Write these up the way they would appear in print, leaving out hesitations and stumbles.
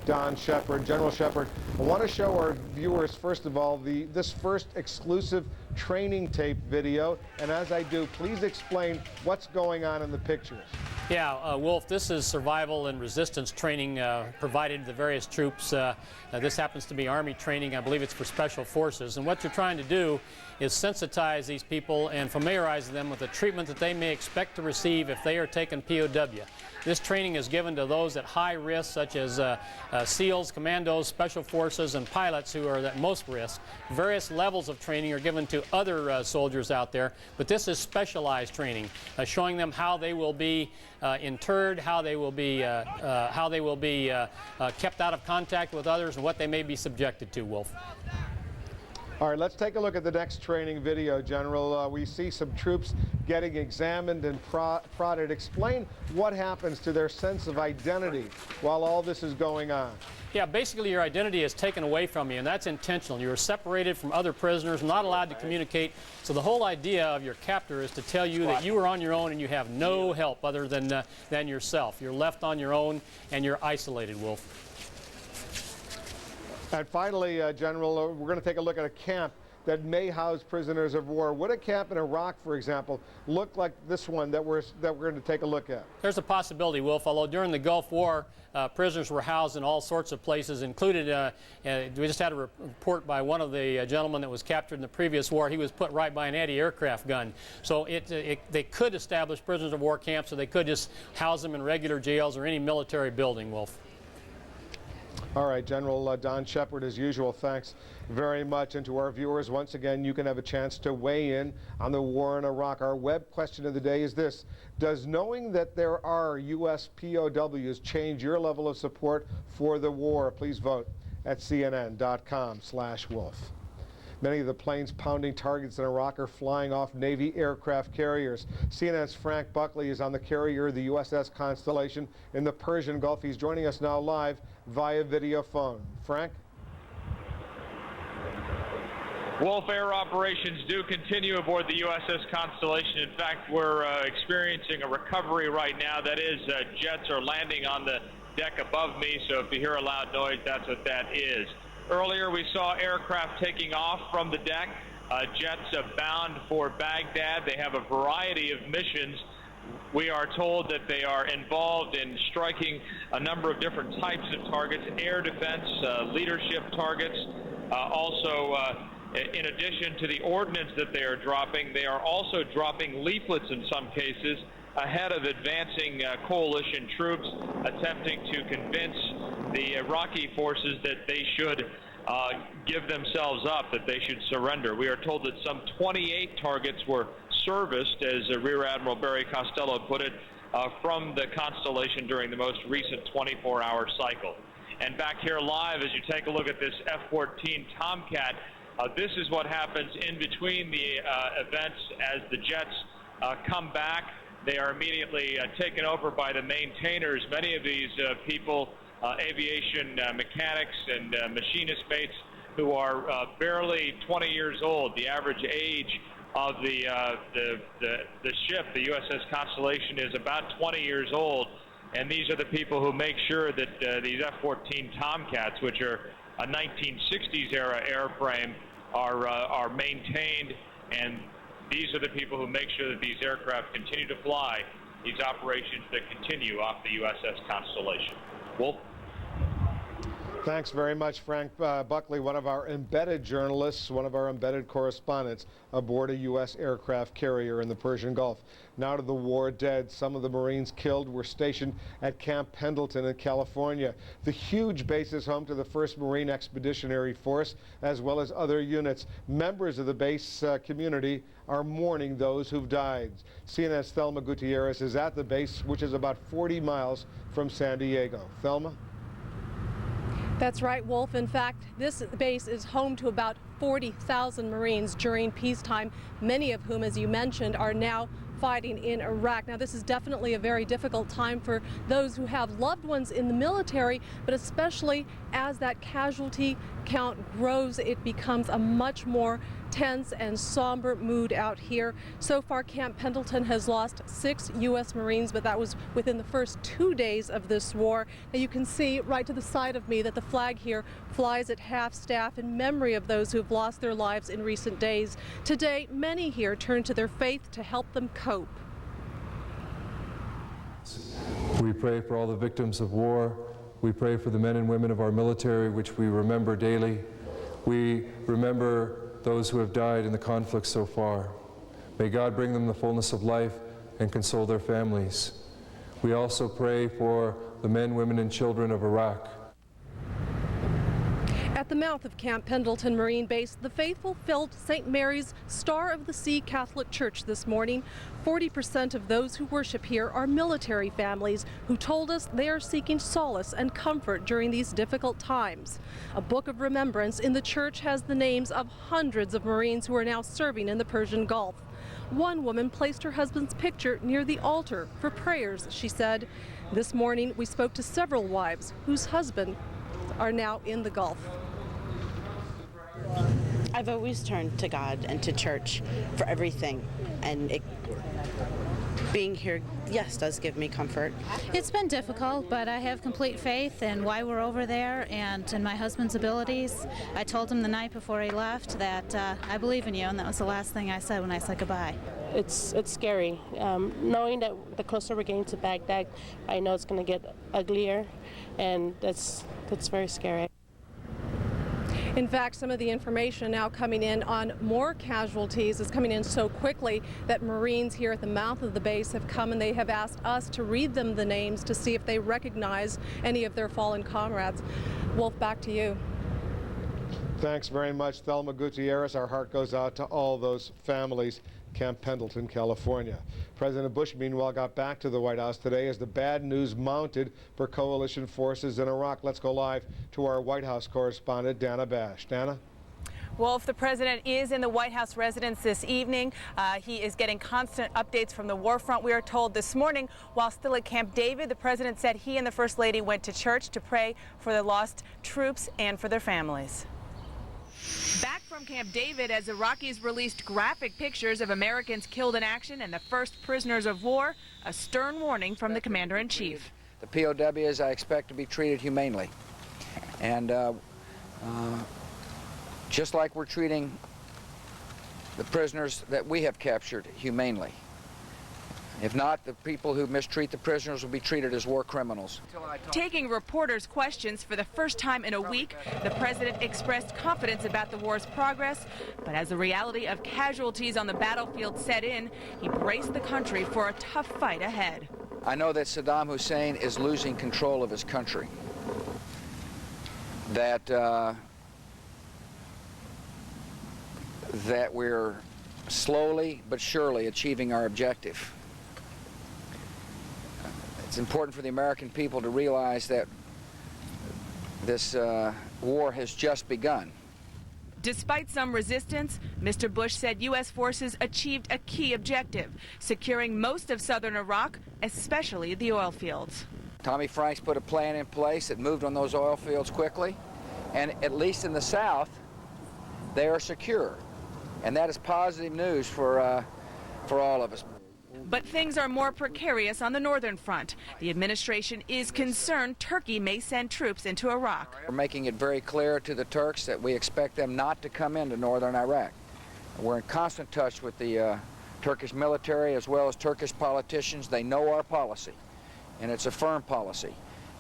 Don Shepard. General Shepard, I want to show our viewers, first of all, this first exclusive training tape video. And as I do, please explain what's going on in the pictures. Yeah, Wolf, this is survival and resistance training provided to the various troops. This happens to be Army training. I believe it's for Special Forces. And what you're trying to do is sensitize these people and familiarize them with the treatment that they may expect to receive if they are taken POW. This training is given to those at high risk, such as SEALs, commandos, Special Forces, and pilots who are at most risk. Various levels of training are given to other soldiers out there, but this is specialized training, showing them how they will be interred, how they will be kept out of contact with others, and what they may be subjected to, Wolf. All right, let's take a look at the next training video, General. We see some troops getting examined and prodded. Explain what happens to their sense of identity while all this is going on. Yeah, basically your identity is taken away from you, and that's intentional. You're separated from other prisoners, not allowed to communicate. So the whole idea of your captor is to tell you that you are on your own and you have no help other than yourself. You're left on your own and you're isolated, Wolf. And finally, General, we're going to take a look at a camp that may house prisoners of war. Would a camp in Iraq, for example, look like this one that we're going to take a look at? There's a possibility, Wolf, although during the Gulf War, prisoners were housed in all sorts of places, included, we just had a report by one of the gentlemen that was captured in the previous war. He was put right by an anti-aircraft gun. So they could establish prisoners of war camps, or they could just house them in regular jails or any military building, Wolf. All right, General Don Shepard, as usual, thanks very much. And to our viewers, once again, you can have a chance to weigh in on the war in Iraq. Our web question of the day is this: does knowing that there are U.S. POWs change your level of support for the war? Please vote at cnn.com/wolf. Many of the planes pounding targets in Iraq are flying off Navy aircraft carriers. CNN's Frank Buckley is on the carrier, the USS Constellation, in the Persian Gulf. He's joining us now live via video phone. Frank? Wolf, air operations do continue aboard the USS Constellation. In fact, we're experiencing a recovery right now. That is, jets are landing on the deck above me, so if you hear a loud noise, that's what that is. Earlier, we saw aircraft taking off from the deck, jets bound for Baghdad. They have a variety of missions. We are told that they are involved in striking a number of different types of targets, air defense, leadership targets. Also, in addition to the ordnance that they are dropping, they are also dropping leaflets in some cases ahead of advancing coalition troops, attempting to convince the Iraqi forces that they should give themselves up, that they should surrender. We are told that some 28 targets were serviced, as Rear Admiral Barry Costello put it, from the Constellation during the most recent 24-hour cycle. And back here live, as you take a look at this F-14 Tomcat, this is what happens in between the events as the jets come back. They are immediately taken over by the maintainers. Many of these people, aviation mechanics and machinist mates, who are barely 20 years old. The average age of the ship, the USS Constellation, is about 20 years old. And these are the people who make sure that these F-14 Tomcats, which are a 1960s era airframe, are maintained, and these are the people who make sure that these aircraft continue to fly these operations that continue off the USS Constellation. Wolf? Thanks very much, Frank Buckley, one of our embedded journalists, one of our embedded correspondents aboard a U.S. aircraft carrier in the Persian Gulf. Now to the war dead. Some of the Marines killed were stationed at Camp Pendleton in California. The huge base is home to the 1st Marine Expeditionary Force, as well as other units. Members of the base community are mourning those who've died. CNN's Thelma Gutierrez is at the base, which is about 40 miles from San Diego. Thelma? That's right, Wolf. In fact, this base is home to about 40,000 Marines during peacetime, many of whom, as you mentioned, are now fighting in Iraq. Now, this is definitely a very difficult time for those who have loved ones in the military, but especially as that casualty count grows, it becomes a much more tense and somber mood out here. So far, Camp Pendleton has lost 6 U.S. Marines, but that was within the first 2 days of this war. Now you can see right to the side of me that the flag here flies at half-staff in memory of those who have lost their lives in recent days. Today, many here turn to their faith to help them cope. We pray for all the victims of war. We pray for the men and women of our military, which we remember daily. We remember those who have died in the conflict so far. May God bring them the fullness of life and console their families. We also pray for the men, women, and children of Iraq. At the mouth of Camp Pendleton Marine Base, the faithful filled St. Mary's Star of the Sea Catholic Church this morning. 40% of those who worship here are military families who told us they are seeking solace and comfort during these difficult times. A book of remembrance in the church has the names of hundreds of Marines who are now serving in the Persian Gulf. One woman placed her husband's picture near the altar for prayers, she said. This morning, we spoke to several wives whose husbands are now in the Gulf. I've always turned to God and to church for everything, and being here, yes, does give me comfort. It's been difficult, but I have complete faith in why we're over there and in my husband's abilities. I told him the night before he left that I believe in you, and that was the last thing I said when I said goodbye. It's scary. Knowing that the closer we're getting to Baghdad, I know it's going to get uglier, and that's very scary. In fact, some of the information now coming in on more casualties is coming in so quickly that Marines here at the mouth of the base have come and they have asked us to read them the names to see if they recognize any of their fallen comrades. Wolf, back to you. Thanks very much, Thelma Gutierrez. Our heart goes out to all those families. Camp Pendleton, California. President Bush, meanwhile, got back to the White House today as the bad news mounted for coalition forces in Iraq. Let's go live to our White House correspondent, Dana Bash. Dana? Wolf, the president is in the White House residence this evening. He is getting constant updates from the war front. We are told this morning, while still at Camp David, the president said he and the First Lady went to church to pray for the lost troops and for their families. Back from Camp David as Iraqis released graphic pictures of Americans killed in action and the first prisoners of war, a stern warning from the commander-in-chief. The POWs I expect to be treated humanely. And just like we're treating the prisoners that we have captured humanely. If not, the people who mistreat the prisoners will be treated as war criminals. Taking reporters' questions for the first time in a week, the president expressed confidence about the war's progress, but as the reality of casualties on the battlefield set in, he braced the country for a tough fight ahead. I know that Saddam Hussein is losing control of his country, that we're slowly but surely achieving our objective. It's important for the American people to realize that this war has just begun. Despite some resistance, Mr. Bush said U.S. forces achieved a key objective, securing most of southern Iraq, especially the oil fields. Tommy Franks put a plan in place that moved on those oil fields quickly, and at least in the south, they are secure. And that is positive news for all of us. But things are more precarious on the northern front. The administration is concerned Turkey may send troops into Iraq. We're making it very clear to the Turks that we expect them not to come into northern Iraq. We're in constant touch with the Turkish military as well as Turkish politicians. They know our policy, and it's a firm policy.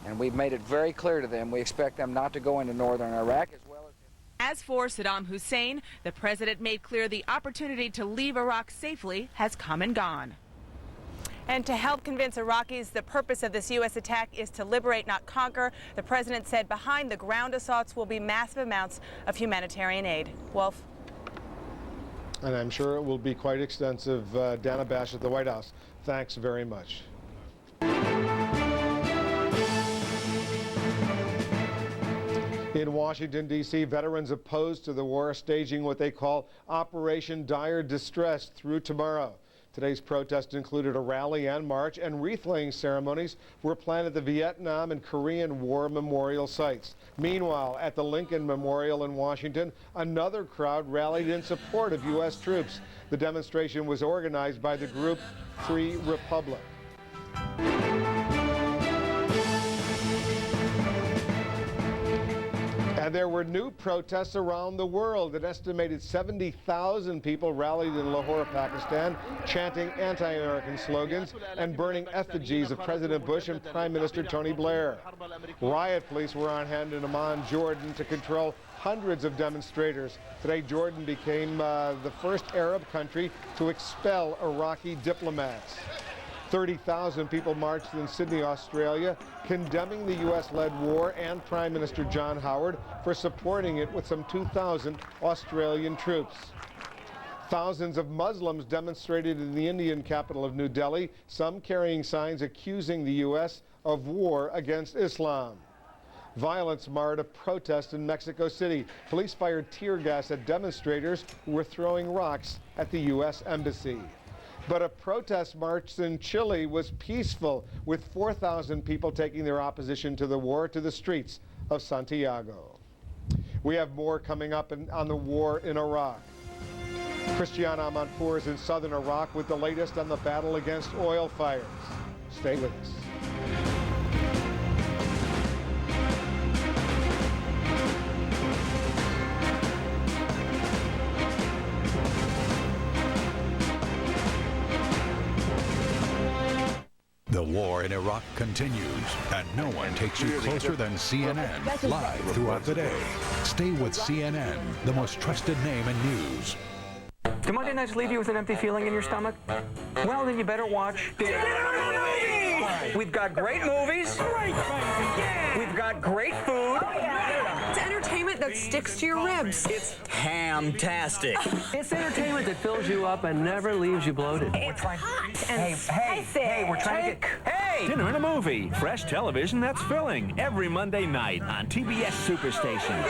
And we've made it very clear to them we expect them not to go into northern Iraq. As for Saddam Hussein, the president made clear the opportunity to leave Iraq safely has come and gone. And to help convince Iraqis the purpose of this U.S. attack is to liberate, not conquer, the president said behind the ground assaults will be massive amounts of humanitarian aid. Wolf? And I'm sure it will be quite extensive. Dana Bash at the White House. Thanks very much. In Washington, D.C., veterans opposed to the war are staging what they call Operation Dire Distress through tomorrow. Today's protest included a rally and march, and wreath-laying ceremonies were planned at the Vietnam and Korean War memorial sites. Meanwhile, at the Lincoln Memorial in Washington, another crowd rallied in support of U.S. troops. The demonstration was organized by the group Free Republic. And there were new protests around the world. An estimated 70,000 people rallied in Lahore, Pakistan, chanting anti-American slogans and burning effigies of President Bush and Prime Minister Tony Blair. Riot police were on hand in Amman, Jordan, to control hundreds of demonstrators. Today, Jordan became the first Arab country to expel Iraqi diplomats. 30,000 people marched in Sydney, Australia, condemning the U.S.-led war and Prime Minister John Howard for supporting it with some 2,000 Australian troops. Thousands of Muslims demonstrated in the Indian capital of New Delhi, some carrying signs accusing the U.S. of war against Islam. Violence marred a protest in Mexico City. Police fired tear gas at demonstrators who were throwing rocks at the U.S. Embassy. But a protest march in Chile was peaceful, with 4,000 people taking their opposition to the war to the streets of Santiago. We have more coming up on the war in Iraq. Christiana Amanpour is in southern Iraq with the latest on the battle against oil fires. Stay with us. The war in Iraq continues, and no one takes you closer than CNN, live throughout the day. Stay with CNN, the most trusted name in news. Do Monday nights leave you with an empty feeling in your stomach? Well, then you better watch. We've got great movies. We've got great food. It's entertainment that sticks to your ribs. It's ham-tastic. It's entertainment that fills you up and never leaves you bloated. It's hot and Hey, we're trying to get... Hey! Dinner and a movie. Fresh television that's filling. Every Monday night on TBS Superstation.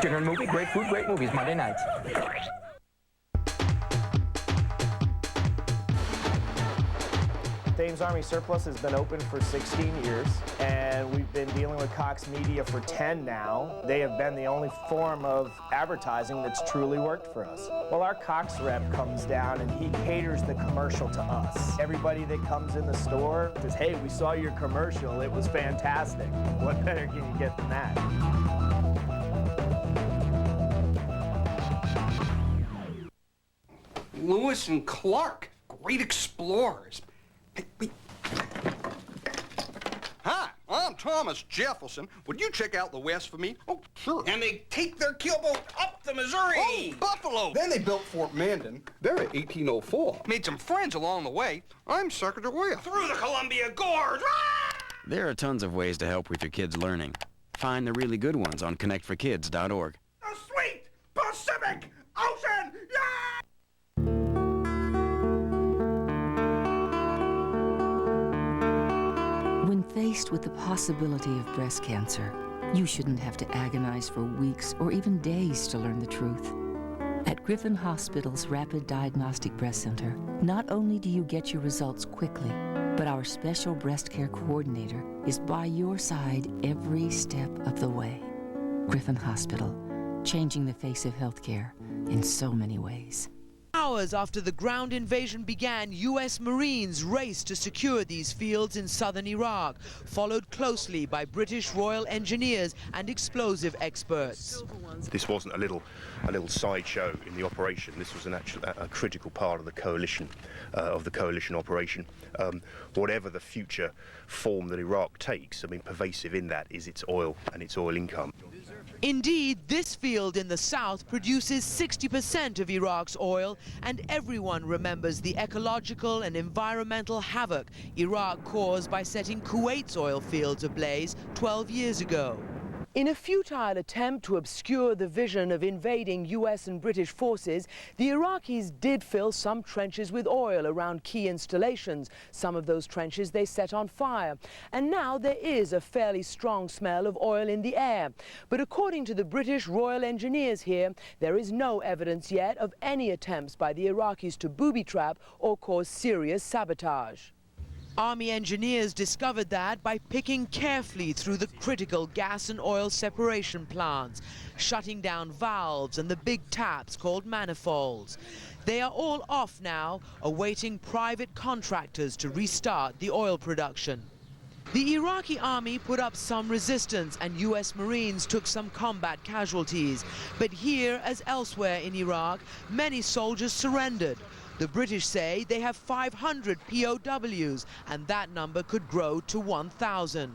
Dinner and a movie, great food, great movies, Monday nights. Thames Army Surplus has been open for 16 years, and we've been dealing with Cox Media for 10 now. They have been the only form of advertising that's truly worked for us. Well, our Cox rep comes down and he caters the commercial to us. Everybody that comes in the store says, hey, we saw your commercial, it was fantastic. What better can you get than that? Lewis and Clark, great explorers. Hey. Hi, I'm Thomas Jefferson. Would you check out the West for me? Oh, sure. And they take their keelboat up the Missouri. Oh, Buffalo. Then they built Fort Mandan. They're at 1804. Made some friends along the way. I'm Sacagawea. Through the Columbia Gorge. Ah! There are tons of ways to help with your kids' learning. Find the really good ones on connectforkids.org. The sweet Pacific Ocean! Yeah! When faced with the possibility of breast cancer, you shouldn't have to agonize for weeks or even days to learn the truth. At Griffin Hospital's Rapid Diagnostic Breast Center, not only do you get your results quickly, but our special breast care coordinator is by your side every step of the way. Griffin Hospital, changing the face of healthcare in so many ways. Hours after the ground invasion began, U.S. Marines raced to secure these fields in southern Iraq, followed closely by British Royal Engineers and explosive experts. This wasn't a little sideshow in the operation. This was a critical part of the coalition operation. Whatever the future form that Iraq takes, I mean, pervasive in that is its oil and its oil income. Indeed, this field in the south produces 60% of Iraq's oil, and everyone remembers the ecological and environmental havoc Iraq caused by setting Kuwait's oil fields ablaze 12 years ago. In a futile attempt to obscure the vision of invading U.S. and British forces, the Iraqis did fill some trenches with oil around key installations. Some of those trenches they set on fire. And now there is a fairly strong smell of oil in the air. But according to the British Royal Engineers here, there is no evidence yet of any attempts by the Iraqis to booby-trap or cause serious sabotage. Army engineers discovered that by picking carefully through the critical gas and oil separation plants, shutting down valves and the big taps called manifolds. They are all off now, awaiting private contractors to restart the oil production. The Iraqi army put up some resistance and U.S. Marines took some combat casualties. But here, as elsewhere in Iraq, many soldiers surrendered. The British say they have 500 POWs, and that number could grow to 1,000.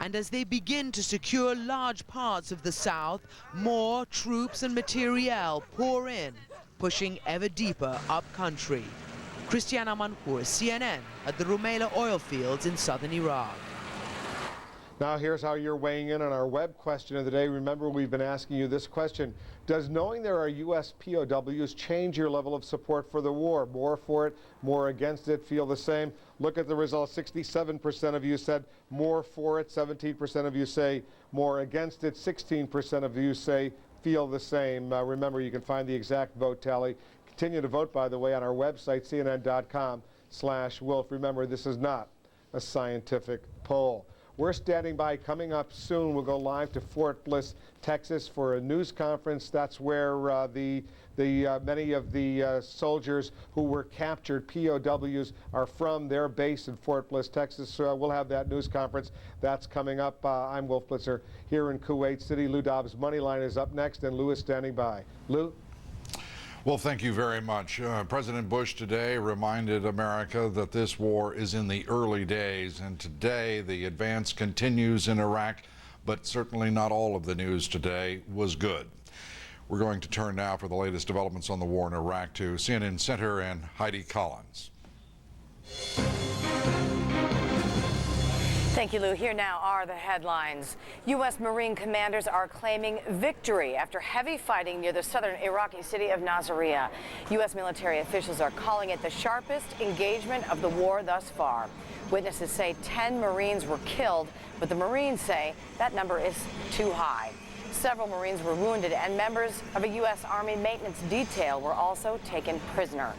And as they begin to secure large parts of the south, more troops and materiel pour in, pushing ever deeper up country. Christiana Manhour, CNN, at the Rumaila oil fields in southern Iraq. Now here's how you're weighing in on our web question of the day. Remember, we've been asking you this question. Does knowing there are U.S. POWs change your level of support for the war? More for it, more against it, feel the same? Look at the results. 67% of you said more for it. 17% of you say more against it. 16% of you say feel the same. Remember, you can find the exact vote tally. Continue to vote, by the way, on our website, cnn.com/Wolf. Remember, this is not a scientific poll. We're standing by. Coming up soon, we'll go live to Fort Bliss, Texas for a news conference. That's where many of the soldiers who were captured, POWs, are from their base in Fort Bliss, Texas. We'll have that news conference. That's coming up. I'm Wolf Blitzer here in Kuwait City. Lou Dobbs' Moneyline is up next, and Lou is standing by. Lou? Well, thank you very much. President Bush today reminded America that this war is in the early days, and today the advance continues in Iraq, but certainly not all of the news today was good. We're going to turn now for the latest developments on the war in Iraq to CNN Center and Heidi Collins. Thank you, Lou. Here now are the headlines. U.S. Marine commanders are claiming victory after heavy fighting near the southern Iraqi city of Nasiriyah. U.S. military officials are calling it the sharpest engagement of the war thus far. Witnesses say 10 Marines were killed, but the Marines say that number is too high. Several Marines were wounded, and members of a U.S. Army maintenance detail were also taken prisoner.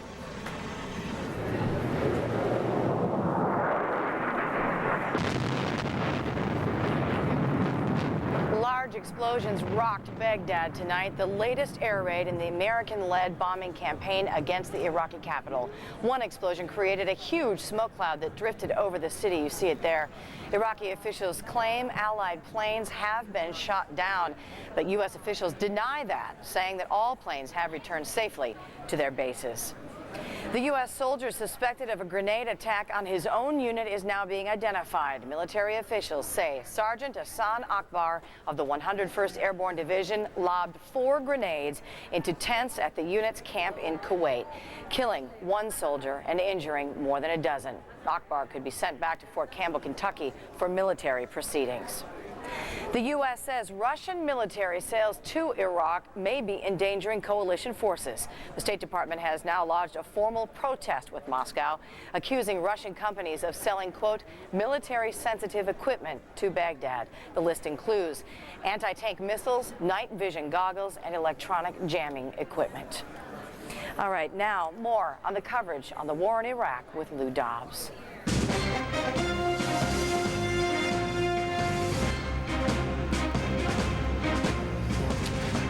Large explosions rocked Baghdad tonight, the latest air raid in the American-led bombing campaign against the Iraqi capital. One explosion created a huge smoke cloud that drifted over the city. You see it there. Iraqi officials claim Allied planes have been shot down, but U.S. officials deny that, saying that all planes have returned safely to their bases. The U.S. soldier suspected of a grenade attack on his own unit is now being identified. Military officials say Sergeant Hassan Akbar of the 101st Airborne Division lobbed 4 grenades into tents at the unit's camp in Kuwait, killing 1 soldier and injuring more than a dozen. Akbar could be sent back to Fort Campbell, Kentucky for military proceedings. The U.S. says Russian military sales to Iraq may be endangering coalition forces. The State Department has now lodged a formal protest with Moscow, accusing Russian companies of selling, quote, military-sensitive equipment to Baghdad. The list includes anti-tank missiles, night vision goggles, and electronic jamming equipment. All right, now more on the coverage on the war in Iraq with Lou Dobbs.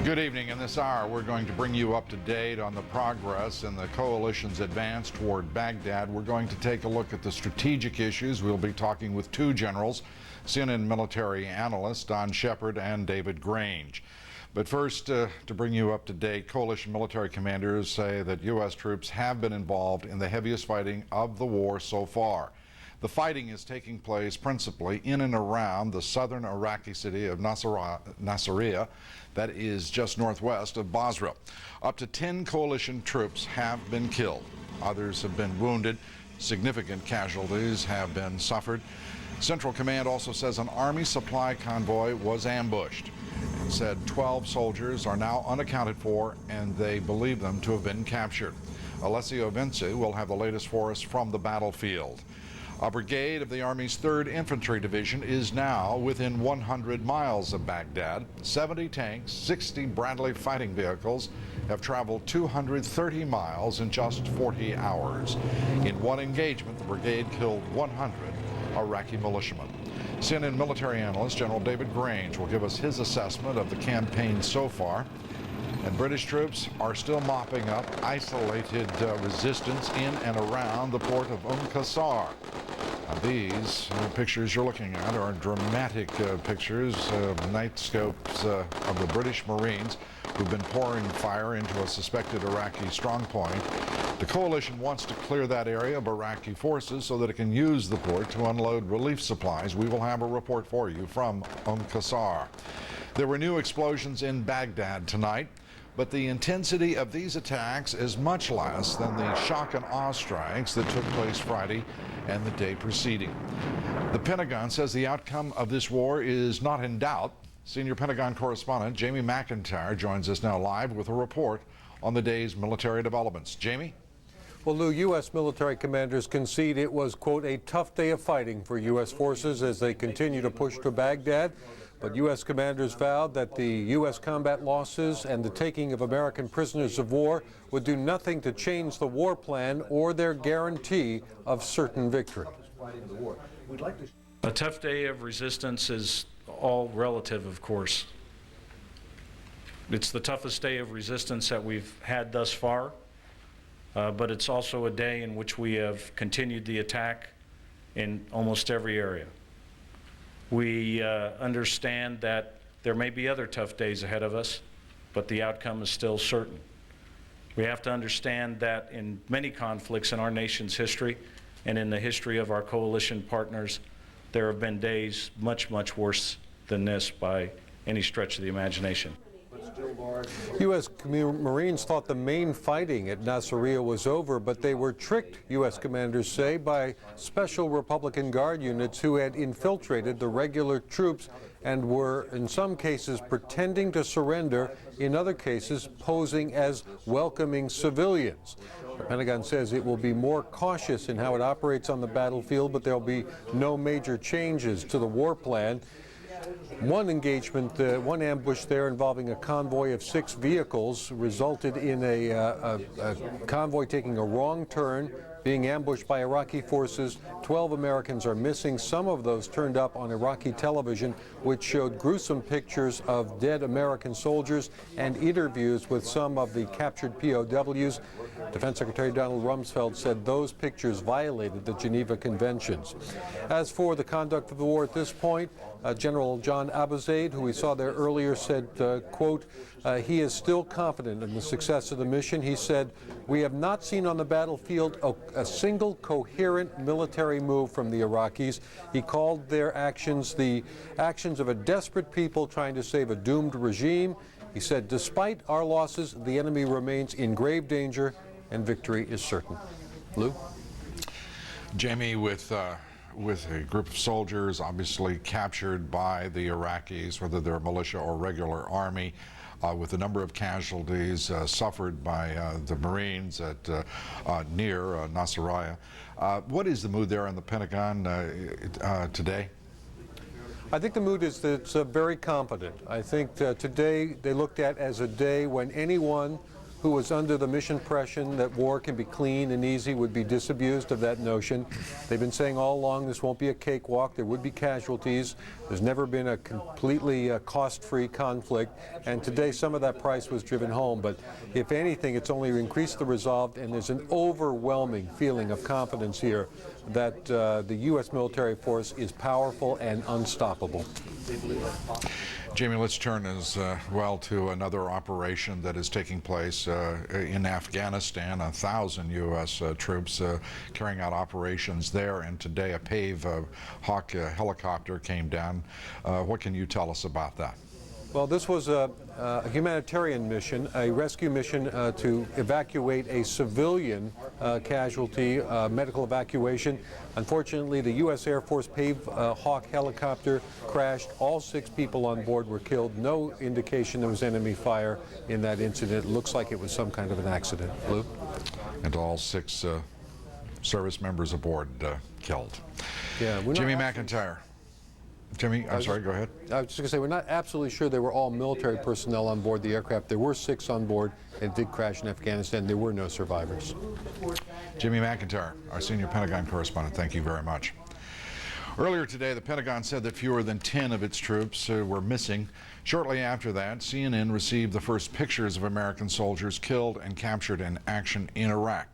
Good evening. In this hour, we're going to bring you up to date on the progress in the coalition's advance toward Baghdad. We're going to take a look at the strategic issues. We'll be talking with 2 generals, CNN military analysts Don Shepard and David Grange. But first, to bring you up to date, coalition military commanders say that U.S. troops have been involved in the heaviest fighting of the war so far. The fighting is taking place principally in and around the southern Iraqi city of Nasiriyah, that is just northwest of Basra. Up to 10 coalition troops have been killed. Others have been wounded. Significant casualties have been suffered. Central Command also says an Army supply convoy was ambushed. It said 12 soldiers are now unaccounted for, and they believe them to have been captured. Alessio Vinci will have the latest for us from the battlefield. A brigade of the Army's 3rd Infantry Division is now within 100 miles of Baghdad. 70 tanks, 60 Bradley fighting vehicles have traveled 230 miles in just 40 hours. In one engagement, the brigade killed 100 Iraqi militiamen. CNN military analyst General David Grange will give us his assessment of the campaign so far. And British troops are still mopping up isolated resistance in and around the port of Qasr. These pictures you're looking at are dramatic pictures, night scopes of the British Marines who've been pouring fire into a suspected Iraqi strongpoint. The coalition wants to clear that area of Iraqi forces so that it can use the port to unload relief supplies. We will have a report for you from Qasr. There were new explosions in Baghdad tonight, but the intensity of these attacks is much less than the shock and awe strikes that took place Friday and the day preceding. The Pentagon says the outcome of this war is not in doubt. Senior Pentagon correspondent Jamie McIntyre joins us now live with a report on the day's military developments. Jamie? Well, Lou, U.S. military commanders concede it was, quote, a tough day of fighting for U.S. forces as they continue to push to Baghdad. But U.S. commanders vowed that the U.S. combat losses and the taking of American prisoners of war would do nothing to change the war plan or their guarantee of certain victory. A tough day of resistance is all relative, of course. It's the toughest day of resistance that we've had thus far, but it's also a day in which we have continued the attack in almost every area. We understand that there may be other tough days ahead of us, but the outcome is still certain. We have to understand that in many conflicts in our nation's history and in the history of our coalition partners, there have been days much, much worse than this by any stretch of the imagination. U.S. Marines thought the main fighting at Nasiriyah was over, but they were tricked, U.S. commanders say, by special Republican Guard units who had infiltrated the regular troops and were, in some cases, pretending to surrender, in other cases, posing as welcoming civilians. The Pentagon says it will be more cautious in how it operates on the battlefield, but there will be no major changes to the war plan. One engagement, one ambush there involving a convoy of 6 vehicles resulted in a convoy taking a wrong turn, being ambushed by Iraqi forces. 12 Americans are missing. Some of those turned up on Iraqi television, which showed gruesome pictures of dead American soldiers and interviews with some of the captured POWs. Defense Secretary Donald Rumsfeld said those pictures violated the Geneva Conventions. As for the conduct of the war at this point, General John Abizaid, who we saw there earlier, said, quote, he is still confident in the success of the mission. He said, we have not seen on the battlefield a single coherent military move from the Iraqis. He called their actions the actions of a desperate people trying to save a doomed regime. He said, despite our losses, the enemy remains in grave danger and victory is certain. Lou? Jamie, with a group of soldiers obviously captured by the Iraqis, whether they're militia or regular army, with a number of casualties suffered by the Marines at near Nasiriyah. What is the mood there in the Pentagon today? I think the mood is that it's very confident. I think today they looked at as a day when anyone who was under the misimpression that war can be clean and easy would be disabused of that notion. They've been saying all along this won't be a cakewalk, there would be casualties. There's never been a completely cost-free conflict, and today some of that price was driven home. But if anything, it's only increased the resolve, and there's an overwhelming feeling of confidence here that the U.S. military force is powerful and unstoppable. Jamie, let's turn as well to another operation that is taking place in Afghanistan. 1,000 U.S. troops carrying out operations there, and today a PAVE Hawk helicopter came down. What can you tell us about that? Well, this was a humanitarian mission, a rescue mission to evacuate a civilian casualty, medical evacuation. Unfortunately, the U.S. Air Force Hawk helicopter crashed. All 6 people on board were killed. No indication there was enemy fire in that incident. It looks like it was some kind of an accident. Lou? And all 6 service members aboard killed. Yeah, Jimmy McIntyre. Jimmy, I'm sorry, go ahead. I was just going to say, we're not absolutely sure they were all military personnel on board the aircraft. There were 6 on board. It did crash in Afghanistan. There were no survivors. Jimmy McIntyre, our senior Pentagon correspondent, thank you very much. Earlier today, the Pentagon said that fewer than 10 of its troops were missing. Shortly after that, CNN received the first pictures of American soldiers killed and captured in action in Iraq.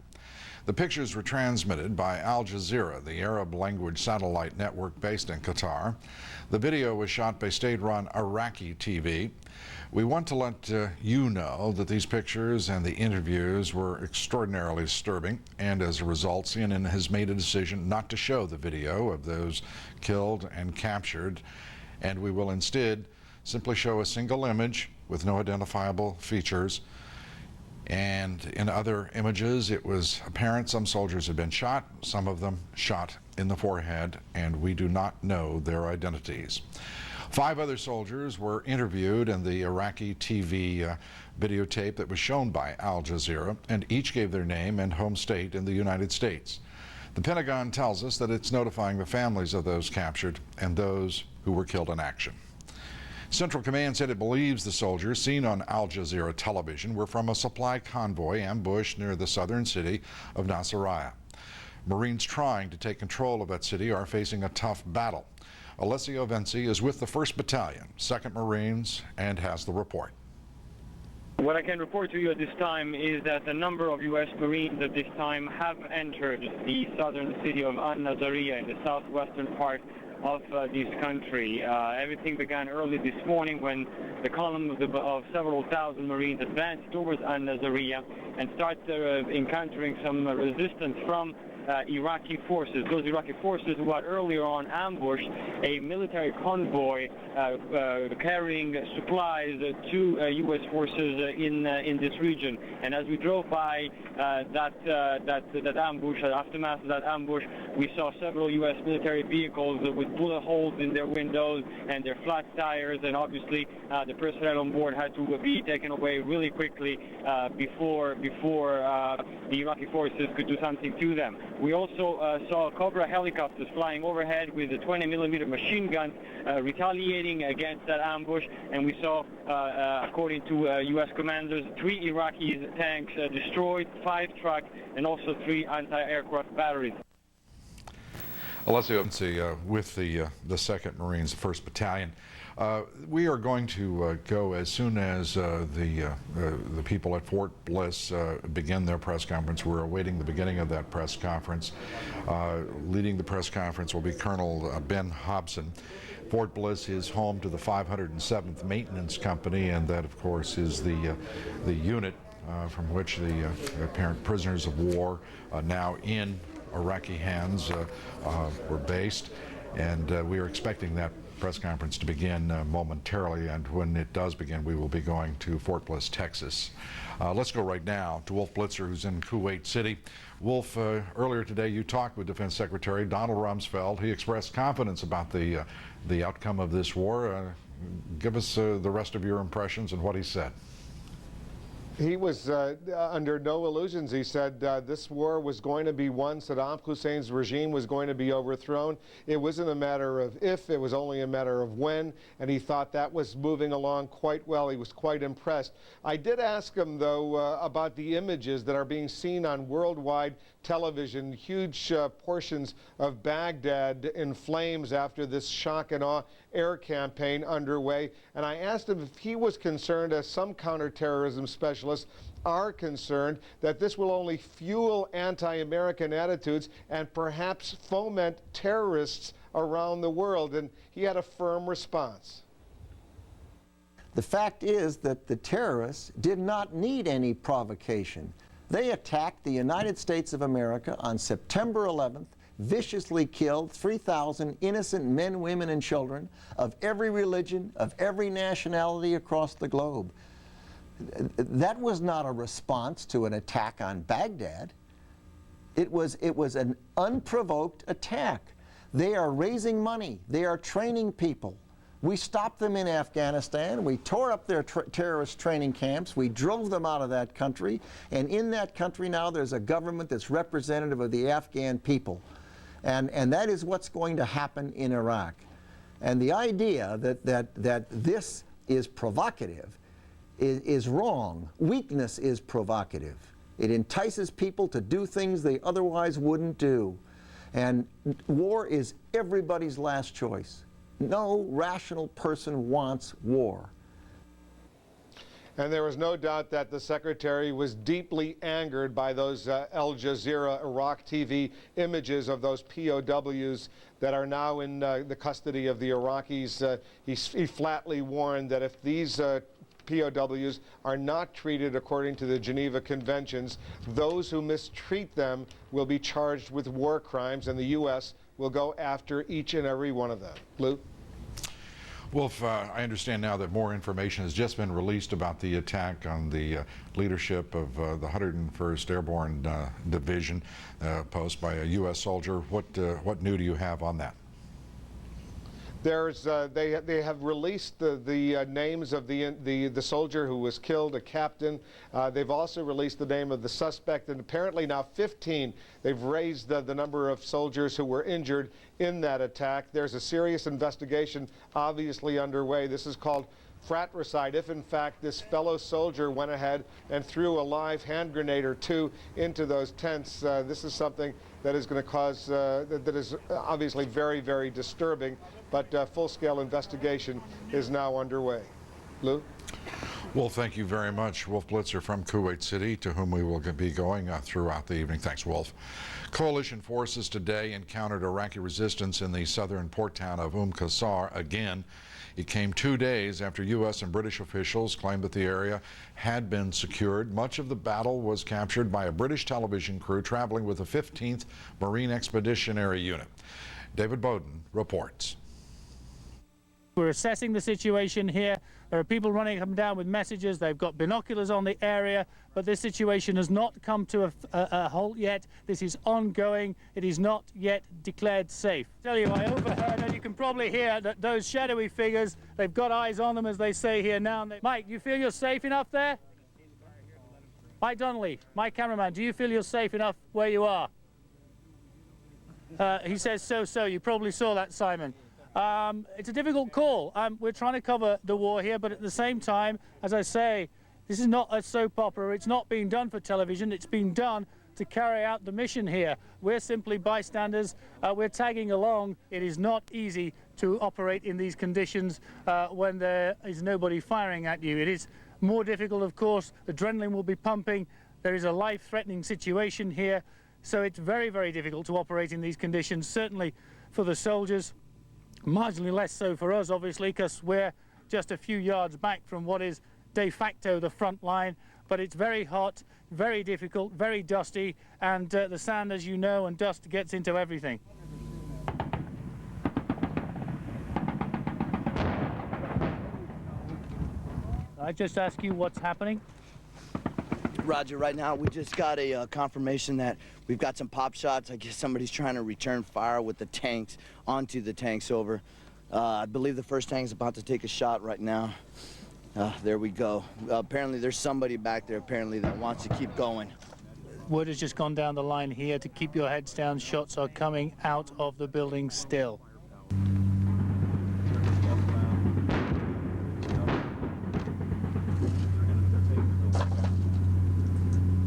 The pictures were transmitted by Al Jazeera, the Arab language satellite network based in Qatar. The video was shot by state-run Iraqi TV. We want to let you know that these pictures and the interviews were extraordinarily disturbing, and as a result, CNN has made a decision not to show the video of those killed and captured, and we will instead simply show a single image with no identifiable features. And in other images, it was apparent some soldiers had been shot, some of them shot in the forehead, and we do not know their identities. 5 other soldiers were interviewed in the Iraqi TV videotape that was shown by Al Jazeera, and each gave their name and home state in the United States. The Pentagon tells us that it's notifying the families of those captured and those who were killed in action. Central Command said it believes the soldiers seen on Al Jazeera television were from a supply convoy ambushed near the southern city of Nasiriyah. Marines trying to take control of that city are facing a tough battle. Alessio Venci is with the 1st Battalion, 2nd Marines, and has the report. What I can report to you at this time is that a number of U.S. Marines at this time have entered the southern city of An-Nazariyah in the southwestern part of this country. Everything began early this morning when the column of several thousand Marines advanced towards An-Nazariyah and started encountering some resistance from Iraqi forces. Those Iraqi forces who had earlier on ambushed a military convoy carrying supplies to U.S. forces in this region. And as we drove by that ambush, aftermath of that ambush, we saw several U.S. military vehicles with bullet holes in their windows and their flat tires, and obviously the personnel on board had to be taken away really quickly before the Iraqi forces could do something to them. We also saw Cobra helicopters flying overhead with the 20mm machine guns retaliating against that ambush, and we saw, according to U.S. commanders, 3 Iraqi tanks destroyed, 5 trucks, and also 3 anti-aircraft batteries. Alessio Venci with the 2nd Marines, 1st Battalion. We are going to go as soon as the people at Fort Bliss begin their press conference. We're awaiting the beginning of that press conference. Leading the press conference will be Colonel Ben Hobson. Fort Bliss is home to the 507th Maintenance Company, and that, of course, is the unit from which the apparent prisoners of war now in Iraqi hands were based, and we are expecting that press conference to begin momentarily, and when it does begin, we will be going to Fort Bliss, Texas. Let's go right now to Wolf Blitzer, who's in Kuwait City. Wolf, earlier today you talked with Defense Secretary Donald Rumsfeld. He expressed confidence about the outcome of this war. Give us the rest of your impressions and what he said. He was under no illusions. He said this war was going to be won. Saddam Hussein's regime was going to be overthrown. It wasn't a matter of if, it was only a matter of when, and he thought that was moving along quite well. He was quite impressed. I did ask him, though, about the images that are being seen on worldwide television, huge portions of Baghdad in flames after this shock and awe air campaign underway. And I asked him if he was concerned, as some counterterrorism specialists are concerned, that this will only fuel anti-American attitudes and perhaps foment terrorists around the world. And he had a firm response. The fact is that the terrorists did not need any provocation. They attacked the United States of America on September 11th, viciously killed 3,000 innocent men, women, and children of every religion, of every nationality across the globe. That was not a response to an attack on Baghdad. It was an unprovoked attack. They are raising money. They are training people. We stopped them in Afghanistan. We tore up their terrorist training camps. We drove them out of that country. And in that country now there's a government that's representative of the Afghan people. And that is what's going to happen in Iraq. And the idea that this is provocative is wrong. Weakness is provocative. It entices people to do things they otherwise wouldn't do. And war is everybody's last choice. No rational person wants war. And there was no doubt that the Secretary was deeply angered by those Al Jazeera Iraq TV images of those POWs that are now in the custody of the Iraqis. He flatly warned that if these POWs are not treated according to the Geneva Conventions, those who mistreat them will be charged with war crimes, and the U.S. will go after each and every one of them. Lou? Wolf, I understand now that more information has just been released about the attack on the leadership of the 101st Airborne Division post by a U.S. soldier. What new do you have on that? There's they have released the names of the soldier who was killed, a captain. They've also released the name of the suspect, and apparently now 15. They've raised the number of soldiers who were injured in that attack. There's a serious investigation obviously underway. This is called fratricide. If in fact this fellow soldier went ahead and threw a live hand grenade or two into those tents, this is something that is going to cause, that is obviously very, very disturbing, but full-scale investigation is now underway. Lou? Wolf, thank you very much. Wolf Blitzer from Kuwait City, to whom we will be going throughout the evening. Thanks, Wolf. Coalition forces today encountered Iraqi resistance in the southern port town of Qasr again. It came 2 days after U.S. and British officials claimed that the area had been secured. Much of the battle was captured by a British television crew traveling with the 15th Marine Expeditionary Unit. David Bowden reports. We're assessing the situation here. There are people running up and down with messages. They've got binoculars on the area, but this situation has not come to a halt yet. This is ongoing. It is not yet declared safe. I tell you, I overheard, and you can probably hear that those shadowy figures, they've got eyes on them, as they say here now. And Mike, you feel you're safe enough there? Mike Donnelly, my cameraman, do you feel you're safe enough where you are? He says so. You probably saw that, Simon. It's a difficult call. We're trying to cover the war here, but at the same time, as I say, this is not a soap opera. It's not being done for television. It's being done to carry out the mission here. We're simply bystanders. We're tagging along. It is not easy to operate in these conditions when there is nobody firing at you. It is more difficult, of course. Adrenaline will be pumping. There is a life-threatening situation here. So it's very, very difficult to operate in these conditions, certainly for the soldiers. Marginally less so for us, obviously, because we're just a few yards back from what is de facto the front line. But it's very hot, very difficult, very dusty, and the sand, as you know, and dust gets into everything. I just ask you what's happening. Roger, right now we just got a confirmation that we've got some pop shots. I guess somebody's trying to return fire with the tanks onto the tanks over. I believe the first tank's about to take a shot right now. There we go. Apparently there's somebody back there apparently that wants to keep going. Word has just gone down the line here to keep your heads down. Shots are coming out of the building still.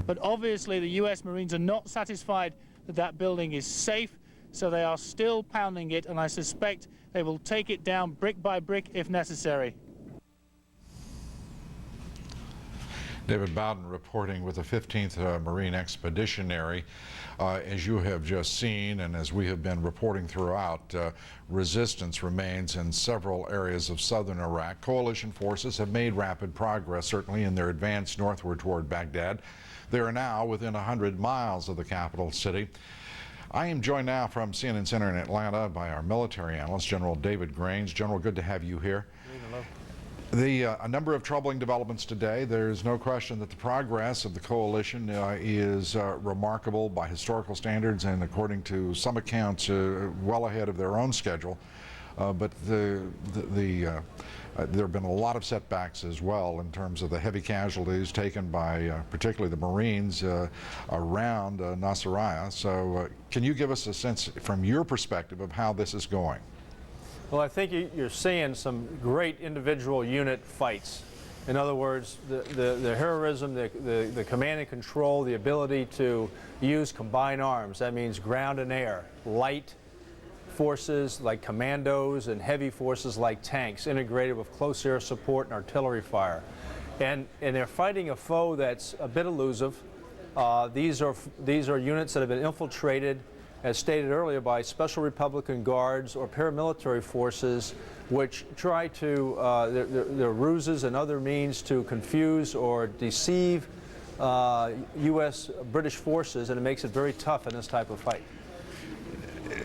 But obviously the US Marines are not satisfied that that building is safe, so they are still pounding it, and I suspect they will take it down brick by brick if necessary. David Bowden reporting with the 15th Marine Expeditionary. As you have just seen, and as we have been reporting throughout, resistance remains in several areas of southern Iraq. Coalition forces have made rapid progress, certainly in their advance northward toward Baghdad. They are now within 100 miles of the capital city. I am joined now from CNN Center in Atlanta by our military analyst, General David Grains. General, good to have you here. Hello. A number of troubling developments today. There's no question that the progress of the coalition is remarkable by historical standards and, according to some accounts, well ahead of their own schedule. But there have been a lot of setbacks as well in terms of the heavy casualties taken by particularly the Marines around Nasiriyah. So can you give us a sense from your perspective of how this is going? Well, I think you're seeing some great individual unit fights. In other words, the heroism, the command and control, the ability to use combined arms. That means ground and air, light forces like commandos and heavy forces like tanks, integrated with close air support and artillery fire. And they're fighting a foe that's a bit elusive. These are units that have been infiltrated, as stated earlier, by Special Republican Guards or paramilitary forces, which try to, their ruses and other means to confuse or deceive U.S. British forces, and it makes it very tough in this type of fight.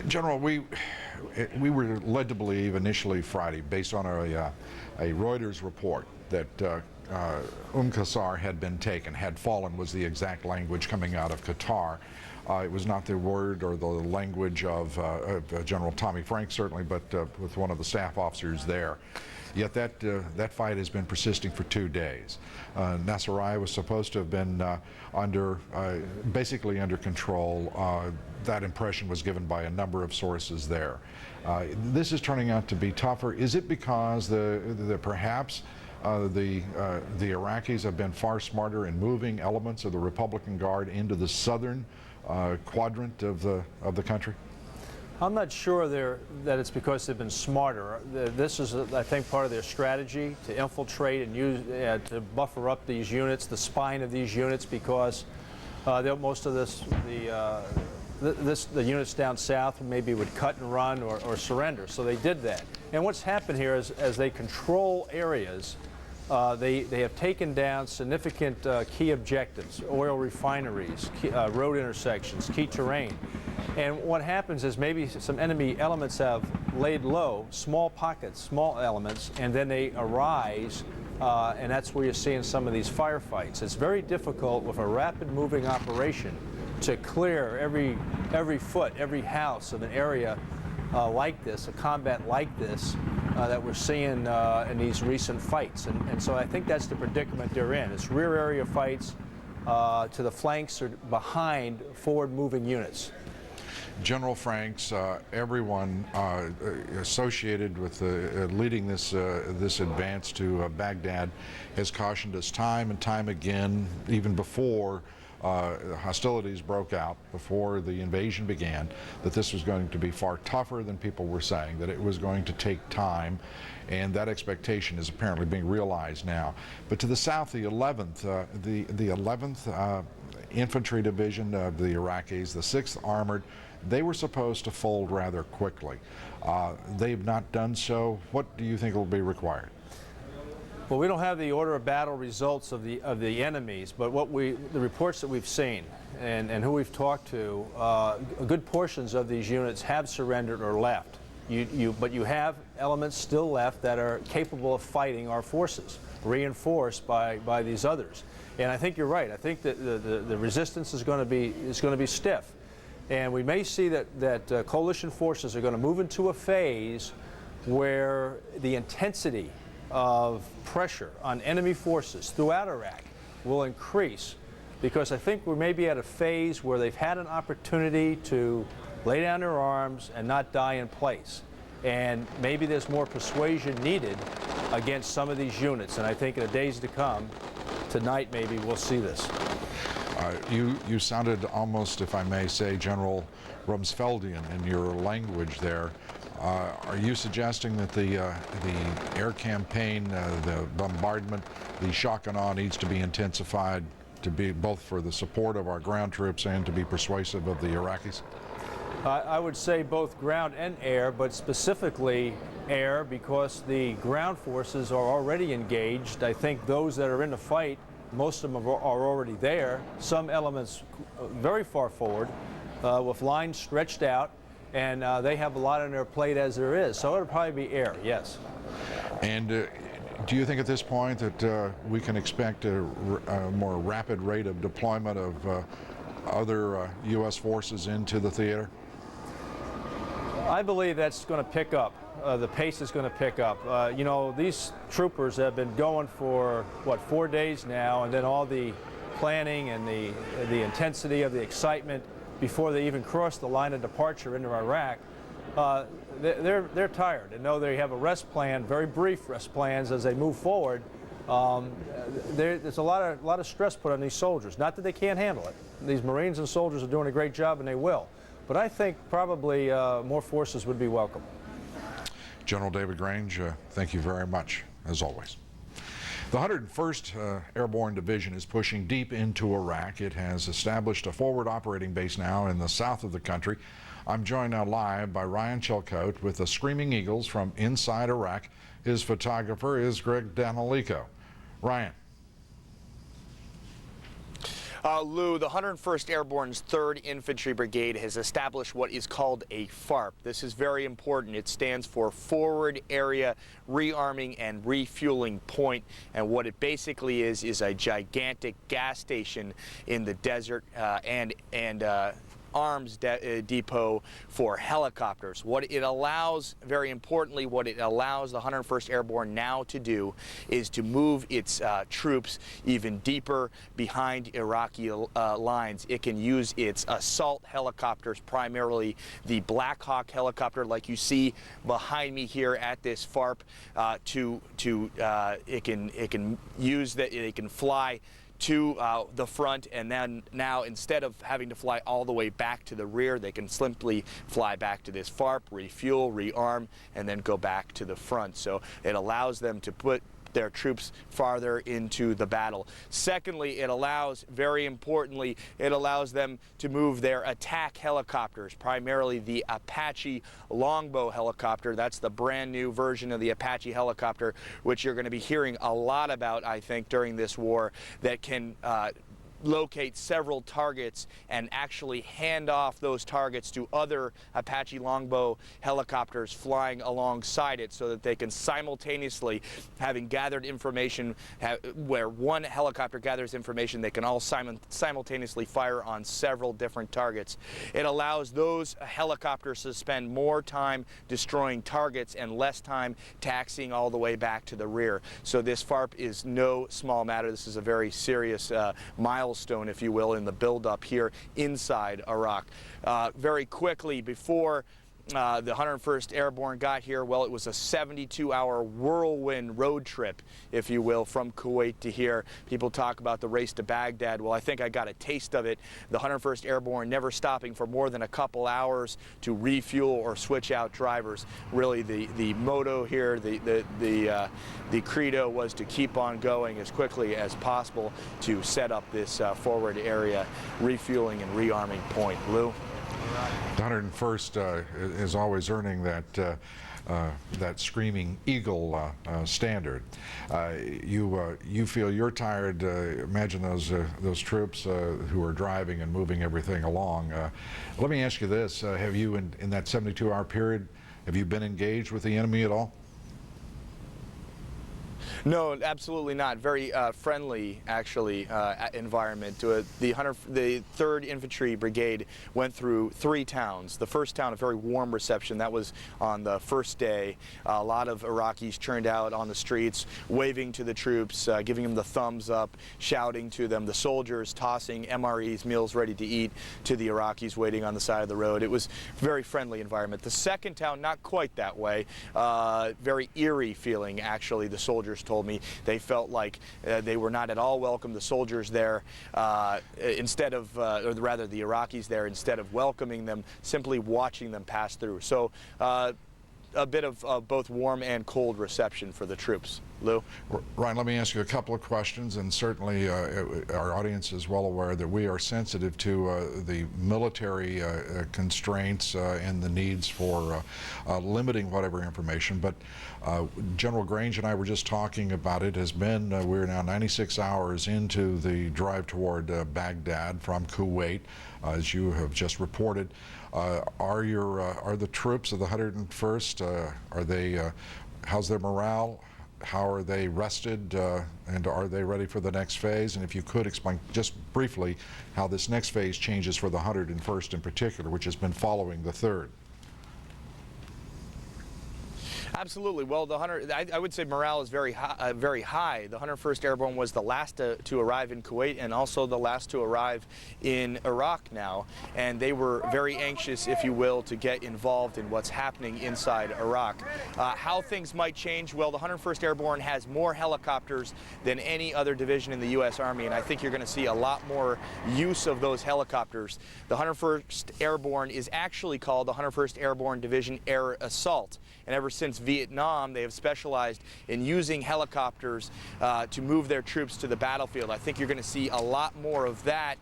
General, we were led to believe initially Friday, based on a Reuters report, that Qasr had been taken, had fallen was the exact language coming out of Qatar. It was not the word or the language of General Tommy Franks, certainly, but with one of the staff officers there. Yet that fight has been persisting for 2 days. Nasiriyah was supposed to have been basically under control. That impression was given by a number of sources there. This is turning out to be tougher. Is it because perhaps the Iraqis have been far smarter in moving elements of the Republican Guard into the southern quadrant of the country? I'm not sure that it's because they've been smarter. This is, I think, part of their strategy to infiltrate and use to buffer up these units, the spine of these units, because most of the units down south maybe would cut and run or surrender. So they did that. And what's happened here is, as they control areas, they have taken down significant key objectives: oil refineries, road intersections, key terrain. And what happens is maybe some enemy elements have laid low, small pockets, small elements, and then they arise, and that's where you're seeing some of these firefights. It's very difficult with a rapid moving operation to clear every foot, every house of an area like this, a combat like this, that we're seeing in these recent fights. And so I think that's the predicament they're in. It's rear area fights to the flanks or behind forward moving units. General Franks, everyone associated with leading this advance to Baghdad has cautioned us time and time again, even before hostilities broke out, before the invasion began, that this was going to be far tougher than people were saying, that it was going to take time, and that expectation is apparently being realized now. But to the south, the 11th Infantry Division of the Iraqis, the 6th Armored, they were supposed to fold rather quickly. They've not done so. What do you think will be required? Well, we don't have the order of battle results of the enemies, but the reports that we've seen and who we've talked to, good portions of these units have surrendered or left. But you have elements still left that are capable of fighting our forces, reinforced by these others. And I think you're right. I think that the resistance is going to be stiff. And we may see that coalition forces are going to move into a phase where the intensity of pressure on enemy forces throughout Iraq will increase, because I think we may be at a phase where they've had an opportunity to lay down their arms and not die in place. And maybe there's more persuasion needed against some of these units. And I think in the days to come, tonight maybe we'll see this. You sounded almost, if I may say, General Rumsfeldian in your language there. Are you suggesting that the air campaign, the bombardment, the shock and awe needs to be intensified, to be both for the support of our ground troops and to be persuasive of the Iraqis? I would say both ground and air, but specifically air, because the ground forces are already engaged. I think those that are in the fight, most of them are already there. Some elements very far forward, with lines stretched out, and they have a lot on their plate as there is. So it'll probably be air, yes. And do you think at this point that we can expect a more rapid rate of deployment of other U.S. forces into the theater? I believe that's going to pick up. The pace is going to pick up. You know, these troopers have been going for, what, 4 days now, and then all the planning and the intensity of the excitement before they even cross the line of departure into Iraq. They're tired and know they have a rest plan, very brief rest plans as they move forward. There's a lot of stress put on these soldiers. Not that they can't handle it. These Marines and soldiers are doing a great job, and they will. But I think probably more forces would be welcome. General David Grange, thank you very much, as always. The 101st Airborne Division is pushing deep into Iraq. It has established a forward operating base now in the south of the country. I'm joined now live by Ryan Chilcote with the Screaming Eagles from inside Iraq. His photographer is Greg Danilico. Ryan. Lou, the 101st Airborne's 3rd Infantry Brigade has established what is called a FARP. This is very important. It stands for Forward Area Rearming and Refueling Point, and what it basically is a gigantic gas station in the desert and arms depot for helicopters. What it allows, very importantly, what it allows the 101st Airborne now to do is to move its troops even deeper behind Iraqi lines. It can use its assault helicopters, primarily the Black Hawk helicopter like you see behind me here at this FARP, it can use that, it can fly to the front, and then now instead of having to fly all the way back to the rear, they can simply fly back to this FARP, refuel, rearm, and then go back to the front. So it allows them to put their troops farther into the battle. Secondly, it allows, very importantly, it allows them to move their attack helicopters, primarily the Apache Longbow helicopter. That's the brand new version of the Apache helicopter, which you're going to be hearing a lot about, I think, during this war, that can locate several targets and actually hand off those targets to other Apache Longbow helicopters flying alongside it, so that they can simultaneously, having gathered information, where one helicopter gathers information, they can all simultaneously fire on several different targets. It allows those helicopters to spend more time destroying targets and less time taxiing all the way back to the rear. So this FARP is no small matter. This is a very serious milestone, if you will, in the buildup here inside Iraq. Very quickly, before the 101st Airborne got here, well, it was a 72-hour whirlwind road trip, if you will, from Kuwait to here. People talk about the race to Baghdad. Well, I think I got a taste of it. The 101st Airborne never stopping for more than a couple hours to refuel or switch out drivers. Really, the motto here, the credo was to keep on going as quickly as possible to set up this forward area refueling and rearming point. Lou? The 101st is always earning that that Screaming Eagle standard. You feel you're tired. Imagine those troops who are driving and moving everything along. Let me ask you this: have you, in that 72-hour period, have you been engaged with the enemy at all? No, absolutely not. Very friendly, actually, environment to it. The 3rd Infantry Brigade went through 3 towns. The first town, a very warm reception. That was on the first day. A lot of Iraqis turned out on the streets, waving to the troops, giving them the thumbs up, shouting to them. The soldiers tossing MREs, meals ready to eat, to the Iraqis waiting on the side of the road. It was a very friendly environment. The second town, not quite that way. Very eerie feeling, actually, the soldiers told me. They felt like they were not at all welcome. The soldiers there, instead of, or rather the Iraqis there, instead of welcoming them, simply watching them pass through. So a bit of both warm and cold reception for the troops. Lou? Ryan, let me ask you a couple of questions, and certainly our audience is well aware that we are sensitive to the military constraints and the needs for limiting whatever information, but General Grange and I were just talking about it. Has been, we're now 96 hours into the drive toward Baghdad from Kuwait, as you have just reported. Are the troops of the 101st, are they, how's their morale? How are they rested, and are they ready for the next phase? And if you could explain just briefly how this next phase changes for the 101st in particular, which has been following the 3rd. Absolutely. Well, I would say morale is very high. The 101st Airborne was the last to arrive in Kuwait and also the last to arrive in Iraq now. And they were very anxious, if you will, to get involved in what's happening inside Iraq. How things might change? Well, the 101st Airborne has more helicopters than any other division in the U.S. Army, and I think you're going to see a lot more use of those helicopters. The 101st Airborne is actually called the 101st Airborne Division Air Assault. And ever since Vietnam, they have specialized in using helicopters to move their troops to the battlefield. I think you're going to see a lot more of that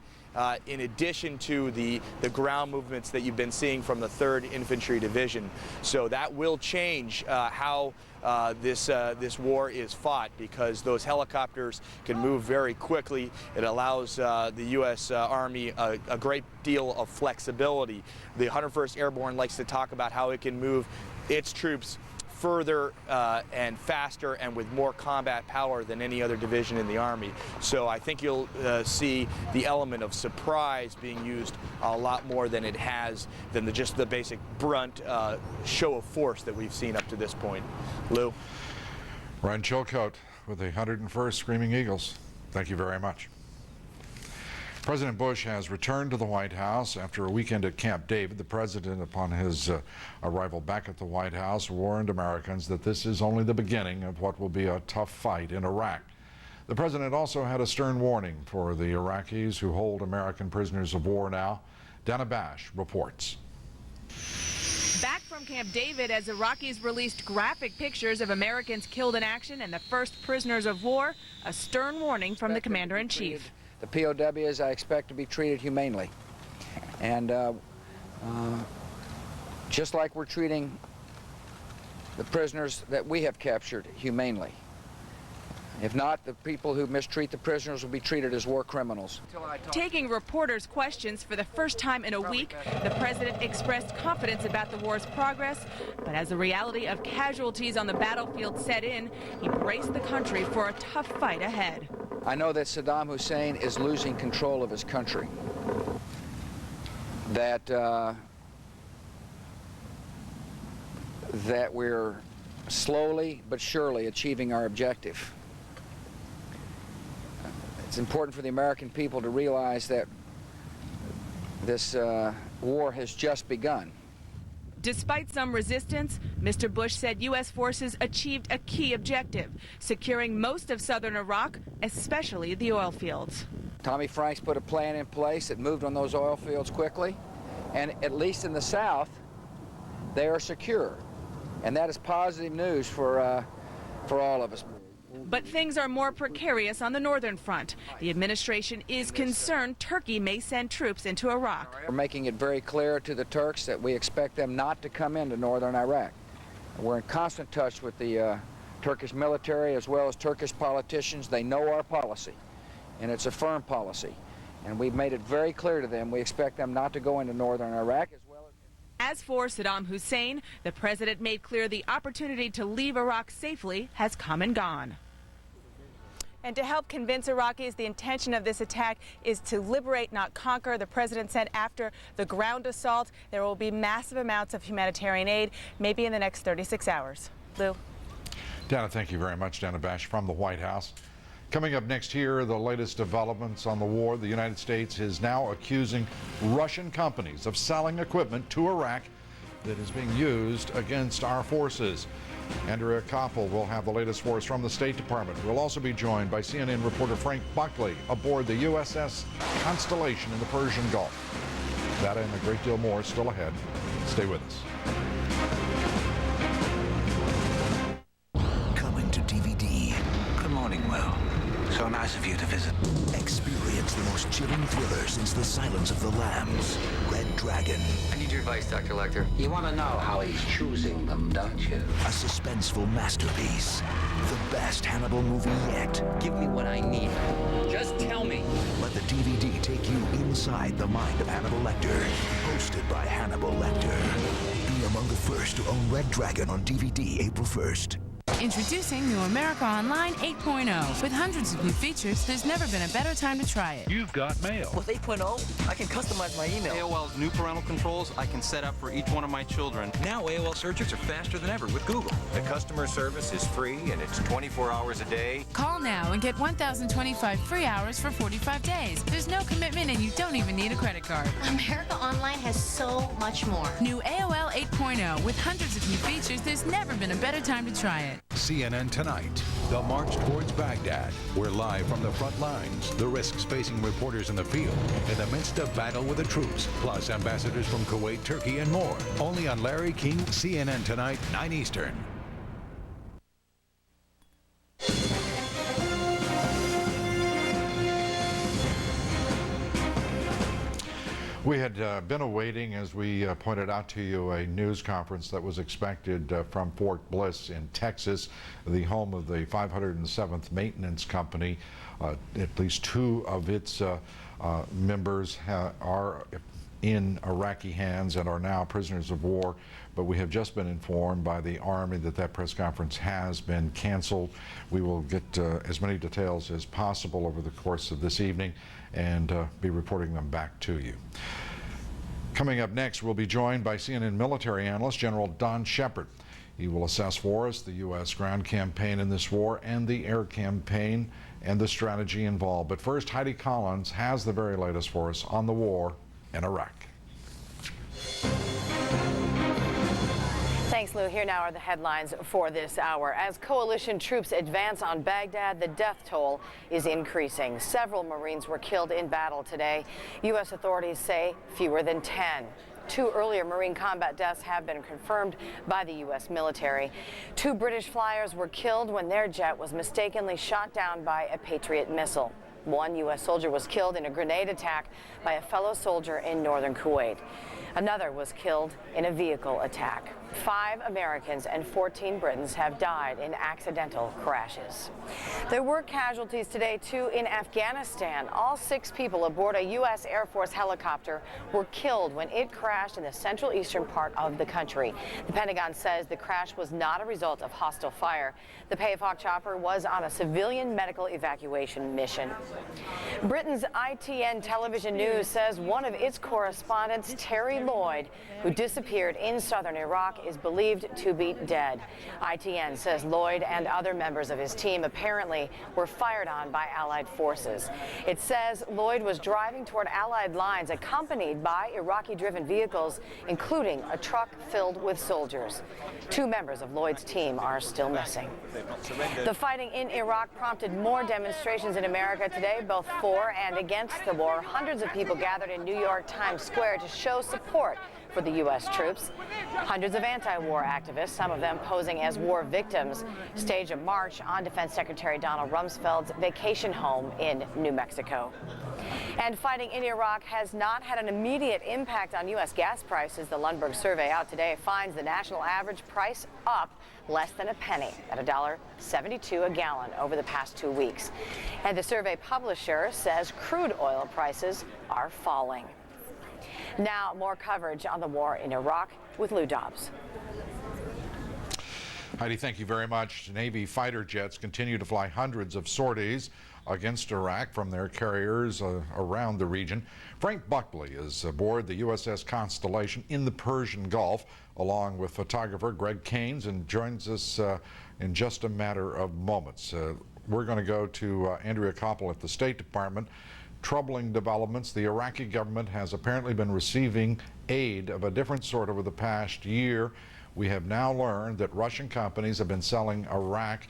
in addition to the ground movements that you've been seeing from the 3rd Infantry Division. So that will change how this war is fought, because those helicopters can move very quickly. It allows the U.S. Army a great deal of flexibility. The 101st Airborne likes to talk about how it can move its troops further and faster and with more combat power than any other division in the Army. So I think you'll see the element of surprise being used a lot more than it has than just the basic brunt show of force that we've seen up to this point. Lou? Ryan Chilcote with the 101st Screaming Eagles. Thank you very much. President Bush has returned to the White House after a weekend at Camp David. The president, upon his arrival back at the White House, warned Americans that this is only the beginning of what will be a tough fight in Iraq. The president also had a stern warning for the Iraqis who hold American prisoners of war now. Dana Bash reports. Back from Camp David as Iraqis released graphic pictures of Americans killed in action and the first prisoners of war, a stern warning from the commander-in-chief. The POWs I expect to be treated humanely. And just like we're treating the prisoners that we have captured humanely. If not, the people who mistreat the prisoners will be treated as war criminals. Taking reporters' questions for the first time in a week, the president expressed confidence about the war's progress, but as the reality of casualties on the battlefield set in, he braced the country for a tough fight ahead. I know that Saddam Hussein is losing control of his country, that we're slowly but surely achieving our objective. It's important for the American people to realize that this war has just begun. Despite some resistance, Mr. Bush said U.S. forces achieved a key objective, securing most of southern Iraq, especially the oil fields. Tommy Franks put a plan in place that moved on those oil fields quickly, and at least in the south, they are secure. And that is positive news for all of us. But things are more precarious on the northern front. The administration is concerned Turkey may send troops into Iraq. We're making it very clear to the Turks that we expect them not to come into northern Iraq. We're in constant touch with the Turkish military as well as Turkish politicians. They know our policy, and it's a firm policy. And we've made it very clear to them we expect them not to go into northern Iraq. As for Saddam Hussein, the president made clear the opportunity to leave Iraq safely has come and gone. And to help convince Iraqis the intention of this attack is to liberate, not conquer, the president said after the ground assault, there will be massive amounts of humanitarian aid, maybe in the next 36 hours. Lou? Dana, thank you very much. Dana Bash from the White House. Coming up next here, the latest developments on the war. The United States is now accusing Russian companies of selling equipment to Iraq that is being used against our forces. Andrea Koppel will have the latest for us from the State Department. We'll also be joined by CNN reporter Frank Buckley aboard the USS Constellation in the Persian Gulf. That and a great deal more still ahead. Stay with us. Coming to DVD. So nice of you to visit. Experience the most chilling thriller since The Silence of the Lambs. Red Dragon. I need your advice, Dr. Lecter. You want to know how he's choosing them, don't you? A suspenseful masterpiece. The best Hannibal movie yet. Give me what I need. Just tell me. Let the DVD take you inside the mind of Hannibal Lecter. Hosted by Hannibal Lecter. Be among the first to own Red Dragon on DVD April 1st. Introducing New America Online 8.0. With hundreds of new features, there's never been a better time to try it. You've got mail. With 8.0, I can customize my email. AOL's new parental controls I can set up for each one of my children. Now AOL searches are faster than ever with Google. The customer service is free and it's 24 hours a day. Call now and get 1,025 free hours for 45 days. There's no commitment and you don't even need a credit card. America Online has so much more. New AOL 8.0 with hundreds of new features. There's never been a better time to try it. CNN Tonight, the march towards Baghdad. We're live from the front lines, the risks facing reporters in the field, in the midst of battle with the troops, plus ambassadors from Kuwait, Turkey, and more. Only on Larry King, CNN Tonight, 9 Eastern. We had been awaiting, as we pointed out to you, a news conference that was expected from Fort Bliss in Texas, the home of the 507th Maintenance Company. At least 2 of its members are in Iraqi hands and are now prisoners of war, but we have just been informed by the Army that that press conference has been canceled. We will get as many details as possible over the course of this evening and be reporting them back to you. Coming up next, we'll be joined by CNN military analyst General Don Shepard. He will assess for us the U.S. ground campaign in this war and the air campaign and the strategy involved. But first, Heidi Collins has the very latest for us on the war in Iraq. Thanks, Lou. Here now are the headlines for this hour. As coalition troops advance on Baghdad, the death toll is increasing. Several Marines were killed in battle today. U.S. authorities say fewer than 10. 2 earlier Marine combat deaths have been confirmed by the U.S. military. 2 British flyers were killed when their jet was mistakenly shot down by a Patriot missile. 1 U.S. soldier was killed in a grenade attack by a fellow soldier in northern Kuwait. Another was killed in a vehicle attack. 5 Americans and 14 Britons have died in accidental crashes. There were casualties today, too, in Afghanistan. All 6 people aboard a U.S. Air Force helicopter were killed when it crashed in the central eastern part of the country. The Pentagon says the crash was not a result of hostile fire. The Payhawk chopper was on a civilian medical evacuation mission. Britain's ITN Television News says one of its correspondents, Terry Lloyd, who disappeared in southern Iraq, is believed to be dead. ITN says Lloyd and other members of his team apparently were fired on by Allied forces. It says Lloyd was driving toward Allied lines accompanied by Iraqi-driven vehicles, including a truck filled with soldiers. 2 members of Lloyd's team are still missing. The fighting in Iraq prompted more demonstrations in America today, both for and against the war. Hundreds of people gathered in New York Times Square to show support for the U.S. troops. Hundreds of anti-war activists, some of them posing as war victims, staged a march on Defense Secretary Donald Rumsfeld's vacation home in New Mexico. And fighting in Iraq has not had an immediate impact on U.S. gas prices. The Lundberg survey out today finds the national average price up less than a penny at $1.72 a gallon over the past 2 weeks. And the survey publisher says crude oil prices are falling. Now, more coverage on the war in Iraq with Lou Dobbs. Heidi, thank you very much. Navy fighter jets continue to fly hundreds of sorties against Iraq from their carriers around the region. Frank Buckley is aboard the USS Constellation in the Persian Gulf, along with photographer Greg Keynes, and joins us in just a matter of moments. We're going to go to Andrea Koppel at the State Department. Troubling developments. The Iraqi government has apparently been receiving aid of a different sort over the past year. We have now learned that Russian companies have been selling Iraq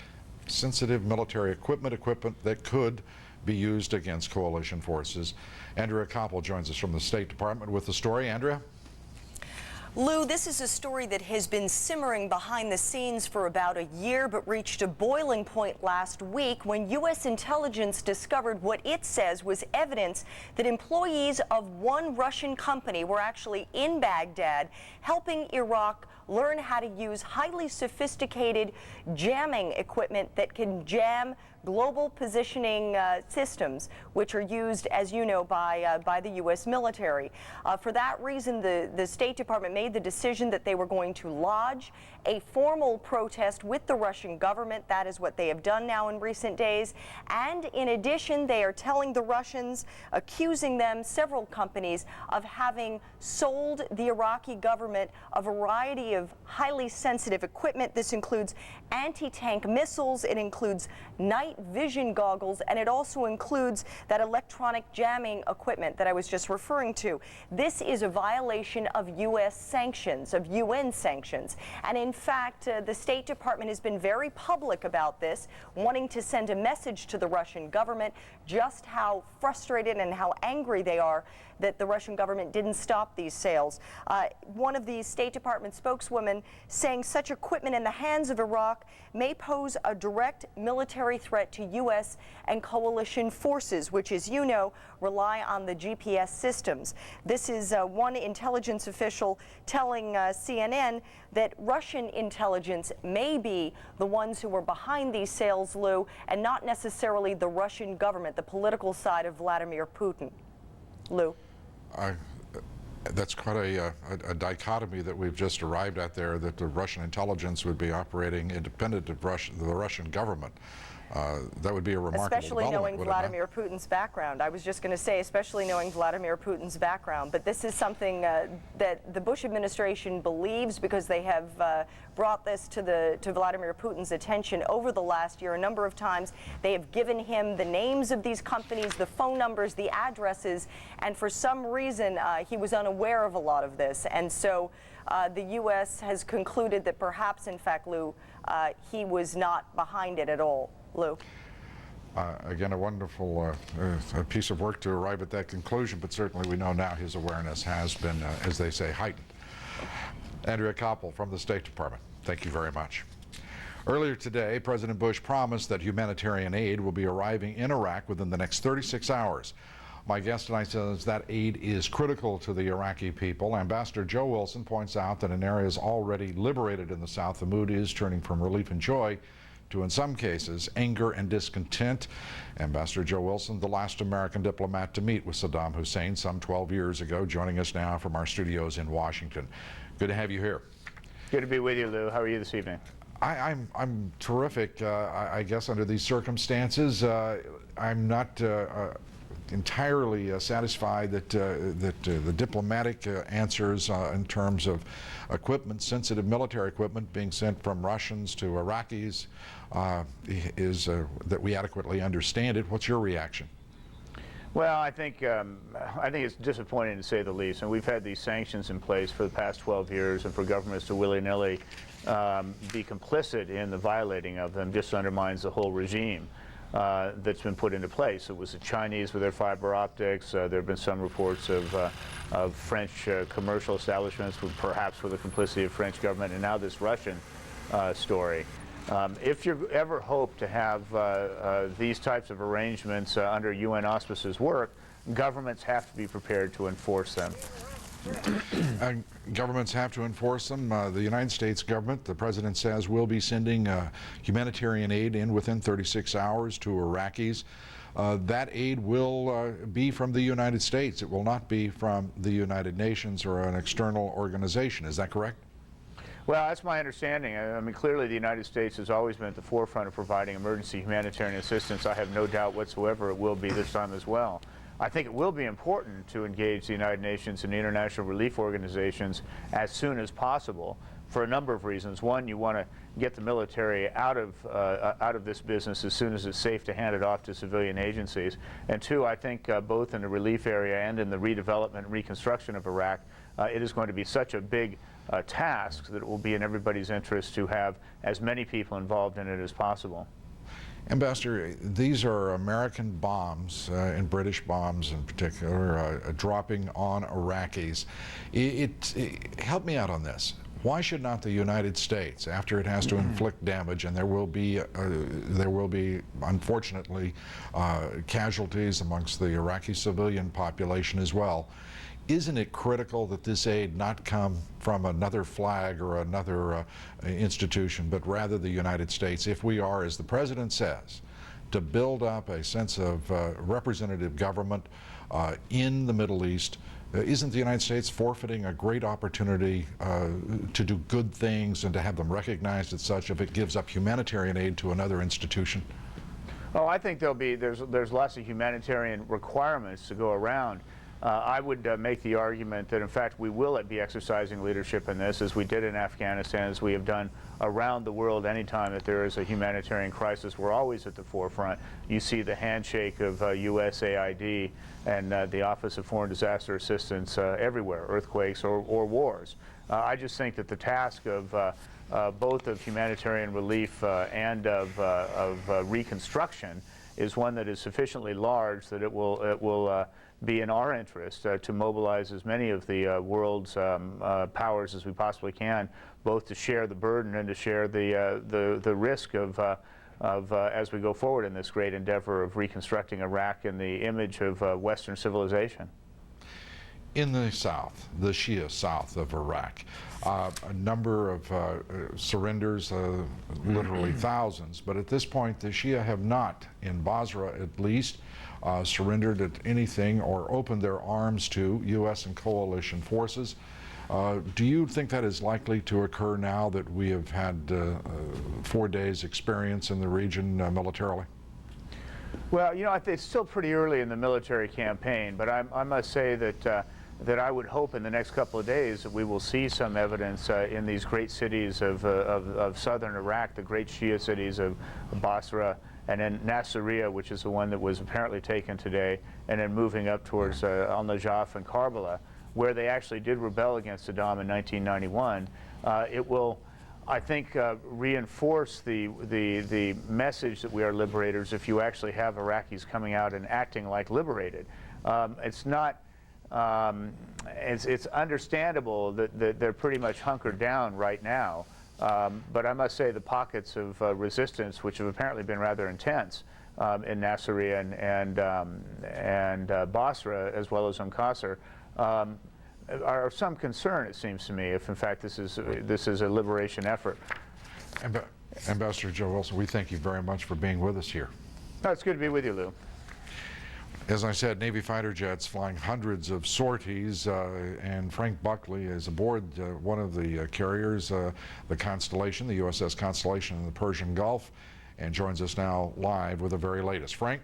sensitive military equipment that could be used against coalition forces. Andrea Koppel joins us from the State Department with the story. Andrea? Lou, this is a story that has been simmering behind the scenes for about a year, but reached a boiling point last week when U.S. intelligence discovered what it says was evidence that employees of one Russian company were actually in Baghdad helping Iraq learn how to use highly sophisticated jamming equipment that can jam global positioning systems, which are used, as you know, by the U.S. military. For that reason, the State Department made the decision that they were going to lodge a formal protest with the Russian government. That is what they have done now in recent days. And in addition, they are telling the Russians, accusing them, several companies, of having sold the Iraqi government a variety of highly sensitive equipment. This includes anti-tank missiles, it includes night vision goggles, and it also includes that electronic jamming equipment that I was just referring to. This is a violation of U.S. sanctions, of UN sanctions. And in fact, the State Department has been very public about this, wanting to send a message to the Russian government just how frustrated and how angry they are that the Russian government didn't stop these sales. One of the State Department spokeswomen saying such equipment in the hands of Iraq may pose a direct military threat to U.S. and coalition forces, which, as you know, rely on the GPS systems. This is one intelligence official telling CNN that Russian intelligence may be the ones who were behind these sales, Lou, and not necessarily the Russian government, the political side of Vladimir Putin. Lou? That's quite a dichotomy that we've just arrived at there, that the Russian intelligence would be operating independent of the Russian government. That would be a remarkable especially development, knowing Vladimir Putin's background. I was just going to say, especially knowing Vladimir Putin's background. But this is something that the Bush administration believes, because they have brought this to Vladimir Putin's attention over the last year a number of times. They have given him the names of these companies, the phone numbers, the addresses, and for some reason he was unaware of a lot of this. And so the U.S. has concluded that perhaps, in fact, Lou, he was not behind it at all. Lou? Again, a wonderful a piece of work to arrive at that conclusion, but certainly we know now his awareness has been, as they say, heightened. Andrea Koppel from the State Department, thank you very much. Earlier today, President Bush promised that humanitarian aid will be arriving in Iraq within the next 36 hours. My guest tonight says that aid is critical to the Iraqi people. Ambassador Joe Wilson points out that in areas already liberated in the South, the mood is turning from relief and joy to, in some cases, anger and discontent. Ambassador Joe Wilson, the last American diplomat to meet with Saddam Hussein some 12 years ago, joining us now from our studios in Washington. Good to have you here. Good to be with you, Lou. How are you this evening? I'm terrific. I guess under these circumstances, I'm not entirely satisfied that the diplomatic answers in terms of equipment, sensitive military equipment being sent from Russians to Iraqis, is that we adequately understand it. What's your reaction? Well, I think it's disappointing to say the least, and we've had these sanctions in place for the past 12 years, and for governments to willy-nilly be complicit in the violating of them just undermines the whole regime that's been put into place. It was the Chinese with their fiber optics. There have been some reports of French commercial establishments, perhaps with the complicity of French government, and now this Russian story. If you ever hope to have these types of arrangements under UN auspices work, governments have to be prepared to enforce them. Governments have to enforce them. The United States government, the president says, will be sending humanitarian aid in within 36 hours to Iraqis. That aid will be from the United States. It will not be from the United Nations or an external organization. Is that correct? Well, that's my understanding. I mean, clearly the United States has always been at the forefront of providing emergency humanitarian assistance. I have no doubt whatsoever it will be this time as well. I think it will be important to engage the United Nations and the international relief organizations as soon as possible for a number of reasons. One, you want to get the military out of this business as soon as it's safe to hand it off to civilian agencies. And two, I think both in the relief area and in the redevelopment and reconstruction of Iraq, it is going to be such a big task that it will be in everybody's interest to have as many people involved in it as possible. Ambassador, these are American bombs, and British bombs in particular, dropping on Iraqis. Help me out on this. Why should not the United States, after it has to inflict damage, and there will be unfortunately casualties amongst the Iraqi civilian population as well, isn't it critical that this aid not come from another flag or another institution, but rather the United States, if we are, as the President says, to build up a sense of representative government in the Middle East? Isn't the United States forfeiting a great opportunity to do good things and to have them recognized as such if it gives up humanitarian aid to another institution? Oh, I think there's lots of humanitarian requirements to go around. I would make the argument that, in fact, we will be exercising leadership in this, as we did in Afghanistan, as we have done around the world. Anytime that there is a humanitarian crisis, we're always at the forefront. You see the handshake of USAID and the Office of Foreign Disaster Assistance everywhere, earthquakes or wars. I just think that the task of both of humanitarian relief and of reconstruction is one that is sufficiently large that it will be in our interest to mobilize as many of the world's powers as we possibly can, both to share the burden and to share the risk of as we go forward in this great endeavor of reconstructing Iraq in the image of Western civilization. In the south, the Shia south of Iraq, a number of surrenders, literally thousands, but at this point the Shia have not, in Basra at least, surrendered at anything or opened their arms to U.S. and coalition forces. Do you think that is likely to occur now that we have had 4 days experience in the region militarily? Well, you know, it's still pretty early in the military campaign, but I must say that I would hope in the next couple of days that we will see some evidence in these great cities of southern Iraq, the great Shia cities of Basra, and then Nasiriyah, which is the one that was apparently taken today, and then moving up towards Al-Najaf and Karbala, where they actually did rebel against Saddam in 1991. It will, I think, reinforce the message that we are liberators if you actually have Iraqis coming out and acting like liberated. It's not, it's understandable that they're pretty much hunkered down right now. But I must say the pockets of resistance, which have apparently been rather intense in Nasiriyah and Basra, as well as Qasr, are of some concern, it seems to me, if in fact this is a liberation effort. Ambassador Joe Wilson, we thank you very much for being with us here. No, it's good to be with you, Lou. As I said, Navy fighter jets flying hundreds of sorties, and Frank Buckley is aboard one of the carriers, the Constellation, the USS Constellation in the Persian Gulf, and joins us now live with the very latest. Frank?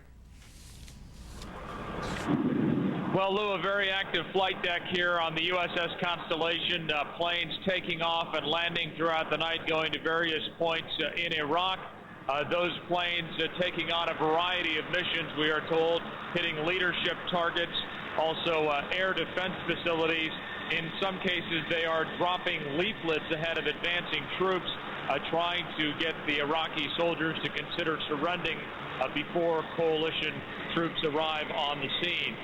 Well, Lou, a very active flight deck here on the USS Constellation. Planes taking off and landing throughout the night, going to various points in Iraq. Those planes taking on a variety of missions, we are told, hitting leadership targets, also air defense facilities. In some cases, they are dropping leaflets ahead of advancing troops, trying to get the Iraqi soldiers to consider surrendering before coalition troops arrive on the scene.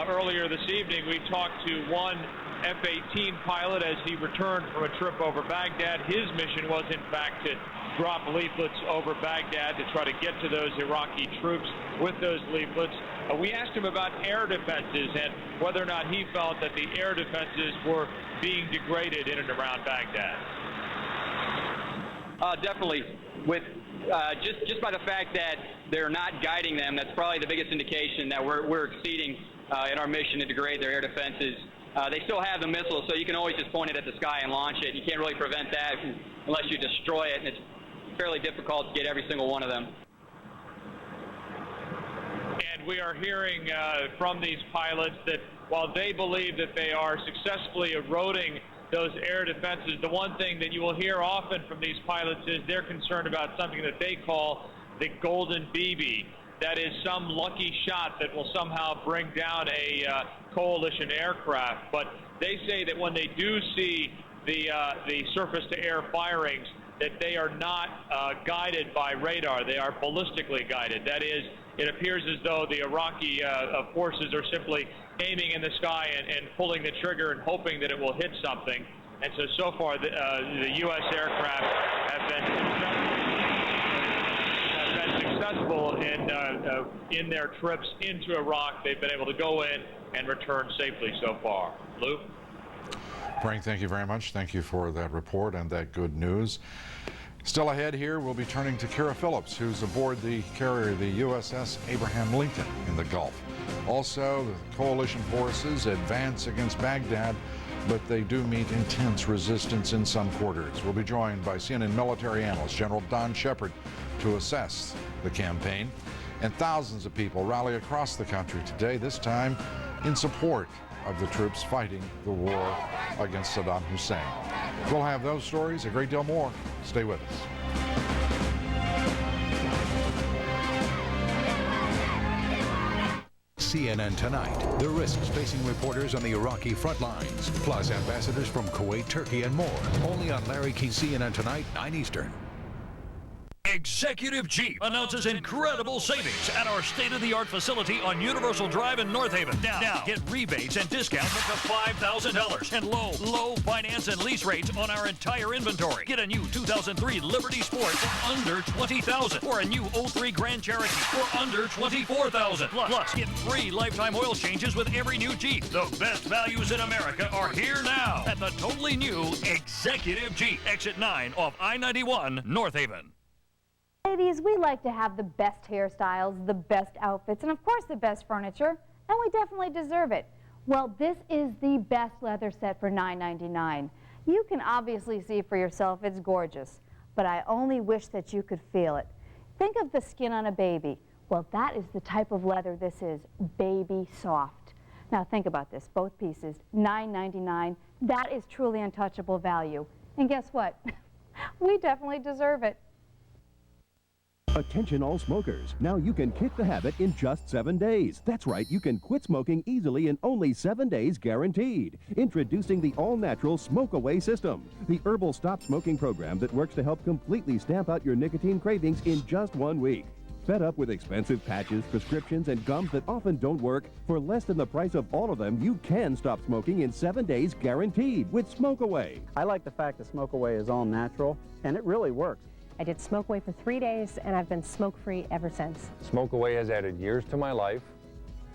Earlier this evening, we talked to one F-18 pilot as he returned from a trip over Baghdad. His mission was, in fact, to drop leaflets over Baghdad to try to get to those Iraqi troops with those leaflets. We asked him about air defenses and whether or not he felt that the air defenses were being degraded in and around Baghdad. Definitely. With just by the fact that they're not guiding them, that's probably the biggest indication that we're exceeding in our mission to degrade their air defenses. They still have the missiles, so you can always just point it at the sky and launch it. You can't really prevent that unless you destroy it, and it's fairly difficult to get every single one of them. And we are hearing from these pilots that while they believe that they are successfully eroding those air defenses, the one thing that you will hear often from these pilots is they're concerned about something that they call the golden BB. That is some lucky shot that will somehow bring down a coalition aircraft. But they say that when they do see the surface-to-air firings, that they are not guided by radar. They are ballistically guided. That is, it appears as though the Iraqi forces are simply aiming in the sky and pulling the trigger and hoping that it will hit something. And so far, the U.S. aircraft have been successful in their trips into Iraq. They've been able to go in and return safely so far. Lou? Frank, thank you very much. Thank you for that report and that good news. Still ahead here, we'll be turning to Kara Phillips, who's aboard the carrier, the USS Abraham Lincoln, in the Gulf. Also, the coalition forces advance against Baghdad, but they do meet intense resistance in some quarters. We'll be joined by CNN military analyst General Don Shepard to assess the campaign. And thousands of people rally across the country today, this time in support of the troops fighting the war against Saddam Hussein. We'll have those stories, a great deal more. Stay with us. CNN Tonight, the risks facing reporters on the Iraqi front lines, plus ambassadors from Kuwait, Turkey, and more. Only on Larry King CNN Tonight, 9 Eastern. Executive Jeep announces incredible savings at our state-of-the-art facility on Universal Drive in North Haven. Now get rebates and discounts up to $5,000 and low finance and lease rates on our entire inventory. Get a new 2003 Liberty Sport for under $20,000 or a new 03 Grand Cherokee for under $24,000. Plus, get free lifetime oil changes with every new Jeep. The best values in America are here now at the totally new Executive Jeep. Exit 9 off I-91, North Haven. Ladies, we like to have the best hairstyles, the best outfits, and of course the best furniture, and we definitely deserve it. Well, this is the best leather set for $9.99. You can obviously see for yourself it's gorgeous, but I only wish that you could feel it. Think of the skin on a baby. Well, that is the type of leather this is, baby soft. Now think about this, both pieces, $9.99. That is truly untouchable value. And guess what? We definitely deserve it. Attention all smokers. Now you can kick the habit in just 7 days. That's right, you can quit smoking easily in only 7 days guaranteed. Introducing the all-natural Smoke Away system, the herbal stop smoking program that works to help completely stamp out your nicotine cravings in just 1 week. Fed up with expensive patches, prescriptions, and gums that often don't work? For less than the price of all of them, you can stop smoking in 7 days guaranteed with Smoke Away. I like the fact that Smoke Away is all natural, and it really works. I did Smoke Away for 3 days, and I've been smoke-free ever since. Smoke Away has added years to my life.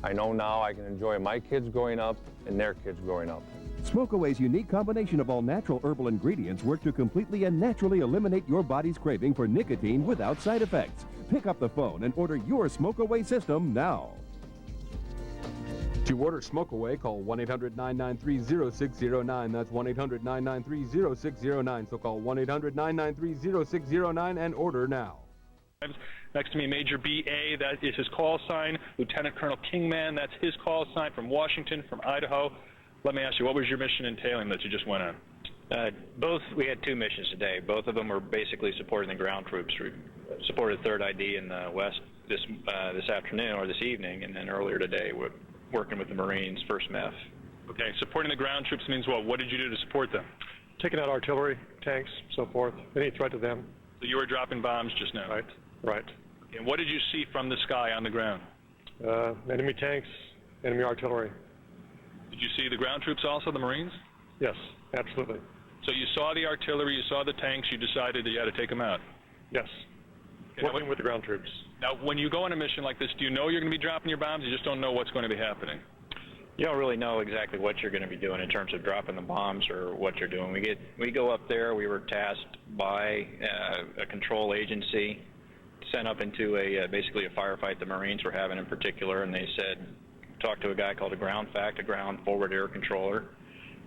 I know now I can enjoy my kids growing up and their kids growing up. Smoke Away's unique combination of all natural herbal ingredients work to completely and naturally eliminate your body's craving for nicotine without side effects. Pick up the phone and order your Smoke Away system now. To order Smoke Away, call 1-800-993-0609. That's 1-800-993-0609. So call 1-800-993-0609 and order now. Next to me, Major B.A., that is his call sign. Lieutenant Colonel Kingman, that's his call sign from Washington, from Idaho. Let me ask you, what was your mission entailing that you just went on? We had 2 missions today. Both of them were basically supporting the ground troops. We supported 3rd ID in the West this afternoon or this evening, and then earlier today we're working with the Marines, 1st MEF. Okay, supporting the ground troops means what? What did you do to support them? Taking out artillery, tanks, so forth, any threat to them. So you were dropping bombs just now? Right, right. Okay, and what did you see from the sky on the ground? Enemy tanks, enemy artillery. Did you see the ground troops also, the Marines? Yes, absolutely. So you saw the artillery, you saw the tanks, you decided that you had to take them out? Yes, working with the ground troops. Now, when you go on a mission like this, do you know you're going to be dropping your bombs? You just don't know what's going to be happening? You don't really know exactly what you're going to be doing in terms of dropping the bombs or what you're doing. We go up there. We were tasked by a control agency, sent up into basically a firefight the Marines were having in particular, and they said, talk to a guy called a ground fact, a ground forward air controller.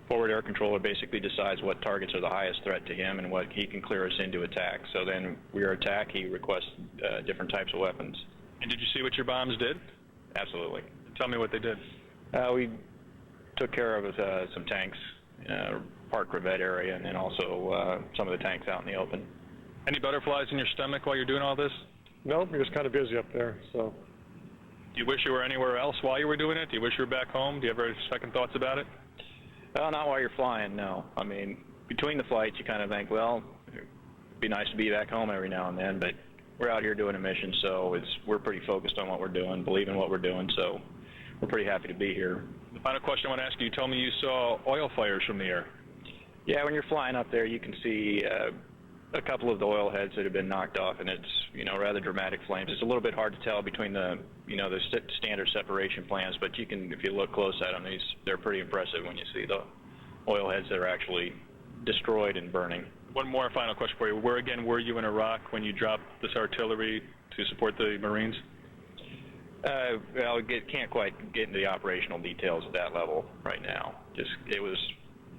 Forward air controller basically decides what targets are the highest threat to him and what he can clear us into attack. So then we are attack. He requests different types of weapons. And did you see what your bombs did? Absolutely. Tell me what they did. We took care of some tanks, Park Rivette area, and then also some of the tanks out in the open. Any butterflies in your stomach while you're doing all this? No, you're just kind of busy up there, so. Do you wish you were anywhere else while you were doing it? Do you wish you were back home? Do you ever have second thoughts about it? Well, not while you're flying, no. I mean, between the flights, you kind of think, well, it'd be nice to be back home every now and then, but we're out here doing a mission, so we're pretty focused on what we're doing, believe in what we're doing, so we're pretty happy to be here. The final question I want to ask you, you told me you saw oil fires from the air. Yeah, when you're flying up there, you can see a couple of the oil heads that have been knocked off, and it's, rather dramatic flames. It's a little bit hard to tell between the, the standard separation plans, but you can, if you look close at them, they're pretty impressive when you see the oil heads that are actually destroyed and burning. One more final question for you. Where, again, were you in Iraq when you dropped this artillery to support the Marines? Well, can't quite get into the operational details at that level right now. It was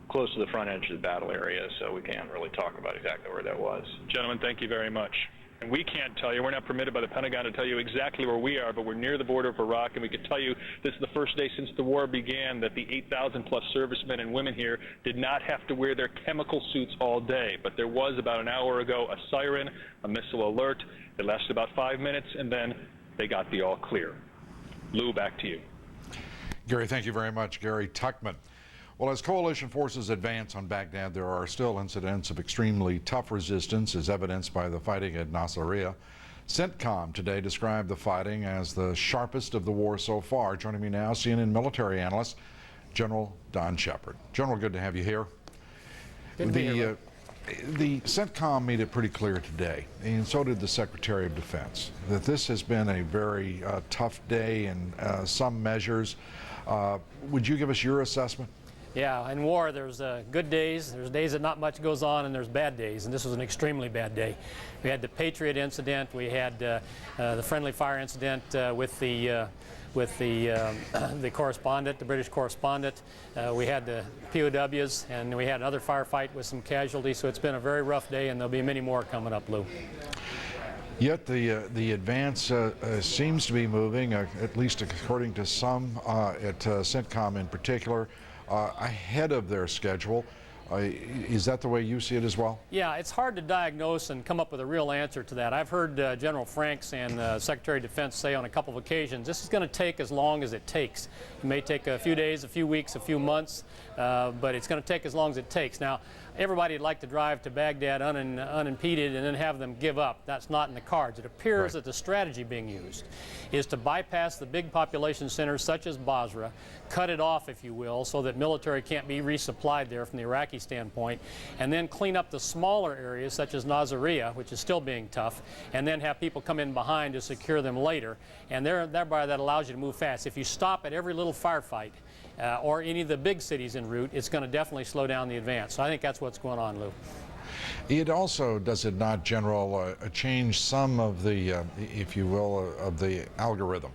close to the front edge of the battle area, so we can't really talk about exactly where that was. Gentlemen, thank you very much. And we can't tell you, we're not permitted by the Pentagon to tell you exactly where we are, but we're near the border of Iraq, and we can tell you this is the first day since the war began that the 8,000 plus servicemen and women here did not have to wear their chemical suits all day. But there was, about an hour ago, a siren, a missile alert. It lasted about 5 minutes, and then they got the all clear. Lou, back to you. Gary, thank you very much. Gary Tuckman. Well, as coalition forces advance on Baghdad, there are still incidents of extremely tough resistance, as evidenced by the fighting at Nasiriyah. CENTCOM today described the fighting as the sharpest of the war so far. Joining me now, CNN military analyst, General Don Shepard. General, good to have you here. Good to be here. The CENTCOM made it pretty clear today, and so did the Secretary of Defense, that this has been a very tough day in some measures. Would you give us your assessment? Yeah, in war there's good days, there's days that not much goes on, and there's bad days, and this was an extremely bad day. We had the Patriot incident, we had the friendly fire incident with the correspondent, the British correspondent. We had the POWs, and we had another firefight with some casualties, so it's been a very rough day, and there'll be many more coming up, Lou. Yet the advance seems to be moving, at least according to some at CENTCOM in particular, ahead of their schedule. Is that the way you see it as well? Yeah, it's hard to diagnose and come up with a real answer to that. I've heard General Franks and Secretary of Defense say on a couple of occasions, this is going to take as long as it takes. It may take a few days, a few weeks, a few months, but it's going to take as long as it takes. Now, everybody would like to drive to Baghdad unimpeded and then have them give up. That's not in the cards. It appears that the strategy being used is to bypass the big population centers such as Basra, cut it off, if you will, so that military can't be resupplied there from the Iraqi standpoint, and then clean up the smaller areas such as Nasiriyah, which is still being tough, and then have people come in behind to secure them later, and thereby that allows you to move fast. If you stop at every little firefight or any of the big cities en route, it's going to definitely slow down the advance. So I think that's what's going on, Lou. It also, does it not, General, change some of the, if you will, of the algorithm?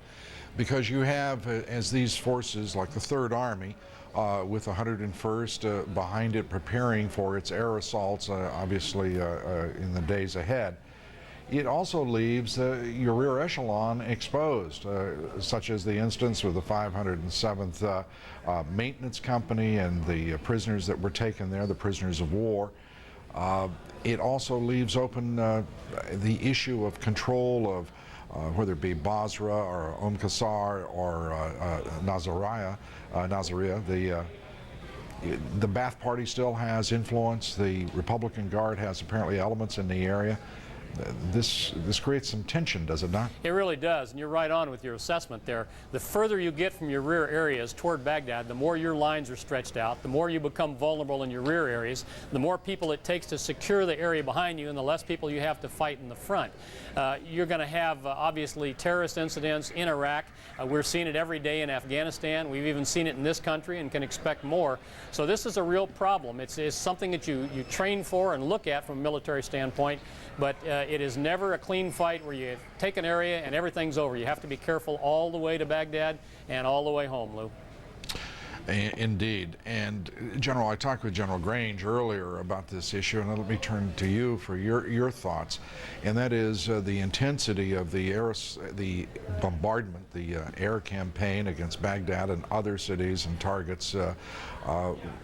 Because you have, as these forces, like the Third Army, with the 101st behind it preparing for its air assaults, obviously in the days ahead, it also leaves your rear echelon exposed, such as the instance with the 507th Maintenance Company and the prisoners that were taken there, the prisoners of war. It also leaves open the issue of control of whether it be Basra or Qasr or Nasiriyah, the Ba'ath Party still has influence. The Republican Guard has apparently elements in the area. This creates some tension, does it not? It really does, and you're right on with your assessment there. The further you get from your rear areas toward Baghdad, the more your lines are stretched out, the more you become vulnerable in your rear areas, the more people it takes to secure the area behind you, and the less people you have to fight in the front. You're going to have, obviously, terrorist incidents in Iraq. We're seeing it every day in Afghanistan. We've even seen it in this country and can expect more. So this is a real problem. It's something that you train for and look at from a military standpoint, but it is never a clean fight where you take an area and everything's over. You have to be careful all the way to Baghdad and all the way home, Lou. Indeed. And General, I talked with General Grange earlier about this issue, and let me turn to you for your thoughts. And that is the intensity of the bombardment, the air campaign against Baghdad and other cities and targets.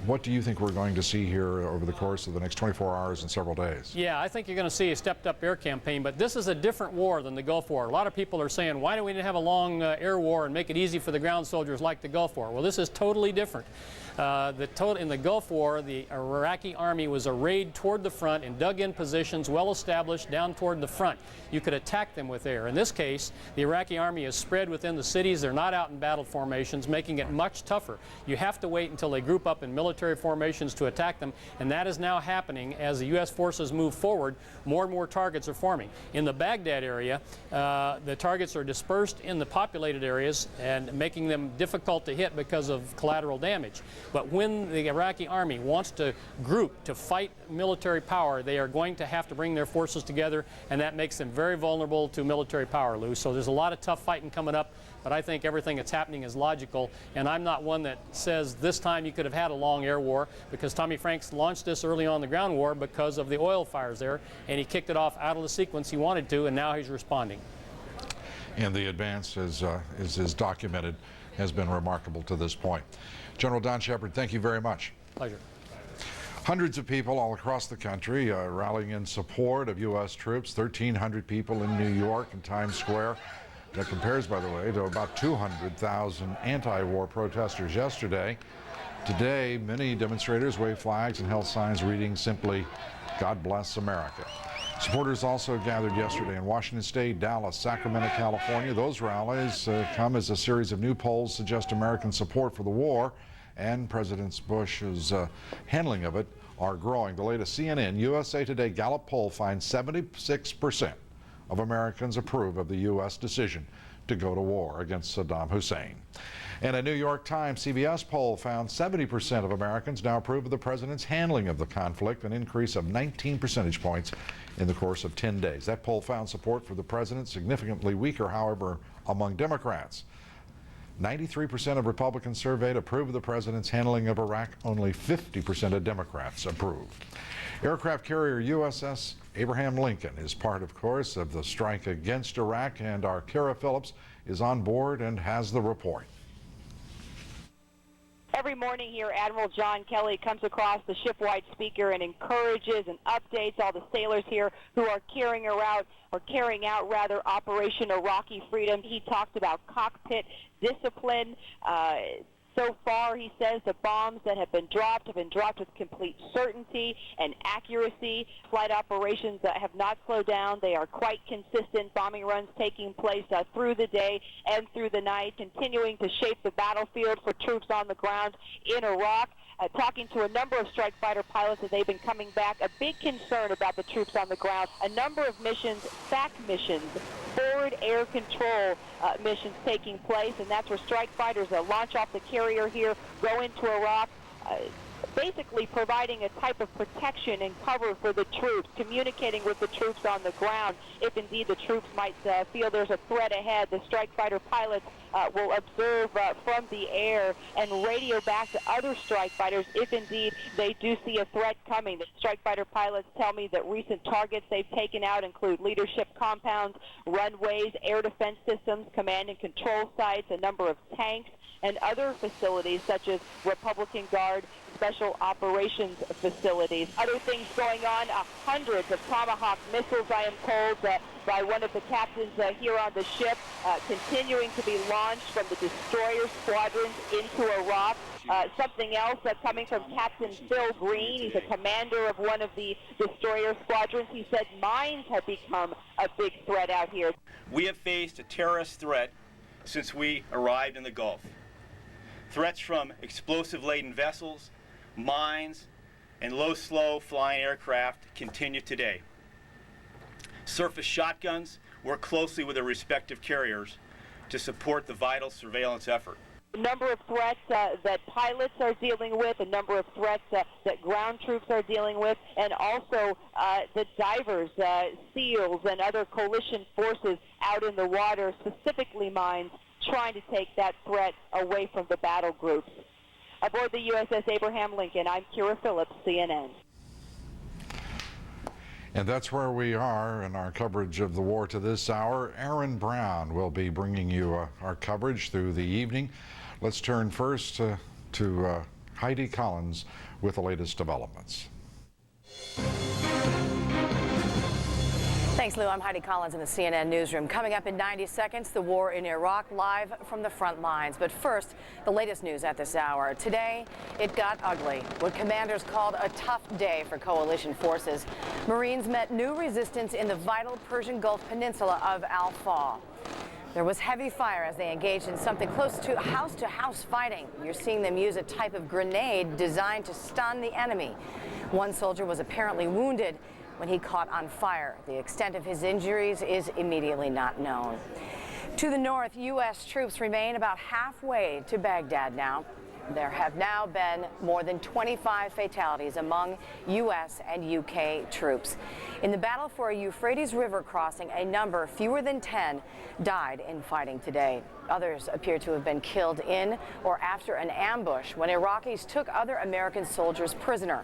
What do you think we're going to see here over the course of the next 24 hours and several days? Yeah, I think you're going to see a stepped-up air campaign, but this is a different war than the Gulf War. A lot of people are saying, why do we have a long air war and make it easy for the ground soldiers like the Gulf War? Well, this is totally different. In the Gulf War, the Iraqi army was arrayed toward the front in dug-in positions, well established down toward the front. You could attack them with air. In this case, the Iraqi army is spread within the cities. They're not out in battle formations, making it much tougher. You have to wait until they group up in military formations to attack them, and that is now happening as the U.S. forces move forward. More and more targets are forming. In the Baghdad area, the targets are dispersed in the populated areas and making them difficult to hit because of collateral damage. But when the Iraqi army wants to group to fight military power, they are going to have to bring their forces together, and that makes them very vulnerable to military power, Lou. So there's a lot of tough fighting coming up, but I think everything that's happening is logical, and I'm not one that says this time you could have had a long air war, because Tommy Franks launched this early on the ground war because of the oil fires there, and he kicked it off out of the sequence he wanted to, and now he's responding. And the advance, as is documented, has been remarkable to this point. General Don Shepard, thank you very much. Pleasure. Hundreds of people all across the country rallying in support of U.S. troops. 1,300 people in New York and Times Square. That compares, by the way, to about 200,000 anti-war protesters yesterday. Today, many demonstrators waved flags and held signs reading simply, "God bless America." Supporters also gathered yesterday in Washington State, Dallas, Sacramento, California. Those rallies come as a series of new polls suggest American support for the war and President Bush's handling of it are growing. The latest CNN USA Today Gallup poll finds 76% of Americans approve of the U.S. decision to go to war against Saddam Hussein. And a New York Times CBS poll found 70% of Americans now approve of the president's handling of the conflict, an increase of 19 percentage points in the course of 10 days. That poll found support for the president significantly weaker, however, among Democrats. 93% of Republicans surveyed approve of the president's handling of Iraq. Only 50% of Democrats approve. Aircraft carrier USS Abraham Lincoln is part, of course, of the strike against Iraq, and our Kara Phillips is on board and has the report. Every morning here, Admiral John Kelly comes across the shipwide speaker and encourages and updates all the sailors here who are carrying out Operation Iraqi Freedom. He talked about cockpit discipline. So far, he says, the bombs that have been dropped with complete certainty and accuracy. Flight operations have not slowed down. They are quite consistent. Bombing runs taking place through the day and through the night, continuing to shape the battlefield for troops on the ground in Iraq. Talking to a number of strike fighter pilots as they've been coming back, a big concern about the troops on the ground. A number of missions, SAC missions, forward air control missions taking place, and that's where strike fighters launch off the carrier here, go into Iraq, basically providing a type of protection and cover for the troops, communicating with the troops on the ground. If indeed the troops might feel there's a threat ahead, the strike fighter pilots will observe from the air and radio back to other strike fighters if indeed they do see a threat coming. The strike fighter pilots tell me that recent targets they've taken out include leadership compounds, runways, air defense systems, command and control sites, a number of tanks, and other facilities such as Republican Guard special operations facilities. Other things going on, hundreds of Tomahawk missiles, I am told, by one of the captains here on the ship, continuing to be launched from the destroyer squadrons into Iraq. Something else coming from Captain Phil Green. He's a commander of one of the destroyer squadrons. He said mines have become a big threat out here. We have faced a terrorist threat since we arrived in the Gulf. Threats from explosive-laden vessels, mines, and low, slow-flying aircraft continue today. Surface shotguns work closely with their respective carriers to support the vital surveillance effort. A number of threats that pilots are dealing with, a number of threats that ground troops are dealing with, and also the divers, SEALs, and other coalition forces out in the water, specifically mines, trying to take that threat away from the battle groups. Aboard the USS Abraham Lincoln, I'm Kira Phillips, CNN. And that's where we are in our coverage of the war to this hour. Aaron Brown will be bringing you our coverage through the evening. Let's turn first to Heidi Collins with the latest developments. Thanks. Thanks, Lou. I'm Heidi Collins in the CNN newsroom. Coming up in 90 seconds, the war in Iraq live from the front lines. But first, the latest news at this hour. Today, it got ugly. What commanders called a tough day for coalition forces. Marines met new resistance in the vital Persian Gulf peninsula of Al-Faw. There was heavy fire as they engaged in something close to house-to-house fighting. You're seeing them use a type of grenade designed to stun the enemy. One soldier was apparently wounded when he caught on fire. The extent of his injuries is immediately not known. To the north, U.S. troops remain about halfway to Baghdad now. There have now been more than 25 fatalities among U.S. and U.K. troops. In the battle for a Euphrates River crossing, a number fewer than 10 died in fighting today. Others appear to have been killed in or after an ambush when Iraqis took other American soldiers prisoner.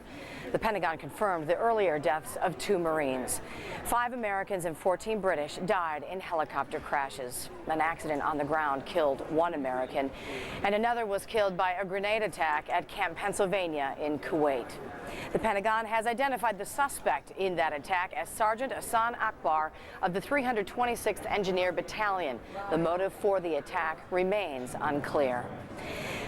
The Pentagon confirmed the earlier deaths of 2 Marines. 5 Americans and 14 British died in helicopter crashes. An accident on the ground killed 1 American, and another was killed by a grenade attack at Camp Pennsylvania in Kuwait. The Pentagon has identified the suspect in that attack as Sergeant Hassan Akbar of the 326th Engineer Battalion. The motive for the attack remains unclear.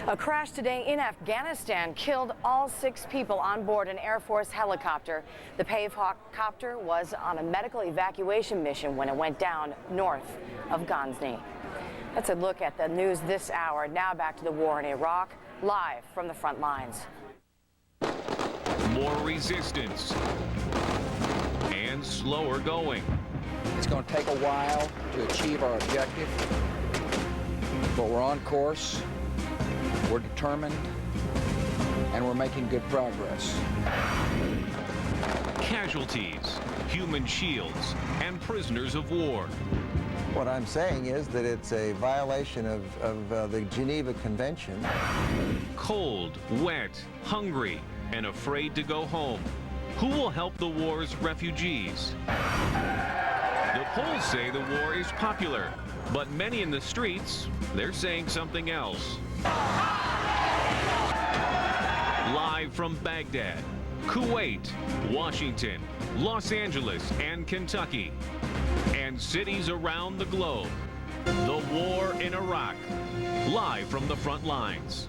A crash today in Afghanistan killed all 6 people on board an Air Force helicopter. The Pave Hawk copter was on a medical evacuation mission when it went down north of Ghazni. That's a look at the news this hour. Now back to the war in Iraq, live from the front lines. More resistance and slower going. It's going to take a while to achieve our objective, but we're on course, we're determined, and we're making good progress. Casualties, human shields, and prisoners of war. What I'm saying is that it's a violation of the Geneva Convention. Cold, wet, hungry, and afraid to go home. Who will help the war's refugees? The polls say the war is popular, but many in the streets, they're saying something else. Live from Baghdad, Kuwait, Washington, Los Angeles, and Kentucky, and cities around the globe. The war in Iraq, live from the front lines.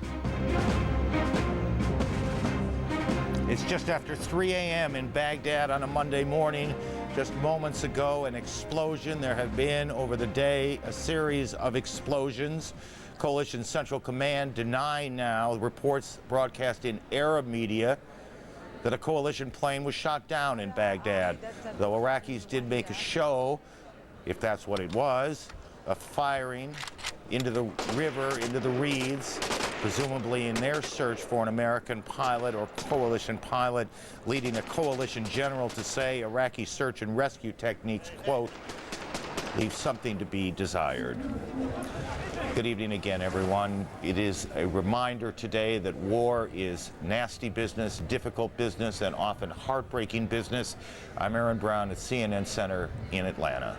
It's just after 3 a.m. in Baghdad on a Monday morning. Just moments ago, an explosion. There have been, over the day, a series of explosions. Coalition Central Command denying now reports broadcast in Arab media that a coalition plane was shot down in Baghdad. Though Iraqis did make a show, if that's what it was, of firing into the river, into the reeds, presumably in their search for an American pilot or coalition pilot, leading a coalition general to say Iraqi search and rescue techniques, quote, leave something to be desired. Good evening again, everyone. It is a reminder today that war is nasty business, difficult business, and often heartbreaking business. I'm Aaron Brown at CNN Center in Atlanta.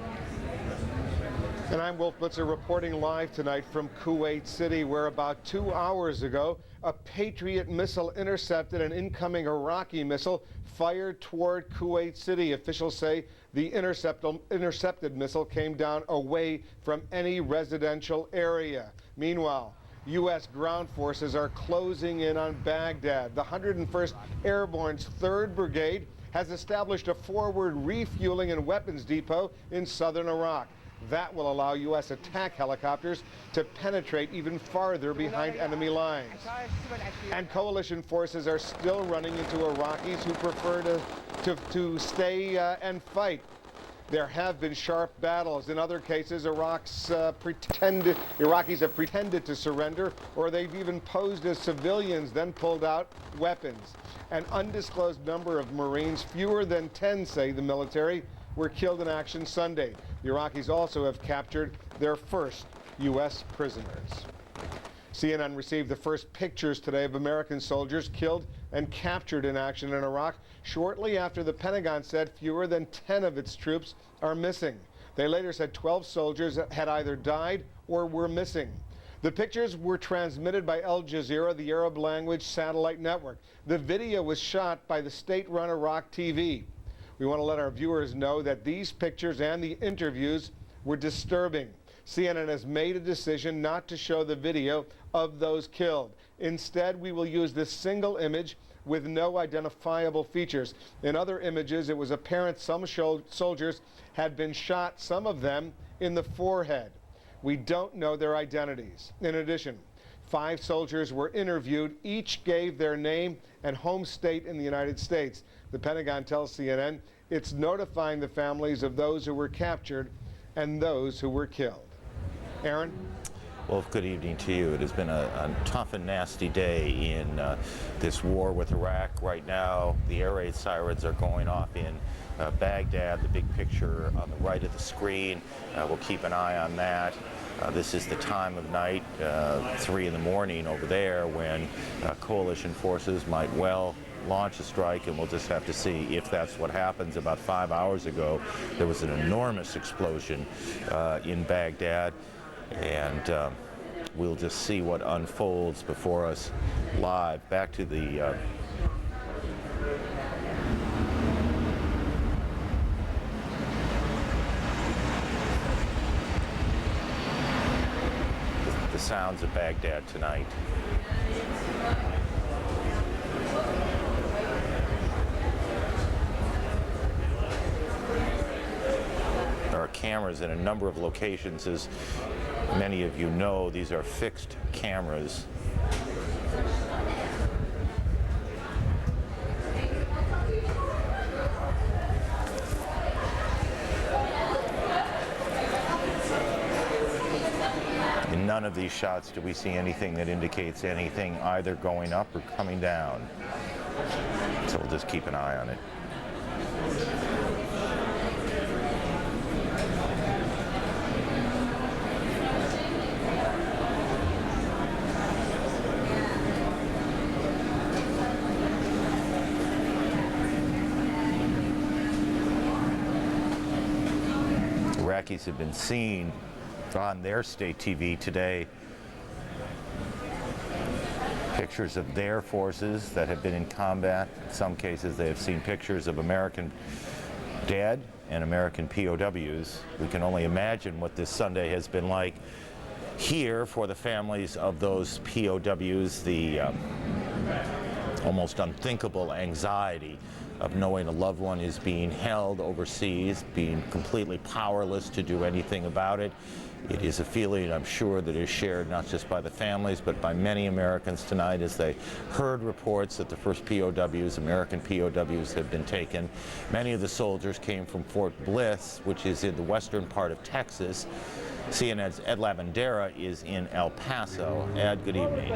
And I'm Wolf Blitzer reporting live tonight from Kuwait City, where about 2 hours ago, a Patriot missile intercepted an incoming Iraqi missile fired toward Kuwait City. Officials say the intercepted missile came down away from any residential area. Meanwhile, U.S. ground forces are closing in on Baghdad. The 101st Airborne's 3rd Brigade has established a forward refueling and weapons depot in southern Iraq. That will allow U.S. attack helicopters to penetrate even farther behind enemy lines. And coalition forces are still running into Iraqis who prefer to stay and fight. There have been sharp battles. In other cases, Iraqis have pretended to surrender, or they've even posed as civilians, then pulled out weapons. An undisclosed number of Marines, fewer than 10, say the military, were killed in action Sunday. The Iraqis also have captured their first U.S. prisoners. CNN received the first pictures today of American soldiers killed and captured in action in Iraq shortly after the Pentagon said fewer than 10 of its troops are missing. They later said 12 soldiers had either died or were missing. The pictures were transmitted by Al Jazeera, the Arab language satellite network. The video was shot by the state-run Iraq TV. We want to let our viewers know that these pictures and the interviews were disturbing. CNN has made a decision not to show the video of those killed. Instead, we will use this single image with no identifiable features. In other images, it was apparent some soldiers had been shot, some of them in the forehead. We don't know their identities. In addition, 5 soldiers were interviewed. Each gave their name and home state in the United States. The Pentagon tells CNN it's notifying the families of those who were captured and those who were killed. Aaron? Well, good evening to you. It has been a tough and nasty day in this war with Iraq. Right now, the air raid sirens are going off in Baghdad, the big picture on the right of the screen. We'll keep an eye on that. This is the time of night, 3 in the morning over there, when coalition forces might well launch a strike, and we'll just have to see if that's what happens. About 5 hours ago, there was an enormous explosion in Baghdad, and we'll just see what unfolds before us live. Back to the sounds of Baghdad tonight. There are cameras in a number of locations. As many of you know, these are fixed cameras. In none of these shots do we see anything that indicates anything either going up or coming down. So we'll just keep an eye on it. Iraqis have been seen on their state TV today. Pictures of their forces that have been in combat. In some cases, they have seen pictures of American dead and American POWs. We can only imagine what this Sunday has been like here for the families of those POWs, the almost unthinkable anxiety of knowing a loved one is being held overseas, being completely powerless to do anything about it. It is a feeling, I'm sure, that is shared not just by the families, but by many Americans tonight as they heard reports that the first POWs, American POWs, have been taken. Many of the soldiers came from Fort Bliss, which is in the western part of Texas. CNN's Ed Lavandera is in El Paso. Ed, good evening.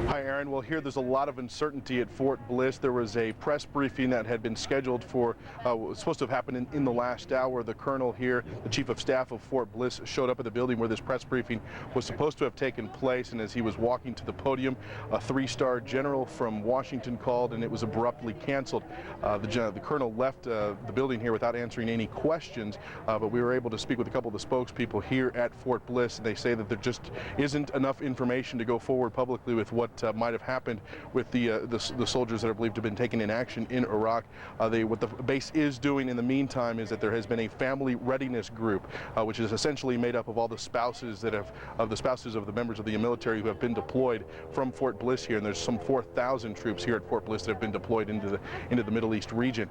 Hi, Aaron. Well, here there's a lot of uncertainty at Fort Bliss. There was a press briefing that had been scheduled for, was supposed to have happened in the last hour. The colonel here, the chief of staff of Fort Bliss, showed up at the building where this press briefing was supposed to have taken place, and as he was walking to the podium, a 3-star general from Washington called, and it was abruptly canceled. The colonel left the building here without answering any questions, but we were able to speak with a couple of the spokespeople here at Fort Bliss, and they say that there just isn't enough information to go forward publicly with what might have happened with the soldiers that are believed to have been taken in action in Iraq. What the base is doing in the meantime is that there has been a family readiness group, which is essentially made up of all the spouses of the members of the military who have been deployed from Fort Bliss here, and there's some 4,000 troops here at Fort Bliss that have been deployed into the Middle East region.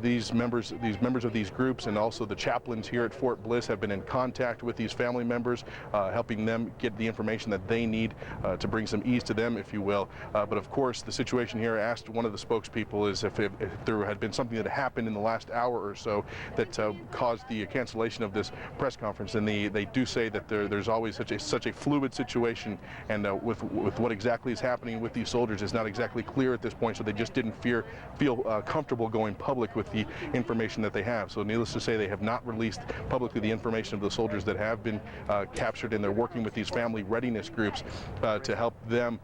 These members of these groups and also the chaplains here at Fort Bliss have been in contact with these family members, helping them get the information that they need to bring some ease to them, if you will. But of course, the situation here, asked one of the spokespeople, is if there had been something that happened in the last hour or so that caused the cancellation of this press conference. And they do say that there's always such a fluid situation, and with what exactly is happening with these soldiers is not exactly clear at this point. So they just didn't feel comfortable going public with the information that they have. So needless to say, they have not released publicly the information information of the soldiers that have been captured, and they're working with these family readiness groups to help them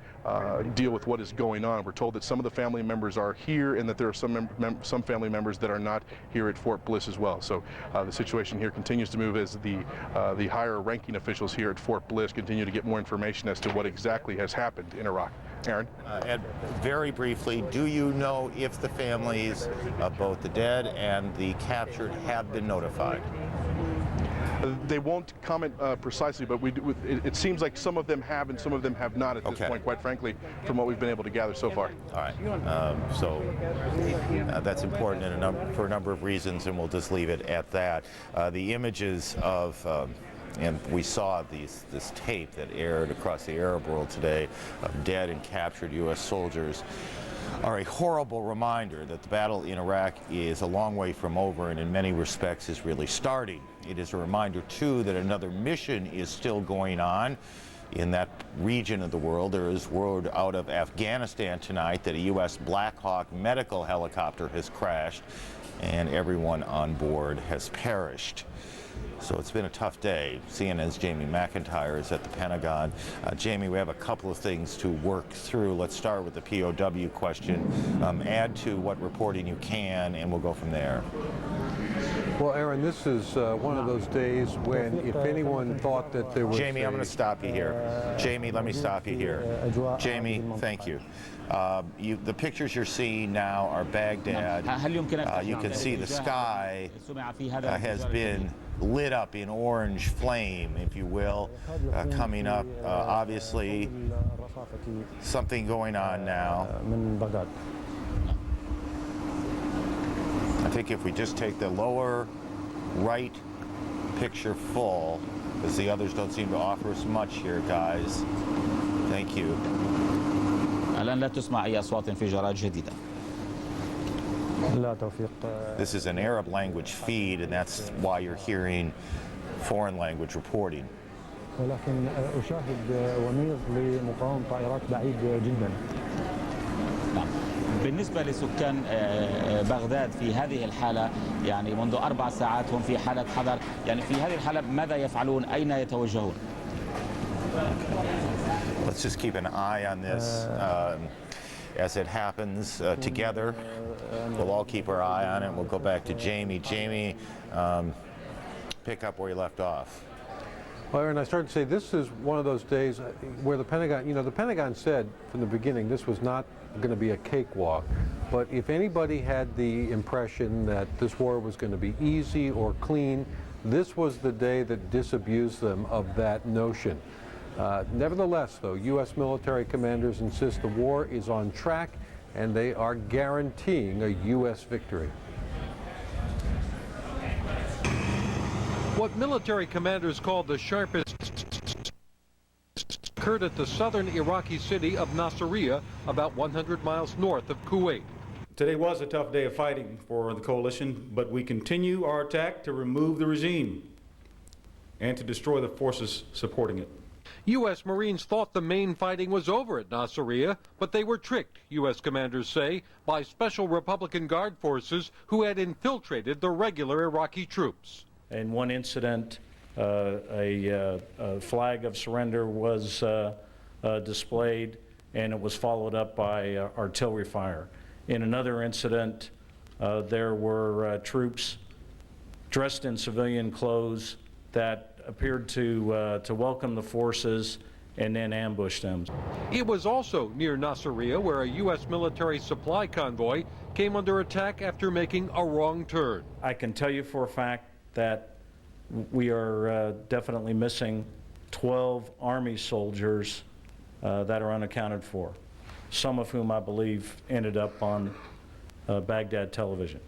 deal with what is going on. We're told that some of the family members are here and that there are some family members that are not here at Fort Bliss as well. So the situation here continues to move as the higher ranking officials here at Fort Bliss continue to get more information as to what exactly has happened in Iraq. Aaron? Ed, very briefly, do you know if the families of both the dead and the captured have been notified? They won't comment precisely, but it seems like some of them have and some of them have not at this point, quite frankly, from what we've been able to gather so far. All right. So that's important for a number of reasons, and we'll just leave it at that. The images of and we saw this tape that aired across the Arab world today of dead and captured U.S. soldiers are a horrible reminder that the battle in Iraq is a long way from over and in many respects is really starting. It is a reminder, too, that another mission is still going on in that region of the world. There is word out of Afghanistan tonight that a U.S. Black Hawk medical helicopter has crashed and everyone on board has perished. So it's been a tough day. CNN's Jamie McIntyre is at the Pentagon. Jamie, we have a couple of things to work through. Let's start with the POW question. Add to what reporting you can, and we'll go from there. Well, Aaron, this is one of those days when if anyone thought that there was Jamie, I'm going to stop you here. Jamie, let me stop you here. Jamie, thank you. The pictures you're seeing now are Baghdad. You can see the sky has been lit up in orange flame, if you will, coming up. Obviously, something going on now. I think if we just take the lower right picture full, because the others don't seem to offer us much here, guys. Thank you. الآن لا تسمع أي أصوات انفجارات جديدة. This is an Arab language feed, and that's why you're hearing foreign language reporting. ولكن أشاهد وميض لمقاومة طائرات بعيد جدا. بالنسبة لسكان بغداد في هذه الحالة يعني منذ 4 ساعات هم في حالة حذر، يعني في هذه الحالة ماذا يفعلون؟ أين يتوجهون؟ Let's just keep an eye on this as it happens together. We'll all keep our eye on it. We'll go back to Jamie. Jamie, pick up where you left off. Well, Aaron, I started to say this is one of those days where the Pentagon, the Pentagon said from the beginning this was not going to be a cakewalk. But if anybody had the impression that this war was going to be easy or clean, this was the day that disabused them of that notion. Nevertheless, though, U.S. military commanders insist the war is on track and they are guaranteeing a U.S. victory. What military commanders called the sharpest occurred at the southern Iraqi city of Nasiriyah, about 100 miles north of Kuwait. Today was a tough day of fighting for the coalition, but we continue our attack to remove the regime and to destroy the forces supporting it. U.S. Marines thought the main fighting was over at Nasiriyah, but they were tricked, U.S. commanders say, by Special Republican Guard forces who had infiltrated the regular Iraqi troops. In one incident, a flag of surrender was displayed, and it was followed up by artillery fire. In another incident, there were troops dressed in civilian clothes that appeared to welcome the forces and then ambushed them. It was also near Nasiriyah where a U.S. military supply convoy came under attack after making a wrong turn. I can tell you for a fact that we are definitely missing 12 Army soldiers that are unaccounted for, some of whom I believe ended up on Baghdad television.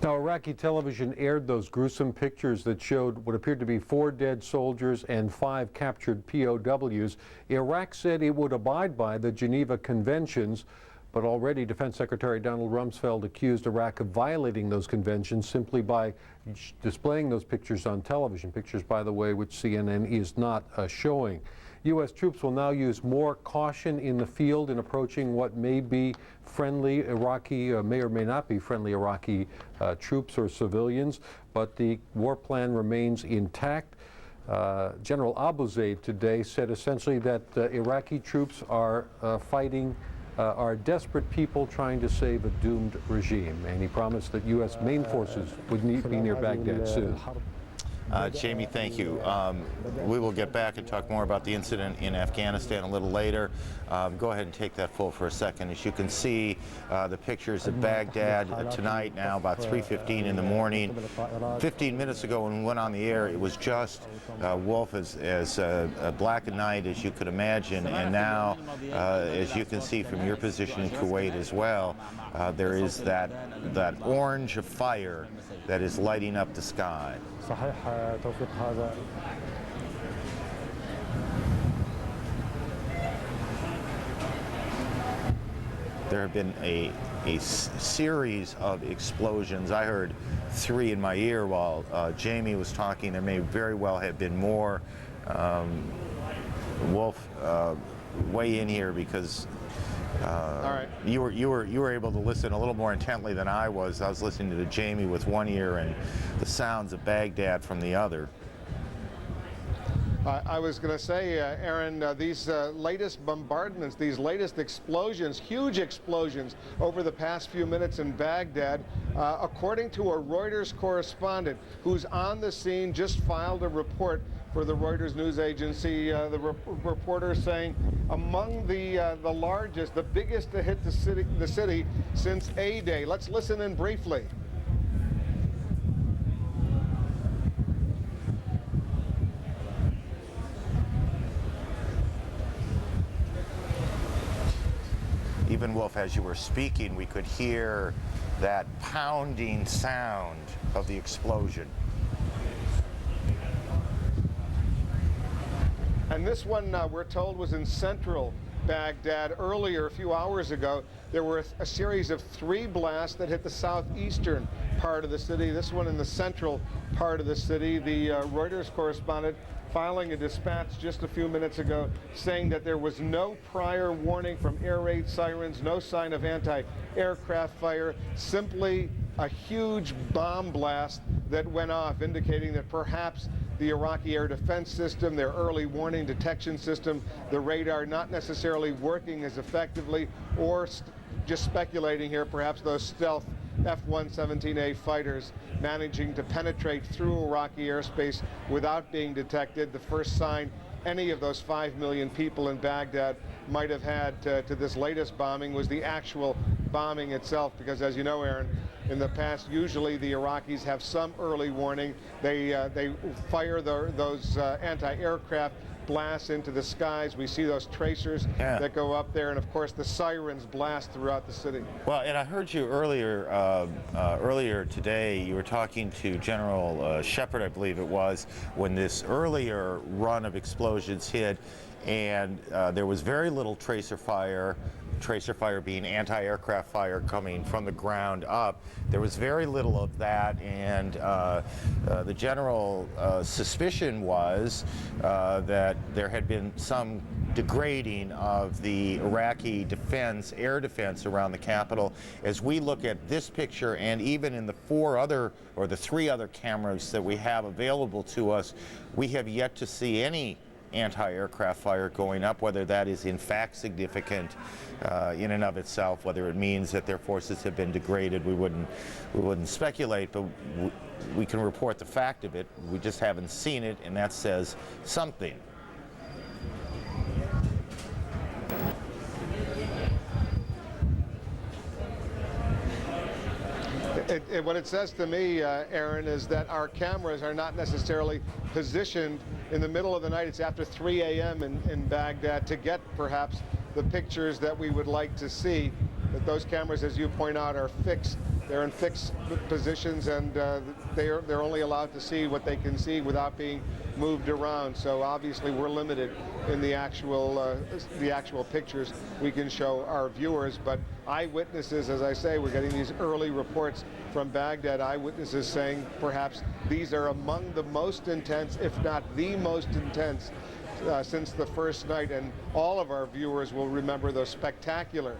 Now, Iraqi television aired those gruesome pictures that showed what appeared to be 4 dead soldiers and 5 captured POWs. Iraq said it would abide by the Geneva Conventions, but already Defense Secretary Donald Rumsfeld accused Iraq of violating those conventions simply by displaying those pictures on television, pictures, by the way, which CNN is not showing. U.S. troops will now use more caution in the field in approaching what may be friendly Iraqi, may or may not be friendly Iraqi troops or civilians, but the war plan remains intact. General Abu Zaid today said essentially that Iraqi troops are fighting are desperate people trying to save a doomed regime, and he promised that U.S. main forces would be near Baghdad soon. Jamie, thank you. We will get back and talk more about the incident in Afghanistan a little later. Go ahead and take that full for a second. As you can see, the pictures of Baghdad tonight, now about 3:15 in the morning. 15 minutes ago when we went on the air, it was just Wolf as black a night as you could imagine, and now, as you can see from your position in Kuwait as well, there is that orange of fire that is lighting up the sky. There have been a series of explosions. I heard 3 in my ear while Jamie was talking. There may very well have been more. Wolf, weigh in here because all right. you were able to listen a little more intently than I was. I was listening to Jamie with one ear and the sounds of Baghdad from the other. I was going to say, Aaron, these latest bombardments, these latest explosions, huge explosions over the past few minutes in Baghdad, according to a Reuters correspondent who's on the scene, just filed a report for the Reuters news agency. The reporter saying among the largest, the biggest to hit the city since A-Day. Let's listen in briefly. Even, Wolf, as you were speaking, we could hear that pounding sound of the explosion. And this one, we're told, was in central Baghdad. Earlier, a few hours ago, there were a series of 3 blasts that hit the southeastern part of the city. This one in the central part of the city. The Reuters correspondent filing a dispatch just a few minutes ago saying that there was no prior warning from air raid sirens, no sign of anti-aircraft fire, simply a huge bomb blast that went off, indicating that perhaps the Iraqi air defense system, their early warning detection system, the radar not necessarily working as effectively, or just speculating here, perhaps those stealth F-117A fighters managing to penetrate through Iraqi airspace without being detected. The first sign any of those 5 million people in Baghdad might have had to this latest bombing was the actual bombing itself, because as you know, Aaron, in the past, usually the Iraqis have some early warning. They fire those anti-aircraft blasts into the skies. We see those tracers that go up there, and of course the sirens blast throughout the city. Well, and I heard you earlier today, you were talking to General Shepard, I believe it was, when this earlier run of explosions hit, and there was very little tracer fire being anti-aircraft fire coming from the ground up. There was very little of that, and the general suspicion was that there had been some degrading of the Iraqi defense, air defense around the capital. As we look at this picture, and even in the 3 other cameras that we have available to us, we have yet to see any anti-aircraft fire going up. Whether that is in fact significant in and of itself, whether it means that their forces have been degraded, we wouldn't speculate, but we can report the fact of it. We just haven't seen it, and that says something. What it says to me, Aaron, is that our cameras are not necessarily positioned in the middle of the night. It's after 3 a.m. in Baghdad to get perhaps the pictures that we would like to see. That those cameras, as you point out, are fixed. They're in fixed positions, and they're only allowed to see what they can see without being moved around. So obviously we're limited in the actual pictures we can show our viewers. But eyewitnesses, as I say, we're getting these early reports from Baghdad, eyewitnesses saying perhaps these are among the most intense, if not the most intense, since the first night, and all of our viewers will remember those spectacular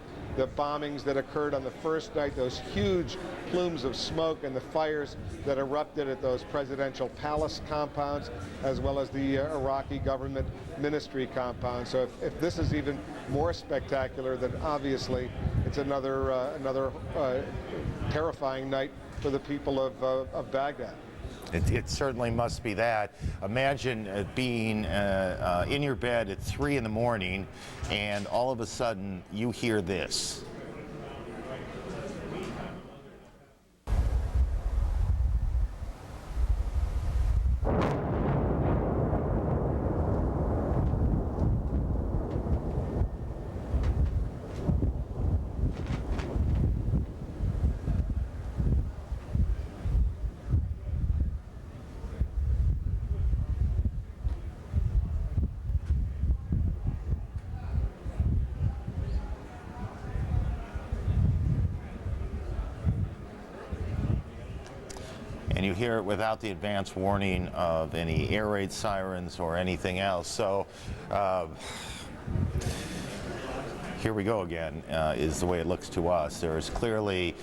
bombings that occurred on the first night, those huge plumes of smoke and the fires that erupted at those presidential palace compounds, as well as the Iraqi government ministry compound. So if this is even more spectacular, then obviously it's another terrifying night for the people of Baghdad. It certainly must be that. Imagine being in your bed at 3 in the morning and all of a sudden you hear this. And you hear it without the advance warning of any air raid sirens or anything else. So here we go again, is the way it looks to us. There is clearly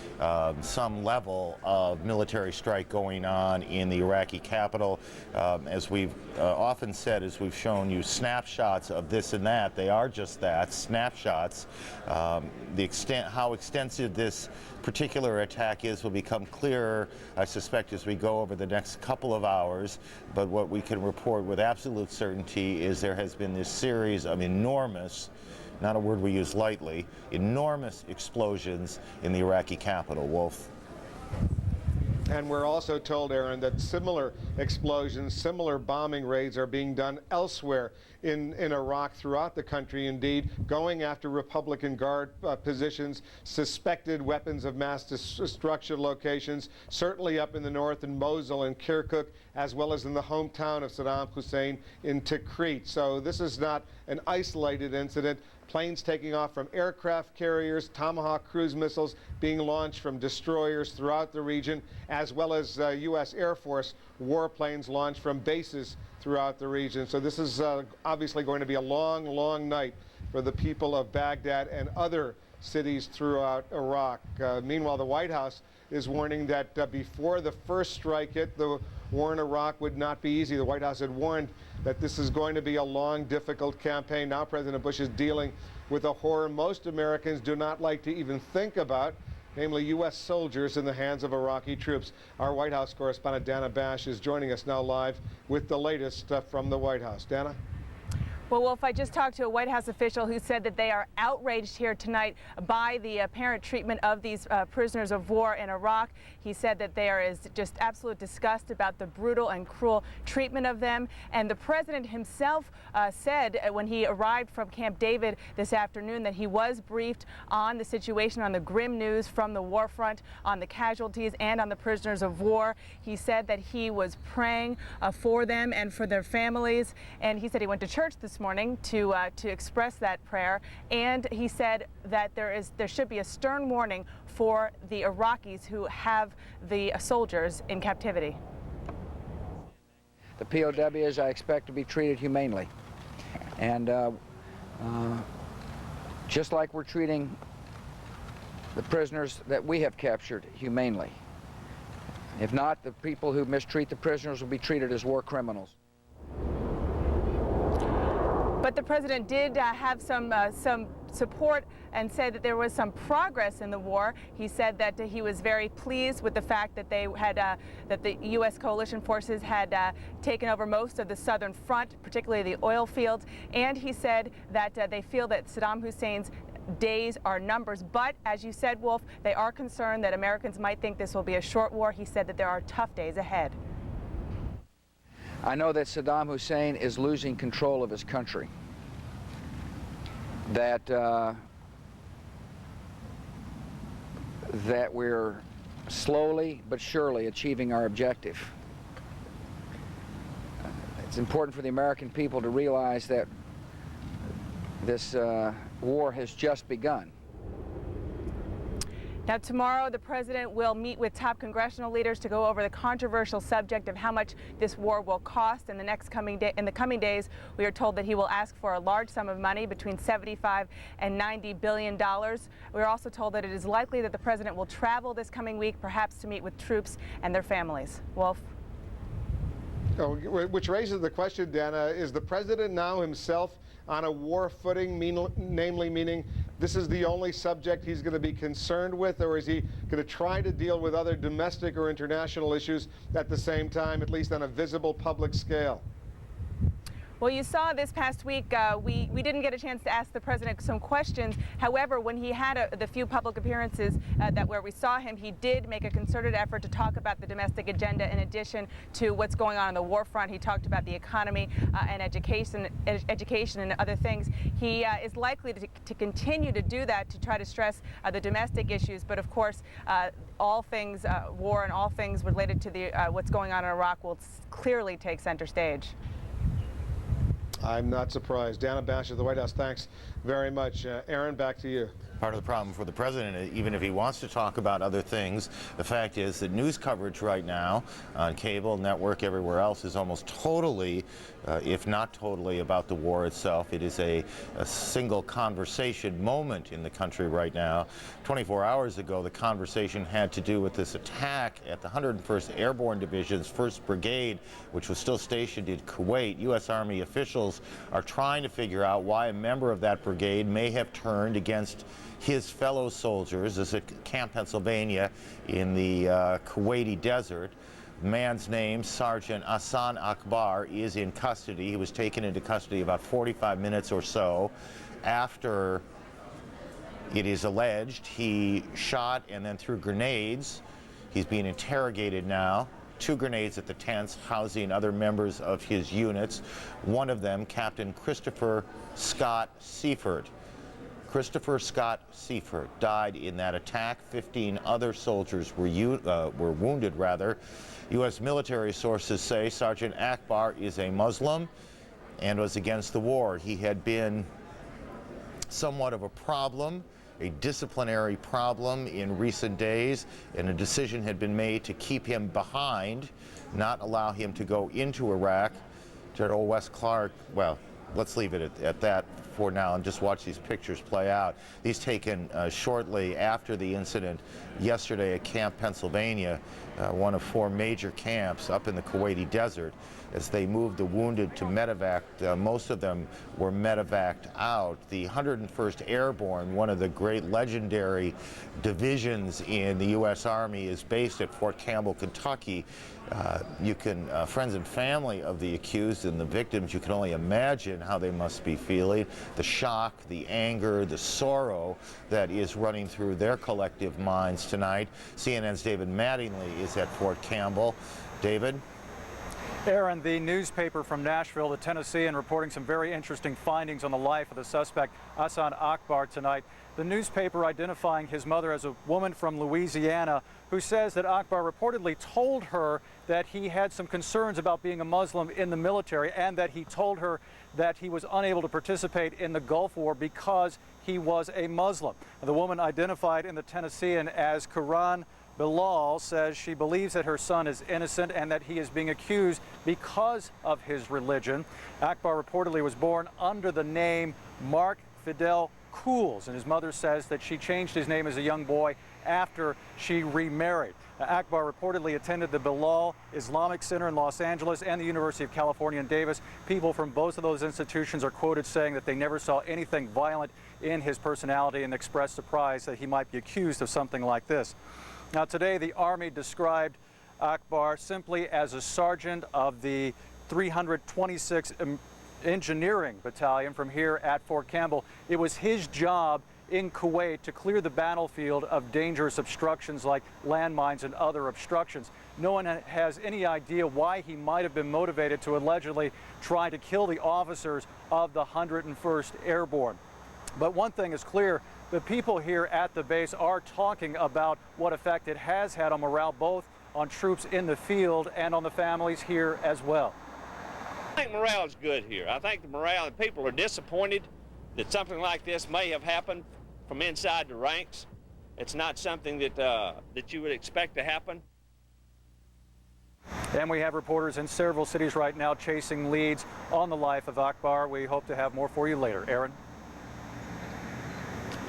some level of military strike going on in the Iraqi capital. As we've often said, as we've shown you snapshots of this and that, they are just that, snapshots. How extensive this particular attack is will become clearer, I suspect, as we go over the next couple of hours. But what we can report with absolute certainty is there has been this series of enormous, not a word we use lightly, enormous explosions in the Iraqi capital. Wolf. And we're also told, Aaron, that similar explosions, similar bombing raids are being done elsewhere in Iraq, throughout the country, indeed, going after Republican Guard positions, suspected weapons of mass destruction locations, certainly up in the north in Mosul and Kirkuk, as well as in the hometown of Saddam Hussein in Tikrit. So this is not an isolated incident. Planes taking off from aircraft carriers, Tomahawk cruise missiles being launched from destroyers throughout the region, as well as U.S. Air Force warplanes launched from bases throughout the region. So this is obviously going to be a long, long night for the people of Baghdad and other cities throughout Iraq. Meanwhile, the White House is warning that before the first strike hit, the war in Iraq would not be easy. The White House had warned that this is going to be a long, difficult campaign. Now President Bush is dealing with a horror most Americans do not like to even think about, namely U.S. soldiers in the hands of Iraqi troops. Our White House correspondent Dana Bash is joining us now live with the latest from the White House. Dana? Well, Wolf, I just talked to a White House official who said that they are outraged here tonight by the apparent treatment of these prisoners of war in Iraq. He said that there is just absolute disgust about the brutal and cruel treatment of them. And the president himself said when he arrived from Camp David this afternoon that he was briefed on the situation, on the grim news from the war front, on the casualties and on the prisoners of war. He said that he was praying for them and for their families. And he said he went to church this morning to express that prayer, and he said that there should be a stern warning for the Iraqis who have the soldiers in captivity. The POWs I expect to be treated humanely, and just like we're treating the prisoners that we have captured humanely. If not, the people who mistreat the prisoners will be treated as war criminals. But the president did have some support and said that there was some progress in the war. He said that he was very pleased with the fact that they had that the U.S. coalition forces had taken over most of the southern front, particularly the oil fields. And he said that they feel that Saddam Hussein's days are numbers. But as you said, Wolf, they are concerned that Americans might think this will be a short war. He said that there are tough days ahead. I know that Saddam Hussein is losing control of his country, that we're slowly but surely achieving our objective. It's important for the American people to realize that this war has just begun. Now, tomorrow, the president will meet with top congressional leaders to go over the controversial subject of how much this war will cost in the coming days. We are told that he will ask for a large sum of money, between $75 and $90 billion. We're also told that it is likely that the president will travel this coming week, perhaps to meet with troops and their families. Wolf? Oh, which raises the question, Dana, is the president now himself on a war footing, namely meaning this is the only subject he's going to be concerned with, or is he going to try to deal with other domestic or international issues at the same time, at least on a visible public scale? Well, you saw this past week, we didn't get a chance to ask the president some questions. However, when he had the few public appearances where we saw him, he did make a concerted effort to talk about the domestic agenda in addition to what's going on the war front. He talked about the economy and education and other things. He is likely to continue to do that, to try to stress the domestic issues. But of course, all things war and all things related to what's going on in Iraq will clearly take center stage. I'm not surprised. Dana Bash of the White House, thanks very much. Aaron, back to you. Part of the problem for the president, even if he wants to talk about other things, the fact is that news coverage right now on cable, network, everywhere else is almost totally, if not totally, about the war itself. It is a single conversation moment in the country right now. 24 hours ago, the conversation had to do with this attack at the 101st Airborne Division's 1st Brigade, which was still stationed in Kuwait. U.S. Army officials are trying to figure out why a member of that brigade may have turned against his fellow soldiers. This is at Camp Pennsylvania in the Kuwaiti desert. The man's name, Sergeant Hassan Akbar, is in custody. He was taken into custody about 45 minutes or so after, it is alleged, he shot and then threw grenades. He's being interrogated now. 2 grenades at the tents housing other members of his units. One of them, Captain Christopher Scott Seifert. Christopher Scott Seifert died in that attack. 15 other soldiers were wounded, rather. U.S. military sources say Sergeant Akbar is a Muslim and was against the war. He had been somewhat of a problem, a disciplinary problem in recent days, and a decision had been made to keep him behind, not allow him to go into Iraq. General Wes Clark, well, let's leave it at that for now and just watch these pictures play out. These taken shortly after the incident yesterday at Camp Pennsylvania, one of 4 major camps up in the Kuwaiti desert. As they moved the wounded to medevac, most of them were medevaced out. The 101st Airborne, one of the great legendary divisions in the U.S. Army, is based at Fort Campbell, Kentucky. Friends and family of the accused and the victims, you can only imagine how they must be feeling. The shock, the anger, the sorrow that is running through their collective minds tonight. CNN's David Mattingly is at Fort Campbell. David? Aaron, the newspaper from Nashville, the Tennessean, reporting some very interesting findings on the life of the suspect, Hassan Akbar, tonight. The newspaper identifying his mother as a woman from Louisiana who says that Akbar reportedly told her that he had some concerns about being a Muslim in the military and that he told her that he was unable to participate in the Gulf War because he was a Muslim. The woman, identified in the Tennessean as Quran Bilal, says she believes that her son is innocent and that he is being accused because of his religion. Akbar reportedly was born under the name Mark Fidel Cools, and his mother says that she changed his name as a young boy after she remarried. Akbar reportedly attended the Bilal Islamic Center in Los Angeles and the University of California in Davis. People from both of those institutions are quoted saying that they never saw anything violent in his personality and expressed surprise that he might be accused of something like this. Now, today, the Army described Akbar simply as a sergeant of the 326th Engineering Battalion from here at Fort Campbell. It was his job in Kuwait to clear the battlefield of dangerous obstructions like landmines and other obstructions. No one has any idea why he might have been motivated to allegedly try to kill the officers of the 101st Airborne. But one thing is clear, the people here at the base are talking about what effect it has had on morale, both on troops in the field and on the families here as well. I think morale is good here. I think the morale, and people are disappointed that something like this may have happened from inside the ranks. It's not something that you would expect to happen. And we have reporters in several cities right now chasing leads on the life of Akbar. We hope to have more for you later. Aaron?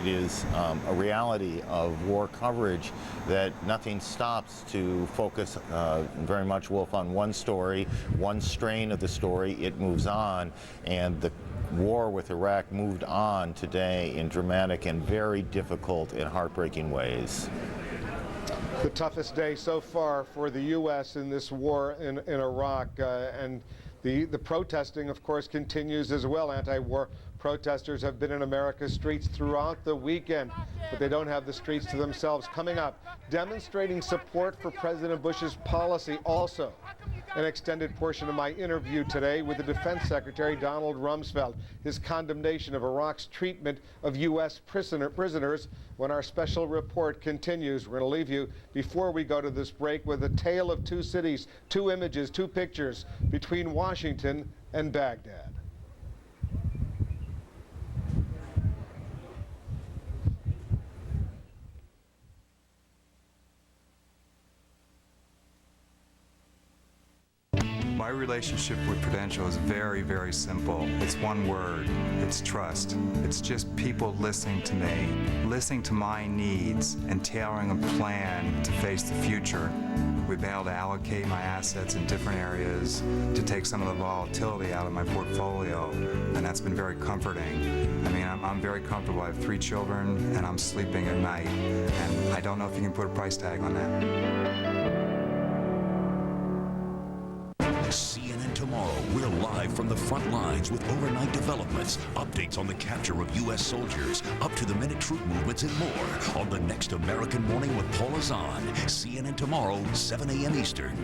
It is a reality of war coverage that nothing stops to focus very much, Wolf, on one story, one strain of the story. It moves on, and the war with Iraq moved on today in dramatic and very difficult and heartbreaking ways. The toughest day so far for the U.S. in this war in Iraq, and the protesting, of course, continues as well. Anti-war protesters have been in America's streets throughout the weekend, but they don't have the streets to themselves. Coming up, demonstrating support for President Bush's policy. Also, an extended portion of my interview today with the Defense Secretary Donald Rumsfeld, his condemnation of Iraq's treatment of U.S. prisoners. When our special report continues, we're going to leave you, before we go to this break, with a tale of two cities, two images, two pictures between Washington and Baghdad. My relationship with Prudential is very, very simple. It's one word. It's trust. It's just people listening to me, listening to my needs, and tailoring a plan to face the future. We've been able to allocate my assets in different areas to take some of the volatility out of my portfolio, and that's been very comforting. I mean, I'm very comfortable. I have 3 children, and I'm sleeping at night, and I don't know if you can put a price tag on that. CNN Tomorrow, we're live from the front lines with overnight developments, updates on the capture of U.S. soldiers, up-to-the-minute troop movements, and more on the next American Morning with Paul Azan. CNN Tomorrow, 7 a.m. Eastern.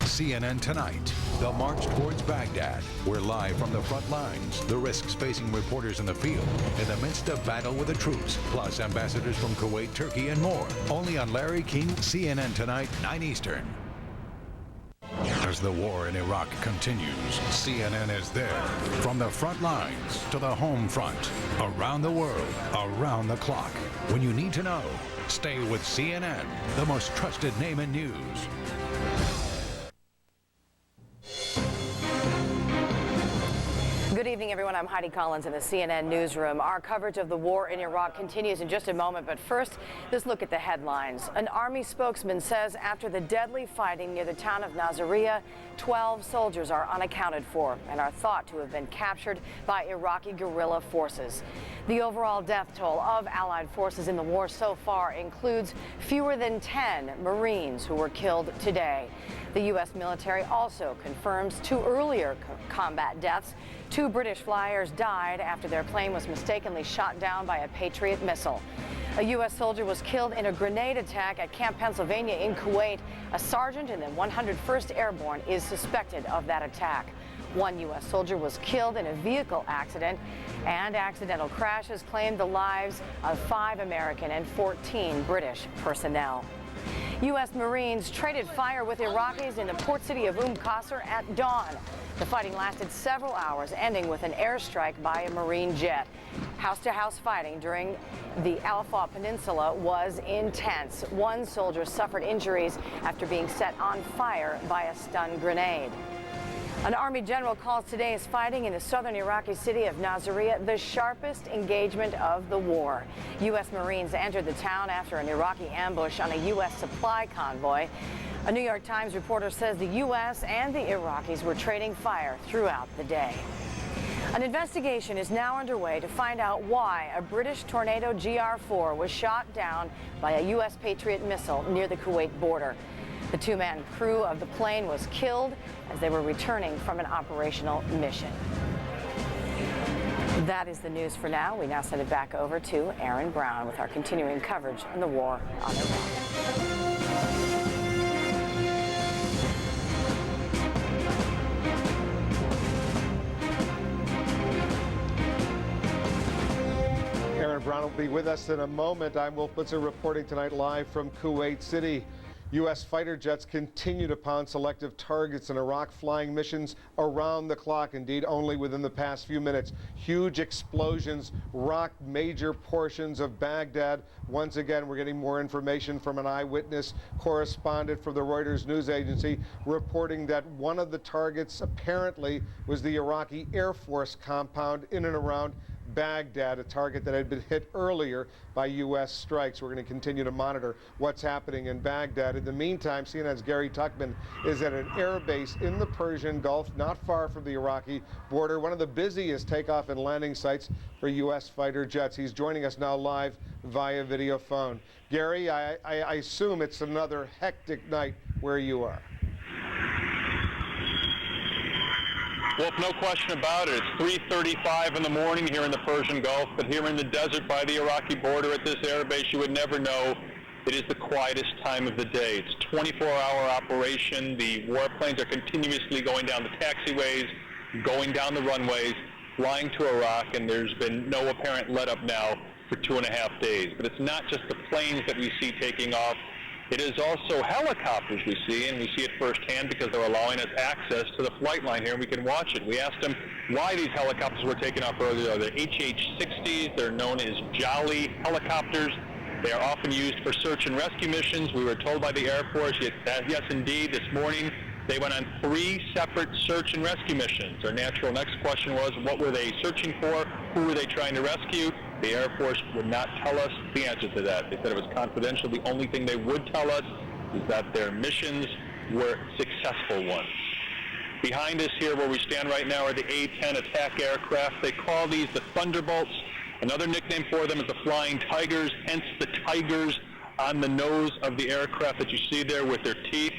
CNN Tonight, the march towards Baghdad. We're live from the front lines, the risks facing reporters in the field, in the midst of battle with the troops, plus ambassadors from Kuwait, Turkey, and more. Only on Larry King, CNN Tonight, 9 Eastern. As the war in Iraq continues, CNN is there. From the front lines to the home front, around the world, around the clock. When you need to know, stay with CNN, the most trusted name in news. Good evening, everyone. I'm Heidi Collins in the CNN newsroom. Our coverage of the war in Iraq continues in just a moment, but first, this look at the headlines. An army spokesman says after the deadly fighting near the town of Nasiriyah, 12 soldiers are unaccounted for and are thought to have been captured by Iraqi guerrilla forces. The overall death toll of Allied forces in the war so far includes fewer than 10 Marines who were killed today. The U.S. military also confirms 2 earlier combat deaths. 2 British flyers died after their plane was mistakenly shot down by a Patriot missile. A U.S. soldier was killed in a grenade attack at Camp Pennsylvania in Kuwait. A sergeant in the 101st Airborne is suspected of that attack. 1 U.S. soldier was killed in a vehicle accident, and accidental crashes claimed the lives of 5 American and 14 British personnel. U.S. Marines traded fire with Iraqis in the port city of Qasr at dawn. The fighting lasted several hours, ending with an airstrike by a Marine jet. House-to-house fighting during the Al-Faw Peninsula was intense. 1 soldier suffered injuries after being set on fire by a stun grenade. An Army general calls today's fighting in the southern Iraqi city of Nasiriyah the sharpest engagement of the war. U.S. Marines entered the town after an Iraqi ambush on a U.S. supply convoy. A New York Times reporter says the U.S. and the Iraqis were trading fire throughout the day. An investigation is now underway to find out why a British Tornado GR-4 was shot down by a U.S. Patriot missile near the Kuwait border. The 2-man crew of the plane was killed as they were returning from an operational mission. That is the news for now. We now send it back over to Aaron Brown with our continuing coverage on the war on Iraq. Aaron Brown will be with us in a moment. I'm Wolf Blitzer reporting tonight live from Kuwait City. U.S. fighter jets continue to pound selective targets in Iraq, flying missions around the clock. Indeed, only within the past few minutes, huge explosions rocked major portions of Baghdad. Once again, we're getting more information from an eyewitness correspondent for the Reuters news agency, reporting that one of the targets apparently was the Iraqi Air Force compound in and around Baghdad, a target that had been hit earlier by U.S. strikes. We're going to continue to monitor what's happening in Baghdad. In the meantime, CNN's Gary Tuckman is at an air base in the Persian Gulf, not far from the Iraqi border, one of the busiest takeoff and landing sites for U.S. fighter jets. He's joining us now live via video phone. Gary, I assume it's another hectic night where you are. Well, no question about it. It's 3:35 in the morning here in the Persian Gulf, but here in the desert by the Iraqi border at this airbase, you would never know it is the quietest time of the day. It's a 24-hour operation. The warplanes are continuously going down the taxiways, going down the runways, flying to Iraq, and there's been no apparent let-up now for 2.5 days. But it's not just the planes that we see taking off. It is also helicopters we see, and we see it firsthand because they're allowing us access to the flight line here, and we can watch it. We asked them why these helicopters were taken off earlier. They're HH-60s. They're known as Jolly helicopters. They are often used for search and rescue missions. We were told by the Air Force, yes, indeed, this morning they went on 3 separate search and rescue missions. Our natural next question was, what were they searching for? Who were they trying to rescue? The Air Force would not tell us the answer to that. They said it was confidential. The only thing they would tell us is that their missions were successful ones. Behind us here where we stand right now are the A-10 attack aircraft. They call these the Thunderbolts. Another nickname for them is the Flying Tigers, hence the tigers on the nose of the aircraft that you see there with their teeth.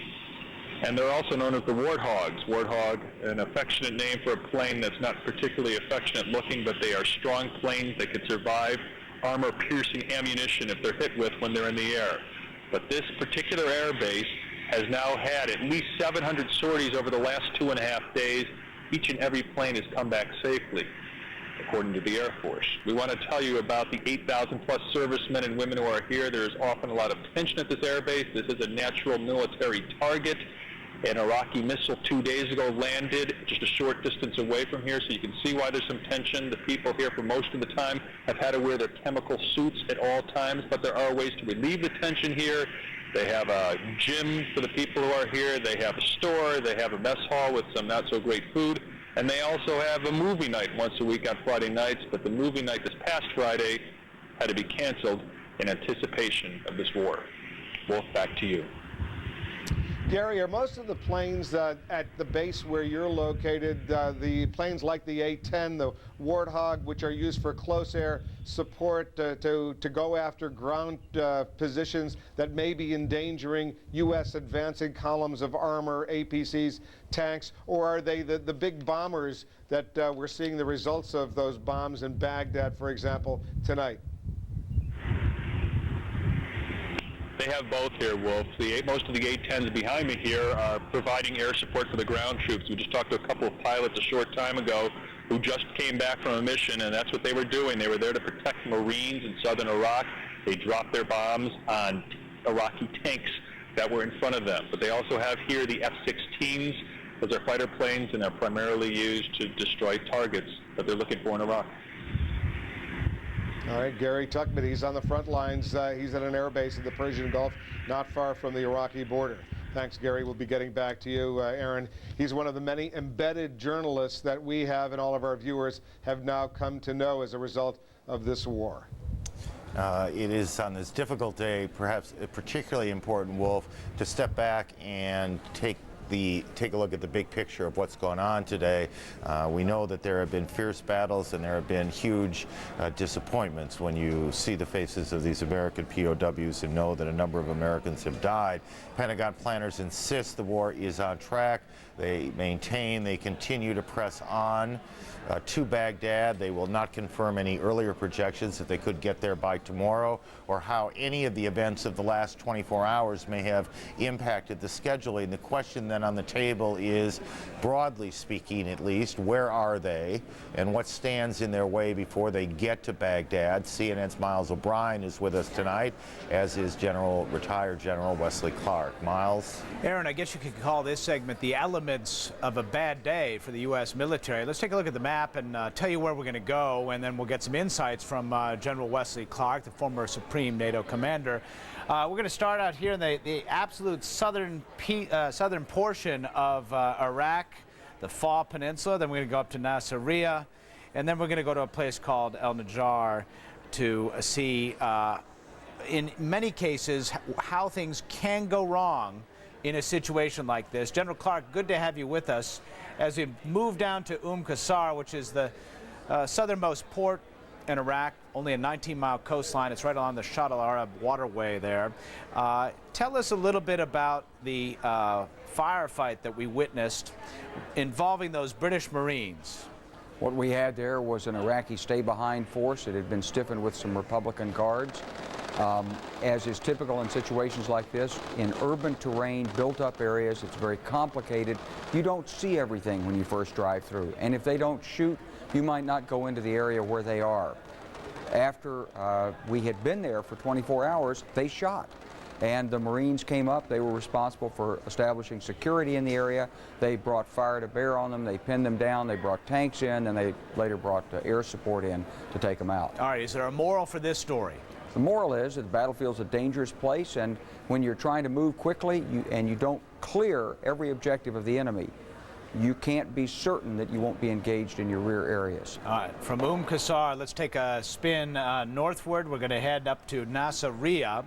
And they're also known as the Warthogs. Warthog, an affectionate name for a plane that's not particularly affectionate looking, but they are strong planes that could survive armor-piercing ammunition if they're hit with when they're in the air. But this particular air base has now had at least 700 sorties over the last 2.5 days. Each and every plane has come back safely, according to the Air Force. We want to tell you about the 8,000 plus servicemen and women who are here. There's often a lot of tension at this air base. This is a natural military target. An Iraqi missile 2 days ago landed just a short distance away from here, so you can see why there's some tension. The people here for most of the time have had to wear their chemical suits at all times, but there are ways to relieve the tension here. They have a gym for the people who are here. They have a store. They have a mess hall with some not-so-great food. And they also have a movie night once a week on Friday nights, but the movie night this past Friday had to be canceled in anticipation of this war. Wolf, back to you. Gary, are most of the planes at the base where you're located, the planes like the A-10, the Warthog, which are used for close air support to go after ground positions that may be endangering U.S. advancing columns of armor, APCs, tanks, or are they the big bombers that we're seeing the results of those bombs in Baghdad, for example, tonight? They have both here, Wolf. Most of the A-10s behind me here are providing air support for the ground troops. We just talked to a couple of pilots a short time ago who just came back from a mission, and that's what they were doing. They were there to protect Marines in southern Iraq. They dropped their bombs on Iraqi tanks that were in front of them. But they also have here the F-16s. Those are fighter planes, and they're primarily used to destroy targets that they're looking for in Iraq. All right, Gary Tuckman, he's on the front lines. He's at an air base in the Persian Gulf, not far from the Iraqi border. Thanks, Gary. We'll be getting back to you, Aaron. He's one of the many embedded journalists that we have and all of our viewers have now come to know as a result of this war. It is on this difficult day, perhaps particularly important, Wolf, to step back and take a look at the big picture of what's going on today. We know that there have been fierce battles and there have been huge disappointments when you see the faces of these American POWs and know that a number of Americans have died. Pentagon planners insist the war is on track. They continue to press on to Baghdad. They will not confirm any earlier projections that they could get there by tomorrow or how any of the events of the last 24 hours may have impacted the scheduling. The question then on the table is, broadly speaking at least, where are they and what stands in their way before they get to Baghdad. CNN's Miles O'Brien is with us tonight, as is retired General Wesley Clark. Miles? Aaron, I guess you could call this segment the elements of a bad day for the U.S. military. Let's take a look at the map and tell you where we're going to go, and then we'll get some insights from General Wesley Clark, the former Supreme NATO commander. We're going to start out here in the absolute southern portion of Iraq, the Faw Peninsula. Then we're going to go up to Nasiriyah, and then we're going to go to a place called El Najjar to see, in many cases, how things can go wrong in a situation like this. General Clark, good to have you with us as we move down to Qasr, which is the southernmost port in Iraq, only a 19-mile coastline. It's right along the Shatt al-Arab waterway there. Tell us a little bit about the firefight that we witnessed involving those British Marines. What we had there was an Iraqi stay-behind force. It had been stiffened with some Republican guards. As is typical in situations like this, in urban terrain, built-up areas, it's very complicated. You don't see everything when you first drive through. And if they don't shoot, you might not go into the area where they are. After we had been there for 24 hours, they shot. And the Marines came up. They were responsible for establishing security in the area. They brought fire to bear on them. They pinned them down. They brought tanks in, and they later brought air support in to take them out. All right, is there a moral for this story? The moral is that the battlefield's a dangerous place, and when you're trying to move quickly and you don't clear every objective of the enemy, you can't be certain that you won't be engaged in your rear areas. All right, from Qasr, let's take a spin northward. We're going to head up to Nasiriyah.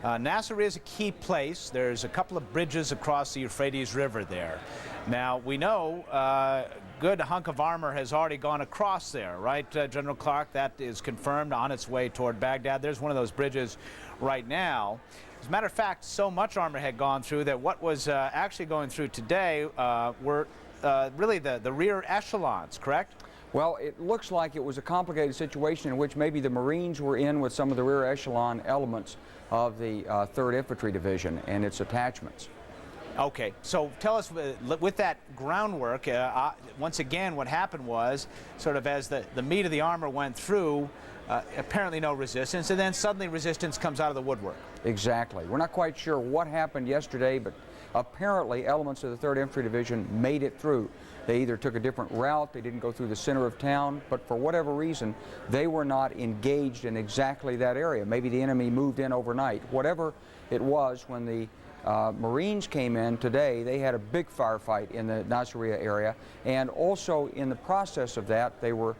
Nasiriyah is a key place. There's a couple of bridges across the Euphrates River there. Now, we know a good hunk of armor has already gone across there, right, General Clark? That is confirmed on its way toward Baghdad. There's one of those bridges right now. As a matter of fact, so much armor had gone through that what was actually going through today were really the rear echelons, correct? Well, it looks like it was a complicated situation in which maybe the Marines were in with some of the rear echelon elements of the 3rd Infantry Division and its attachments. Okay, so tell us, with that groundwork, once again what happened was, sort of as the meat of the armor went through, apparently no resistance, and then suddenly resistance comes out of the woodwork. Exactly. We're not quite sure what happened yesterday, but apparently elements of the 3rd Infantry Division made it through. They either took a different route, they didn't go through the center of town, but for whatever reason, they were not engaged in exactly that area. Maybe the enemy moved in overnight. Whatever it was, when the Marines came in today, they had a big firefight in the Nasiriyah area, and also in the process of that, they were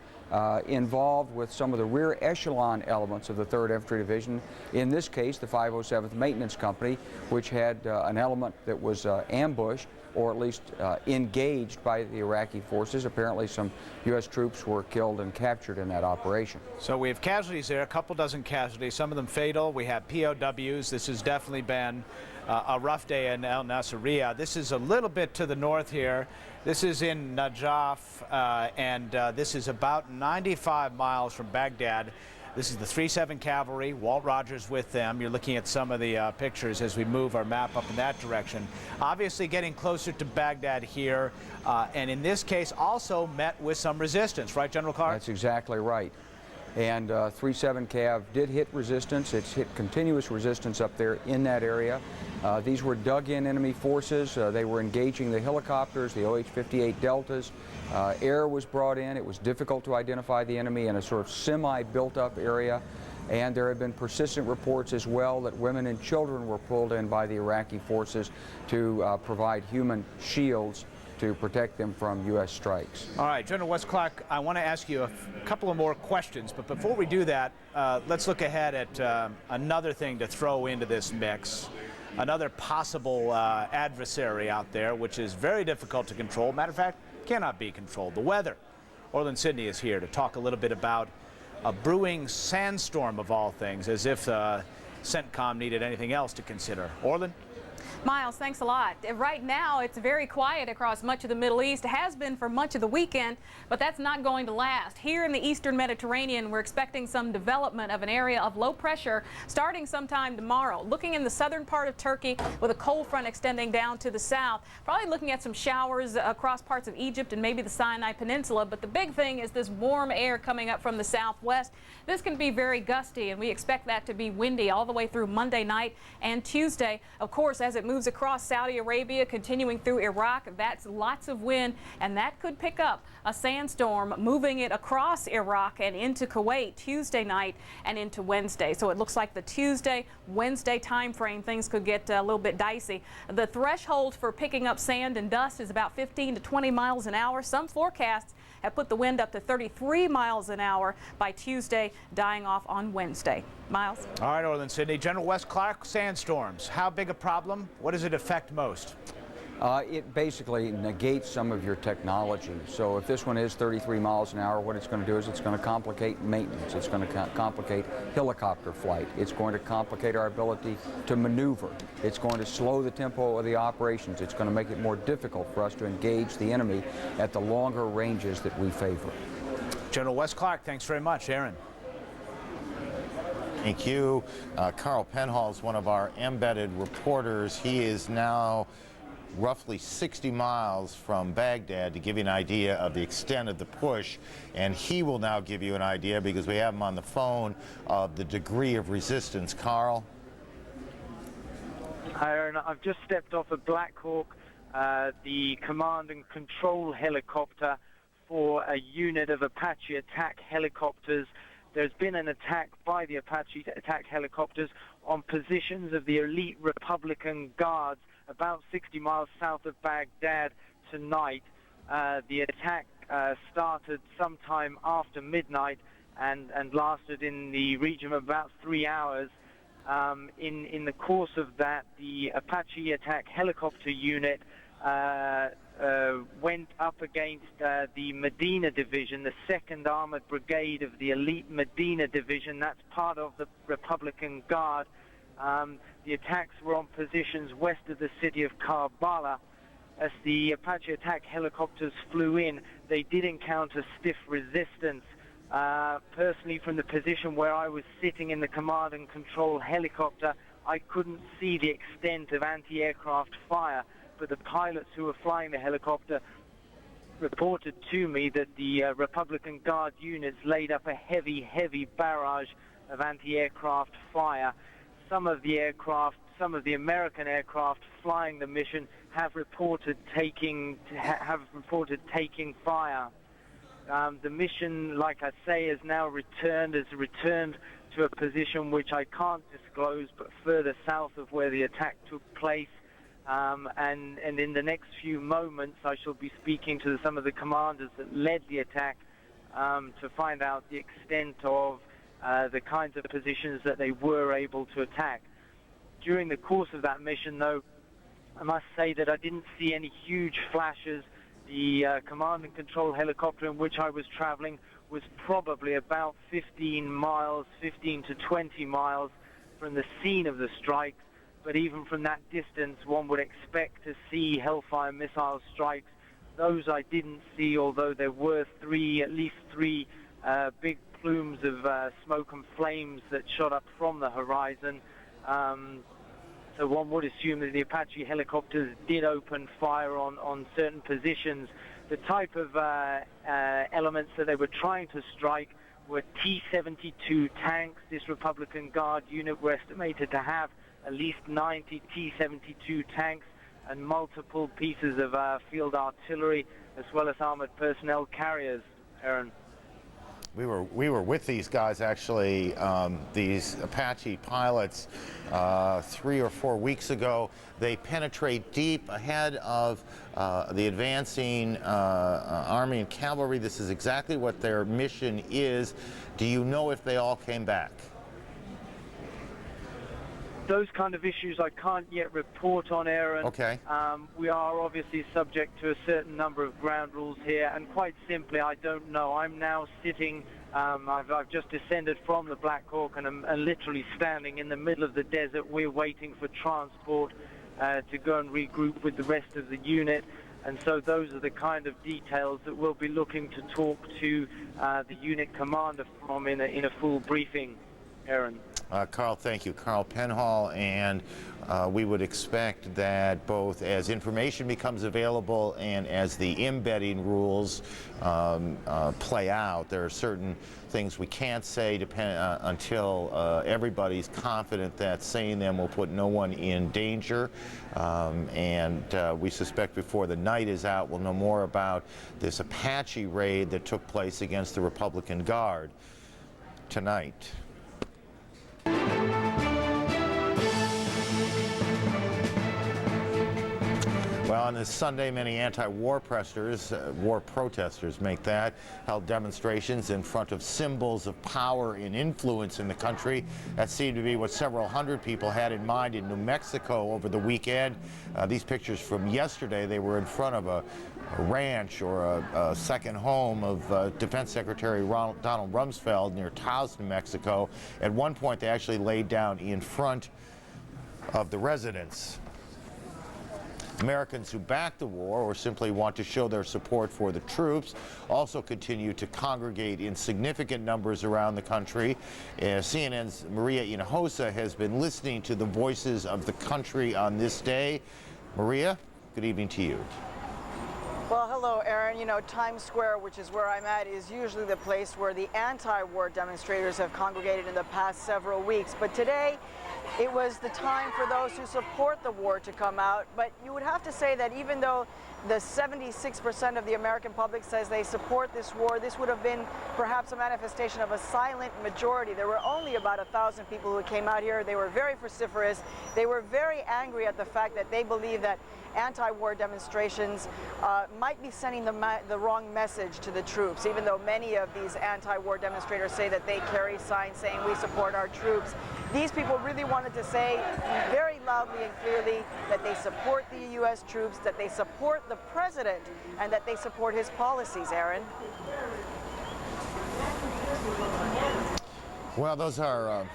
involved with some of the rear echelon elements of the 3rd Infantry Division, in this case the 507th Maintenance Company, which had an element that was ambushed, or at least engaged by the Iraqi forces. Apparently some U.S. troops were killed and captured in that operation. So we have casualties there, a couple dozen casualties, some of them fatal. We have POWs. This has definitely been a rough day in El Nasiriyah. This is a little bit to the north here. This is in Najaf, and this is about 95 miles from Baghdad. This is the 3-7 Cavalry, Walt Rogers with them. You're looking at some of the pictures as we move our map up in that direction. Obviously getting closer to Baghdad here, and in this case also met with some resistance, right, General Clark? That's exactly right. And 3-7 Cav did hit resistance. It's hit continuous resistance up there in that area. These were dug-in enemy forces. They were engaging the helicopters, the OH-58 Deltas. Air was brought in. It was difficult to identify the enemy in a sort of semi-built-up area. And there have been persistent reports as well that women and children were pulled in by the Iraqi forces to provide human shields to protect them from U.S. strikes. All right, General Wes Clark, I want to ask you a couple of more questions, but before we do that, let's look ahead at another thing to throw into this mix, another possible adversary out there, which is very difficult to control. Matter of fact, cannot be controlled, the weather. Orland Sidney is here to talk a little bit about a brewing sandstorm of all things, as if CENTCOM needed anything else to consider. Orland? Miles, thanks a lot. Right now, it's very quiet across much of the Middle East. It has been for much of the weekend, but that's not going to last. Here in the eastern Mediterranean, we're expecting some development of an area of low pressure starting sometime tomorrow. Looking in the southern part of Turkey with a cold front extending down to the south, probably looking at some showers across parts of Egypt and maybe the Sinai Peninsula. But the big thing is this warm air coming up from the southwest. This can be very gusty, and we expect that to be windy all the way through Monday night and Tuesday. Of course, as it moves across Saudi Arabia, continuing through Iraq, that's lots of wind, and that could pick up a sandstorm moving it across Iraq and into Kuwait Tuesday night and into Wednesday. So it looks like the Tuesday, Wednesday time frame, things could get a little bit dicey. The threshold for picking up sand and dust is about 15 to 20 miles an hour. Some forecasts have put the wind up to 33 miles an hour by Tuesday, dying off on Wednesday. Miles? All right, Orland, Sydney. General Wes Clark, sandstorms. How big a problem? What does it affect most? It basically negates some of your technology. So if this one is 33 miles an hour, what it's going to do is it's going to complicate maintenance. It's going to complicate helicopter flight. It's going to complicate our ability to maneuver. It's going to slow the tempo of the operations. It's going to make it more difficult for us to engage the enemy at the longer ranges that we favor. General Wes Clark, thanks very much. Aaron. Thank you. Carl Penhall is one of our embedded reporters. He is now roughly 60 miles from Baghdad to give you an idea of the extent of the push, and he will now give you an idea, because we have him on the phone, of the degree of resistance. Carl? Hi, Aaron. I've just stepped off of Black Hawk, the command and control helicopter for a unit of Apache attack helicopters. There's been an attack by the Apache attack helicopters on positions of the elite Republican Guards about 60 miles south of Baghdad tonight. The attack started sometime after midnight and lasted in the region of about 3 hours. In the course of that, the Apache attack helicopter unit went up against the Medina Division, the 2nd Armored Brigade of the elite Medina Division. That's part of the Republican Guard. The attacks were on positions west of the city of Karbala. As the Apache attack helicopters flew in, they did encounter stiff resistance. Personally, from the position where I was sitting in the command and control helicopter, I couldn't see the extent of anti-aircraft fire, but the pilots who were flying the helicopter reported to me that the Republican Guard units laid up a heavy barrage of anti-aircraft fire. Some of the American aircraft flying the mission have reported taking fire. The mission, like I say, has now returned to a position which I can't disclose, but further south of where the attack took place. And in the next few moments, I shall be speaking to some of the commanders that led the attack to find out the extent of the kinds of positions that they were able to attack. During the course of that mission, though, I must say that I didn't see any huge flashes. The command and control helicopter in which I was traveling was probably about 15 to 20 miles from the scene of the strikes. But even from that distance, one would expect to see Hellfire missile strikes. Those I didn't see, although there were at least three big plumes of smoke and flames that shot up from the horizon. So one would assume that the Apache helicopters did open fire on certain positions. The type of elements that they were trying to strike were T-72 tanks. This Republican Guard unit were estimated to have at least 90 T-72 tanks and multiple pieces of field artillery, as well as armored personnel carriers. Aaron. We were with these guys, actually, these Apache pilots, 3 or 4 weeks ago. They penetrate deep ahead of the advancing Army and cavalry. This is exactly what their mission is. Do you know if they all came back? Those kind of issues I can't yet report on, Aaron. Okay. We are obviously subject to a certain number of ground rules here, and quite simply, I don't know. I'm now sitting, I've just descended from the Black Hawk, and I'm literally standing in the middle of the desert. We're waiting for transport to go and regroup with the rest of the unit. And so those are the kind of details that we'll be looking to talk to the unit commander from in a full briefing, Aaron. Carl, thank you. Carl Penhall, and we would expect that both as information becomes available and as the embedding rules play out, there are certain things we can't say until everybody's confident that saying them will put no one in danger. We suspect before the night is out, we'll know more about this Apache raid that took place against the Republican Guard tonight. Well, on this Sunday, many anti-war protesters held demonstrations in front of symbols of power and influence in the country. That seemed to be what several hundred people had in mind in New Mexico over the weekend. These pictures from yesterday, they were in front of a ranch or a second home of Defense Secretary Donald Rumsfeld near Taos, New Mexico. At one point, they actually laid down in front of the residence. Americans who back the war or simply want to show their support for the troops also continue to congregate in significant numbers around the country. CNN's Maria Hinojosa has been listening to the voices of the country on this day. Maria, good evening to you. Well, hello, Aaron. You know, Times Square, which is where I'm at, is usually the place where the anti-war demonstrators have congregated in the past several weeks. But today, it was the time for those who support the war to come out. But you would have to say that even though the 76% of the American public says they support this war, this would have been perhaps a manifestation of a silent majority. There were only about 1,000 people who came out here. They were very vociferous. They were very angry at the fact that they believe that anti-war demonstrations might be sending the wrong message to the troops, even though many of these anti-war demonstrators say that they carry signs saying we support our troops. These people really wanted to say very loudly and clearly that they support the U.S. troops, that they support the president, and that they support his policies, Aaron. Well, those are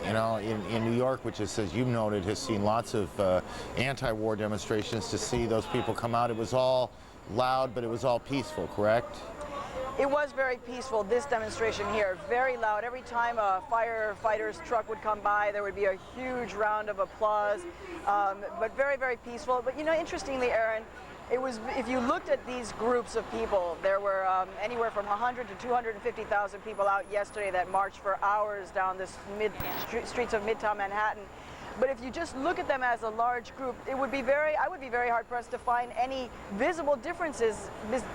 you know, in New York, which is, as you've noted, has seen lots of anti-war demonstrations. To see those people come out, it was all loud, but it was all peaceful, correct? It was very peaceful, this demonstration here, very loud. Every time a firefighter's truck would come by, there would be a huge round of applause, but very, very peaceful. But, you know, interestingly, Aaron, it was, if you looked at these groups of people, there were anywhere from 100 to 250,000 people out yesterday that marched for hours down the streets of Midtown Manhattan. But if you just look at them as a large group, I would be very hard pressed to find any visible differences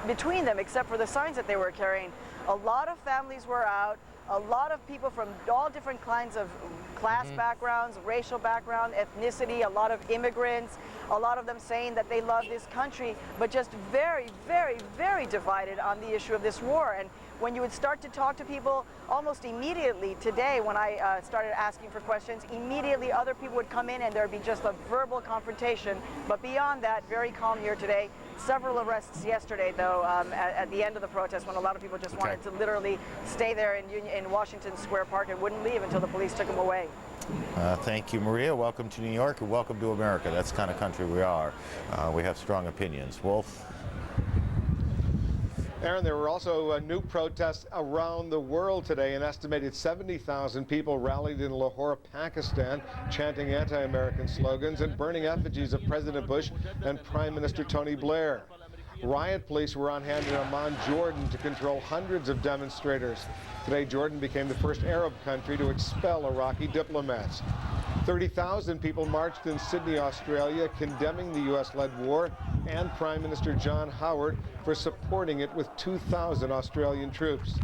between them, except for the signs that they were carrying. A lot of families were out. A lot of people from all different kinds of class backgrounds, racial background, ethnicity, a lot of immigrants, a lot of them saying that they love this country, but just very, very, very divided on the issue of this war. And when you would start to talk to people, almost immediately today when I started asking for questions, immediately other people would come in and there'd be just a verbal confrontation. But beyond that, very calm here today. Several arrests yesterday, though, at the end of the protest, when a lot of people just wanted to literally stay there in Washington Square Park and wouldn't leave until the police took them away. Thank you, Maria. Welcome to New York and welcome to America. That's the kind of country we are. We have strong opinions. Wolf? Aaron, there were also new protests around the world today. An estimated 70,000 people rallied in Lahore, Pakistan, chanting anti-American slogans and burning effigies of President Bush and Prime Minister Tony Blair. Riot police were on hand in Amman, Jordan, to control hundreds of demonstrators. Today, Jordan became the first Arab country to expel Iraqi diplomats. 30,000 people marched in Sydney, Australia, condemning the U.S.-led war and Prime Minister John Howard for supporting it with 2,000 Australian troops.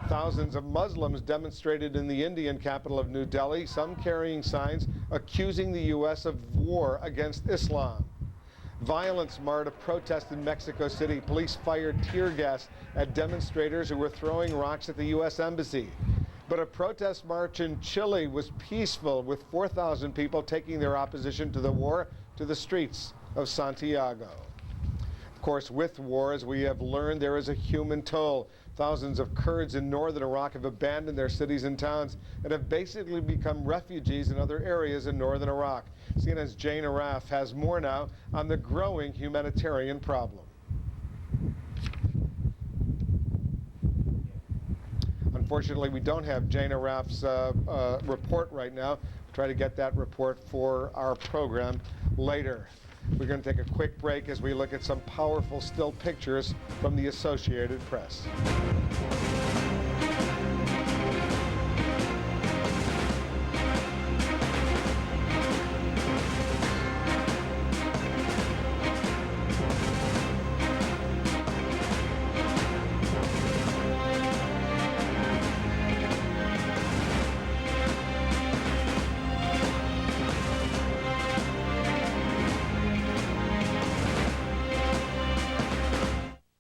Thousands of Muslims demonstrated in the Indian capital of New Delhi, some carrying signs accusing the U.S. of war against Islam. Violence marred a protest in Mexico City. Police fired tear gas at demonstrators who were throwing rocks at the U.S. Embassy. But a protest march in Chile was peaceful, with 4,000 people taking their opposition to the war to the streets of Santiago. course, with war, as we have learned, there is a human toll. Thousands of Kurds in northern Iraq have abandoned their cities and towns and have basically become refugees in other areas in northern Iraq. CNN's Jane Araf has more now on the growing humanitarian problem. Unfortunately, we don't have Jane Araf's report right now. We'll try to get that report for our program later. We're going to take a quick break as we look at some powerful still pictures from the Associated Press.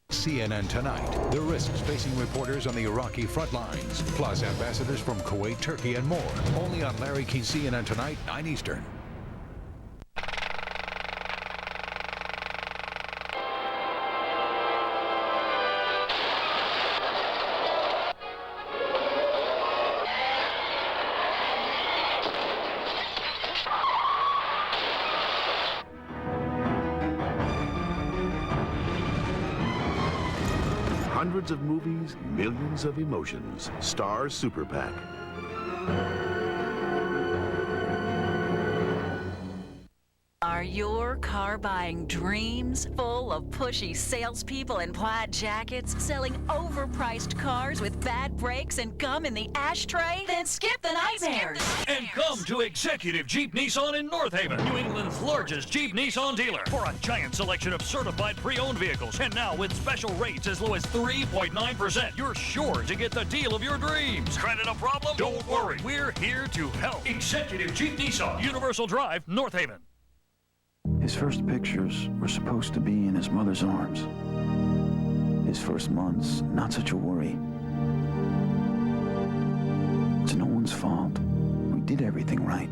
CNN Tonight, the risks facing reporters on the Iraqi front lines, plus ambassadors from Kuwait, Turkey, and more. Only on Larry Key's CNN Tonight, 9 Eastern. Hundreds of movies, millions of emotions. Star Super PAC. Are your car buying dreams full of pushy salespeople in plaid jackets selling overpriced cars with bad brakes and gum in the ashtray? Then skip the nightmares. And come to Executive Jeep Nissan in North Haven, New England's largest Jeep Nissan dealer, for a giant selection of certified pre-owned vehicles. And now with special rates as low as 3.9%, you're sure to get the deal of your dreams. Credit a problem? Don't worry, we're here to help. Executive Jeep Nissan, Universal Drive, North Haven. His first pictures were supposed to be in his mother's arms. His first months, not such a worry. It's no one's fault. We did everything right.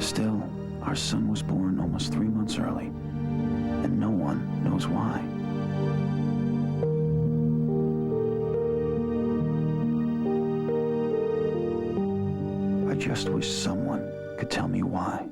Still, our son was born almost 3 months early, and no one knows why. I just wish someone could tell me why.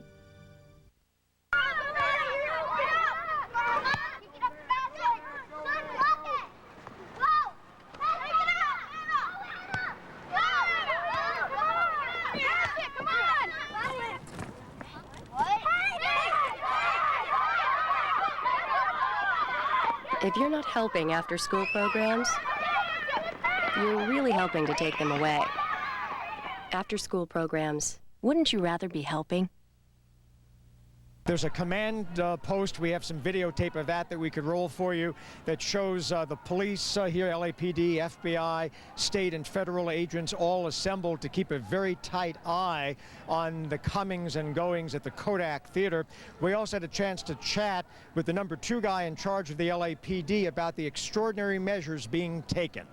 If you're not helping after-school programs, you're really helping to take them away. After-school programs, wouldn't you rather be helping? There's a command post. We have some videotape of that we could roll for you that shows the police here, LAPD, FBI, state and federal agents all assembled to keep a very tight eye on the comings and goings at the Kodak Theater. We also had a chance to chat with the #2 guy in charge of the LAPD about the extraordinary measures being taken.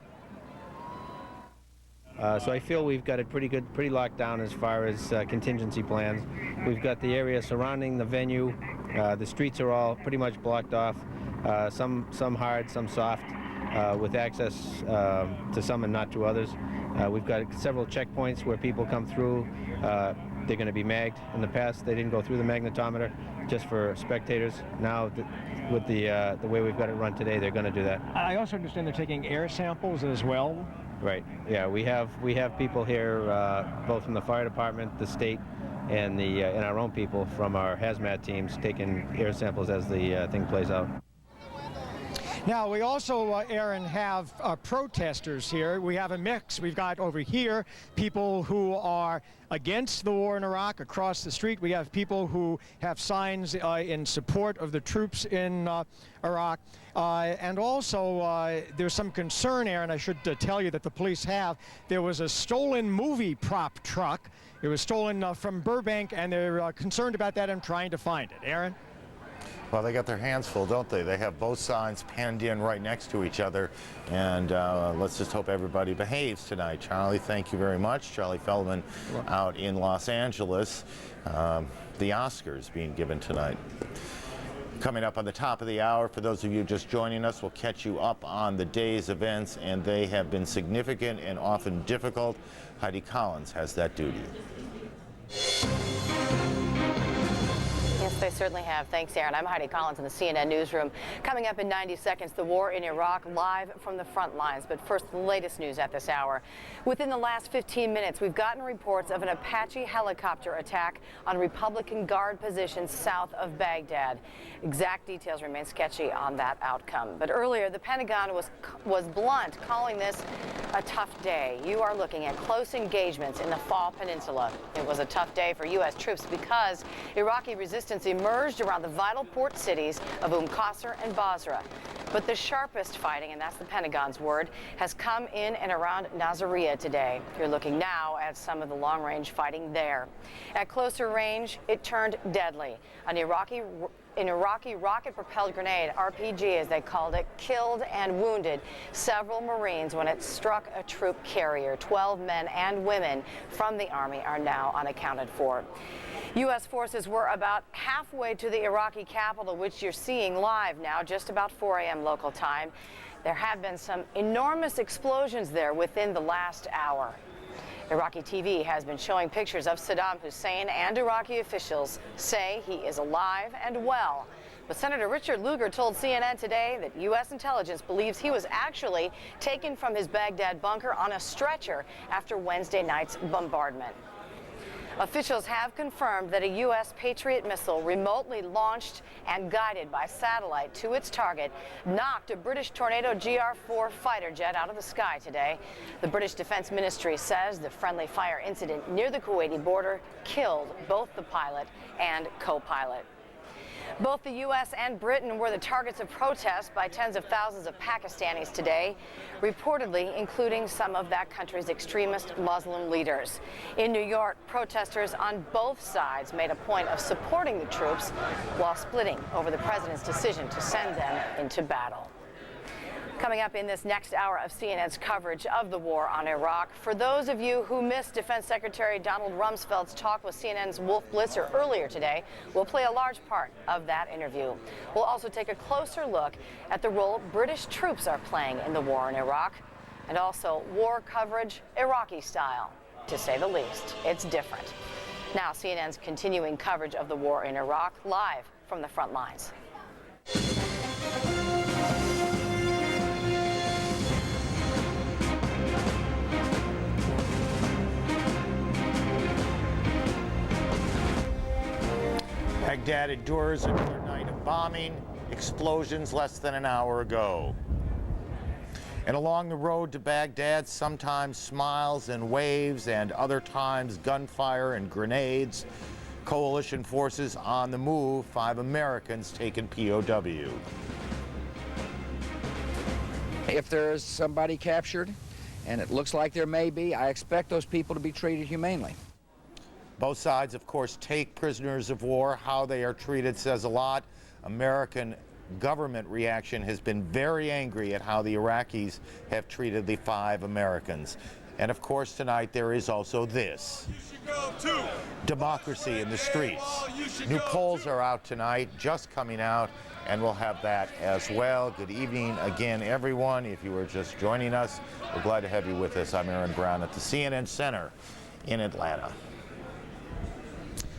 So I feel we've got it pretty locked down as far as contingency plans. We've got the area surrounding the venue. The streets are all pretty much blocked off, some hard, some soft, with access to some and not to others. We've got several checkpoints where people come through. They're going to be magged. In the past, they didn't go through the magnetometer, just for spectators. Now, with the way we've got it run today, they're going to do that. I also understand they're taking air samples as well. Right. Yeah, we have people here, both from the fire department, the state, and our own people from our hazmat teams taking air samples as the thing plays out. Now, we also, Aaron, have protesters here. We have a mix. We've got over here people who are against the war in Iraq. Across the street, we have people who have signs in support of the troops in Iraq. And also, there's some concern, Aaron, I should tell you, that the police have. There was a stolen movie prop truck. It was stolen from Burbank, and they're concerned about that and trying to find it. Aaron? Well, they got their hands full, don't they? They have both signs penned in right next to each other, and let's just hope everybody behaves tonight. Charlie, thank you very much. Charlie Feldman out in Los Angeles. The Oscars being given tonight. Coming up on the top of the hour, for those of you just joining us, we'll catch you up on the day's events, and they have been significant and often difficult. Heidi Collins has that duty. Yes, they certainly have. Thanks, Aaron. I'm Heidi Collins in the CNN newsroom. Coming up in 90 seconds, the war in Iraq live from the front lines. But first, the latest news at this hour. Within the last 15 minutes, we've gotten reports of an Apache helicopter attack on Republican Guard positions south of Baghdad. Exact details remain sketchy on that outcome. But earlier, the Pentagon was blunt, calling this a tough day. You are looking at close engagements in the Fall Peninsula. It was a tough day for U.S. troops because Iraqi resistance emerged around the vital port cities of Qasr and Basra. But the sharpest fighting, and that's the Pentagon's word, has come in and around Nasiriyah today. You're looking now at some of the long-range fighting there. At closer range, it turned deadly. An Iraqi rocket-propelled grenade, RPG as they called it, killed and wounded several Marines when it struck a troop carrier. 12 men and women from the Army are now unaccounted for. U.S. forces were about halfway to the Iraqi capital, which you're seeing live now, just about 4 a.m. local time. There have been some enormous explosions there within the last hour. Iraqi TV has been showing pictures of Saddam Hussein, and Iraqi officials say he is alive and well. But Senator Richard Lugar told CNN today that U.S. intelligence believes he was actually taken from his Baghdad bunker on a stretcher after Wednesday night's bombardment. Officials have confirmed that a U.S. Patriot missile remotely launched and guided by satellite to its target knocked a British Tornado GR-4 fighter jet out of the sky today. The British Defense Ministry says the friendly fire incident near the Kuwaiti border killed both the pilot and co-pilot. Both the U.S. and Britain were the targets of protests by tens of thousands of Pakistanis today, reportedly including some of that country's extremist Muslim leaders. In New York, protesters on both sides made a point of supporting the troops while splitting over the president's decision to send them into battle. Coming up in this next hour of CNN's coverage of the war on Iraq, for those of you who missed Defense Secretary Donald Rumsfeld's talk with CNN's Wolf Blitzer earlier today, we'll play a large part of that interview. We'll also take a closer look at the role British troops are playing in the war in Iraq, and also war coverage Iraqi style, to say the least. It's different. Now, CNN's continuing coverage of the war in Iraq, live from the front lines. Baghdad endures another night of bombing, explosions less than an hour ago. And along the road to Baghdad, sometimes smiles and waves, and other times gunfire and grenades. Coalition forces on the move, 5 Americans taken POW. If there is somebody captured, and it looks like there may be, I expect those people to be treated humanely. Both sides, of course, take prisoners of war. How they are treated says a lot. American government reaction has been very angry at how the Iraqis have treated the 5 Americans. And of course, tonight there is also this. Democracy in the streets. New polls are out tonight, just coming out, and we'll have that as well. Good evening again, everyone. If you were just joining us, we're glad to have you with us. I'm Aaron Brown at the CNN Center in Atlanta.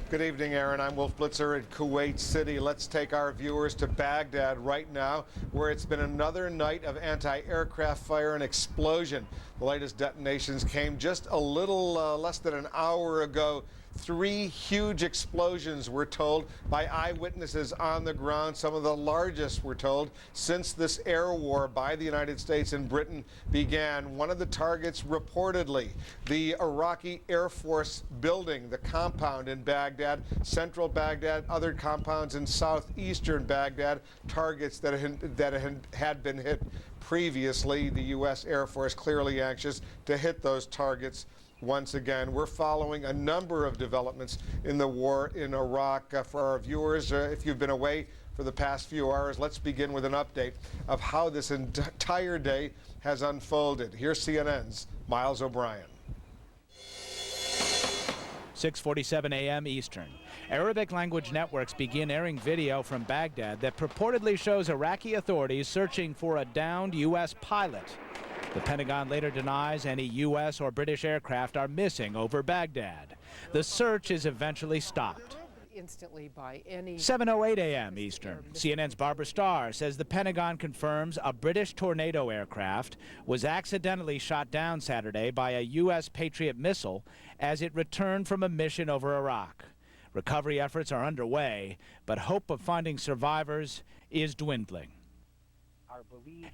Good evening, Aaron. I'm Wolf Blitzer in Kuwait City. Let's take our viewers to Baghdad right now, where it's been another night of anti-aircraft fire and explosion. The latest detonations came just a little less than an hour ago. 3 huge explosions, we're told, by eyewitnesses on the ground. Some of the largest, we're told, since this air war by the United States and Britain began. One of the targets, reportedly, the Iraqi Air Force building, the compound in Baghdad, central Baghdad, other compounds in southeastern Baghdad, targets that had been hit previously. The U.S. Air Force clearly anxious to hit those targets once again. We're following a number of developments in the war in Iraq. For our viewers, if you've been away for the past few hours, let's begin with an update of how this entire day has unfolded. Here's CNN's Miles O'Brien. 6:47 a.m. Eastern. Arabic language networks begin airing video from Baghdad that purportedly shows Iraqi authorities searching for a downed U.S. pilot. The Pentagon later denies any U.S. or British aircraft are missing over Baghdad. The search is eventually stopped. Instantly by any 7:08 a.m. Eastern. CNN's Barbara Starr says the Pentagon confirms a British Tornado aircraft was accidentally shot down Saturday by a U.S. Patriot missile as it returned from a mission over Iraq. Recovery efforts are underway, but hope of finding survivors is dwindling.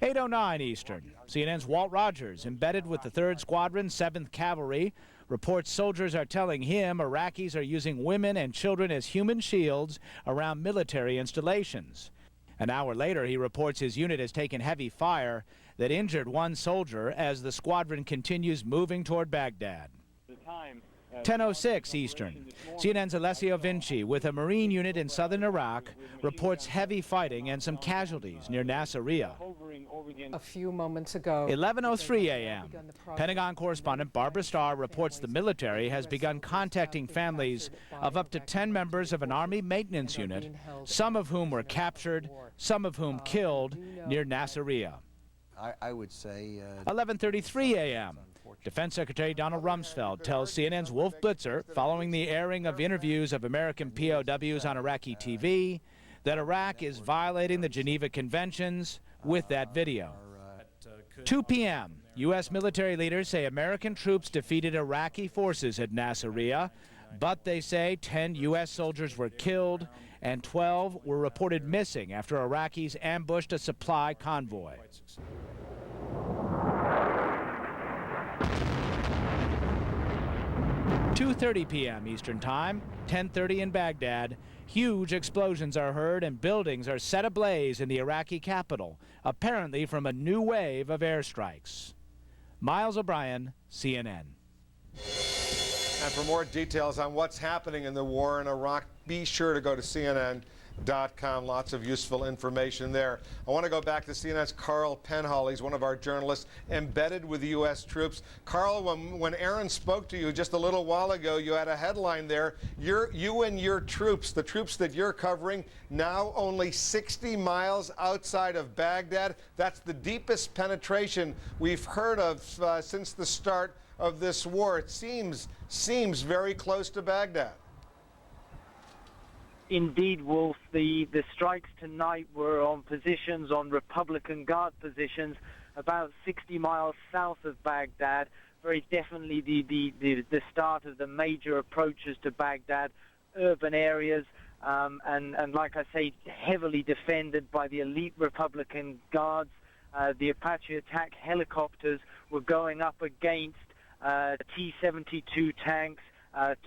8:09 Eastern. CNN's Walt Rogers, embedded with the 3rd Squadron, 7th Cavalry, reports soldiers are telling him Iraqis are using women and children as human shields around military installations. An hour later, he reports his unit has taken heavy fire that injured one soldier as the squadron continues moving toward Baghdad. 10:06 Eastern. CNN's Alessio Vinci, with a Marine unit in southern Iraq, reports heavy fighting and some casualties near Nasiriyah. a few moments ago. 11:03 a.m. Pentagon correspondent Barbara Starr reports the military has begun contacting families of up to 10 members of an Army maintenance unit, some of whom were captured, some of whom killed near Nasiriyah. I would say 11:33 a.m. Defense Secretary Donald Rumsfeld tells CNN's Wolf Blitzer, following the airing of interviews of American POWs on Iraqi TV, that Iraq is violating the Geneva Conventions with that video. 2 p.m. U.S. military leaders say American troops defeated Iraqi forces at Nasiriyah, but they say 10 U.S. soldiers were killed and 12 were reported missing after Iraqis ambushed a supply convoy. 2:30 p.m. Eastern Time, 10:30 in Baghdad. Huge explosions are heard and buildings are set ablaze in the Iraqi capital, apparently from a new wave of airstrikes. Miles O'Brien, CNN. And for more details on what's happening in the war in Iraq, be sure to go to CNN.com. Lots of useful information there. I want to go back to CNN's Carl Penhall. He's one of our journalists embedded with the U.S. troops. Carl, when Aaron spoke to you just a little while ago, you had a headline there. You and your troops, the troops that you're covering, now only 60 miles outside of Baghdad. That's the deepest penetration we've heard of since the start of this war. It seems very close to Baghdad. Indeed, Wolf, the strikes tonight were on positions, on Republican Guard positions, about 60 miles south of Baghdad. Very definitely the start of the major approaches to Baghdad, urban areas, and like I say, heavily defended by the elite Republican Guards. The Apache attack helicopters were going up against T-72 tanks,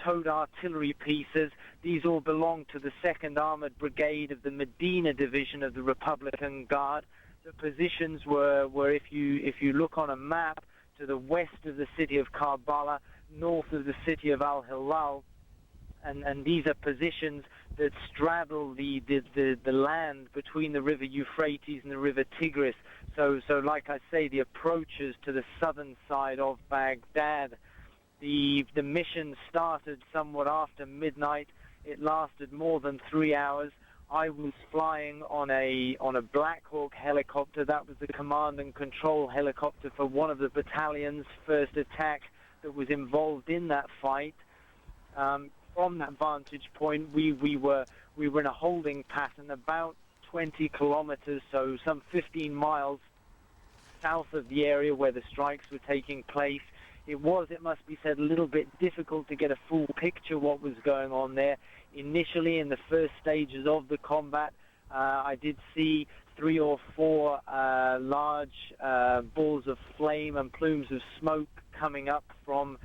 towed artillery pieces. These all belong to the 2nd Armored Brigade of the Medina Division of the Republican Guard. The positions were if you look on a map, to the west of the city of Karbala, north of the city of Al-Hilal, and these are positions that straddle the land between the river Euphrates and the river Tigris. So like I say, the approaches to the southern side of Baghdad. The mission started somewhat after midnight. It lasted more than 3 hours. I was flying on a Black Hawk helicopter. That was the command and control helicopter for one of the battalion's first attack that was involved in that fight. From that vantage point, we were in a holding pattern about 20 kilometers, so some 15 miles south of the area where the strikes were taking place. It must be said, a little bit difficult to get a full picture of what was going on there. Initially, in the first stages of the combat, I did see 3 or 4 large balls of flame and plumes of smoke coming up from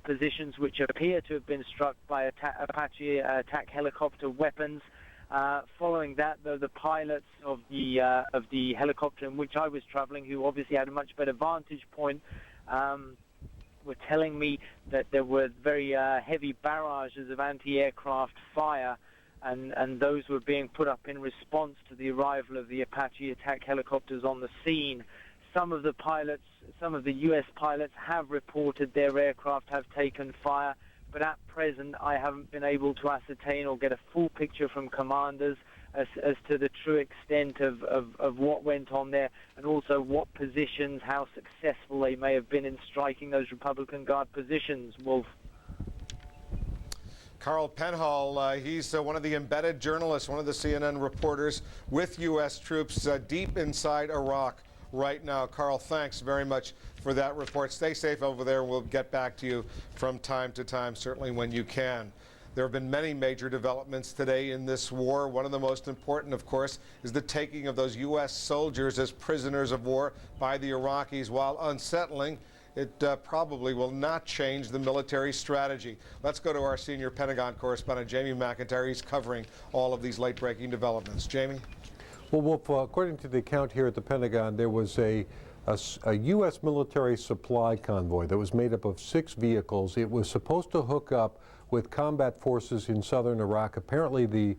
positions which appear to have been struck by Apache attack helicopter weapons. Following that, though, the pilots of the helicopter in which I was traveling, who obviously had a much better vantage point, were telling me that there were very heavy barrages of anti-aircraft fire, and those were being put up in response to the arrival of the Apache attack helicopters on the scene. Some of the U.S. pilots have reported their aircraft have taken fire. but at present I haven't been able to ascertain or get a full picture from commanders as to the true extent of what went on there, and also what positions, how successful they may have been in striking those Republican Guard positions, Wolf. Carl Penhall, he's one of the embedded journalists, one of the CNN reporters with U.S. troops deep inside Iraq right now. Carl, thanks very much for that report. Stay safe over there, and we'll get back to you from time to time, certainly when you can. There have been many major developments today in this war. One of the most important, of course, is the taking of those U.S. soldiers as prisoners of war by the Iraqis. While unsettling, it probably will not change the military strategy. Let's go to our senior Pentagon correspondent, Jamie McIntyre. He's covering all of these late-breaking developments. Jamie? Well, Wolf, according to the account here at the Pentagon, there was a U.S. military supply convoy that was made up of 6 vehicles. It was supposed to hook up with combat forces in southern Iraq. Apparently, the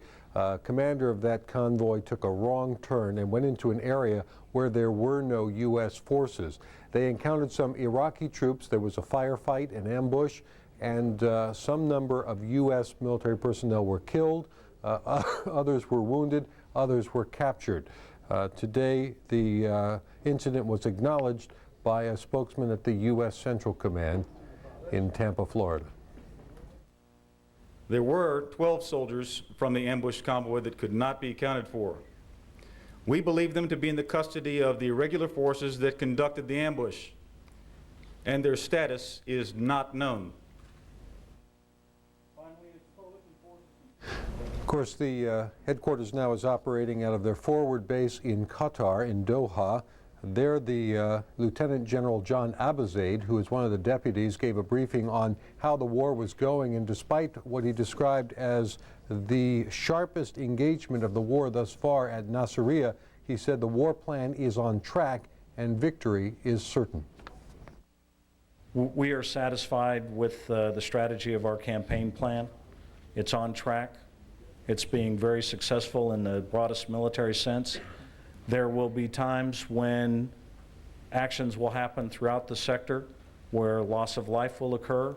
commander of that convoy took a wrong turn and went into an area where there were no U.S. forces. They encountered some Iraqi troops. There was a firefight, an ambush, and some number of U.S. military personnel were killed. Others were wounded. Others were captured. Today, the incident was acknowledged by a spokesman at the U.S. Central Command in Tampa, Florida. There were 12 soldiers from the ambushed convoy that could not be accounted for. We believe them to be in the custody of the irregular forces that conducted the ambush, and their status is not known. Of course, the headquarters now is operating out of their forward base in Qatar, in Doha. There, the Lieutenant General John Abizaid, who is one of the deputies, gave a briefing on how the war was going, and despite what he described as the sharpest engagement of the war thus far at Nasiriyah, he said the war plan is on track and victory is certain. We are satisfied with the strategy of our campaign plan. It's on track. It's being very successful in the broadest military sense. There will be times when actions will happen throughout the sector where loss of life will occur,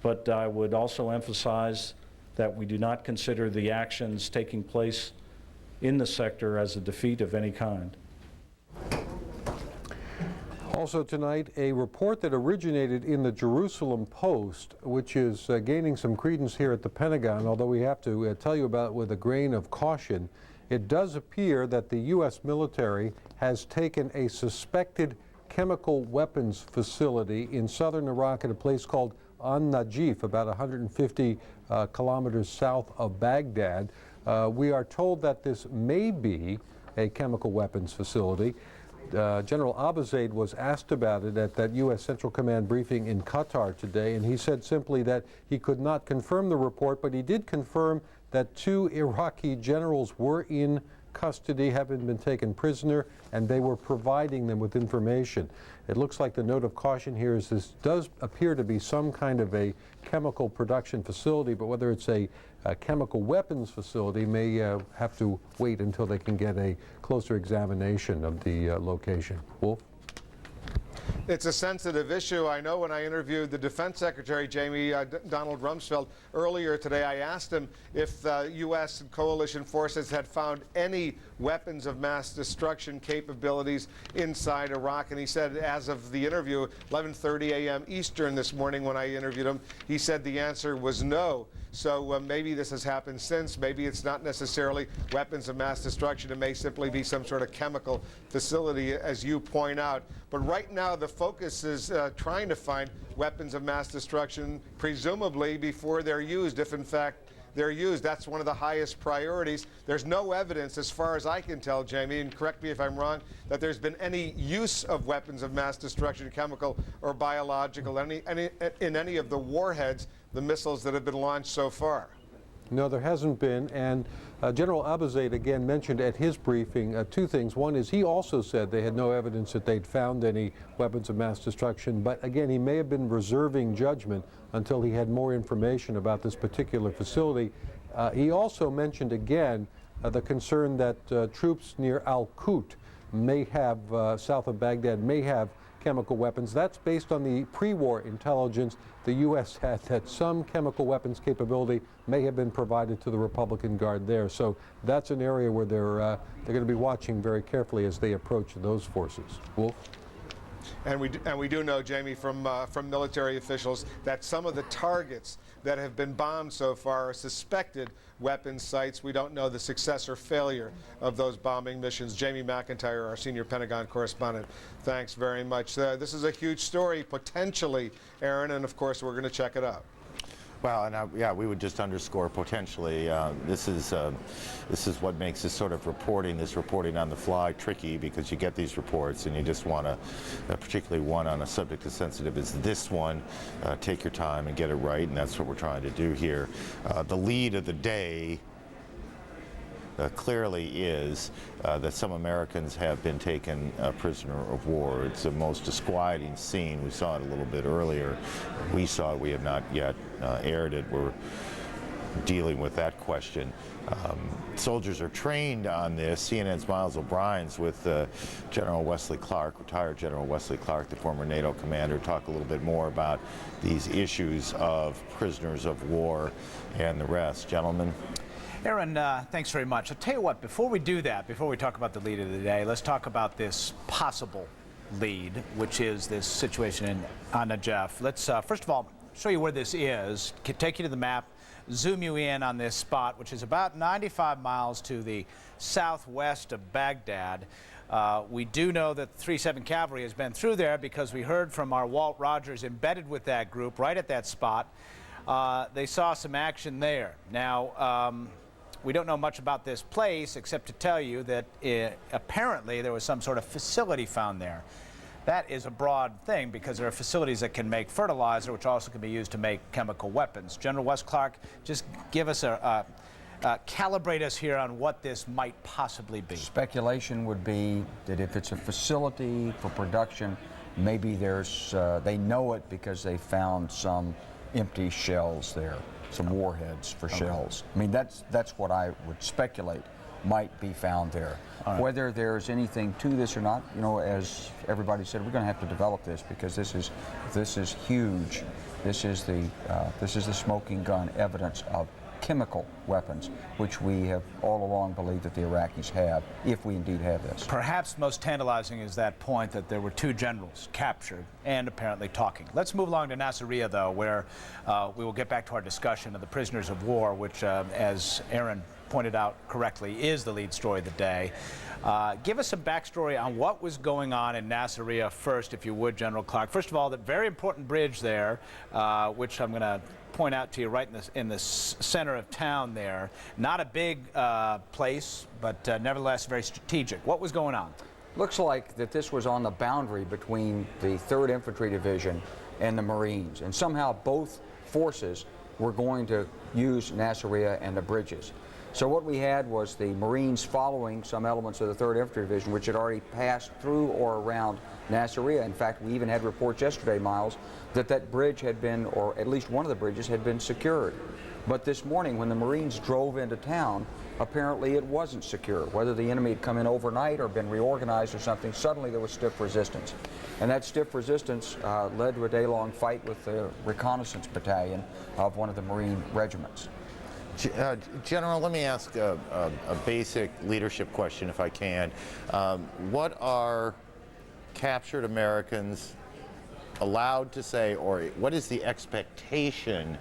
but I would also emphasize that we do not consider the actions taking place in the sector as a defeat of any kind. Also tonight, a report that originated in the Jerusalem Post, which is gaining some credence here at the Pentagon, although we have to tell you about it with a grain of caution. It does appear that the U.S. military has taken a suspected chemical weapons facility in southern Iraq at a place called An-Najif, about 150 kilometers south of Baghdad. We are told that this may be a chemical weapons facility. General Abizaid was asked about it at that U.S. Central Command briefing in Qatar today, and he said simply that he could not confirm the report, but he did confirm that 2 Iraqi generals were in custody, having been taken prisoner, and they were providing them with information. It looks like the note of caution here is this does appear to be some kind of a chemical production facility, but whether it's a chemical weapons facility may have to wait until they can get a closer examination of the location. Wolf? It's a sensitive issue. I know when I interviewed the Defense Secretary, Jamie, Donald Rumsfeld, earlier today, I asked him if the U.S. and coalition forces had found any weapons of mass destruction capabilities inside Iraq, and he said as of the interview, 11:30 a.m. Eastern this morning when I interviewed him, he said the answer was no. So maybe this has happened since. Maybe it's not necessarily weapons of mass destruction. It may simply be some sort of chemical facility, as you point out. But right now, the focus is trying to find weapons of mass destruction, presumably before they're used, if in fact they're used. That's one of the highest priorities. There's no evidence, as far as I can tell, Jamie, and correct me if I'm wrong, that there's been any use of weapons of mass destruction, chemical or biological, in any of the warheads, the missiles that have been launched so far. No, there hasn't been, and General Abizaid again mentioned at his briefing 2 things. One is he also said they had no evidence that they'd found any weapons of mass destruction, but again, he may have been reserving judgment until he had more information about this particular facility. He also mentioned again the concern that troops near Al-Qut may have, south of Baghdad, may have chemical weapons. That's based on the pre-war intelligence the U.S. had that some chemical weapons capability may have been provided to the Republican Guard there. So that's an area where they're going to be watching very carefully as they approach those forces. Wolf? And we do know, Jamie, from military officials that some of the targets that have been bombed so far are suspected weapons sites. We don't know the success or failure of those bombing missions. Jamie McIntyre, our senior Pentagon correspondent, thanks very much. This is a huge story, potentially, Aaron, and of course we're going to check it out. Well, and yeah, we would just underscore potentially. This is what makes this sort of reporting, this reporting on the fly, tricky, because you get these reports and you just want to, particularly one on a subject as sensitive as this one, take your time and get it right, and that's what we're trying to do here. The lead of the day clearly is that some Americans have been taken prisoner of war. It's the most disquieting scene. We saw it a little bit earlier. We saw it. We have not yet aired it. We're dealing with that question. Soldiers are trained on this. CNN's Miles O'Brien's with General Wesley Clark, retired General Wesley Clark, the former NATO commander, talk a little bit more about these issues of prisoners of war and the rest. Gentlemen? Aaron, thanks very much. I'll tell you what, before we do that, before we talk about the lead of the day, let's talk about this possible lead, which is this situation in Najaf. Let's, first of all, show you where this is, take you to the map, zoom you in on this spot, which is about 95 miles to the southwest of Baghdad. We do know that the 3-7 Cavalry has been through there because we heard from our Walt Rogers embedded with that group right at that spot. They saw some action there. Now, we don't know much about this place except to tell you that apparently there was some sort of facility found there. That is a broad thing because there are facilities that can make fertilizer, which also can be used to make chemical weapons. General Wes Clark, just give us calibrate us here on what this might possibly be. Speculation would be that if it's a facility for production, maybe there's, they know it because they found some empty shells there, some warheads for shells. I mean, that's what I would speculate might be found there. Right. Whether there's anything to this or not, you know, as everybody said, we're going to have to develop this because this is huge. This is the smoking gun evidence of chemical weapons, which we have all along believed that the Iraqis have, if we indeed have this. Perhaps most tantalizing is that point that there were 2 generals captured and apparently talking. Let's move along to Nasiriyah, though, where we will get back to our discussion of the prisoners of war, which, as Aaron pointed out correctly, is the lead story of the day. Give us some backstory on what was going on in Nasiriyah first, if you would, General Clark. First of all, the very important bridge there, which I'm going to point out to you right in the center of town there. Not a big place, but nevertheless very strategic. What was going on? Looks like that this was on the boundary between the 3rd Infantry Division and the Marines, and somehow both forces were going to use Nasiriyah and the bridges. So what we had was the Marines following some elements of the 3rd Infantry Division, which had already passed through or around Nasiriyah. In fact, we even had reports yesterday, Miles, that that bridge had been, or at least one of the bridges had been secured. But this morning, when the Marines drove into town, apparently it wasn't secure. Whether the enemy had come in overnight or been reorganized or something, suddenly there was stiff resistance. And that stiff resistance led to a day-long fight with the reconnaissance battalion of one of the Marine regiments. General, let me ask a basic leadership question, if I can. What are captured Americans allowed to say, or what is the expectation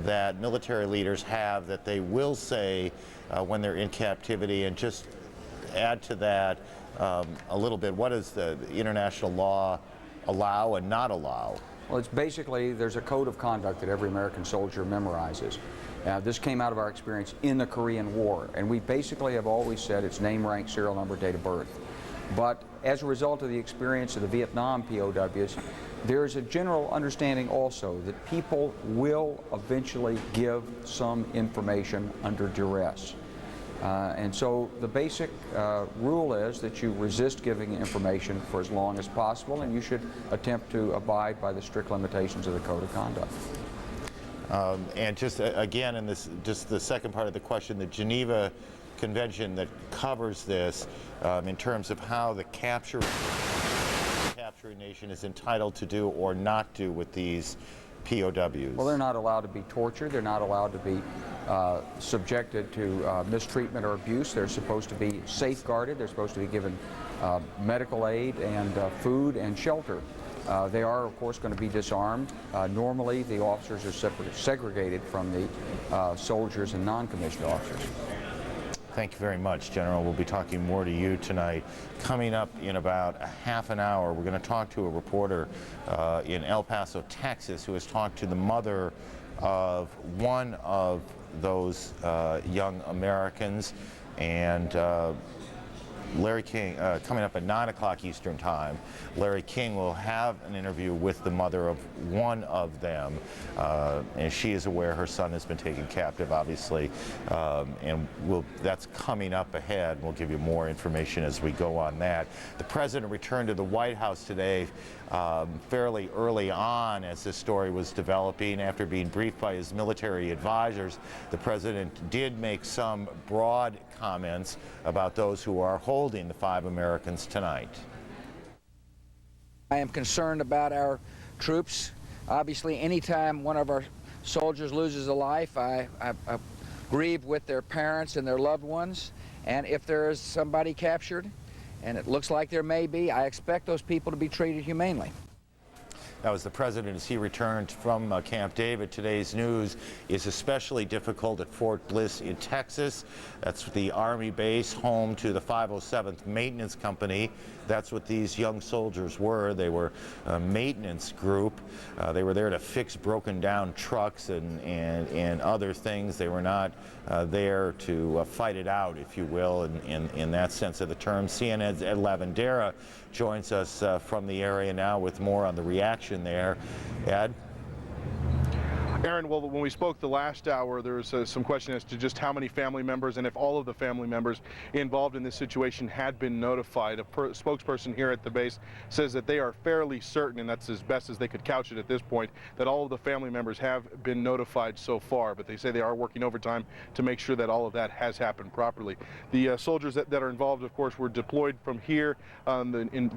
that military leaders have that they will say when they're in captivity? And just add to that a little bit, what does the international law allow and not allow? Well, it's basically, there's a code of conduct that every American soldier memorizes. This came out of our experience in the Korean War, and we basically have always said it's name, rank, serial number, date of birth. But as a result of the experience of the Vietnam POWs, there's a general understanding also that people will eventually give some information under duress. And so the basic rule is that you resist giving information for as long as possible, and you should attempt to abide by the strict limitations of the Code of Conduct. And just again, in this, just the second part of the question, the Geneva Convention that covers this in terms of how the capturing nation is entitled to do or not do with these POWs? Well, they're not allowed to be tortured. They're not allowed to be subjected to mistreatment or abuse. They're supposed to be safeguarded. They're supposed to be given medical aid and food and shelter. They are, of course, going to be disarmed. Normally, the officers are segregated from the soldiers and non-commissioned officers. Thank you very much, General. We'll be talking more to you tonight. Coming up in about a half an hour, we're going to talk to a reporter in El Paso, Texas, who has talked to the mother of one of those young Americans. And Larry King, coming up at 9 o'clock Eastern Time, Larry King will have an interview with the mother of one of them, and she is aware her son has been taken captive, obviously, and that's coming up ahead. We'll give you more information as we go on that. The president returned to the White House today fairly early on as this story was developing. After being briefed by his military advisors, the president did make some broad comments about those who are holding the 5 Americans tonight. I am concerned about our troops. Obviously, anytime one of our soldiers loses a life, I grieve with their parents and their loved ones. And if there is somebody captured, and it looks like there may be, I expect those people to be treated humanely. That was the president as he returned from Camp David. Today's news is especially difficult at Fort Bliss in Texas. That's the Army base, home to the 507th Maintenance Company. That's what these young soldiers were. They were a maintenance group. They were there to fix broken down trucks and other things. They were not there to fight it out, if you will, in that sense of the term. CNN's Ed Lavandera joins us from the area now with more on the reaction there. Ed? Aaron, well, when we spoke the last hour, there was some question as to just how many family members and if all of the family members involved in this situation had been notified. A spokesperson here at the base says that they are fairly certain, and that's as best as they could couch it at this point, that all of the family members have been notified so far, but they say they are working overtime to make sure that all of that has happened properly. The soldiers that are involved, of course, were deployed from here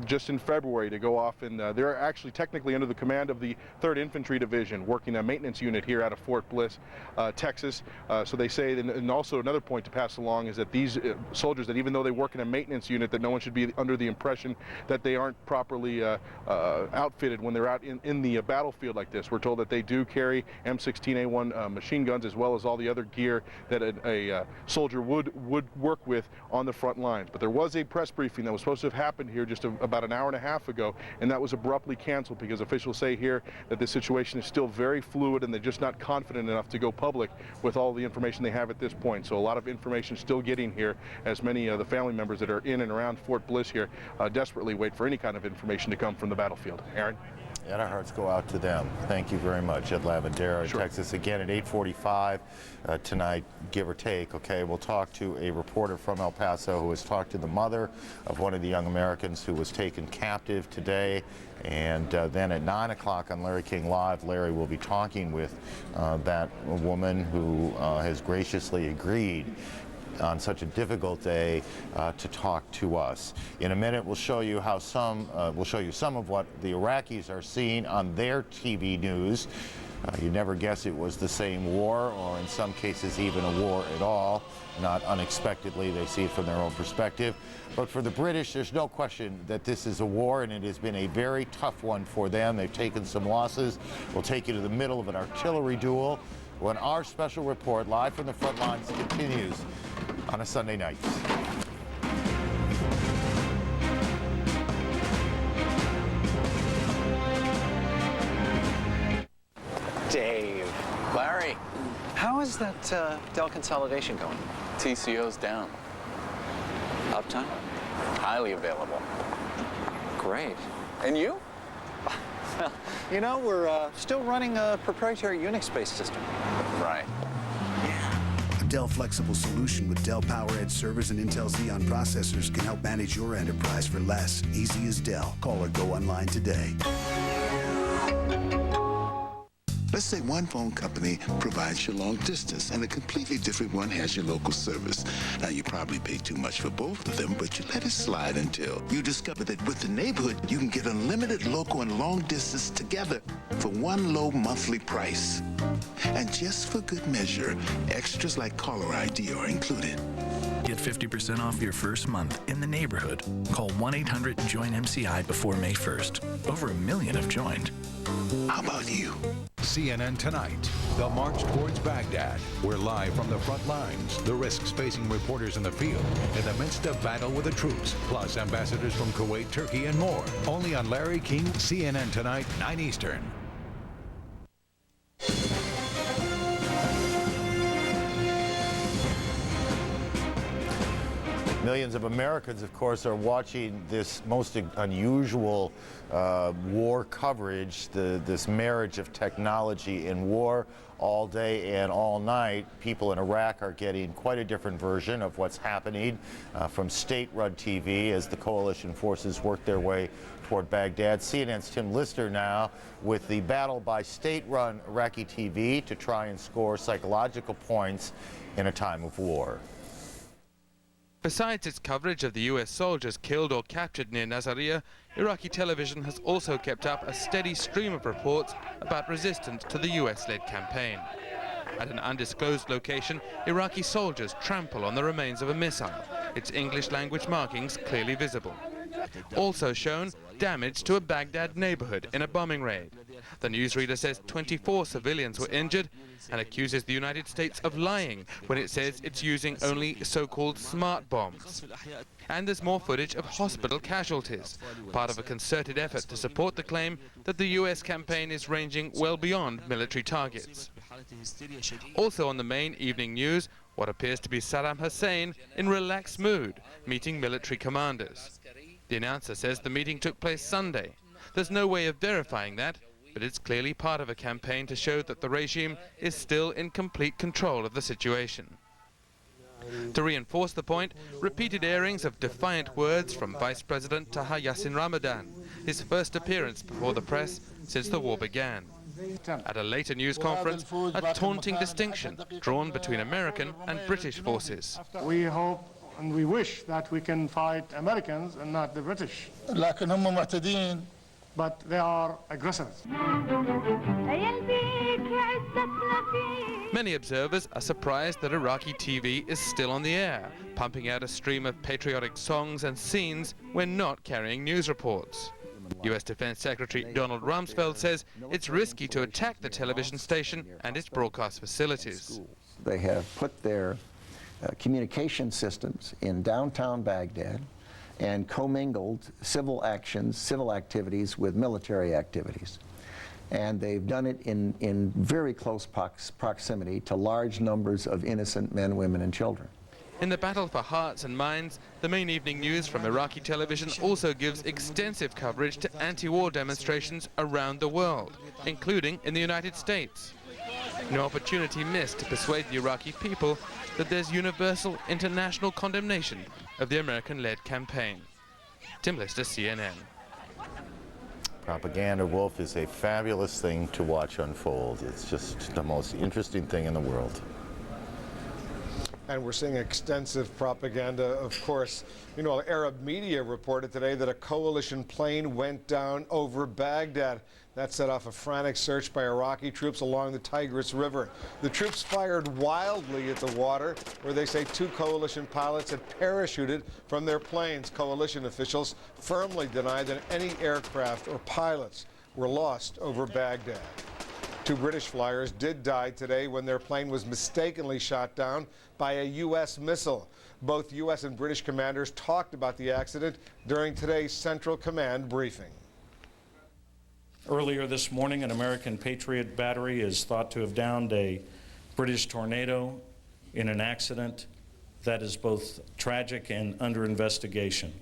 just in February to go off, and they're actually technically under the command of the 3rd Infantry Division, working a maintenance unit here out of Fort Bliss, Texas. So they say, and also another point to pass along is that these soldiers, that even though they work in a maintenance unit, that no one should be under the impression that they aren't properly outfitted when they're out in the battlefield like this. We're told that they do carry M16A1 machine guns, as well as all the other gear that a soldier would work with on the front lines. But there was a press briefing that was supposed to have happened here just about an hour and a half ago, and that was abruptly canceled because officials say here that the situation is still very fluid and they're just not confident enough to go public with all the information they have at this point. So a lot of information still getting here, as many of the family members that are in and around Fort Bliss here desperately wait for any kind of information to come from the battlefield. Aaron? And our hearts go out to them. Thank you very much, Ed Lavandera in Texas. Again at 8:45 tonight, give or take. Okay, we'll talk to a reporter from El Paso who has talked to the mother of one of the young Americans who was taken captive today. And then at 9 o'clock on Larry King Live, Larry will be talking with that woman who has graciously agreed on such a difficult day to talk to us. In a minute, we'll show you how some of what the Iraqis are seeing on their TV news. You'd never guess it was the same war, or in some cases even a war at all. Not unexpectedly, they see it from their own perspective. But for the British, there's no question that this is a war, and it has been a very tough one for them. They've taken some losses. We'll take you to the middle of an artillery duel when our special report live from the front lines continues on a Sunday night. Dave. Larry. How is that Dell consolidation going? TCO's down. Uptime? Highly available. Great. And you? You know, we're still running a proprietary Unix-based system. Right. A Dell flexible solution with Dell PowerEdge servers and Intel Xeon processors can help manage your enterprise for less. Easy as Dell. Call or go online today. Let's say one phone company provides your long distance and a completely different one has your local service. Now, you probably pay too much for both of them, but you let it slide until you discover that with the neighborhood, you can get unlimited local and long distance together for one low monthly price. And just for good measure, extras like caller ID are included. Get 50% off your first month in the neighborhood. Call 1-800-JOIN-MCI before May 1st. Over 1 million have joined. How about you? CNN Tonight, the march towards Baghdad. We're live from the front lines, the risks facing reporters in the field, in the midst of battle with the troops, plus ambassadors from Kuwait, Turkey, and more. Only on Larry King, CNN Tonight, 9 Eastern. Millions of Americans, of course, are watching this most unusual war coverage, this marriage of technology and war all day and all night. People in Iraq are getting quite a different version of what's happening from state-run TV as the coalition forces work their way toward Baghdad. CNN's Tim Lister now with the battle by state-run Iraqi TV to try and score psychological points in a time of war. Besides its coverage of the US soldiers killed or captured near Nasiriyah, Iraqi television has also kept up a steady stream of reports about resistance to the US-led campaign. At an undisclosed location, Iraqi soldiers trample on the remains of a missile, its English-language markings clearly visible. Also shown, damage to a Baghdad neighborhood in a bombing raid. The newsreader says 24 civilians were injured and accuses the United States of lying when it says it's using only so-called smart bombs. And there's more footage of hospital casualties, part of a concerted effort to support the claim that the US campaign is ranging well beyond military targets. Also on the main evening news, what appears to be Saddam Hussein in relaxed mood, meeting military commanders. The announcer says the meeting took place Sunday. There's no way of verifying that, but it's clearly part of a campaign to show that the regime is still in complete control of the situation. To reinforce the point, repeated airings of defiant words from Vice President Taha Yassin Ramadan, his first appearance before the press since the war began. At a later news conference, a taunting distinction drawn between American and British forces. We hope and we wish that we can fight Americans and not the British. But they are aggressors. Many observers are surprised that Iraqi TV is still on the air, pumping out a stream of patriotic songs and scenes when not carrying news reports. U.S. Defense Secretary Donald Rumsfeld says it's risky to attack the television station and its broadcast facilities. They have put their communication systems in downtown Baghdad and commingled civil actions, civil activities with military activities. And they've done it in very close proximity to large numbers of innocent men, women, and children. In the battle for hearts and minds, the main evening news from Iraqi television also gives extensive coverage to anti-war demonstrations around the world, including in the United States. No opportunity missed to persuade the Iraqi people that there's universal international condemnation of the American-led campaign. Tim Lister, CNN. Propaganda, Wolf, is a fabulous thing to watch unfold. It's just the most interesting thing in the world. And we're seeing extensive propaganda, of course. Meanwhile, Arab media reported today that a coalition plane went down over Baghdad. That set off a frantic search by Iraqi troops along the Tigris River. The troops fired wildly at the water, where they say 2 coalition pilots had parachuted from their planes. Coalition officials firmly deny that any aircraft or pilots were lost over Baghdad. 2 British flyers did die today when their plane was mistakenly shot down by a U.S. missile. Both U.S. and British commanders talked about the accident during today's Central Command briefing. Earlier this morning, an American Patriot battery is thought to have downed a British Tornado in an accident that is both tragic and under investigation.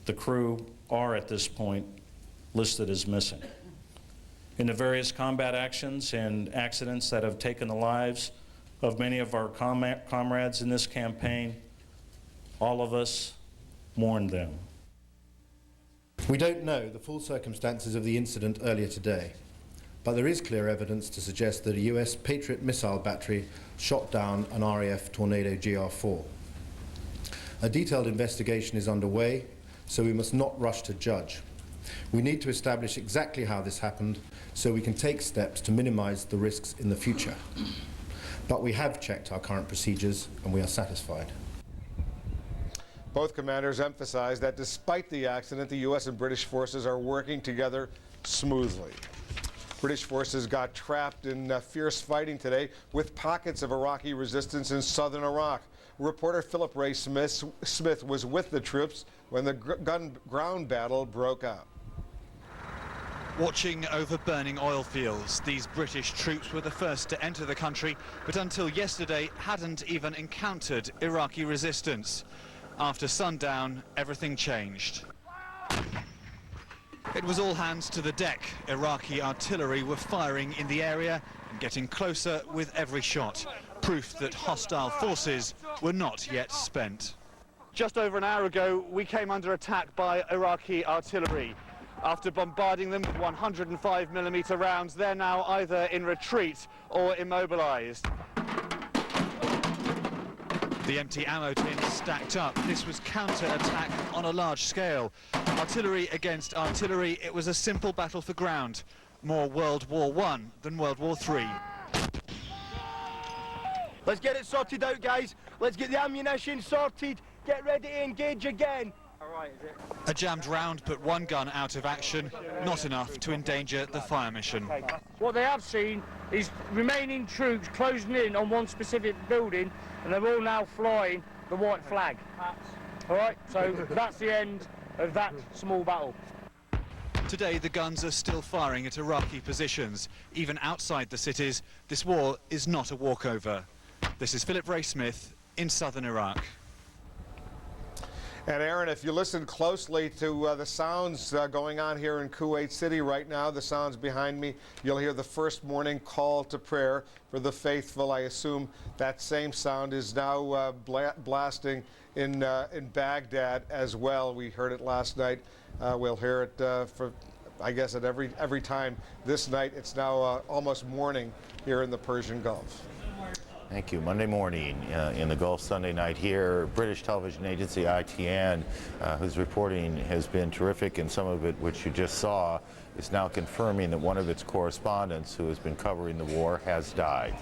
The crew are, at this point, listed as missing. In the various combat actions and accidents that have taken the lives of many of our comrades in this campaign, all of us mourn them. We don't know the full circumstances of the incident earlier today, but there is clear evidence to suggest that a US Patriot missile battery shot down an RAF Tornado GR4. A detailed investigation is underway, so we must not rush to judge. We need to establish exactly how this happened so we can take steps to minimize the risks in the future. But we have checked our current procedures and we are satisfied. Both commanders emphasized that despite the accident, the U.S. and British forces are working together smoothly. British forces got trapped in fierce fighting today with pockets of Iraqi resistance in southern Iraq. Reporter Philip Ray Smith was with the troops when the ground battle broke out. Watching over burning oil fields, these British troops were the first to enter the country, but until yesterday hadn't even encountered Iraqi resistance. After sundown, everything changed. It was all hands to the deck. Iraqi artillery were firing in the area and getting closer with every shot. Proof that hostile forces were not yet spent. Just over an hour ago, we came under attack by Iraqi artillery. After bombarding them with 105mm rounds, they're now either in retreat or immobilized. The empty ammo tins stacked up. This was counter-attack on a large scale. Artillery against artillery, it was a simple battle for ground. More World War I than World War III. Let's get it sorted out, guys. Let's get the ammunition sorted. Get ready to engage again. A jammed round put one gun out of action, not enough to endanger the fire mission. What they have seen is remaining troops closing in on one specific building, and they're all now flying the white flag. All right, so that's the end of that small battle. Today, the guns are still firing at Iraqi positions. Even outside the cities, this war is not a walkover. This is Philip Ray Smith in southern Iraq. And Aaron, if you listen closely to the sounds going on here in Kuwait City right now, the sounds behind me, you'll hear the first morning call to prayer for the faithful. I assume that same sound is now blasting in Baghdad as well. We heard it last night. We'll hear it for, I guess, at every time this night. It's now almost morning here in the Persian Gulf. Thank you. Monday morning in the Gulf, Sunday night here. British television agency ITN, whose reporting has been terrific, and some of it, which you just saw, is now confirming that one of its correspondents who has been covering the war has died.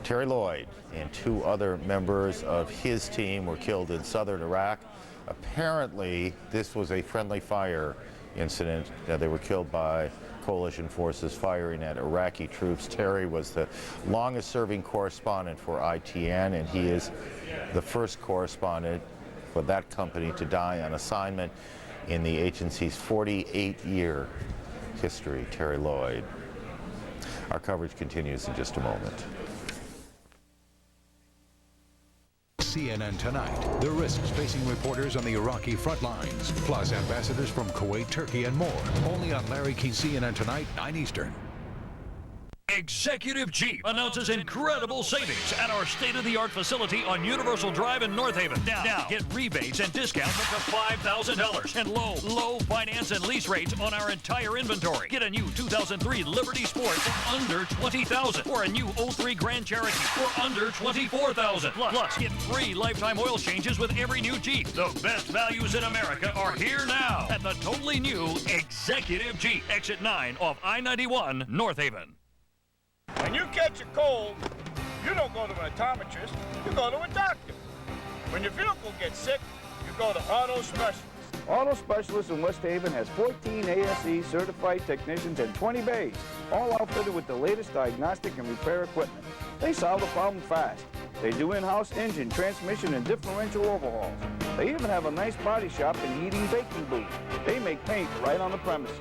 Terry Lloyd and two other members of his team were killed in southern Iraq. Apparently, this was a friendly fire incident. They were killed by coalition forces firing at Iraqi troops. Terry was the longest serving correspondent for ITN, and he is the first correspondent for that company to die on assignment in the agency's 48-year history. Terry Lloyd. Our coverage continues in just a moment. CNN Tonight, the risks facing reporters on the Iraqi front lines, plus ambassadors from Kuwait, Turkey, and more. Only on Larry King CNN Tonight, 9 Eastern. Executive Jeep announces incredible savings at our state-of-the-art facility on Universal Drive in North Haven. Now get rebates and discounts up to $5,000 and low finance and lease rates on our entire inventory. Get a new 2003 Liberty Sport for under $20,000 or a new 03 Grand Cherokee for under $24,000. Plus, get free lifetime oil changes with every new Jeep. The best values in America are here now at the totally new Executive Jeep. Exit 9 off I-91, North Haven. When you catch a cold, you don't go to an optometrist, you go to a doctor. When your vehicle gets sick, you go to Auto Specialist. Auto Specialist in West Haven has 14 ASE certified technicians and 20 bays, all outfitted with the latest diagnostic and repair equipment. They solve the problem fast. They do in-house engine, transmission, and differential overhauls. They even have a nice body shop and heating baking booth. They make paint right on the premises.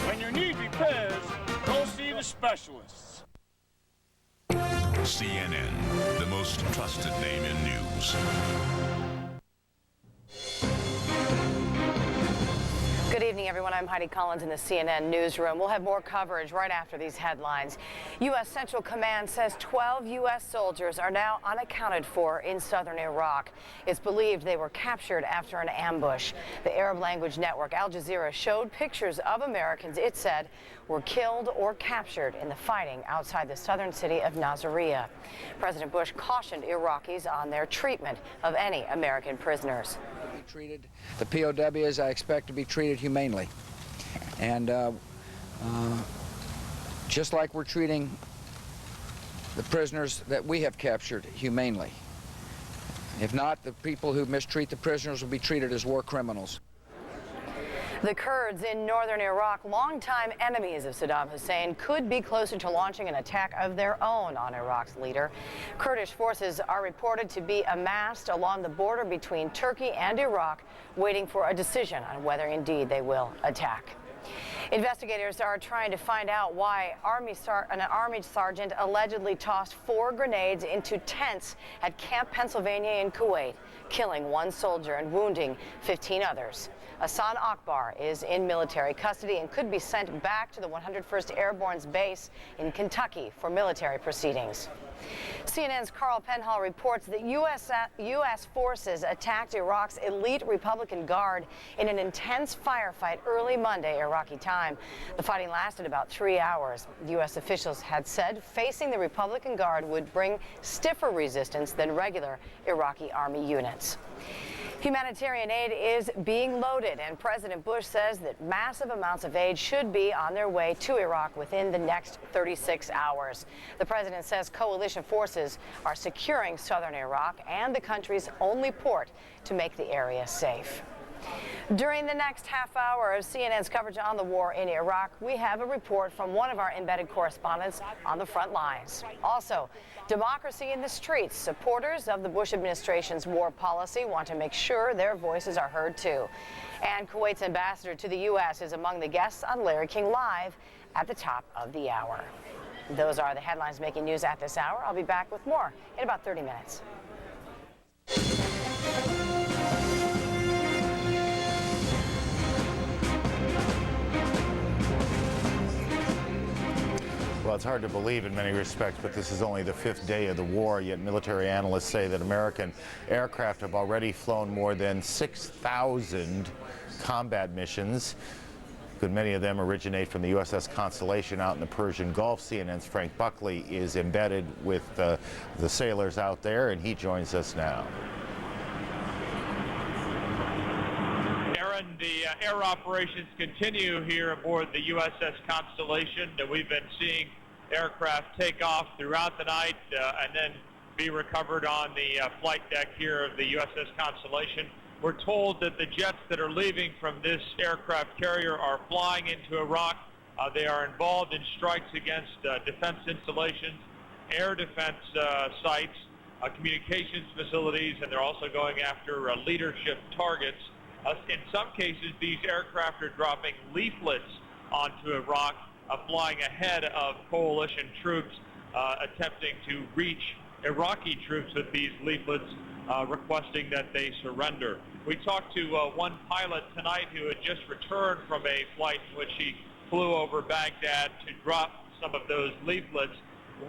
When you need repairs, go see the specialists. CNN, the most trusted name in news. Good evening. evening, everyone. I'm Heidi Collins in the CNN newsroom. We'll have more coverage right after these headlines. U.S. Central Command says 12 U.S. soldiers are now unaccounted for in southern Iraq. It's believed they were captured after an ambush. The Arab language network Al Jazeera showed pictures of Americans it said were killed or captured in the fighting outside the southern city of Nasiriyah. President Bush cautioned Iraqis on their treatment of any American prisoners. The POWs I expect to be treated humanely. And just like we're treating the prisoners that we have captured humanely. If not, the people who mistreat the prisoners will be treated as war criminals. The Kurds in northern Iraq, longtime enemies of Saddam Hussein, could be closer to launching an attack of their own on Iraq's leader. Kurdish forces are reported to be amassed along the border between Turkey and Iraq, waiting for a decision on whether indeed they will attack. Investigators are trying to find out why an Army sergeant allegedly tossed 4 grenades into tents at Camp Pennsylvania in Kuwait, killing 1 soldier and wounding 15 others. Hassan Akbar is in military custody and could be sent back to the 101st Airborne's base in Kentucky for military proceedings. CNN's Carl Penhall reports that U.S. forces attacked Iraq's elite Republican Guard in an intense firefight early Monday, Iraqi time. The fighting lasted about 3 hours. U.S. officials had said facing the Republican Guard would bring stiffer resistance than regular Iraqi army units. Humanitarian aid is being loaded, and President Bush says that massive amounts of aid should be on their way to Iraq within the next 36 hours. The president says coalition forces are securing southern Iraq and the country's only port to make the area safe. During the next half hour of CNN's coverage on the war in Iraq, we have a report from one of our embedded correspondents on the front lines. Also, democracy in the streets. Supporters of the Bush administration's war policy want to make sure their voices are heard too. And Kuwait's ambassador to the U.S. is among the guests on Larry King Live at the top of the hour. Those are the headlines making news at this hour. I'll be back with more in about 30 minutes. Well, it's hard to believe in many respects, but this is only the 5th day of the war, yet military analysts say that American aircraft have already flown more than 6,000 combat missions. Good many of them originate from the USS Constellation out in the Persian Gulf. CNN's Frank Buckley is embedded with the sailors out there, and he joins us now. The air operations continue here aboard the USS Constellation. We've been seeing aircraft take off throughout the night and then be recovered on the flight deck here of the USS Constellation. We're told that the jets that are leaving from this aircraft carrier are flying into Iraq. They are involved in strikes against defense installations, air defense sites, communications facilities, and they're also going after leadership targets. In some cases, these aircraft are dropping leaflets onto Iraq, flying ahead of coalition troops, attempting to reach Iraqi troops with these leaflets, requesting that they surrender. We talked to one pilot tonight who had just returned from a flight in which he flew over Baghdad to drop some of those leaflets.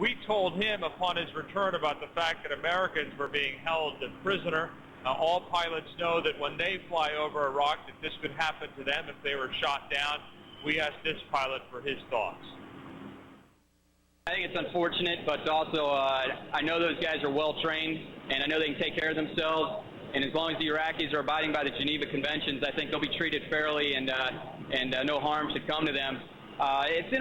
We told him upon his return about the fact that Americans were being held prisoner. All pilots know that when they fly over Iraq, that this could happen to them if they were shot down. We asked this pilot for his thoughts. I think it's unfortunate, but also I know those guys are well trained, and I know they can take care of themselves. And as long as the Iraqis are abiding by the Geneva Conventions, I think they'll be treated fairly, and no harm should come to them. It's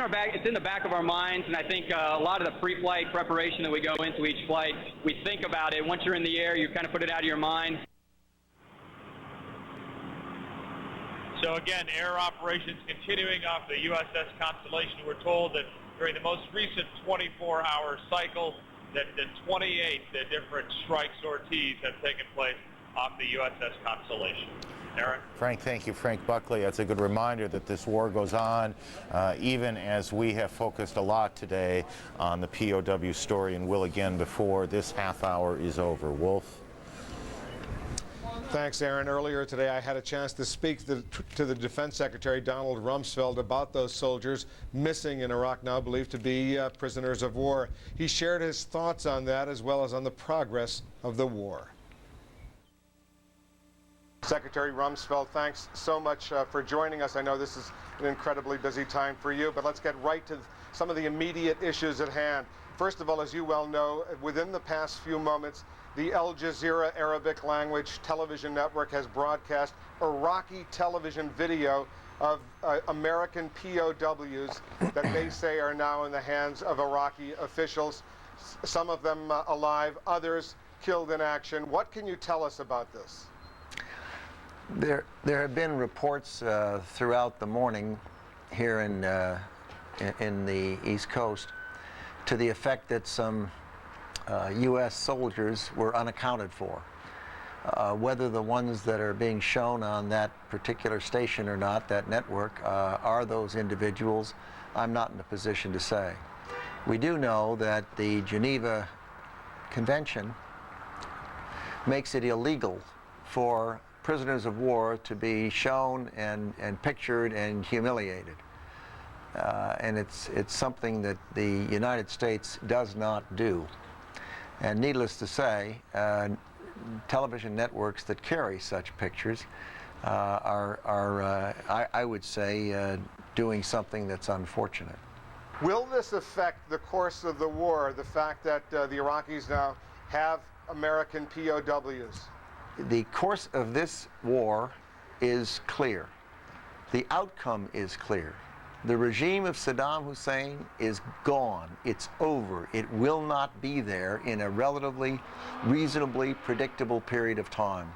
in the back of our minds, and I think a lot of the pre-flight preparation that we go into each flight, we think about it. Once you're in the air, you kind of put it out of your mind. So again, air operations continuing off the USS Constellation. We're told that during the most recent 24-hour cycle, that 28 different strike sorties have taken place off the USS Constellation. Aaron? Frank, thank you. Frank Buckley. That's a good reminder that this war goes on, even as we have focused a lot today on the POW story, and will again before this half hour is over. Wolf? Thanks, Aaron. Earlier today, I had a chance to speak to the Defense Secretary, Donald Rumsfeld, about those soldiers missing in Iraq, now believed to be prisoners of war. He shared his thoughts on that as well as on the progress of the war. Secretary Rumsfeld, thanks so much for joining us. I know this is an incredibly busy time for you, but let's get right to some of the immediate issues at hand. First of all, as you well know, within the past few moments, the Al Jazeera Arabic language television network has broadcast Iraqi television video of American POWs that they say are now in the hands of Iraqi officials, some of them alive, others killed in action. What can you tell us about this? There have been reports throughout the morning here in the East Coast to the effect that some U.S. soldiers were unaccounted for. Whether the ones that are being shown on that particular station or not, that network, are those individuals, I'm not in a position to say. We do know that the Geneva Convention makes it illegal for prisoners of war to be shown and pictured and humiliated. And it's something that the United States does not do. And needless to say, television networks that carry such pictures are I would say, doing something that's unfortunate. Will this affect the course of the war, the fact that the Iraqis now have American POWs? The course of this war is clear. The outcome is clear. The regime of Saddam Hussein is gone. It's over. It will not be there in a relatively reasonably predictable period of time.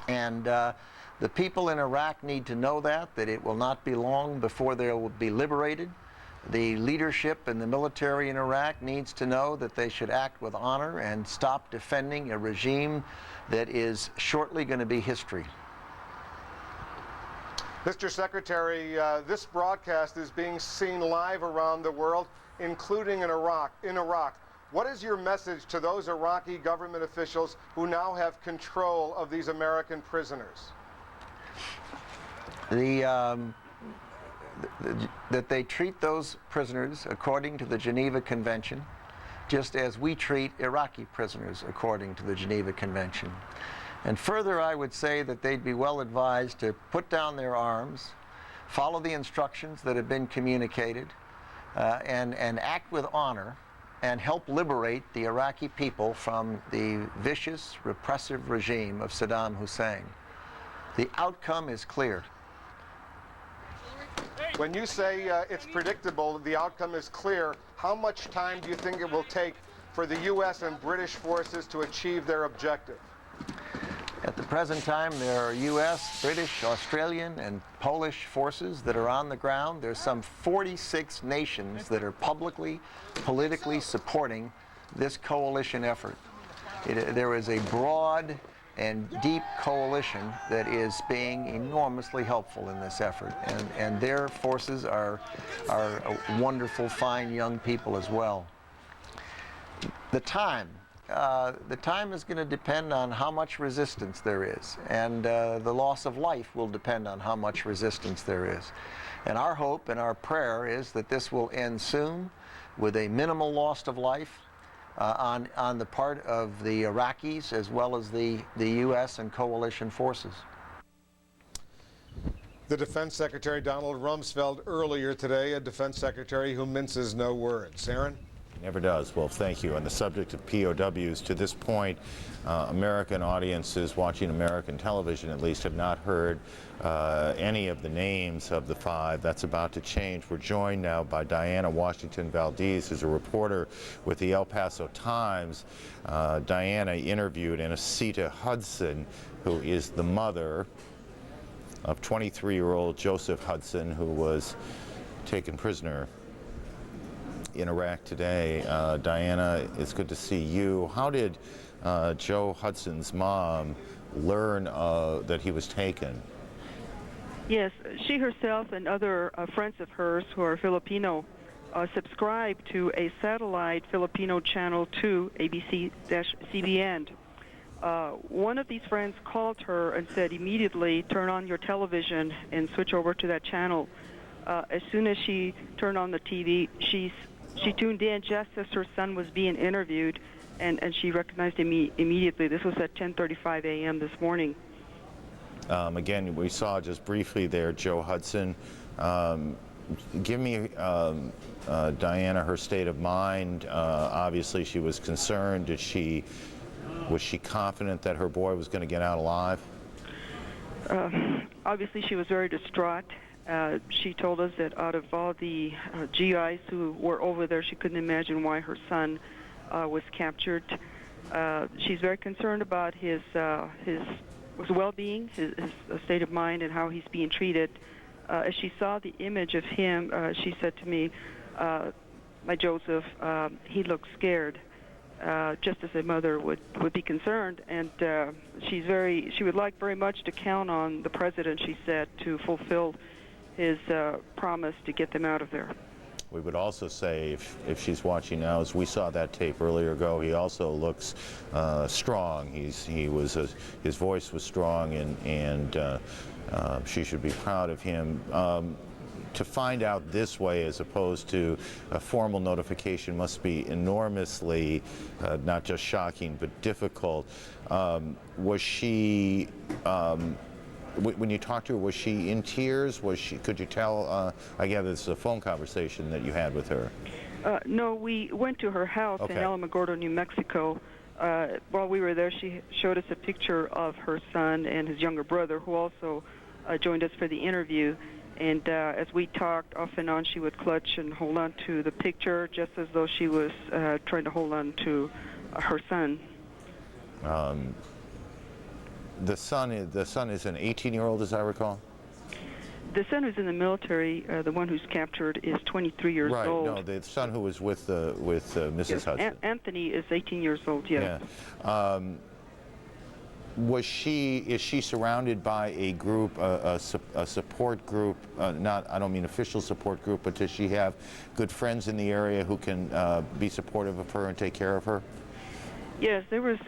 And the people in Iraq need to know that it will not be long before they will be liberated. The leadership and the military in Iraq needs to know that they should act with honor and stop defending a regime that is shortly going to be history. Mr. Secretary, this broadcast is being seen live around the world, including in Iraq. What is your message to those Iraqi government officials who now have control of these American prisoners? That they treat those prisoners according to the Geneva Convention, just as we treat Iraqi prisoners according to the Geneva Convention. And further, I would say that they'd be well advised to put down their arms, follow the instructions that have been communicated, and act with honor, and help liberate the Iraqi people from the vicious, repressive regime of Saddam Hussein. The outcome is clear. When you say it's predictable, the outcome is clear, how much time do you think it will take for the U.S. and British forces to achieve their objective? At the present time, there are U.S., British, Australian, and Polish forces that are on the ground. There's some 46 nations that are publicly, politically supporting this coalition effort. There is a broad and deep coalition that is being enormously helpful in this effort. And their forces are wonderful, fine young people as well. The time is going to depend on how much resistance there is, and the loss of life will depend on how much resistance there is. And our hope and our prayer is that this will end soon with a minimal loss of life on the part of the Iraqis as well as the U.S. and coalition forces. The Defense Secretary Donald Rumsfeld earlier today, a Defense Secretary who minces no words. Aaron? Never does. Well, thank you. On the subject of POWs, to this point, American audiences watching American television at least have not heard any of the names of the 5. That's about to change. We're joined now by Diana Washington Valdez, who's a reporter with the El Paso Times. Diana interviewed Anacita Hudson, who is the mother of 23-year-old Joseph Hudson, who was taken prisoner in Iraq today. Diana, it's good to see you. How did Joe Hudson's mom learn that he was taken? Yes, she herself and other friends of hers who are Filipino subscribe to a satellite Filipino channel 2, ABC-CBN. One of these friends called her and said, immediately turn on your television and switch over to that channel. As soon as she turned on the TV, she tuned in just as her son was being interviewed, and she recognized him immediately. This was at 10:35 a.m. this morning. Again, we saw just briefly there Joe Hudson. Give me, Diana, her state of mind. Obviously, she was concerned. Was she confident that her boy was going to get out alive? Obviously, she was very distraught. She told us that out of all the GIs who were over there, she couldn't imagine why her son was captured. She's very concerned about his well-being, his state of mind, and how he's being treated. As she saw the image of him, she said to me, my Joseph, he looks scared, just as a mother would be concerned. And she would like very much to count on the president, she said, to fulfill his promise to get them out of there. We would also say, if she's watching now, as we saw that tape earlier ago, he also looks strong. His voice was strong, and she should be proud of him. To find out this way as opposed to a formal notification must be enormously, not just shocking, but difficult. Was she, when you talked to her, was she in tears? Could you tell, I gather this is a phone conversation that you had with her? No, we went to her house in Alamogordo, New Mexico. While we were there, she showed us a picture of her son and his younger brother, who also joined us for the interview. And as we talked off and on, she would clutch and hold on to the picture, just as though she was trying to hold on to her son. The son is an 18-year-old, as I recall? The son who's in the military, the one who's captured, is 23 years old. Right, no, the son who was with Mrs. Hudson. Anthony is 18 years old, yes. Yeah. Is she surrounded by a group, a support group, I don't mean official support group, but does she have good friends in the area who can be supportive of her and take care of her? Yes, there was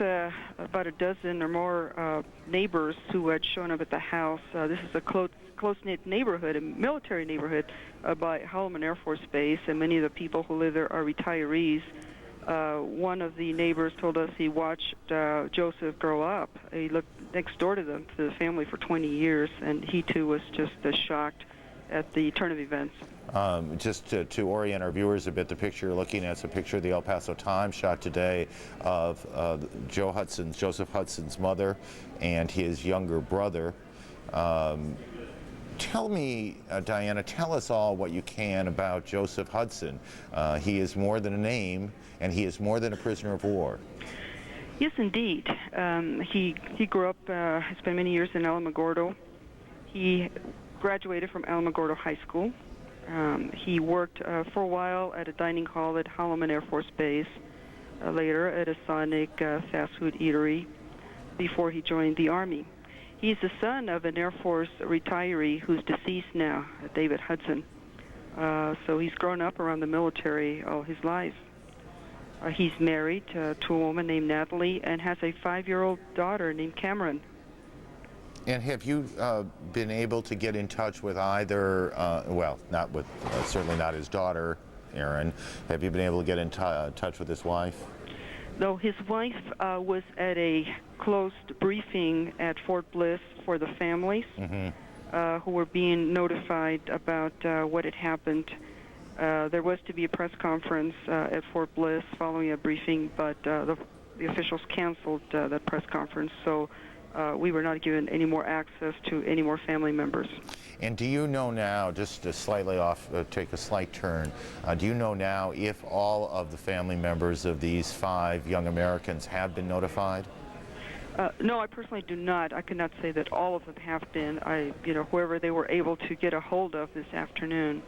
about a dozen or more neighbors who had shown up at the house. This is a close-knit neighborhood, a military neighborhood by Holloman Air Force Base, and many of the people who live there are retirees. One of the neighbors told us he watched Joseph grow up. He lived next door to the family for 20 years, and he too was just shocked at the turn of events. Just to orient our viewers a bit, the picture you're looking at is a picture of the El Paso Times shot today of Joseph Hudson's mother and his younger brother. Tell me, Diana, tell us all what you can about Joseph Hudson. He is more than a name, and he is more than a prisoner of war. Yes, indeed. He grew up, spent many years in Alamogordo. He graduated from Alamogordo High School. He worked for a while at a dining hall at Holloman Air Force Base, later at a Sonic fast food eatery, before he joined the Army. He's the son of an Air Force retiree who's deceased now, David Hudson. So he's grown up around the military all his life. He's married to a woman named Natalie and has a 5-year-old daughter named Cameron. And have you been able to get in touch with either, well, not with, certainly not his daughter, Erin. Have you been able to get in touch with his wife? No, his wife was at a closed briefing at Fort Bliss for the families who were being notified about what had happened. There was to be a press conference at Fort Bliss following a briefing, but the officials canceled that press conference, so we were not given any more access to any more family members. And do you know now, just to slightly off, take a slight turn, do you know now if all of the family members of these 5 young Americans have been notified? No, I personally do not. I cannot say that all of them have been. Whoever they were able to get a hold of this afternoon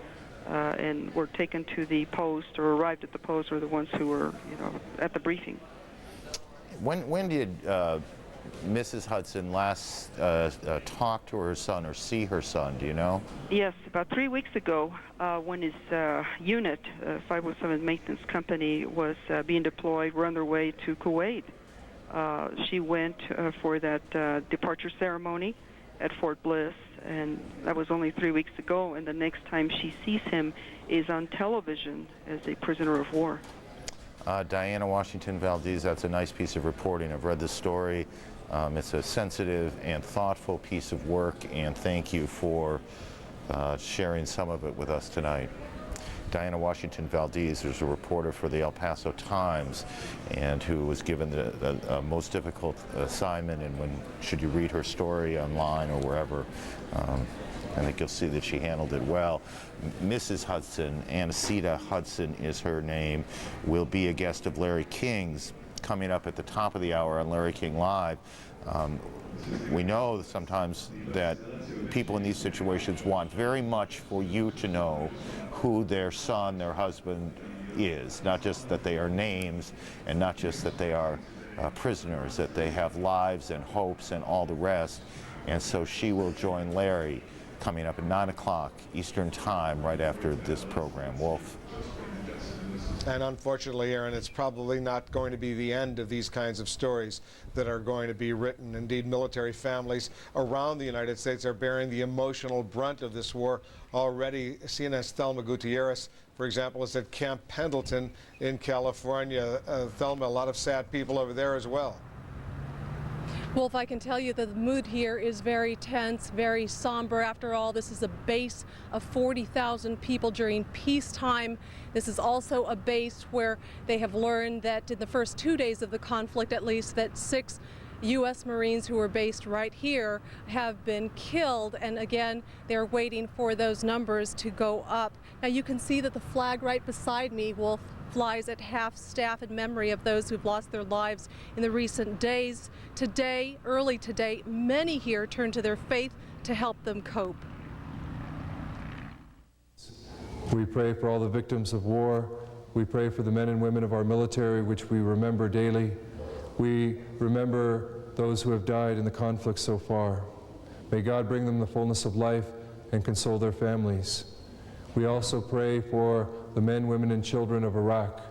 and were taken to the post or arrived at the post were the ones who were, at the briefing. When did Mrs. Hudson last talk to her son or see her son, do you know? Yes, about 3 weeks ago when his unit, 507 Maintenance Company, was being deployed, were on their way to Kuwait. She went for that departure ceremony at Fort Bliss, and that was only 3 weeks ago, and the next time she sees him is on television as a prisoner of war. Diana Washington Valdez, that's a nice piece of reporting. I've read the story. It's a sensitive and thoughtful piece of work, and thank you for sharing some of it with us tonight. Diana Washington Valdez is a reporter for the El Paso Times, and who was given the most difficult assignment, and should you read her story online or wherever, I think you'll see that she handled it well. Mrs. Hudson, Anacita Hudson is her name, will be a guest of Larry King's coming up at the top of the hour on Larry King Live. We know sometimes that people in these situations want very much for you to know who their son, their husband is, not just that they are names and not just that they are prisoners, that they have lives and hopes and all the rest. And so she will join Larry coming up at 9 o'clock Eastern Time right after this program. Wolf. And unfortunately, Aaron, it's probably not going to be the end of these kinds of stories that are going to be written. Indeed, military families around the United States are bearing the emotional brunt of this war already. CNN's Thelma Gutierrez, for example, is at Camp Pendleton in California. Thelma, a lot of sad people over there as well. Wolf, I can tell you that the mood here is very tense, very somber. After all, this is a base of 40,000 people during peacetime. This is also a base where they have learned that in the first 2 days of the conflict, at least, that 6 U.S. Marines who were based right here have been killed, and again, they're waiting for those numbers to go up. Now you can see that the flag right beside me, Wolf, flies at half staff in memory of those who've lost their lives in the recent days. Today, early today, many here turn to their faith to help them cope. We pray for all the victims of war. We pray for the men and women of our military, which we remember daily. We remember those who have died in the conflict so far. May God bring them the fullness of life and console their families. We also pray for the men, women, and children of Iraq.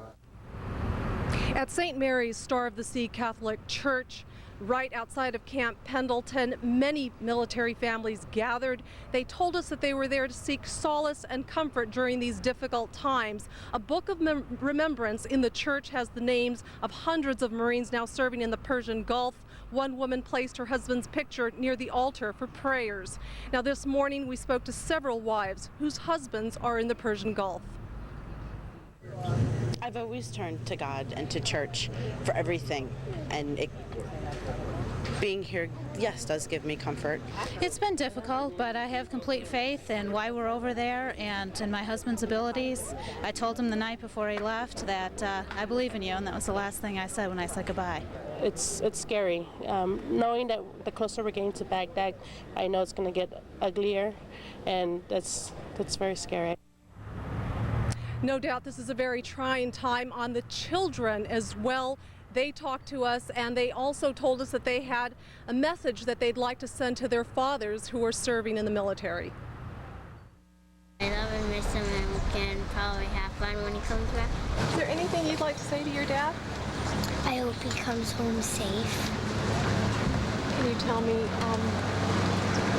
At St. Mary's Star of the Sea Catholic Church, right outside of Camp Pendleton, many military families gathered. They told us that they were there to seek solace and comfort during these difficult times. A book of remembrance in the church has the names of hundreds of Marines now serving in the Persian Gulf. One woman placed her husband's picture near the altar for prayers. Now this morning we spoke to several wives whose husbands are in the Persian Gulf. I've always turned to God and to church for everything, and being here, yes, does give me comfort. It's been difficult, but I have complete faith in why we're over there and in my husband's abilities. I told him the night before he left that I believe in you, and that was the last thing I said when I said goodbye. It's scary. Knowing that the closer we're getting to Baghdad, I know it's going to get uglier, and that's very scary. No doubt this is a very trying time on the children as well. They talked to us, and they also told us that they had a message that they'd like to send to their fathers who are serving in the military. I love and miss him, and we can probably have fun when he comes back. Is there anything you'd like to say to your dad? I hope he comes home safe. Can you tell me,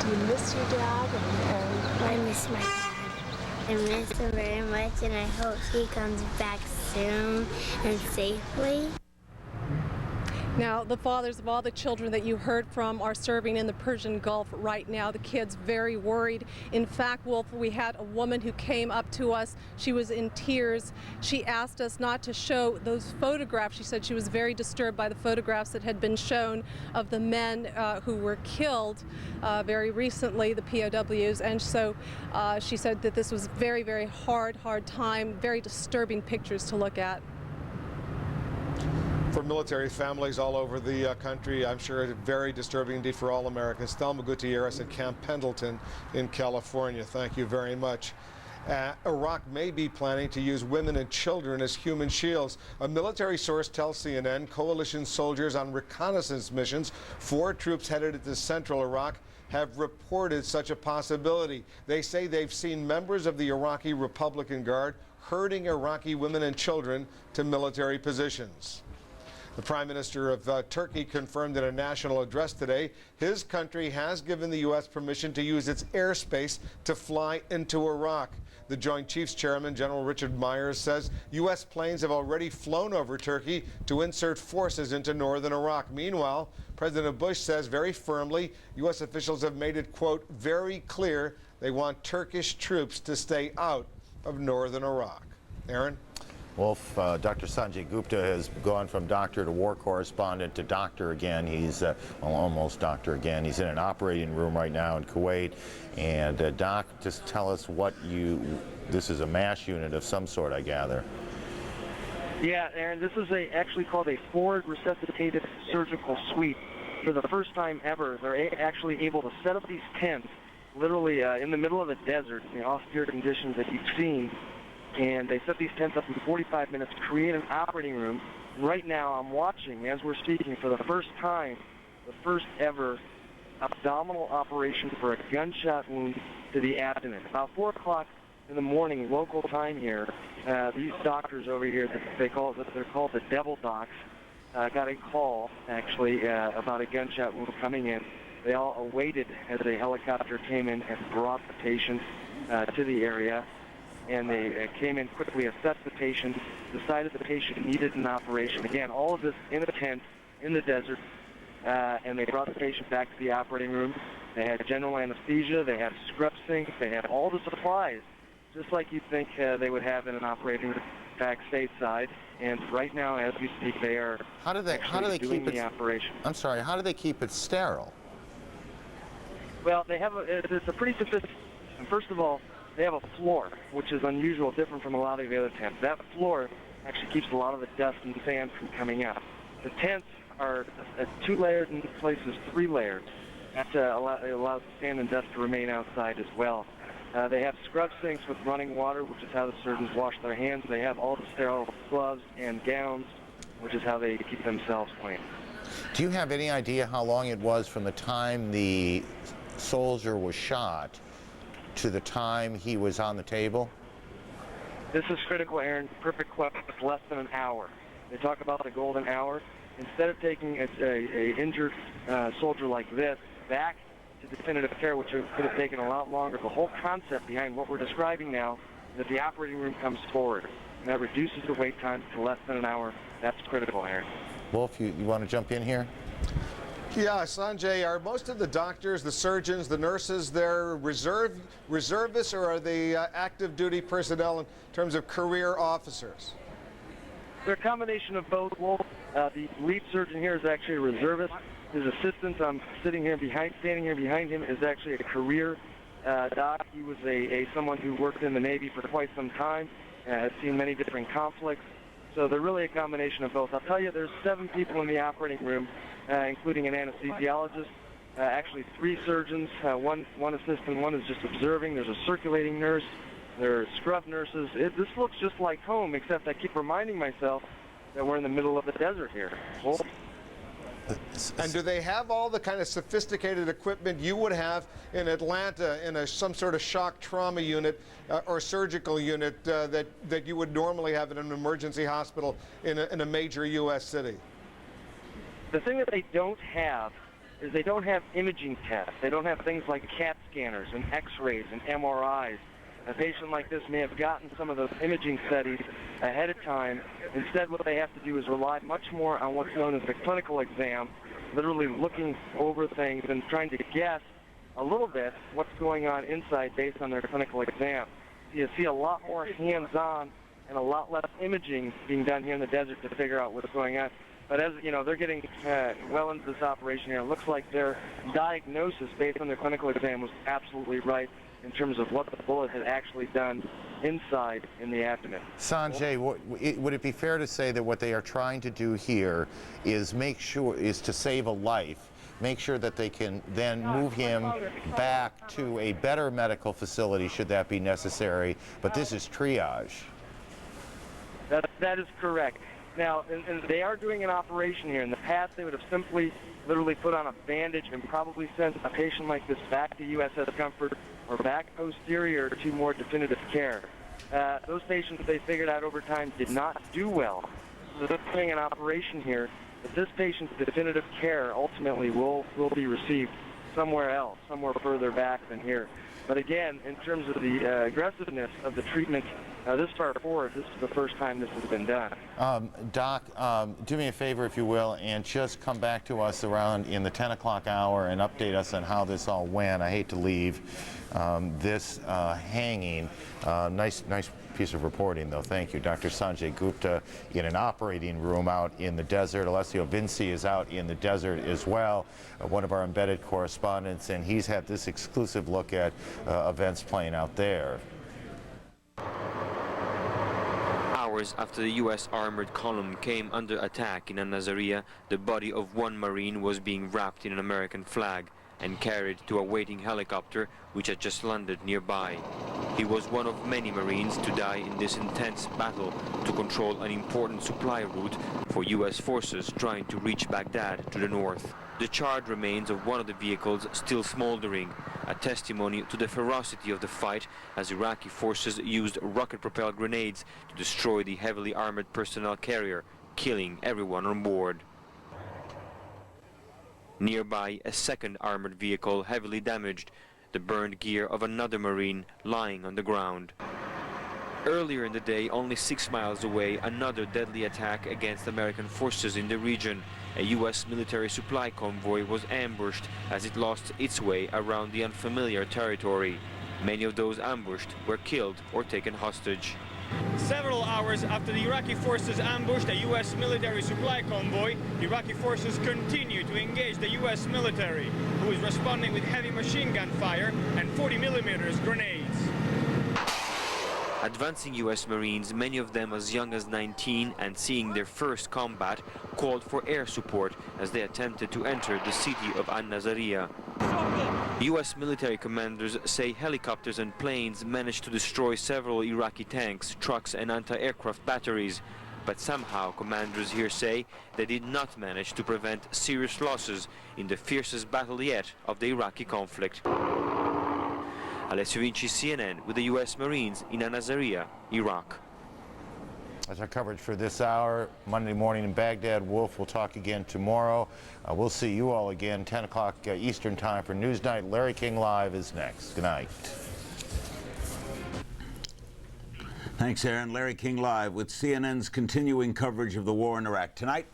do you miss your dad? I miss my dad. I miss him very much, and I hope he comes back soon and safely. Now, the fathers of all the children that you heard from are serving in the Persian Gulf right now. The kids very worried. In fact, Wolf, we had a woman who came up to us. She was in tears. She asked us not to show those photographs. She said she was very disturbed by the photographs that had been shown of the men who were killed very recently, the POWs. And so she said that this was very, very hard time, very disturbing pictures to look at. For military families all over the country, I'm sure it's very disturbing indeed for all Americans. Thelma Gutierrez at Camp Pendleton in California. Thank you very much. Iraq may be planning to use women and children as human shields. A military source tells CNN coalition soldiers on reconnaissance missions for troops headed into central Iraq have reported such a possibility. They say they've seen members of the Iraqi Republican Guard herding Iraqi women and children to military positions. The Prime Minister of Turkey confirmed in a national address today his country has given the U.S. permission to use its airspace to fly into Iraq. The Joint Chiefs Chairman, General Richard Moyers, says U.S. planes have already flown over Turkey to insert forces into northern Iraq. Meanwhile, President Bush says very firmly U.S. officials have made it, quote, very clear they want Turkish troops to stay out of northern Iraq. Aaron? Wolf, Dr. Sanjay Gupta has gone from doctor to war correspondent to doctor again. He's well, almost doctor again. He's in an operating room right now in Kuwait. And Doc, just tell us what this is a MASH unit of some sort, I gather. Yeah, Aaron, this is actually called a forward resuscitated surgical suite. For the first time ever, they're actually able to set up these tents literally in the middle of the desert, the austere conditions that you've seen. And they set these tents up in 45 minutes, create an operating room. And right now I'm watching, as we're speaking, for the first time, the first ever abdominal operation for a gunshot wound to the abdomen. About 4 o'clock in the morning, local time here, these doctors over here, they're called the devil docs, got a call, actually, about a gunshot wound coming in. They all awaited as a helicopter came in and brought the patient to the area. And they came in quickly, assessed the patient, decided the patient needed an operation. Again, all of this in a tent in the desert, and they brought the patient back to the operating room. They had general anesthesia, they had scrub sinks, they had all the supplies, just like you'd think they would have in an operating room back stateside. And right now, as we speak, they are doing the operation. I'm sorry, how do they keep it sterile? Well, they have it's a pretty sophisticated. First of all, they have a floor, which is unusual, different from a lot of the other tents. That floor actually keeps a lot of the dust and sand from coming out. The tents are 2 layers, in places 3 layers. That allows sand and dust to remain outside as well. They have scrub sinks with running water, which is how the surgeons wash their hands. They have all the sterile gloves and gowns, which is how they keep themselves clean. Do you have any idea how long it was from the time the soldier was shot to the time he was on the table? This is critical, Aaron. Perfect question. It's less than an hour. They talk about the golden hour. Instead of taking a injured soldier like this back to definitive care, which could have taken a lot longer, the whole concept behind what we're describing now is that the operating room comes forward, and that reduces the wait time to less than an hour. That's critical, Aaron. Wolf, you want to jump in here? Yeah, Sanjay, are most of the doctors, the surgeons, the nurses, they're reservists, or are they active duty personnel in terms of career officers? They're a combination of both, Wolf. The lead surgeon here is actually a reservist. His assistant, I'm standing here behind him, is actually a career doc. He was someone who worked in the Navy for quite some time, has seen many different conflicts. So they're really a combination of both. I'll tell you, there's 7 people in the operating room, including an anesthesiologist, actually 3 surgeons, one assistant, one is just observing. There's a circulating nurse. There are scrub nurses. This looks just like home, except I keep reminding myself that we're in the middle of the desert here. Well, and do they have all the kind of sophisticated equipment you would have in Atlanta in some sort of shock trauma unit or surgical unit that you would normally have in an emergency hospital in a major U.S. city? The thing that they don't have is they don't have imaging tests. They don't have things like CAT scanners and X-rays and MRIs. A patient like this may have gotten some of those imaging studies ahead of time. Instead, what they have to do is rely much more on what's known as the clinical exam, literally looking over things and trying to guess a little bit what's going on inside based on their clinical exam. You see a lot more hands-on and a lot less imaging being done here in the desert to figure out what's going on. But as you know, they're getting well into this operation here. It looks like their diagnosis based on their clinical exam was absolutely right in terms of what the bullet had actually done inside in the abdomen. Sanjay, would it be fair to say that what they are trying to do here is to save a life, make sure that they can then move him back to a better medical facility should that be necessary, but this is triage? That is correct. Now, and they are doing an operation here. In the past, they would have simply literally put on a bandage and probably sent a patient like this back to USS Comfort or back posterior to more definitive care. Those patients, they figured out over time, did not do well. So they're doing an operation here But this patient's definitive care ultimately will be received somewhere else, somewhere further back than here. But again, in terms of the aggressiveness of the treatment this far forward, this is the first time this has been done. Doc, do me a favor, if you will, and just come back to us around in the 10 o'clock hour and update us on how this all went. I hate to leave this hanging. Nice piece of reporting, though. Thank you. Dr. Sanjay Gupta in an operating room out in the desert. Alessio Vinci is out in the desert as well, one of our embedded correspondents, and he's had this exclusive look at events playing out there. Hours after the U.S. armored column came under attack in Al-Nazariya, the body of one Marine was being wrapped in an American flag and carried to a waiting helicopter which had just landed nearby. He was one of many Marines to die in this intense battle to control an important supply route for U.S. forces trying to reach Baghdad to the north. The charred remains of one of the vehicles still smoldering, a testimony to the ferocity of the fight as Iraqi forces used rocket-propelled grenades to destroy the heavily armored personnel carrier, killing everyone on board. Nearby, a second armored vehicle heavily damaged, the burned gear of another Marine lying on the ground. Earlier in the day, only 6 miles away, another deadly attack against American forces in the region. A U.S. military supply convoy was ambushed as it lost its way around the unfamiliar territory. Many of those ambushed were killed or taken hostage. Several hours after the Iraqi forces ambushed a U.S. military supply convoy, Iraqi forces continue to engage the U.S. military, who is responding with heavy machine gun fire and 40mm grenades. Advancing U.S. Marines, many of them as young as 19 and seeing their first combat, called for air support as they attempted to enter the city of Al-Nazariya. U.S. military commanders say helicopters and planes managed to destroy several Iraqi tanks, trucks and anti-aircraft batteries. But somehow commanders here say they did not manage to prevent serious losses in the fiercest battle yet of the Iraqi conflict. Alessio Vinci, CNN, with the U.S. Marines in Al-Nazariya, Iraq. That's our coverage for this hour. Monday morning in Baghdad. Wolf, we'll talk again tomorrow. We'll see you all again, 10 o'clock Eastern Time for Newsnight. Larry King Live is next. Good night. Thanks, Aaron. Larry King Live with CNN's continuing coverage of the war in Iraq. Tonight,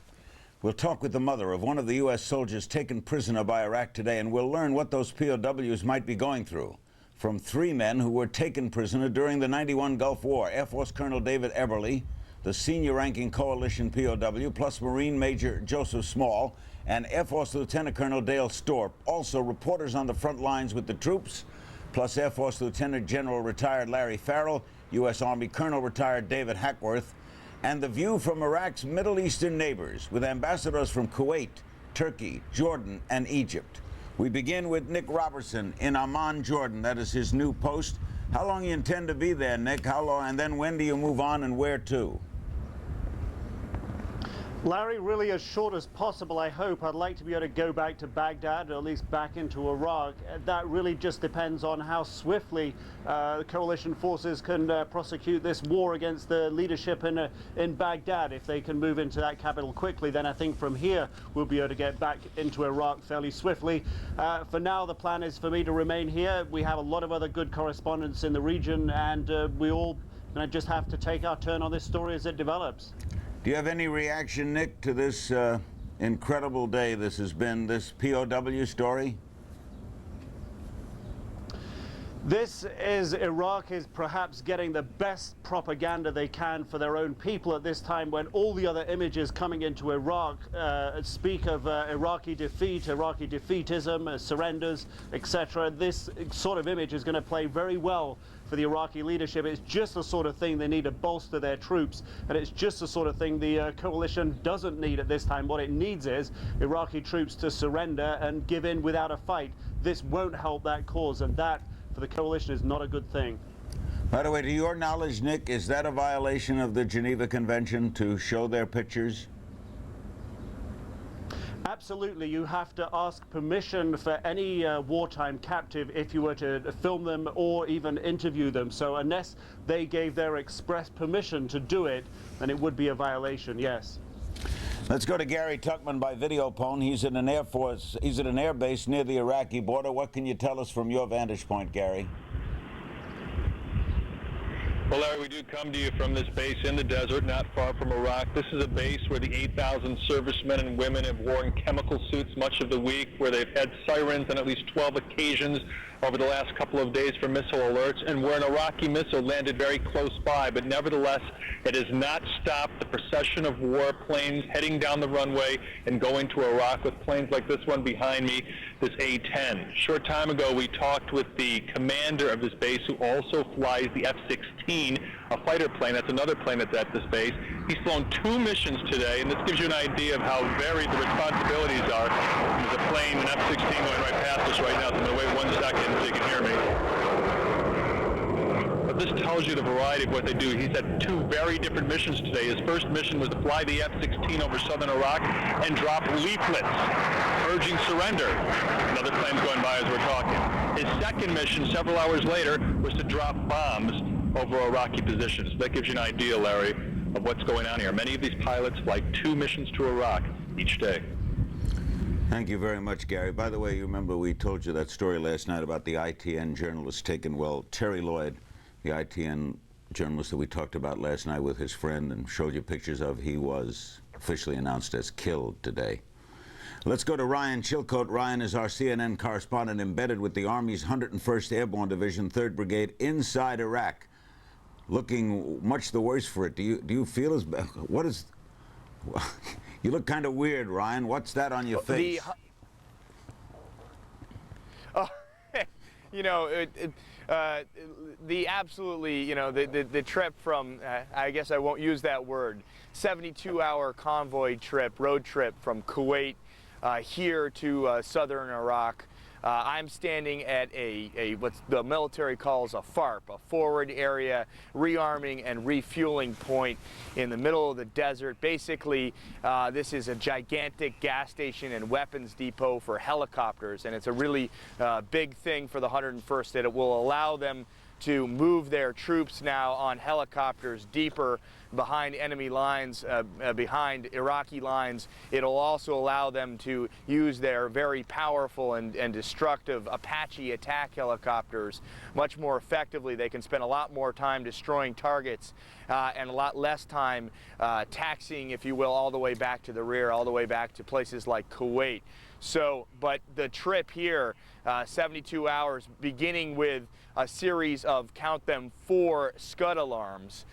we'll talk with the mother of one of the U.S. soldiers taken prisoner by Iraq today, and we'll learn what those POWs might be going through. From 3 men who were taken prisoner during the '91 Gulf War, Air Force Colonel David Eberly, the senior-ranking coalition POW, plus Marine Major Joseph Small, and Air Force Lieutenant Colonel Dale Storp, also reporters on the front lines with the troops, plus Air Force Lieutenant General retired Larry Farrell, U.S. Army Colonel retired David Hackworth, and the view from Iraq's Middle Eastern neighbors with ambassadors from Kuwait, Turkey, Jordan, and Egypt. We begin with Nick Robertson in Amman, Jordan. That is his new post. How long you intend to be there, Nick? How long? And then when do you move on and where to? Larry, really as short as possible, I hope. I'd like to be able to go back to Baghdad, or at least back into Iraq. That really just depends on how swiftly coalition forces can prosecute this war against the leadership in Baghdad. If they can move into that capital quickly, then I think from here we'll be able to get back into Iraq fairly swiftly. For now, the plan is for me to remain here. We have a lot of other good correspondents in the region, and we all just have to take our turn on this story as it develops. Do you have any reaction, Nick, to this incredible day this has been, this POW story? This is Iraq is perhaps getting the best propaganda they can for their own people at this time, when all the other images coming into Iraq speak of Iraqi defeat, Iraqi defeatism, surrenders, etc. This sort of image is going to play very well for the Iraqi leadership. It's just the sort of thing they need to bolster their troops, and it's just the sort of thing the coalition doesn't need at this time. What it needs is Iraqi troops to surrender and give in without a fight. This won't help that cause, and that for the coalition is not a good thing. By the way, to your knowledge, Nick, is that a violation of the Geneva Convention to show their pictures? Absolutely. You have to ask permission for any wartime captive if you were to film them or even interview them. So unless they gave their express permission to do it, then it would be a violation, yes. Let's go to Gary Tuckman by video phone. He's at an Air Force. He's at an air base near the Iraqi border. What can you tell us from your vantage point, Gary? Well, Larry, we do come to you from this base in the desert, not far from Iraq. This is a base where the 8,000 servicemen and women have worn chemical suits much of the week, where they've had sirens on at least 12 occasions over the last couple of days for missile alerts, and where an Iraqi missile landed very close by. But nevertheless, it has not stopped the procession of warplanes heading down the runway and going to Iraq with planes like this one behind me, this A-10. A short time ago, we talked with the commander of this base, who also flies the F-16, a fighter plane. That's another plane that's at this base. He's flown 2 missions today, and this gives you an idea of how varied the responsibilities are. There's a plane, an F-16, going right past us right now, so I'm going to wait 1 second so you can hear me. But this tells you the variety of what they do. He's had 2 very different missions today. His first mission was to fly the F-16 over southern Iraq and drop leaflets urging surrender. Another plane's going by as we're talking. His second mission, several hours later, was to drop bombs over Iraqi positions. That gives you an idea, Larry, of what's going on here. Many of these pilots fly 2 missions to Iraq each day. Thank you very much, Gary. By the way, you remember we told you that story last night about the ITN journalist taken. Well, Terry Lloyd, the ITN journalist that we talked about last night with his friend and showed you pictures of, he was officially announced as killed today. Let's go to Ryan Chilcote. Ryan is our CNN correspondent embedded with the Army's 101st Airborne Division, 3rd Brigade, inside Iraq. Looking much the worse for it. Do you feel as bad? What is... You look kind of weird, Ryan. What's that on your face? You know, the absolutely, you know, the trip from, I guess I won't use that word, 72-hour convoy trip, road trip from Kuwait here to southern Iraq. I'm standing at what the military calls a FARP, a forward area rearming and refueling point in the middle of the desert. Basically, this is a gigantic gas station and weapons depot for helicopters, and it's a really big thing for the 101st that it will allow them to move their troops now on helicopters deeper behind enemy lines, behind Iraqi lines. It'll also allow them to use their very powerful and destructive Apache attack helicopters much more effectively. They can spend a lot more time destroying targets and a lot less time taxiing, if you will, all the way back to the rear, all the way back to places like Kuwait. So, but the trip here, 72 hours, beginning with a series of, count them, 4 Scud alarms,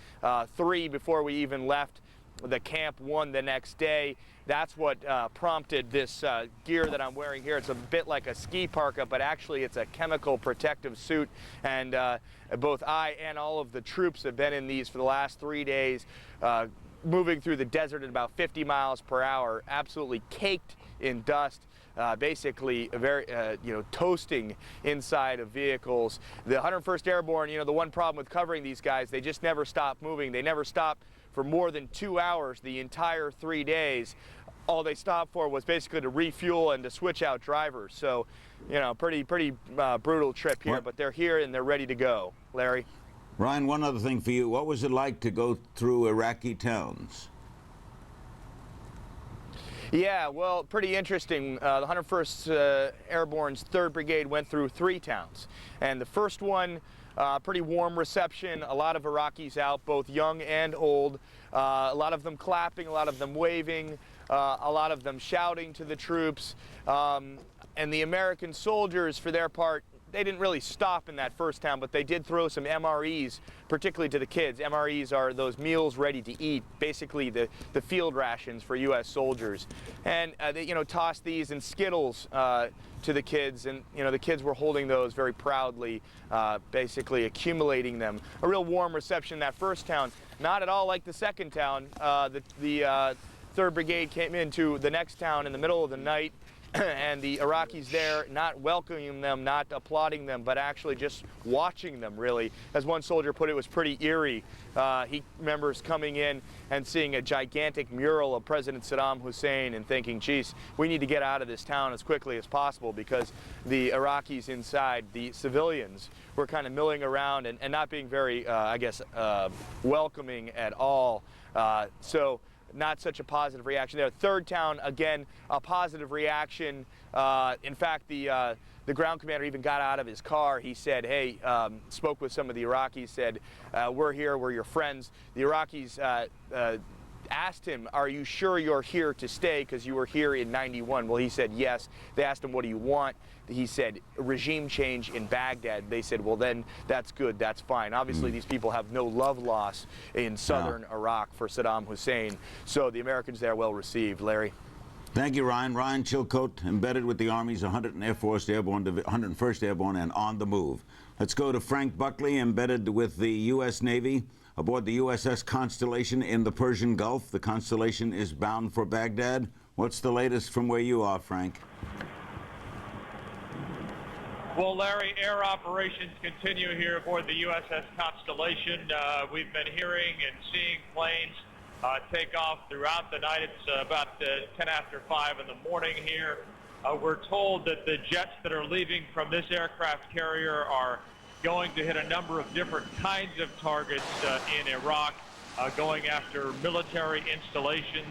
3 before we even left the camp, 1 the next day. That's what prompted this gear that I'm wearing here. It's a bit like a ski parka, but actually it's a chemical protective suit. And both I and all of the troops have been in these for the last 3 days, moving through the desert at about 50 miles per hour, absolutely caked in dust. Basically very, you know, toasting inside of vehicles. The 101st Airborne, you know, the one problem with covering these guys, they just never stop moving. They never stop for more than 2 hours the entire 3 days. All they stopped for was basically to refuel and to switch out drivers. So, you know, pretty brutal trip here, but they're here and they're ready to go. Larry? Ryan, one other thing for you. What was it like to go through Iraqi towns? Yeah, well, pretty interesting. The 101st Airborne's 3rd Brigade went through 3 towns. And the first one, pretty warm reception, a lot of Iraqis out, both young and old, a lot of them clapping, a lot of them waving, a lot of them shouting to the troops. And the American soldiers, for their part, they didn't really stop in that first town, but they did throw some MREs, particularly to the kids. MREs are those meals ready to eat, basically the field rations for U.S. soldiers. And they, you know, tossed these in Skittles to the kids, and, you know, the kids were holding those very proudly, basically accumulating them. A real warm reception in that first town. Not at all like the second town. The 3rd Brigade came into the next town in the middle of the night, and the Iraqis there not welcoming them, not applauding them, but actually just watching them, really. As one soldier put it, was pretty eerie. He remembers coming in and seeing a gigantic mural of President Saddam Hussein and thinking, geez, we need to get out of this town as quickly as possible, because the Iraqis inside, the civilians, were kind of milling around and not being very, I guess, welcoming at all. So not such a positive reaction there. Third town, again, a positive reaction. In fact, the ground commander even got out of his car. He said, hey, spoke with some of the Iraqis, said, we're here, we're your friends. The Iraqis asked him, are you sure you're here to stay because you were here in '91? Well, he said yes. They asked him, what do you want? He said, regime change in Baghdad. They said, well, then that's good, that's fine. Obviously, these people have no love lost in southern Iraq for Saddam Hussein, so the Americans there well received. Larry. Thank you, Ryan. Ryan Chilcote, embedded with the Army's 101st Airborne and on the move. Let's go to Frank Buckley, embedded with the U.S. Navy aboard the USS Constellation in the Persian Gulf. The Constellation is bound for Baghdad. What's the latest from where you are, Frank? Well, Larry, air operations continue here aboard the USS Constellation. We've been hearing and seeing planes take off throughout the night. It's about 10 after 5 in the morning here. We're told that the jets that are leaving from this aircraft carrier are going to hit a number of different kinds of targets in Iraq, going after military installations,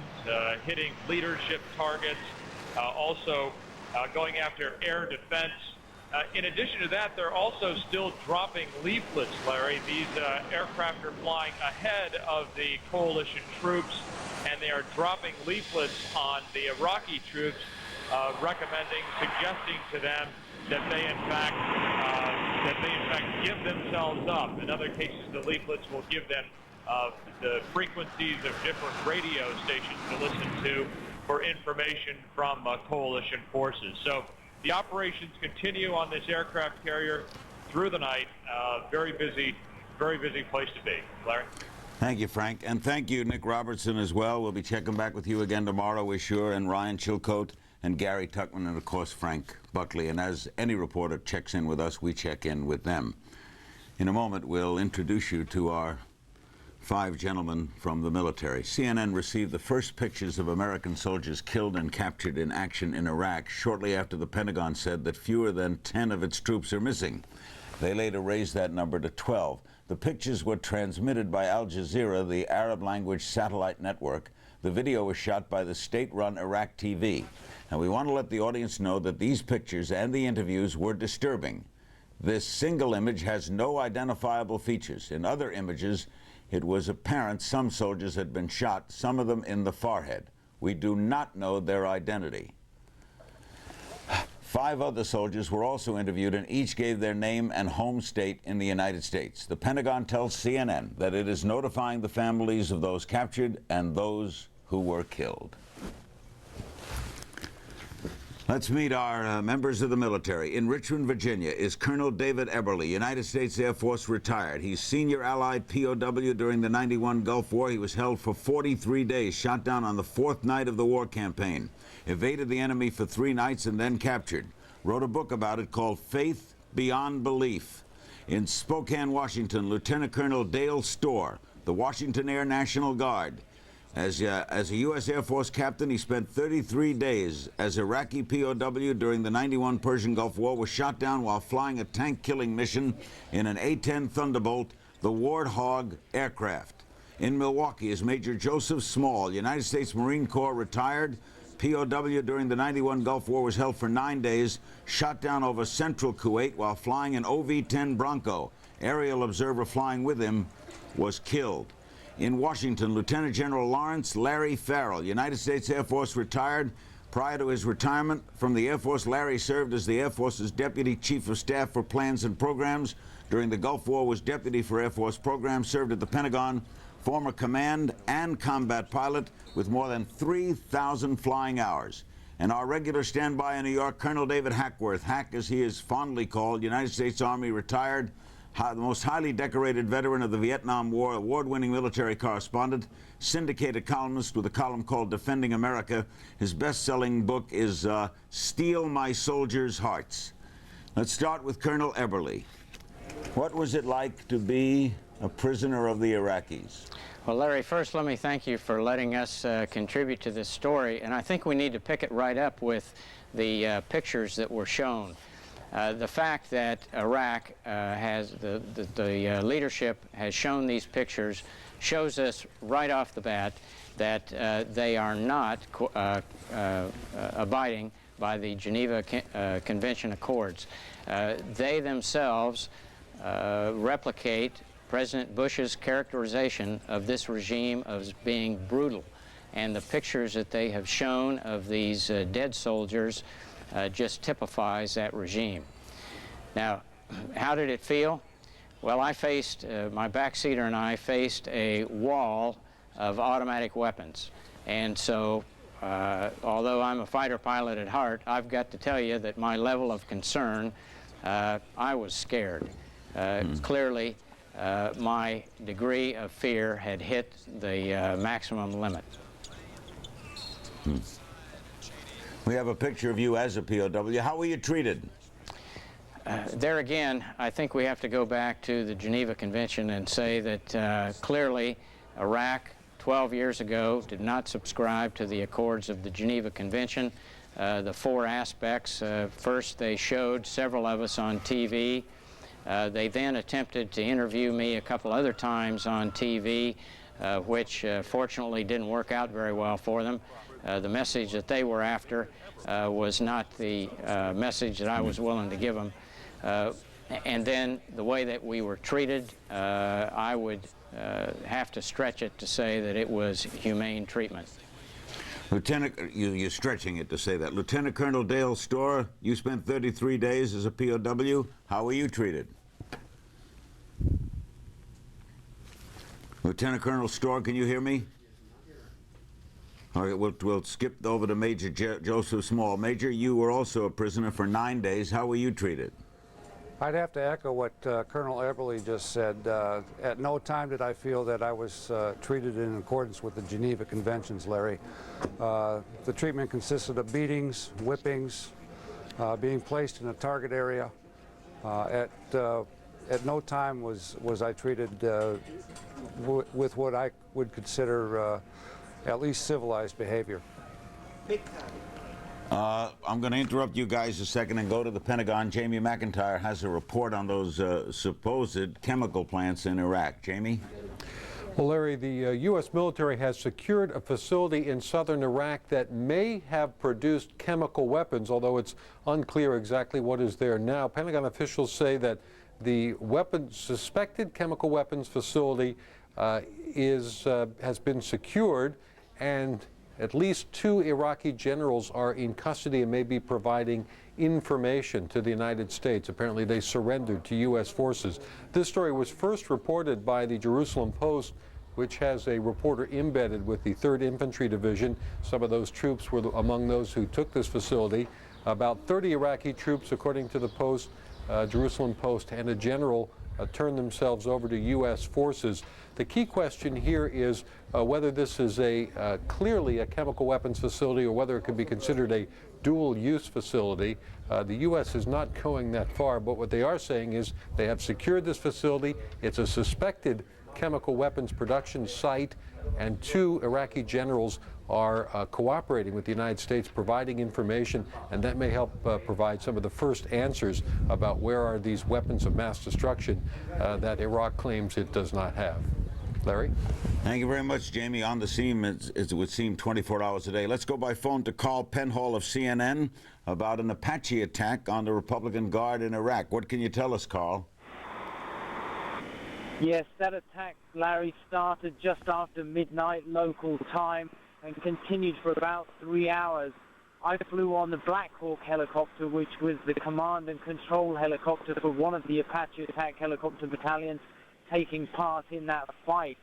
hitting leadership targets, also going after air defense. In addition to that, they're also still dropping leaflets, Larry. These aircraft are flying ahead of the coalition troops, and they are dropping leaflets on the Iraqi troops, recommending, suggesting to them that they in fact give themselves up. In other cases, the leaflets will give them the frequencies of different radio stations to listen to for information from coalition forces. So the operations continue on this aircraft carrier through the night. Very busy place to be. Larry? Thank you, Frank. And thank you, Nick Robertson, as well. We'll be checking back with you again tomorrow, we're sure, and Ryan Chilcote and Gary Tuckman, and, of course, Frank Buckley. And as any reporter checks in with us, we check in with them. In a moment, we'll introduce you to our 5 gentlemen from the military. CNN received the first pictures of American soldiers killed and captured in action in Iraq shortly after the Pentagon said that fewer than 10 of its troops are missing. They later raised that number to 12. The pictures were transmitted by Al Jazeera, the Arab-language satellite network. The video was shot by the state-run Iraq TV. And we want to let the audience know that these pictures and the interviews were disturbing. This single image has no identifiable features. In other images, it was apparent some soldiers had been shot, some of them in the forehead. We do not know their identity. 5 other soldiers were also interviewed, and each gave their name and home state in the United States. The Pentagon tells CNN that it is notifying the families of those captured and those who were killed. Let's meet our members of the military. In Richmond, Virginia, is Colonel David Eberly, United States Air Force, retired. He's senior Allied POW during the '91 Gulf War. He was held for 43 days, shot down on the 4th night of the war campaign, evaded the enemy for 3 nights, and then captured. Wrote a book about it called Faith Beyond Belief. In Spokane, Washington, Lieutenant Colonel Dale Storr, the Washington Air National Guard. As a U.S. Air Force captain, he spent 33 days as Iraqi POW during the '91 Persian Gulf War, was shot down while flying a tank-killing mission in an A-10 Thunderbolt, the Warthog aircraft. In Milwaukee is Major Joseph Small, United States Marine Corps, retired. POW during the '91 Gulf War, was held for 9 days, shot down over central Kuwait while flying an OV-10 Bronco. Aerial observer flying with him was killed. In Washington, Lieutenant General Lawrence Larry Farrell, United States Air Force, retired. Prior to his retirement from the Air Force, Larry served as the Air Force's Deputy Chief of Staff for Plans and Programs. During the Gulf War, was Deputy for Air Force Programs, served at the Pentagon, former command and combat pilot with more than 3,000 flying hours. And our regular standby in New York, Colonel David Hackworth, Hack as he is fondly called, United States Army, retired. The most highly decorated veteran of the Vietnam War, award-winning military correspondent, syndicated columnist with a column called Defending America. His best-selling book is Steal My Soldiers' Hearts. Let's start with Colonel Eberly. What was it like to be a prisoner of the Iraqis? Well, Larry, first let me thank you for letting us contribute to this story, and I think we need to pick it right up with the pictures that were shown. The fact that Iraq has the leadership has shown these pictures shows us right off the bat that they are not abiding by the Geneva Convention Accords. They themselves replicate President Bush's characterization of this regime as being brutal. And the pictures that they have shown of these dead soldiers just typifies that regime. Now, how did it feel? Well, I faced, my backseater and I faced a wall of automatic weapons. And so, although I'm a fighter pilot at heart, I've got to tell you that my level of concern, I was scared. Clearly, my degree of fear had hit the maximum limit. We have a picture of you as a POW. How were you treated? There again, I think we have to go back to the Geneva Convention and say that clearly Iraq 12 years ago did not subscribe to the accords of the Geneva Convention. The four aspects, first they showed several of us on TV. They then attempted to interview me a couple other times on TV, which fortunately didn't work out very well for them. The message that they were after was not the message that I was willing to give them. And then the way that we were treated, I would have to stretch it to say that it was humane treatment. Lieutenant, you're stretching it to say that. Lieutenant Colonel Dale Storr, you spent 33 days as a POW. How were you treated? Lieutenant Colonel Storr, can you hear me? All right, we'll skip over to Major Joseph Small. Major, you were also a prisoner for 9 days. How were you treated? I'd have to echo what Colonel Eberly just said. At no time did I feel that I was treated in accordance with the Geneva Conventions, Larry. The treatment consisted of beatings, whippings, being placed in a target area. At no time was I treated with what I would consider at least civilized behavior. I'm going to interrupt you guys a second and go to the Pentagon. Jamie McIntyre has a report on those supposed chemical plants in Iraq. Jamie? Well, Larry, the U.S. military has secured a facility in southern Iraq that may have produced chemical weapons, although it's unclear exactly what is there now. Pentagon officials say that the suspected chemical weapons facility has been secured, and at least 2 Iraqi generals are in custody and may be providing information to the United States. Apparently they surrendered to U.S. forces. This story was first reported by the Jerusalem Post, which has a reporter embedded with the 3rd Infantry Division. Some of those troops were among those who took this facility. About 30 Iraqi troops, according to the Post, Jerusalem Post, and a general turned themselves over to U.S. forces. The key question here is whether this is clearly a chemical weapons facility or whether it could be considered a dual-use facility. The U.S. is not going that far, but what they are saying is they have secured this facility. It's a suspected chemical weapons production site, and 2 Iraqi generals are cooperating with the United States, providing information, and that may help provide some of the first answers about where are these weapons of mass destruction that Iraq claims it does not have. Larry? Thank you very much, Jamie. On the scene, it would seem 24 hours a day. Let's go by phone to Carl Penhall of CNN about an Apache attack on the Republican Guard in Iraq. What can you tell us, Carl? Yes, that attack, Larry, started just after midnight local time and continued for about 3 hours. I flew on the Black Hawk helicopter, which was the command and control helicopter for one of the Apache attack helicopter battalions taking part in that fight.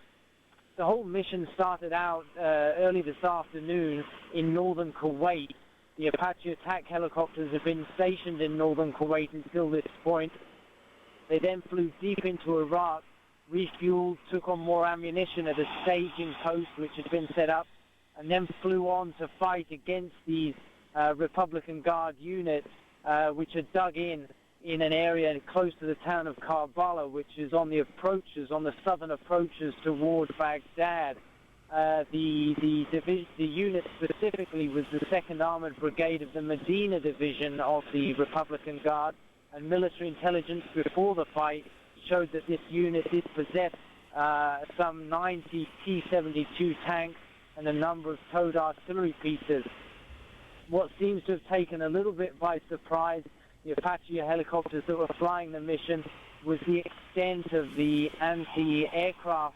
The whole mission started out early this afternoon in northern Kuwait. The Apache attack helicopters have been stationed in northern Kuwait until this point. They then flew deep into Iraq, refueled, took on more ammunition at a staging post which had been set up, and then flew on to fight against these Republican Guard units which had dug in an area close to the town of Karbala, which is on the approaches, on the southern approaches toward Baghdad. The unit specifically was the 2nd Armored Brigade of the Medina Division of the Republican Guard, and military intelligence before the fight showed that this unit did possess some 90 T-72 tanks, and a number of towed artillery pieces. What seems to have taken a little bit by surprise the Apache helicopters that were flying the mission was the extent of the anti-aircraft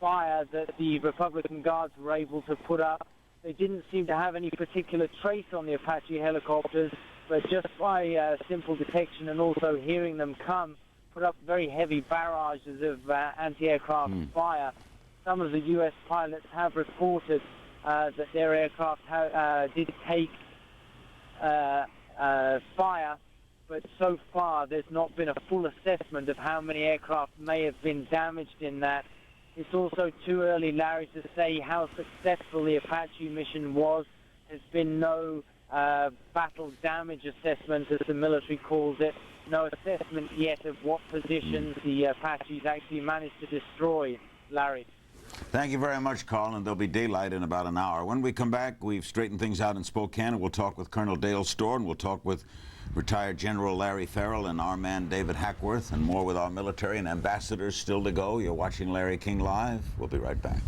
fire that the Republican Guards were able to put up. They didn't seem to have any particular trace on the Apache helicopters, but just by simple detection and also hearing them come, put up very heavy barrages of anti-aircraft fire. Some of the U.S. pilots have reported that their aircraft did take fire, but so far there's not been a full assessment of how many aircraft may have been damaged in that. It's also too early, Larry, to say how successful the Apache mission was. There's been no battle damage assessment, as the military calls it, no assessment yet of what positions the Apaches actually managed to destroy, Larry. Thank you very much, Carl, and there'll be daylight in about an hour. When we come back, we've straightened things out in Spokane, and we'll talk with Colonel Dale Storr, and we'll talk with retired General Larry Farrell and our man David Hackworth, and more with our military and ambassadors still to go. You're watching Larry King Live. We'll be right back.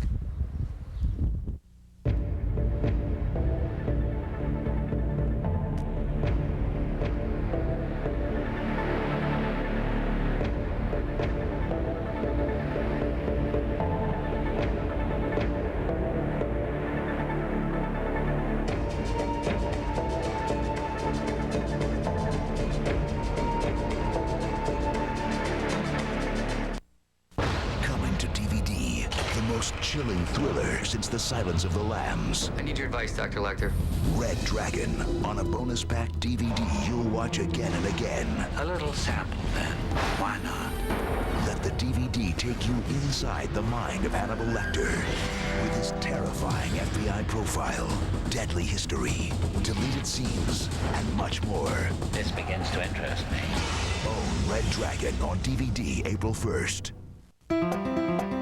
Chilling thriller since The Silence of the Lambs. I need your advice, Dr. Lecter. Red Dragon, on a bonus-packed DVD you'll watch again and again. A little sample, then. Why not? Let the DVD take you inside the mind of Hannibal Lecter with his terrifying FBI profile, deadly history, deleted scenes, and much more. This begins to interest me. Own Red Dragon on DVD April 1st.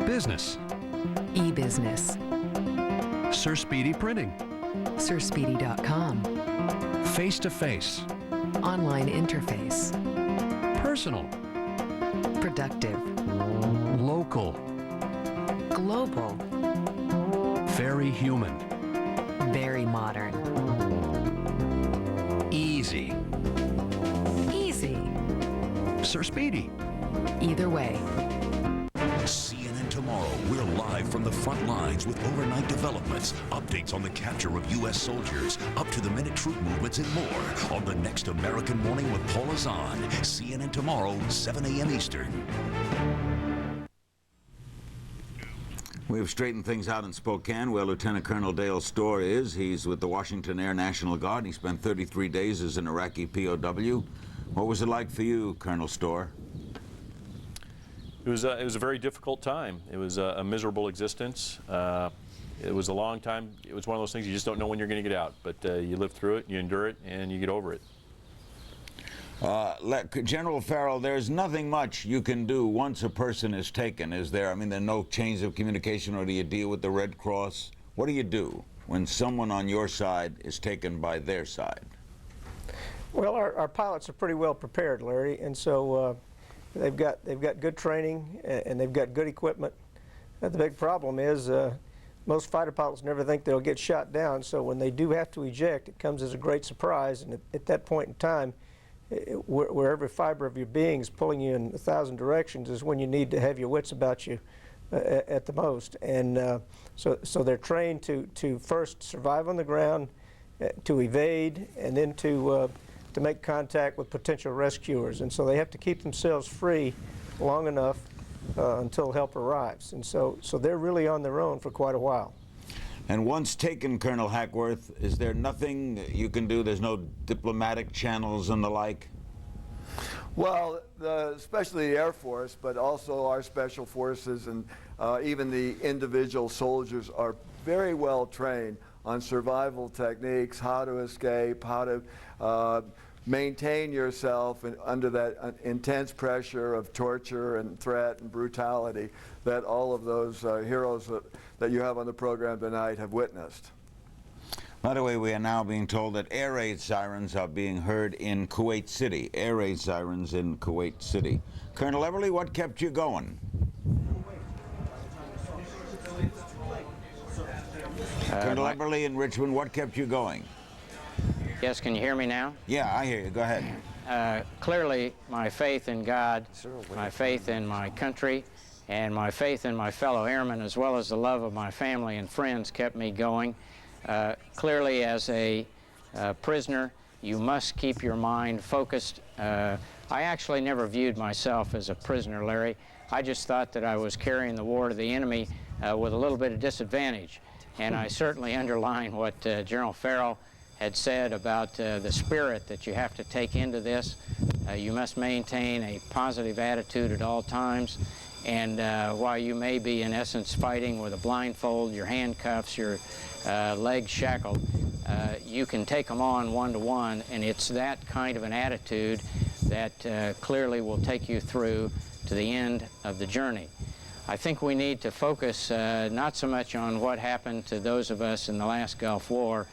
Business. E-business. Sir Speedy Printing. SirSpeedy.com. Face-to-face. Online interface. Personal. Productive. Local. Global. Very human. Very modern. Easy. Easy. Sir Speedy. Either way. CNN Tomorrow, we're live from the front lines with overnight developments, updates on the capture of U.S. soldiers, up-to-the-minute troop movements, and more on the next American Morning with Paul Azan. CNN Tomorrow, 7 a.m. Eastern. We've straightened things out in Spokane, where Lieutenant Colonel Dale Storr is. He's with the Washington Air National Guard. He spent 33 days as an Iraqi POW. What was it like for you, Colonel Storr? It was a very difficult time. It was a miserable existence. It was a long time. It was one of those things you just don't know when you're going to get out, but you live through it, you endure it, and you get over it. General Farrell, there's nothing much you can do once a person is taken, is there? I mean, there are no chains of communication, or do you deal with the Red Cross? What do you do when someone on your side is taken by their side? Well, our pilots are pretty well prepared, Larry, and so they've got good training and they've got good equipment. The big problem is most fighter pilots never think they'll get shot down, so when they do have to eject, it comes as a great surprise, and at that point in time, where every fiber of your being is pulling you in 1,000 directions is when you need to have your wits about you at the most. And so they're trained to first survive on the ground, to evade, and then to make contact with potential rescuers. And so they have to keep themselves free long enough until help arrives. And so they're really on their own for quite a while. And once taken, Colonel Hackworth, is there nothing you can do? There's no diplomatic channels and the like? Well, especially the Air Force, but also our special forces and even the individual soldiers are very well trained on survival techniques, how to escape, how to maintain yourself under that intense pressure of torture and threat and brutality that all of those heroes that you have on the program tonight have witnessed. By the way, we are now being told that air raid sirens are being heard in Kuwait City. Air raid sirens in Kuwait City. Colonel Everly, what kept you going? Colonel Eberly in Richmond, what kept you going? Yes, can you hear me now? Yeah, I hear you. Go ahead. Clearly, my faith in God, my faith in my country, and my faith in my fellow airmen, as well as the love of my family and friends, kept me going. Clearly, as a prisoner, you must keep your mind focused. I actually never viewed myself as a prisoner, Larry. I just thought that I was carrying the war to the enemy with a little bit of disadvantage. And I certainly underline what General Farrell had said about the spirit that you have to take into this. You must maintain a positive attitude at all times. And while you may be, in essence, fighting with a blindfold, your handcuffs, your legs shackled, you can take them on one-to-one, and it's that kind of an attitude that clearly will take you through to the end of the journey. I think we need to focus not so much on what happened to those of us in the last Gulf War.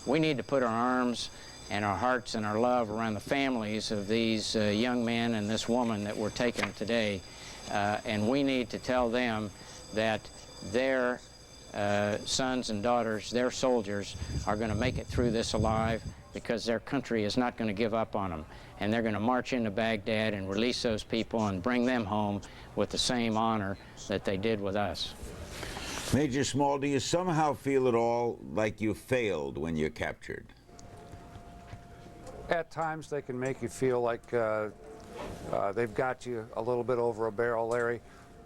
We need to put our arms and our hearts and our love around the families of these young men and this woman that were taken today. And we need to tell them that their sons and daughters, their soldiers, are going to make it through this alive, because their country is not going to give up on them. And they're going to march into Baghdad and release those people and bring them home with the same honor that they did with us. Major Small, do you somehow feel at all like you failed when you're captured? At times they can make you feel like they've got you a little bit over a barrel, Larry.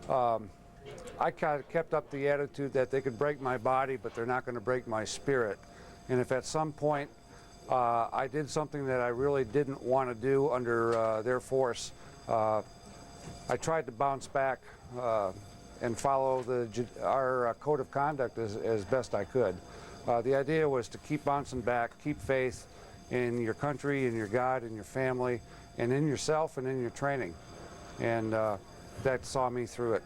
I kind of kept up the attitude that they could break my body, but they're not going to break my spirit. And if at some point I did something that I really didn't want to do under their force, I tried to bounce back and follow our code of conduct as best I could. The idea was to keep bouncing back, keep faith in your country, in your God, in your family, and in yourself and in your training. And that saw me through it.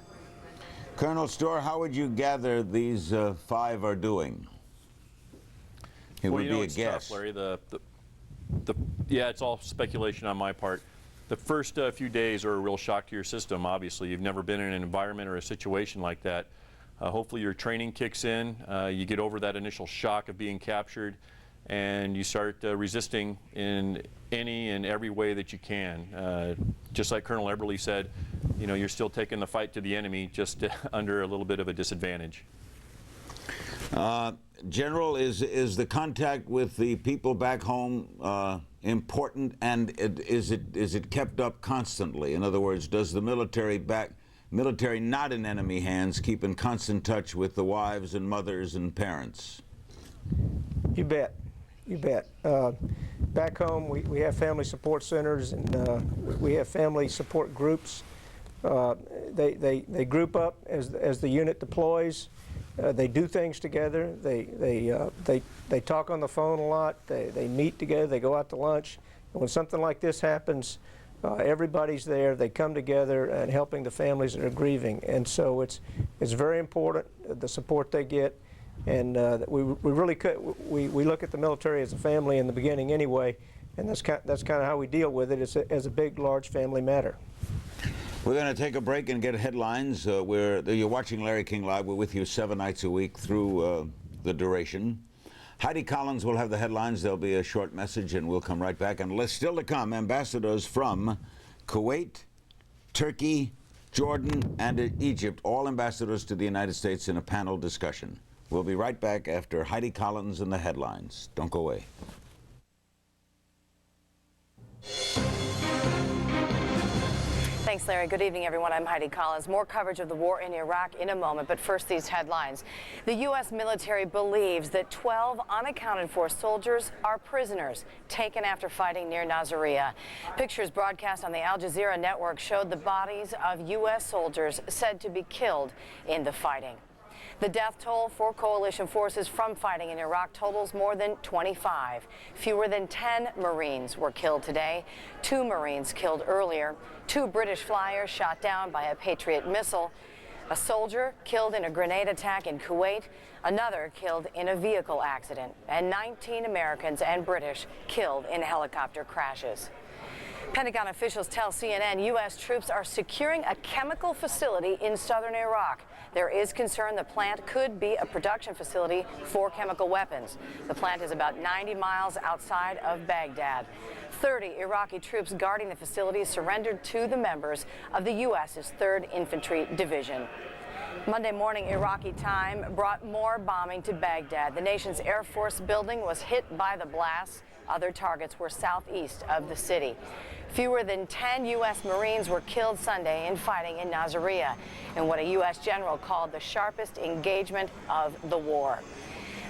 Colonel Storr, how would you gather these 5 are doing? It would be a guess. Tough, Larry. Yeah, it's all speculation on my part. The first few days are a real shock to your system, obviously. You've never been in an environment or a situation like that. Hopefully your training kicks in, you get over that initial shock of being captured, and you start resisting in any and every way that you can. Just like Colonel Eberly said, you know, you're still taking the fight to the enemy, just under a little bit of a disadvantage. General, is the contact with the people back home important, and is it kept up constantly? In other words, does the military not in enemy hands keep in constant touch with the wives and mothers and parents? You bet. You bet. Back home, we have family support centers, and we have family support groups. They group up as the unit deploys. They do things together. They talk on the phone a lot. They meet together. They go out to lunch. And when something like this happens, everybody's there. They come together and helping the families that are grieving. And so it's very important, the support they get. And we really we look at the military as a family in the beginning anyway, and that's kind of how we deal with it as a big, large family matter. We're going to take a break and get headlines. You're watching Larry King Live. We're with you 7 nights a week through the duration. Heidi Collins will have the headlines. There'll be a short message, and we'll come right back. And still to come, ambassadors from Kuwait, Turkey, Jordan, and Egypt, all ambassadors to the United States in a panel discussion. We'll be right back after Heidi Collins and the headlines. Don't go away. Thanks, Larry. Good evening, everyone. I'm Heidi Collins. More coverage of the war in Iraq in a moment, but first these headlines. The U.S. military believes that 12 unaccounted for soldiers are prisoners taken after fighting near Nasiriyah. Pictures broadcast on the Al Jazeera network showed the bodies of U.S. soldiers said to be killed in the fighting. The death toll for coalition forces from fighting in Iraq totals more than 25. Fewer than 10 Marines were killed today. 2 Marines killed earlier. 2 British flyers shot down by a Patriot missile. A soldier killed in a grenade attack in Kuwait. Another killed in a vehicle accident. And 19 Americans and British killed in helicopter crashes. Pentagon officials tell CNN U.S. troops are securing a chemical facility in southern Iraq. There is concern the plant could be a production facility for chemical weapons. The plant is about 90 miles outside of Baghdad. 30 Iraqi troops guarding the facility surrendered to the members of the U.S.'s 3rd Infantry Division. Monday morning Iraqi time brought more bombing to Baghdad. The nation's Air Force building was hit by the blasts. Other targets were southeast of the city. Fewer than 10 U.S. Marines were killed Sunday in fighting in Nasiriyah in what a U.S. general called the sharpest engagement of the war.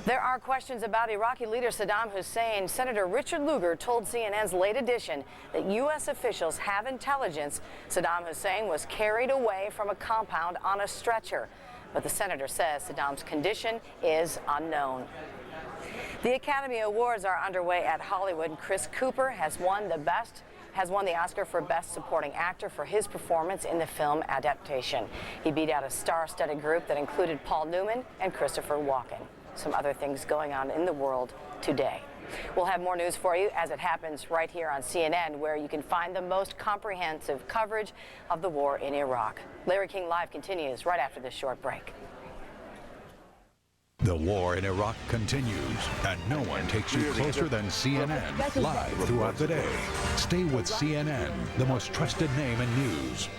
There are questions about Iraqi leader Saddam Hussein. Senator Richard Lugar told CNN's Late Edition that U.S. officials have intelligence Saddam Hussein was carried away from a compound on a stretcher. But the senator says Saddam's condition is unknown. The Academy Awards are underway at Hollywood. Chris Cooper has won the Oscar for Best Supporting Actor for his performance in the film adaptation. He beat out a star-studded group that included Paul Newman and Christopher Walken. Some other things going on in the world today. We'll have more news for you as it happens right here on CNN, where you can find the most comprehensive coverage of the war in Iraq. Larry King Live continues right after this short break. The war in Iraq continues, and no one takes you closer than CNN, live throughout the day. Stay with CNN, the most trusted name in news.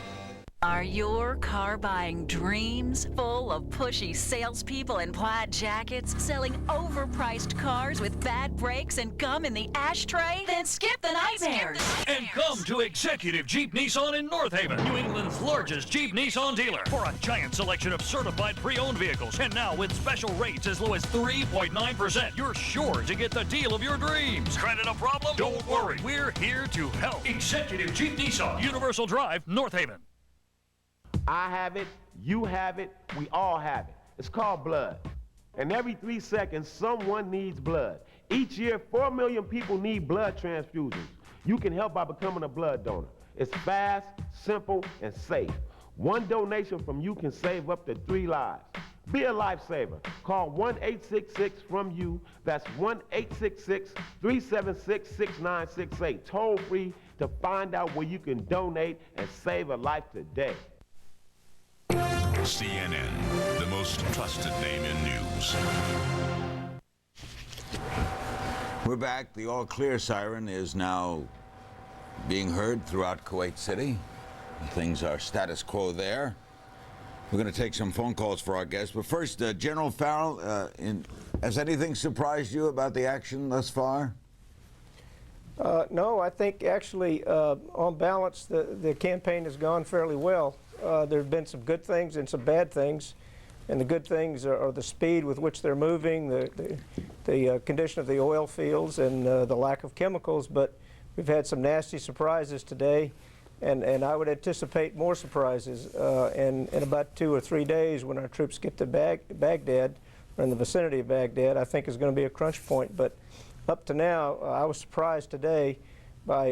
Are your car buying dreams full of pushy salespeople in plaid jackets selling overpriced cars with bad brakes and gum in the ashtray? Then skip the nightmares. And come to Executive Jeep Nissan in North Haven, New England's largest Jeep Nissan dealer, for a giant selection of certified pre-owned vehicles. And now with special rates as low as 3.9%, you're sure to get the deal of your dreams. Credit a problem? Don't worry, we're here to help. Executive Jeep Nissan, Universal Drive, North Haven. I have it, you have it, we all have it. It's called blood. And every 3 seconds, someone needs blood. Each year, 4 million people need blood transfusions. You can help by becoming a blood donor. It's fast, simple, and safe. One donation from you can save up to 3 lives. Be a lifesaver. Call 1-866-FROM-YOU. That's 1-866-376-6968. Toll free to find out where you can donate and save a life today. CNN, the most trusted name in news. We're back. The all-clear siren is now being heard throughout Kuwait City. Things are status quo there. We're going to take some phone calls for our guests. But first, General Farrell, has anything surprised you about the action thus far? No, I think actually, on balance, the campaign has gone fairly well. There have been some good things and some bad things, and the good things are the speed with which they're moving, the condition of the oil fields, and the lack of chemicals. But we've had some nasty surprises today, and I would anticipate more surprises in about 2 or 3 days when our troops get to Baghdad, or in the vicinity of Baghdad. I think is going to be a crunch point. But up to now, I was surprised today by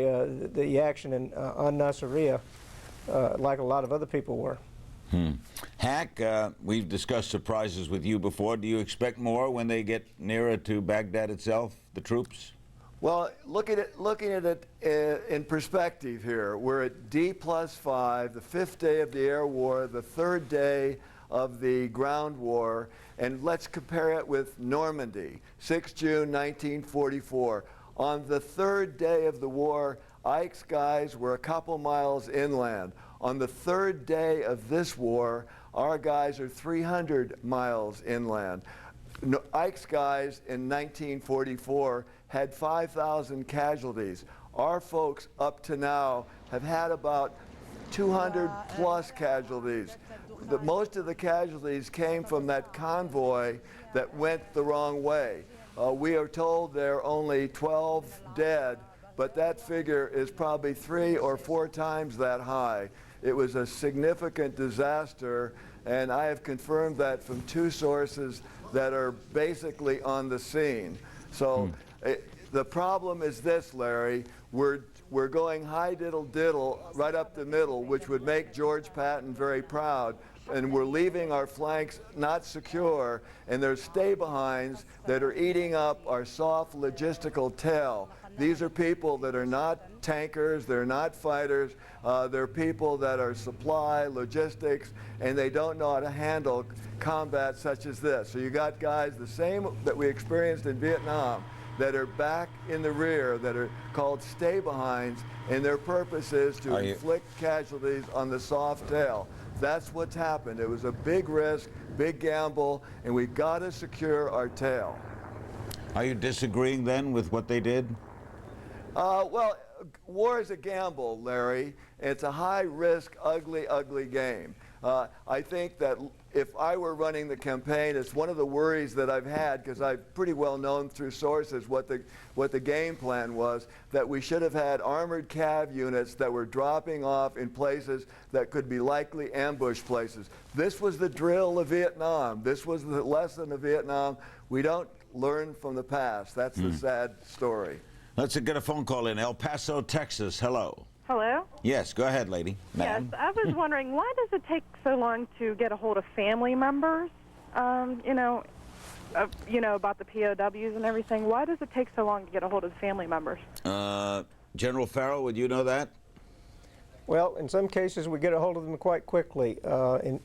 the action on Nasiriyah. Like a lot of other people were. Hack, we've discussed surprises with you before. Do you expect more when they get nearer to Baghdad itself, the troops? Well, looking at it in perspective here, we're at D+5, the 5th day of the air war, the 3rd day of the ground war, and let's compare it with Normandy, 6 June 1944. On the 3rd day of the war, Ike's guys were a couple miles inland. On the 3rd day of this war, our guys are 300 miles inland. Ike's guys in 1944 had 5,000 casualties. Our folks up to now have had about 200 plus casualties. Most of the casualties came from that convoy that went the wrong way. We are told there are only 12 dead, but that figure is probably 3 or 4 times that high. It was a significant disaster, and I have confirmed that from 2 sources that are basically on the scene. So the problem is this, Larry. We're going high diddle diddle right up the middle, which would make George Patton very proud. And we're leaving our flanks not secure, and there's stay-behinds that are eating up our soft logistical tail. These are people that are not tankers, they're not fighters, they're people that are supply, logistics, and they don't know how to handle combat such as this. So you got guys the same that we experienced in Vietnam that are back in the rear, that are called stay-behinds, and their purpose is to inflict casualties on the soft tail. That's what's happened. It was a big risk, big gamble, and we've got to secure our tail. Are you disagreeing then with what they did? Well, war is a gamble, Larry. It's a high-risk, ugly, ugly game. I think that if I were running the campaign, it's one of the worries that I've had, because I've pretty well known through sources what the game plan was, that we should have had armored cav units that were dropping off in places that could be likely ambush places. This was the drill of Vietnam. This was the lesson of Vietnam. We don't learn from the past. That's the sad story. Let's get a phone call in. El Paso, Texas. Hello. Hello? Yes, go ahead, lady. Yes, I was wondering, why does it take so long to get a hold of family members, you know, about the POWs and everything? Why does it take so long to get a hold of the family members? General Farrell, would you know that? Well, in some cases we get a hold of them quite quickly.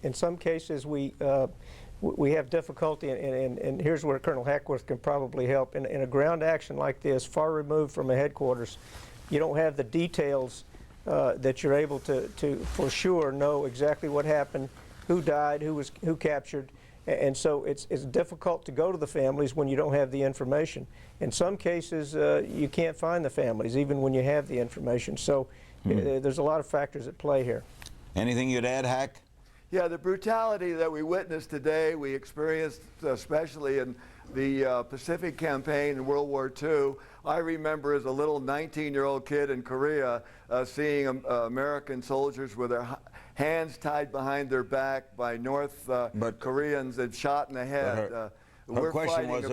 In some cases we have difficulty, and here's where Colonel Hackworth can probably help. In a ground action like this, far removed from a headquarters, you don't have the details that you're able to for sure know exactly what happened, who died, who captured, and so it's difficult to go to the families when you don't have the information. In some cases, you can't find the families even when you have the information. So there's a lot of factors at play here. Anything you'd add, Hack? Yeah, the brutality that we witnessed today, we experienced especially in the Pacific Campaign in World War II. I remember as a little 19-year-old kid in Korea seeing American soldiers with their hands tied behind their back by North Koreans and shot in the head. Her question was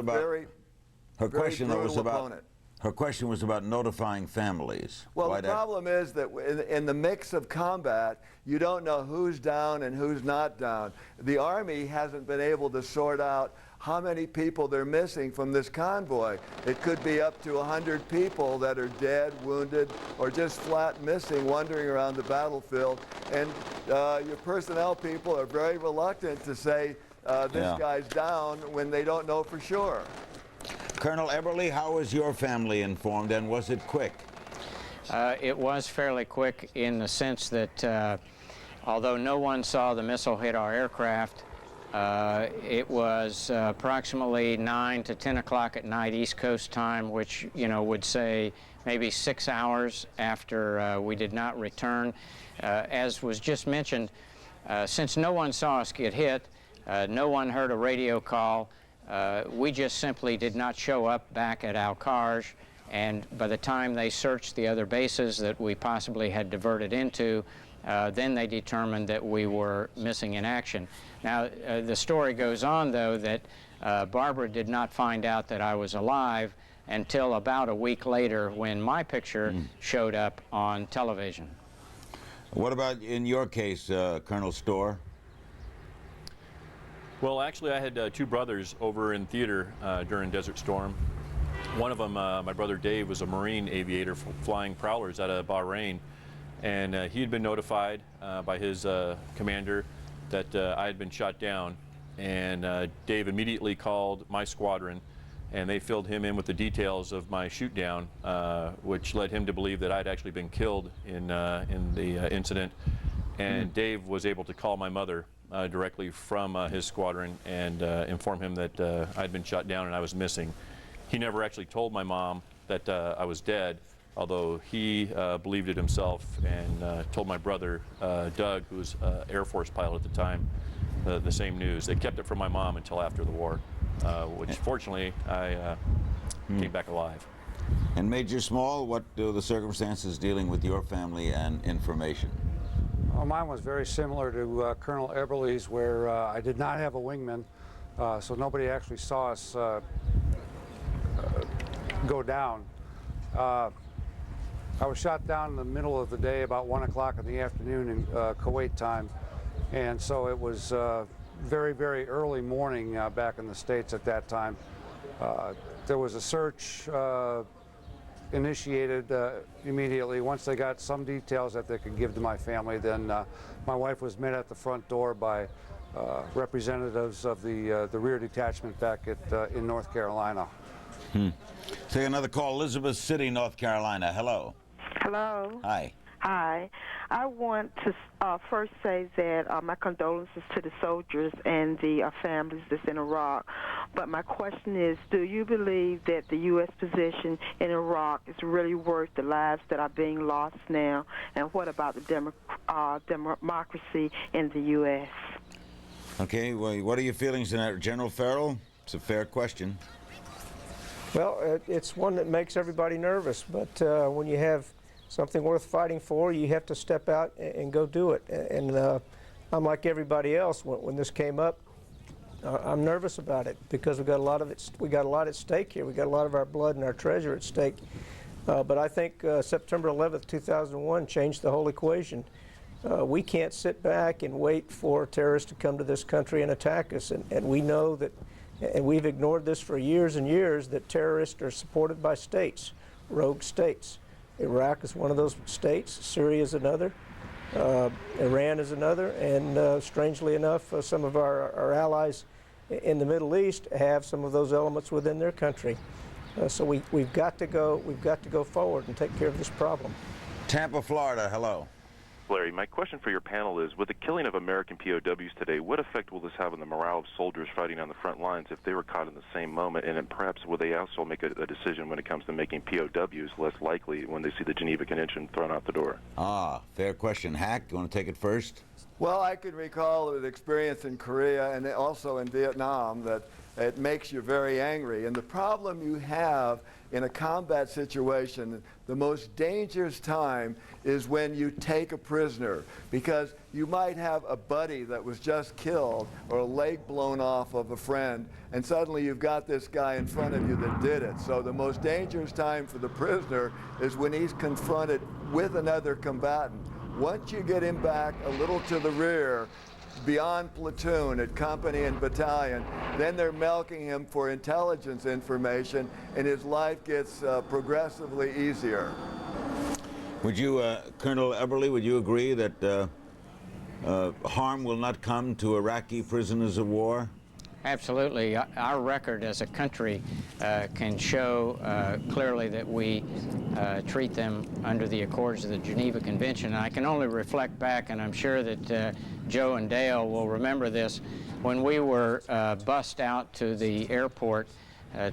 about opponent. Her question was about notifying families. Well, the problem is that in the mix of combat, you don't know who's down and who's not down. The Army hasn't been able to sort out how many people they're missing from this convoy. It could be up to 100 people that are dead, wounded, or just flat missing, wandering around the battlefield. And your personnel people are very reluctant to say this guy's down when they don't know for sure. Colonel Eberly, how was your family informed, and was it quick? It was fairly quick in the sense that although no one saw the missile hit our aircraft, it was approximately 9 to 10 o'clock at night East Coast time, which, you know, would say maybe 6 hours after we did not return. As was just mentioned, since no one saw us get hit, no one heard a radio call, we just simply did not show up back at Al-Qarj, and by the time they searched the other bases that we possibly had diverted into, then they determined that we were missing in action. Now, the story goes on, though, that Barbara did not find out that I was alive until about a week later when my picture showed up on television. What about in your case, Colonel Storr? Well, actually, I had two brothers over in theater during Desert Storm. One of them, my brother Dave, was a Marine aviator flying prowlers out of Bahrain, and he had been notified by his commander that I had been shot down, and Dave immediately called my squadron, and they filled him in with the details of my shoot down, which led him to believe that I'd actually been killed in the incident, and Dave was able to call my mother directly from his squadron and inform him that I'd been shot down and I was missing. He never actually told my mom that I was dead, although he believed it himself, and told my brother, Doug, who was an Air Force pilot at the time, the same news. They kept it from my mom until after the war, which fortunately I came back alive. And Major Small, what do the circumstances dealing with your family and information? Well, mine was very similar to Colonel Eberly's, where I did not have a wingman, so nobody actually saw us go down. I was shot down in the middle of the day, about 1 o'clock in the afternoon in Kuwait time, and so it was very, very early morning back in the States at that time. There was a search initiated immediately. Once they got some details that they could give to my family, then my wife was met at the front door by representatives of the rear detachment back in North Carolina. Take another call. Elizabeth City, North Carolina. Hello. Hello. Hi. Hi. I want to first say that my condolences to the soldiers and the families that's in Iraq. But my question is, do you believe that the U.S. position in Iraq is really worth the lives that are being lost now? And what about the democracy in the U.S.? Okay, well, what are your feelings on that, General Farrell? It's a fair question. Well, it's one that makes everybody nervous, but when you have something worth fighting for, you have to step out and go do it. And I'm like everybody else. When this came up, I'm nervous about it because we got a lot at stake here. We got a lot of our blood and our treasure at stake. But I think September 11th, 2001 changed the whole equation. We can't sit back and wait for terrorists to come to this country and attack us. And we know that, and we've ignored this for years and years, that terrorists are supported by states, rogue states. Iraq is one of those states, Syria is another, Iran is another, and strangely enough, some of our allies in the Middle East have some of those elements within their country. So we've got to go forward and take care of this problem. Tampa, Florida, hello. Larry, my question for your panel is, with the killing of American POWs today, what effect will this have on the morale of soldiers fighting on the front lines if they were caught in the same moment? And then perhaps will they also make a decision when it comes to making POWs less likely when they see the Geneva Convention thrown out the door? Ah, fair question. Hack, you want to take it first? Well, I can recall an experience in Korea and also in Vietnam that it makes you very angry. And the problem you have in a combat situation, the most dangerous time is when you take a prisoner, because you might have a buddy that was just killed or a leg blown off of a friend, and suddenly you've got this guy in front of you that did it. So the most dangerous time for the prisoner is when he's confronted with another combatant. Once you get him back a little to the rear, beyond platoon at company and battalion, then they're milking him for intelligence information, and his life gets progressively easier. Would you, Colonel Eberly, would you agree that harm will not come to Iraqi prisoners of war? Absolutely. Our record as a country can show clearly that we treat them under the accords of the Geneva Convention. And I can only reflect back, and I'm sure that Joe and Dale will remember this, when we were bussed out to the airport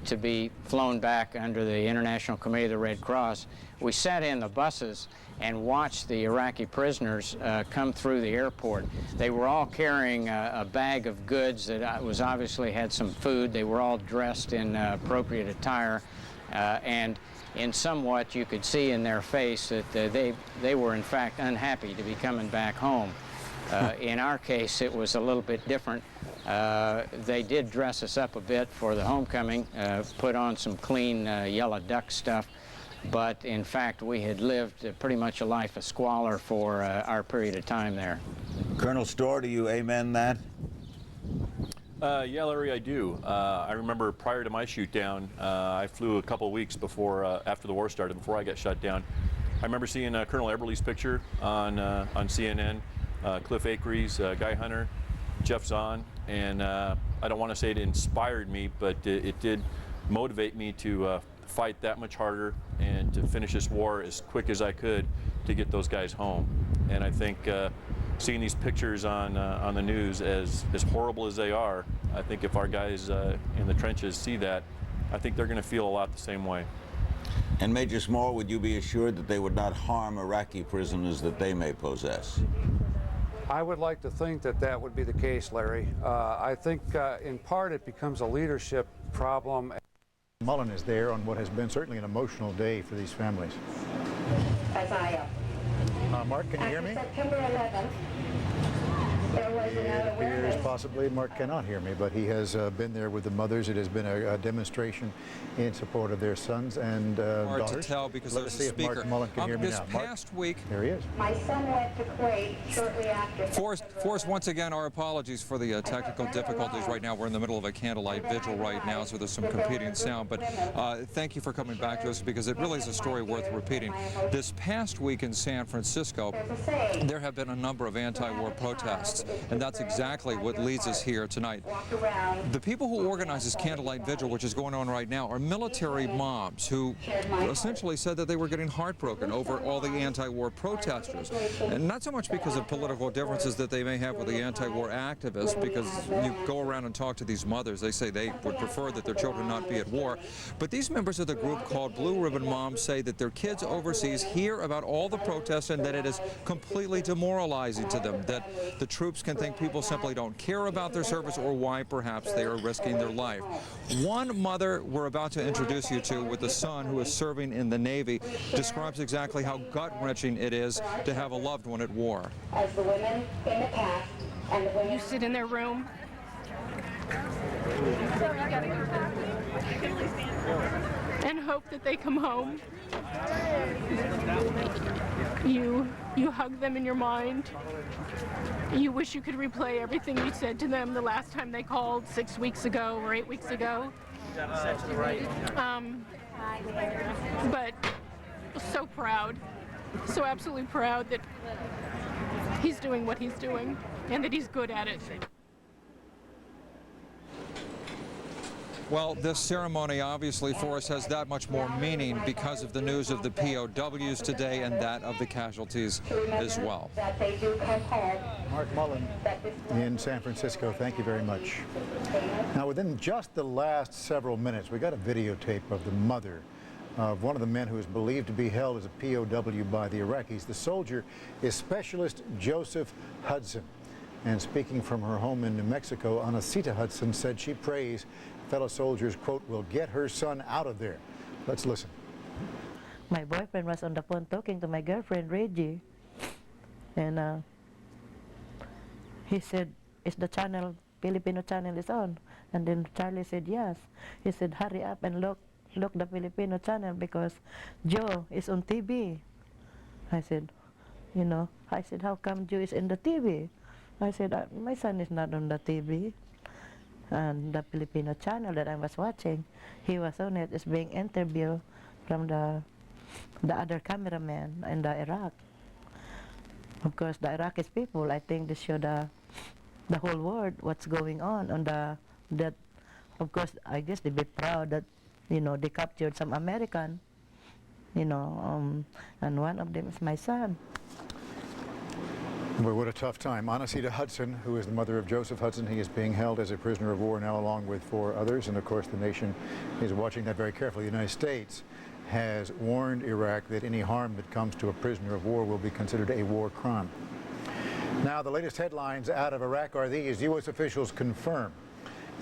to be flown back under the International Committee of the Red Cross, we sat in the buses and watched the Iraqi prisoners come through the airport. They were all carrying a bag of goods that was obviously had some food. They were all dressed in appropriate attire, and in somewhat you could see in their face that they were in fact unhappy to be coming back home. In our case, it was a little bit different. They did dress us up a bit for the homecoming, put on some clean yellow duck stuff, but in fact we had lived pretty much a life of squalor for our period of time there. Colonel Storr, do you amen that? Yeah, Larry, I do. I remember prior to my shoot down, I flew a couple of weeks before, after the war started, before I got shot down. I remember seeing Colonel Eberly's picture on CNN, Cliff Acree's, Guy Hunter, Jeff Zahn, and I don't want to say it inspired me, but it did motivate me to fight that much harder and to finish this war as quick as I could to get those guys home. And I think seeing these pictures on the news, as horrible as they are, I think if our guys in the trenches see that, I think they're going to feel a lot the same way. And Major Small, would you be assured that they would not harm Iraqi prisoners that they may possess? I would like to think that that would be the case, Larry. I think in part it becomes a leadership problem. Mullen is there on what has been certainly an emotional day for these families. As I Mark, can you hear me? September 11th, It appears possibly Mark cannot hear me, but he has been there with the mothers. It has been a demonstration in support of their sons and Hard daughters. to tell because Let us see there's a if Mark Mullen can hear me this now. Mark, past week, there he is. My son went to Kuwait shortly after. Forrest, once again, our apologies for the technical difficulties right now. We're in the middle of a candlelight vigil right now, so there's some competing sound. But thank you for coming back to us because it really is a story worth repeating. This past week in San Francisco, there have been a number of anti-war protests, and that's exactly what leads us here tonight. The people who organize this candlelight vigil, which is going on right now, are military moms who essentially said that they were getting heartbroken over all the anti-war protesters. And not so much because of political differences that they may have with the anti-war activists, because you go around and talk to these mothers, they say they would prefer that their children not be at war. But these members of the group called Blue Ribbon Moms say that their kids overseas hear about all the protests and that it is completely demoralizing to them, that the troops can think people simply don't care about their service or why perhaps they are risking their life. One mother we're about to introduce you to with a son who is serving in the Navy describes exactly how gut-wrenching it is to have a loved one at war. As the women in the past and the women. You sit in their room and hope that they come home. You hug them in your mind. You wish you could replay everything you said to them the last time they called 6 weeks ago or 8 weeks ago. But so proud, so absolutely proud that he's doing what he's doing and that he's good at it. Well, this ceremony obviously for us has that much more meaning because of the news of the POWs today and that of the casualties as well. Mark Mullen in San Francisco, thank you very much. Now, within just the last several minutes, we got a videotape of the mother of one of the men who is believed to be held as a POW by the Iraqis. The soldier is Specialist Joseph Hudson. And speaking from her home in New Mexico, Anacita Hudson said she prays fellow soldiers, quote, will get her son out of there. Let's listen. My boyfriend was on the phone talking to my girlfriend, Reggie. And he said, is the channel, Filipino channel is on? And then Charlie said, yes. He said, hurry up and look the Filipino channel because Joe is on TV. I said, how come Joe is in the TV? I said, my son is not on the TV. And the Filipino channel that I was watching, he was on it, is being interviewed from the other cameraman in the Iraq. Of course, the Iraqi people, I think they show the whole world what's going on that. Of course, I guess they'd be proud that, they captured some American, and one of them is my son. Boy, what a tough time. Anacita Hudson, who is the mother of Joseph Hudson, he is being held as a prisoner of war now along with 4 others. And of course, the nation is watching that very carefully. The United States has warned Iraq that any harm that comes to a prisoner of war will be considered a war crime. Now, the latest headlines out of Iraq are these. U.S. officials confirm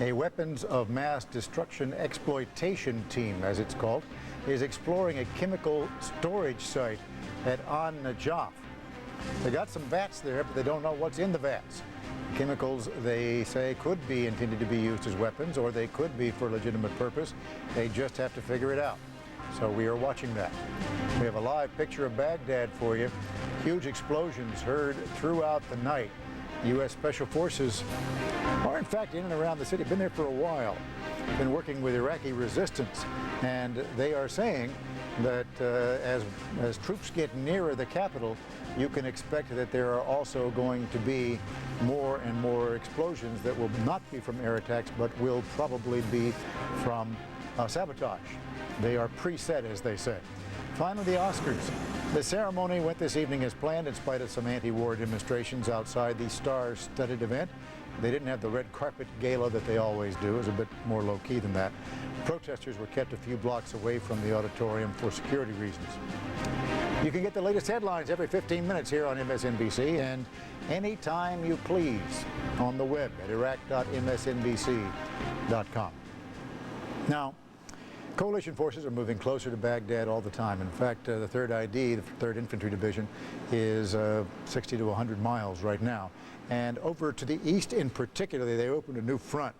a weapons of mass destruction exploitation team, as it's called, is exploring a chemical storage site at An-Najaf. They got some vats there, but they don't know what's in the vats. Chemicals, they say, could be intended to be used as weapons, or they could be for a legitimate purpose. They just have to figure it out. So we are watching that. We have a live picture of Baghdad for you. Huge explosions heard throughout the night. U.S. Special Forces are, in fact, in and around the city. Been there for a while. Been working with Iraqi resistance, and they are saying that as troops get nearer the capital, you can expect that there are also going to be more and more explosions that will not be from air attacks, but will probably be from sabotage. They are preset, as they say. Finally, the Oscars. The ceremony went this evening as planned in spite of some anti-war demonstrations outside the star-studded event. They didn't have the red carpet gala that they always do. It was a bit more low-key than that. Protesters were kept a few blocks away from the auditorium for security reasons. You can get the latest headlines every 15 minutes here on MSNBC and anytime you please on the web at iraq.msnbc.com. Now, Coalition forces are moving closer to Baghdad all the time. In fact, the 3rd ID, the 3rd Infantry Division, is 60 to 100 miles right now. And over to the east in particular, they opened a new front.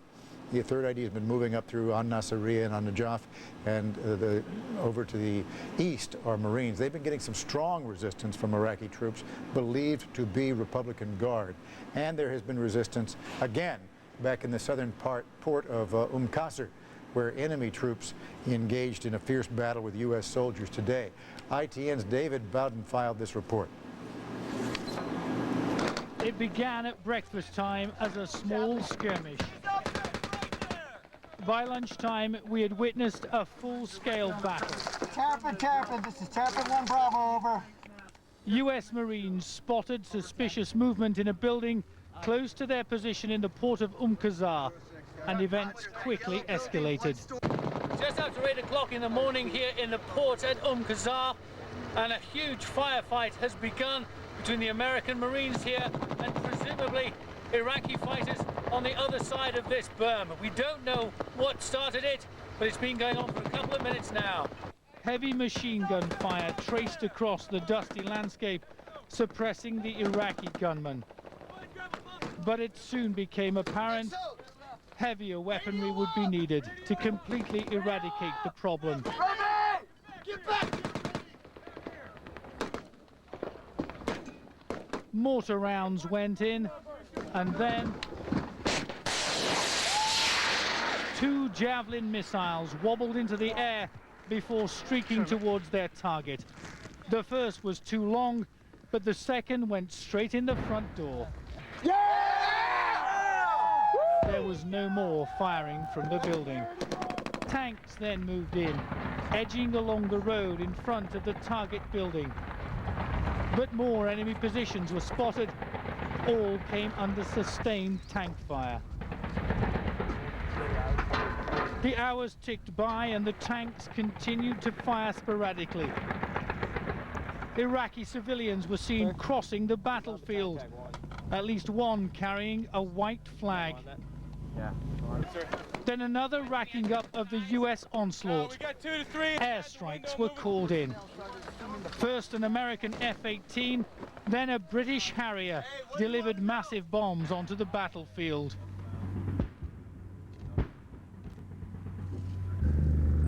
The 3rd ID has been moving up through An-Nasiriyah and An-Najaf, and over to the east are Marines. They've been getting some strong resistance from Iraqi troops, believed to be Republican Guard. And there has been resistance, again, back in the southern port of Qasr, where enemy troops engaged in a fierce battle with U.S. soldiers today. ITN's David Bowden filed this report. It began at breakfast time as a small skirmish. By lunchtime, we had witnessed a full-scale battle. Tarpon, this is Tarpon 1 Bravo, over. U.S. Marines spotted suspicious movement in a building close to their position in the port of Qasr, and events quickly escalated. Just after 8 o'clock in the morning here in the port at Qasr, and a huge firefight has begun between the American Marines here and presumably Iraqi fighters on the other side of this berm. We don't know what started it, but it's been going on for a couple of minutes now. Heavy machine gun fire traced across the dusty landscape, suppressing the Iraqi gunmen. But it soon became apparent heavier weaponry would be needed to completely eradicate the problem. Get back! Mortar rounds went in, and then 2 Javelin missiles wobbled into the air before streaking towards their target. The first was too long, but the second went straight in the front door. There was no more firing from the building. Tanks then moved in, edging along the road in front of the target building. But more enemy positions were spotted. All came under sustained tank fire. The hours ticked by and the tanks continued to fire sporadically. Iraqi civilians were seen crossing the battlefield, at least one carrying a white flag. Then another racking up of the US onslaught. Airstrikes were called in. First an American F-18, then a British Harrier delivered massive bombs onto the battlefield.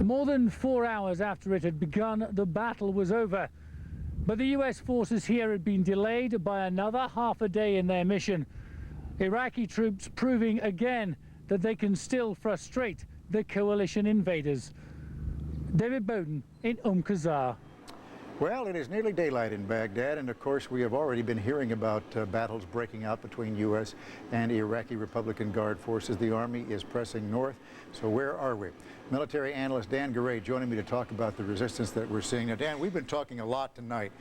More than 4 hours after it had begun, the battle was over. But the US forces here had been delayed by another half a day in their mission. Iraqi troops proving again that they can still frustrate the coalition invaders. David Bowden in Qasr. Well, it is nearly daylight in Baghdad, and of course we have already been hearing about battles breaking out between U.S. and Iraqi Republican Guard forces. The Army is pressing north. So where are we? Military analyst Dan Garay joining me to talk about the resistance that we're seeing. Now, Dan, we've been talking a lot tonight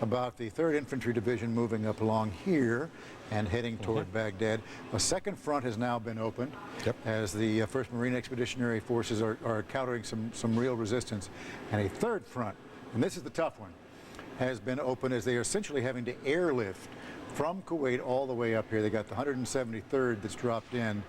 about the 3rd Infantry Division moving up along here and heading toward Baghdad. A second front has now been opened as the 1st Marine Expeditionary Forces are countering some real resistance. And a third front, and this is the tough one, has been opened as they are essentially having to airlift from Kuwait all the way up here. They got the 173rd that's dropped in,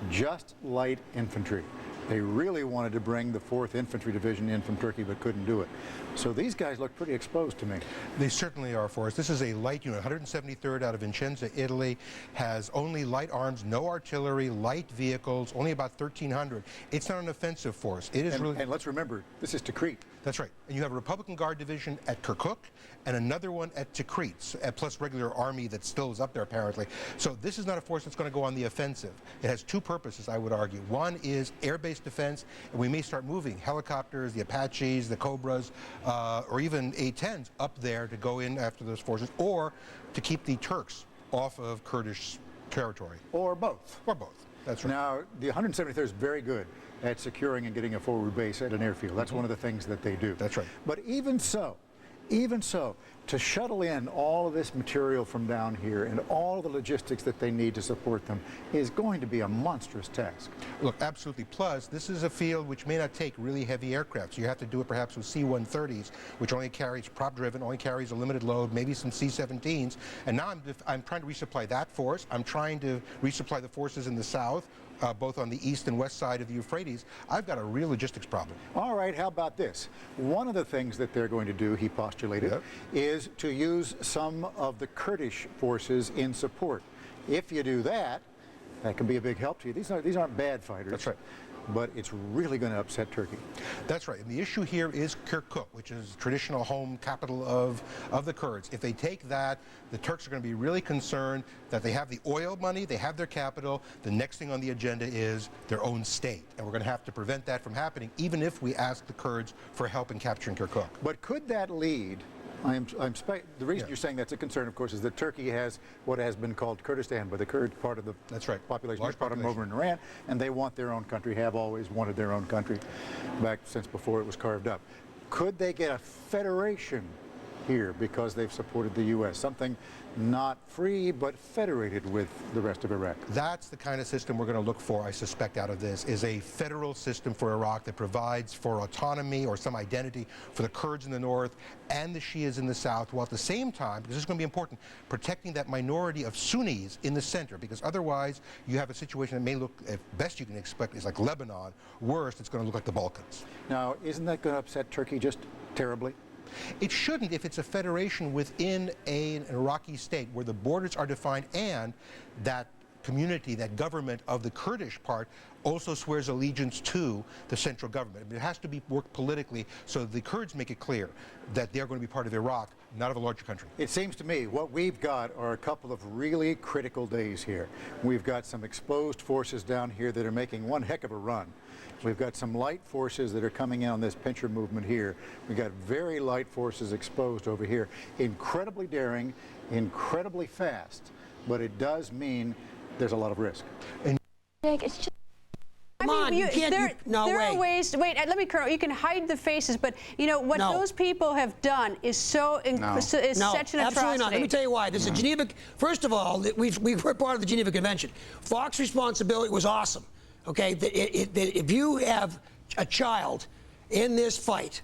just light infantry. They really wanted to bring the 4th Infantry Division in from Turkey, but couldn't do it. So these guys look pretty exposed to me. They certainly are for us. This is a light unit, 173rd out of Vicenza, Italy, has only light arms, no artillery, light vehicles, only about 1,300. It's not an offensive force. It is really... And let's remember, this is Tikrit. That's right. And you have a Republican Guard division at Kirkuk and another one at Tikrit, plus regular army that still is up there apparently. So this is not a force that's going to go on the offensive. It has two purposes, I would argue. One is air-based defense, and we may start moving helicopters, the Apaches, the Cobras, or even A-10s up there to go in after those forces, or to keep the Turks off of Kurdish territory. Or both. Or both. That's right. Now, the 173rd is very good at securing and getting a forward base at an airfield. That's one of the things that they do. That's right. But even so, to shuttle in all of this material from down here and all the logistics that they need to support them is going to be a monstrous task. Look, absolutely. Plus, this is a field which may not take really heavy aircraft. So you have to do it perhaps with C-130s, which only carries prop-driven, only carries a limited load, maybe some C-17s. And now I'm trying to resupply that force. I'm trying to resupply the forces in the south. both on the east and west side of the Euphrates, I've got a real logistics problem. All right, how about this? One of the things that they're going to do, he postulated, is to use some of the Kurdish forces in support. If you do that, that can be a big help to you. These aren't bad fighters. That's right. But it's really going to upset Turkey. That's right. And the issue here is Kirkuk, which is traditional home capital of the Kurds. If they take that, the Turks are going to be really concerned that they have the oil money, they have their capital. The next thing on the agenda is their own state. And we're going to have to prevent that from happening, even if we ask the Kurds for help in capturing Kirkuk. But could that lead... the reason you're saying that's a concern, of course, is that Turkey has what has been called Kurdistan, but the Kurd part of the population, large part of them over in Iran, and they want their own country, have always wanted their own country back since before it was carved up. Could they get a federation here because they've supported the U.S., something not free but federated with the rest of Iraq? That's the kind of system we're going to look for, I suspect, out of this, is a federal system for Iraq that provides for autonomy or some identity for the Kurds in the north and the Shias in the south, while at the same time, because this is going to be important, protecting that minority of Sunnis in the center, because otherwise you have a situation that may look, at best you can expect, is like Lebanon. Worst, it's going to look like the Balkans. Now, isn't that going to upset Turkey just terribly? It shouldn't if it's a federation within an Iraqi state where the borders are defined and that community, that government of the Kurdish part also swears allegiance to the central government. I mean, it has to be worked politically so the Kurds make it clear that they're going to be part of Iraq, not of a larger country. It seems to me what we've got are a couple of really critical days here. We've got some exposed forces down here that are making one heck of a run. We've got some light forces that are coming in on this pincher movement here. We've got very light forces exposed over here. Incredibly daring, incredibly fast, but it does mean there's a lot of risk. It's just... Come on, you can't. There are ways to, wait, let me correct. You can hide the faces, but you know what those people have done is such an atrocity. Absolutely not. Let me tell you why. This is Geneva. First of all, we're part of the Geneva Convention. Fox's responsibility was awesome. Okay, if you have a child in this fight,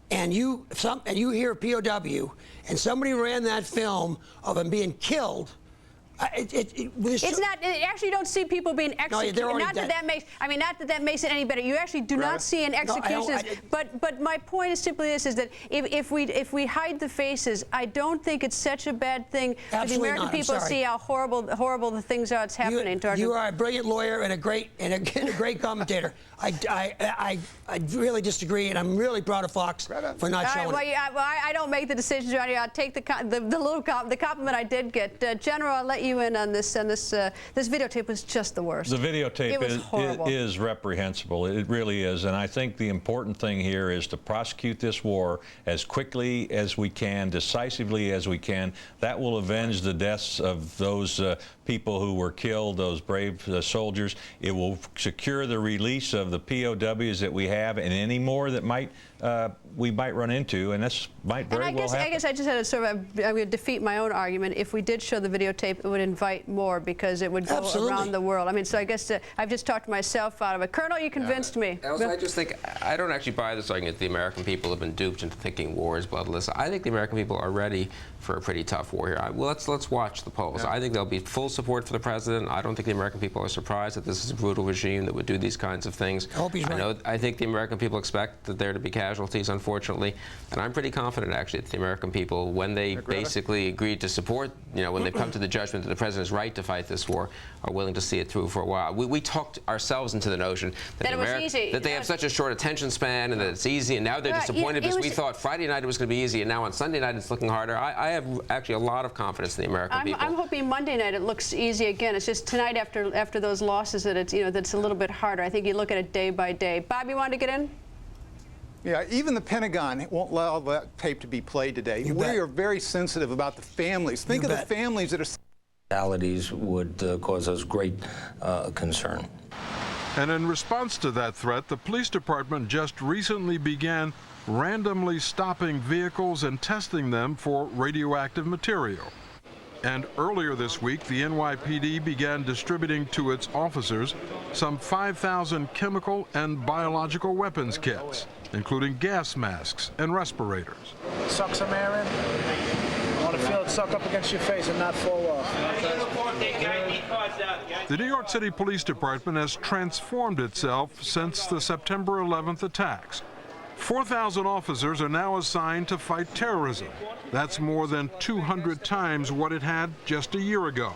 and you hear POW, and somebody ran that film of him being killed. It's not. Actually, you don't see people being executed. No, not that that makes. I mean, not that that makes it any better. You actually do not see an execution. But my point is simply this: is that if we hide the faces, I don't think it's such a bad thing for the American people to see how horrible the things are that's happening. You are a brilliant lawyer and a great commentator. I really disagree, and I'm really proud of Fox for not showing it. Well, I don't make the decisions around here. I'll take the compliment I did get. General, I'll let you in on this. And this videotape was just the worst. The videotape is reprehensible. It really is. And I think the important thing here is to prosecute this war as quickly as we can, decisively as we can. That will avenge the deaths of those people who were killed, those brave soldiers. It will secure the release of the POWs that we have and any more that we might run into, and this might very well happen. I guess I just had to sort of, I'm going to defeat my own argument. If we did show the videotape, it would invite more because it would go around the world. I mean, so I guess I've just talked myself out of it. Colonel, you convinced me. Also, I just think, I don't actually buy this argument that the American people have been duped into thinking war is bloodless. I think the American people are ready for a pretty tough war here. Well, let's watch the polls. I think there'll be full support for the president. I don't think the American people are surprised that this is a brutal regime that would do these kinds of things. I hope he's right. I think the American people expect that there to be casualties, unfortunately, and I'm pretty confident actually that the American people, when they basically agreed to support, when they've come to the judgment that the president is right to fight this war, are willing to see it through for a while. We talked ourselves into the notion that they have such a short attention span and that it's easy, and now they're disappointed because we thought Friday night it was going to be easy, and now on Sunday night it's looking harder. I have actually a lot of confidence in the American people. I'm hoping Monday night it looks easy again. It's just tonight after those losses that it's that's a little bit harder. I think you look at it day by day. Bob, you wanted to get in? Yeah, even the Pentagon won't allow that tape to be played today. We are very sensitive about the families. Think of the families that are... Fatalities would cause us great concern. And in response to that threat, the police department just recently began randomly stopping vehicles and testing them for radioactive material. And earlier this week, the NYPD began distributing to its officers some 5,000 chemical and biological weapons kits, including gas masks and respirators. Suck some air in. want to feel it suck up against your face and not fall off. The New York City Police Department has transformed itself since the September 11th attacks. 4,000 officers are now assigned to fight terrorism. That's more than 200 times what it had just a year ago.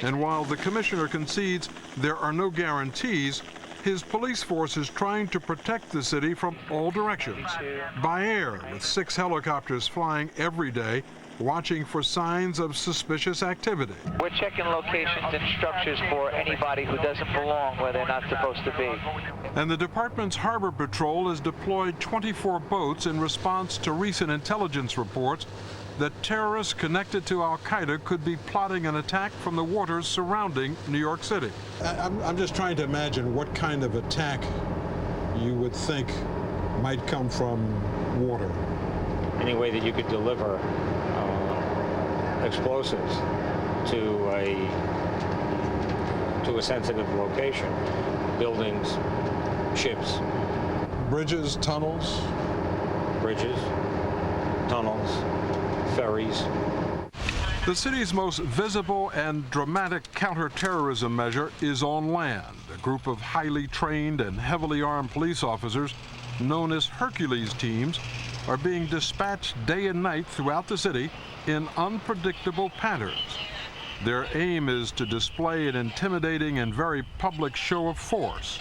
And while the commissioner concedes there are no guarantees, his police force is trying to protect the city from all directions. By air, with 6 helicopters flying every day, watching for signs of suspicious activity. We're checking locations and structures for anybody who doesn't belong where they're not supposed to be. And the department's harbor patrol has deployed 24 boats in response to recent intelligence reports that terrorists connected to al-Qaeda could be plotting an attack from the waters surrounding New York City. I'm just trying to imagine what kind of attack you would think might come from water. Any way that you could deliver explosives to a sensitive location, buildings, ships. Bridges, tunnels? Bridges, tunnels, ferries. The city's most visible and dramatic counterterrorism measure is on land. A group of highly trained and heavily armed police officers, known as Hercules teams, are being dispatched day and night throughout the city in unpredictable patterns. Their aim is to display an intimidating and very public show of force.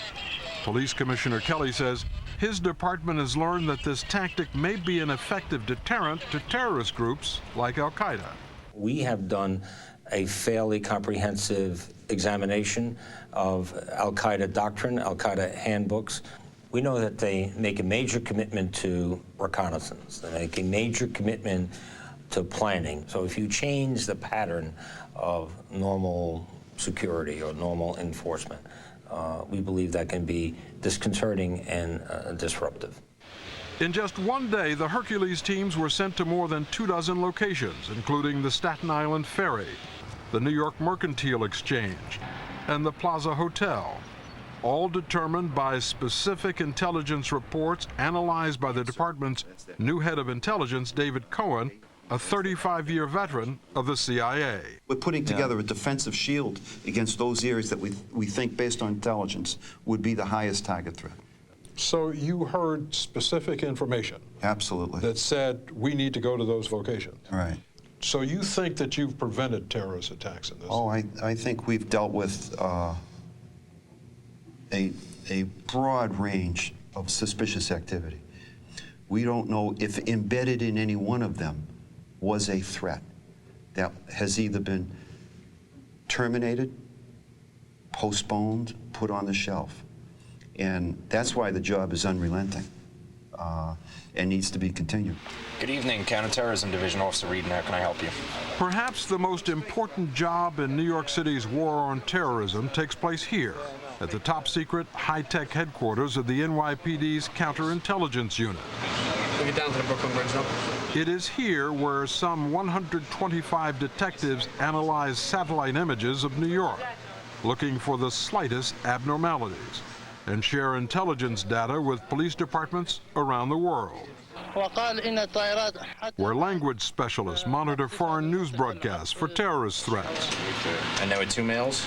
Police Commissioner Kelly says his department has learned that this tactic may be an effective deterrent to terrorist groups like al-Qaeda. We have done a fairly comprehensive examination of al-Qaeda doctrine, al-Qaeda handbooks. We know that they make a major commitment to reconnaissance. They make a major commitment to planning. So if you change the pattern of normal security or normal enforcement, we believe that can be disconcerting and disruptive. In just one day, the Hercules teams were sent to more than 24 locations, including the Staten Island Ferry, the New York Mercantile Exchange, and the Plaza Hotel, all determined by specific intelligence reports analyzed by the department's new head of intelligence, David Cohen, a 35-year veteran of the CIA. We're putting together a defensive shield against those areas that we think, based on intelligence, would be the highest target threat. So you heard specific information? Absolutely. That said, we need to go to those locations? Right. So you think that you've prevented terrorist attacks in this? Oh, I think we've dealt with a broad range of suspicious activity. We don't know if embedded in any one of them was a threat that has either been terminated, postponed, put on the shelf. And that's why the job is unrelenting and needs to be continued. Good evening, Counterterrorism Division Officer Reed, how can I help you? Perhaps the most important job in New York City's war on terrorism takes place here, at the top-secret, high-tech headquarters of the NYPD's Counterintelligence Unit. We'll get down to the Brooklyn Bridge now. It is here where some 125 detectives analyze satellite images of New York, looking for the slightest abnormalities, and share intelligence data with police departments around the world, where language specialists monitor foreign news broadcasts for terrorist threats. And there were 2 males?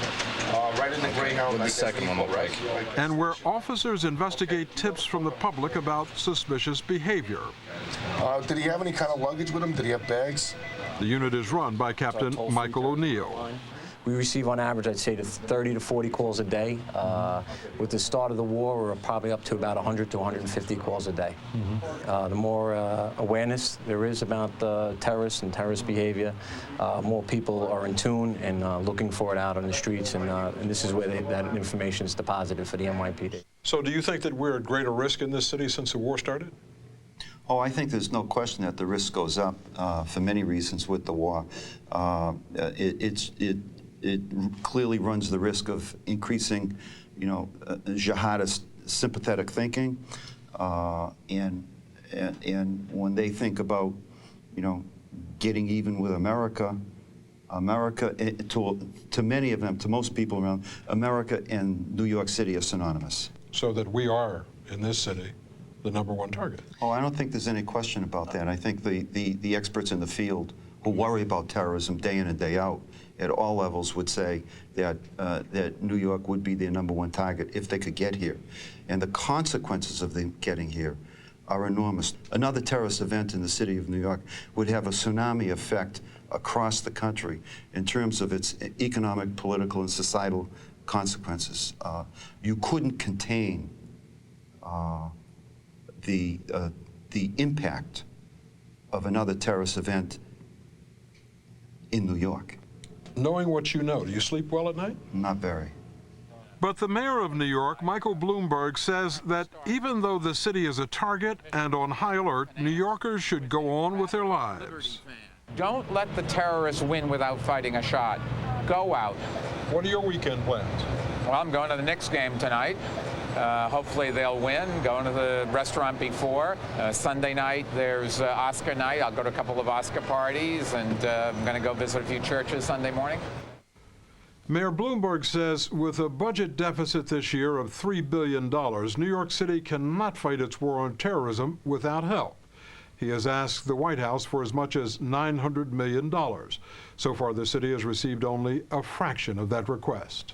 Right in the Greyhound. What the second one look like? And where officers investigate tips from the public about suspicious behavior. Did he have any kind of luggage with him? Did he have bags? The unit is run by Captain Michael O'Neill. We receive on average, I'd say, 30 to 40 calls a day. With the start of the war, we're probably up to about 100 to 150 calls a day. The more awareness there is about terrorists and terrorist behavior, more people are in tune and looking for it out on the streets, and this is where that information is deposited for the NYPD. So do you think that we're at greater risk in this city since the war started? Oh, I think there's no question that the risk goes up for many reasons with the war. It clearly runs the risk of increasing, jihadist sympathetic thinking, and when they think about, getting even with America, to many of them, to most people around, America and New York City are synonymous. So that we are, in this city, the #1 target. Oh, I don't think there's any question about that. I think the experts in the field who worry about terrorism day in and day out at all levels would say that, that New York would be their #1 target if they could get here. And the consequences of them getting here are enormous. Another terrorist event in the city of New York would have a tsunami effect across the country in terms of its economic, political, and societal consequences. You couldn't contain the impact of another terrorist event in New York. Knowing what you know, do you sleep well at night? Not very. But the mayor of New York, Michael Bloomberg, says that even though the city is a target and on high alert, New Yorkers should go on with their lives. Don't let the terrorists win without fighting a shot. Go out. What are your weekend plans? Well, I'm going to the Knicks game tonight. Hopefully they'll win. Going to the restaurant before. Sunday night there's Oscar night. I'll go to a couple of Oscar parties, and I'm going to go visit a few churches Sunday morning. Mayor Bloomberg says with a budget deficit this year of $3 billion, New York City cannot fight its war on terrorism without help. He has asked the White House for as much as $900 million. So far, the city has received only a fraction of that request.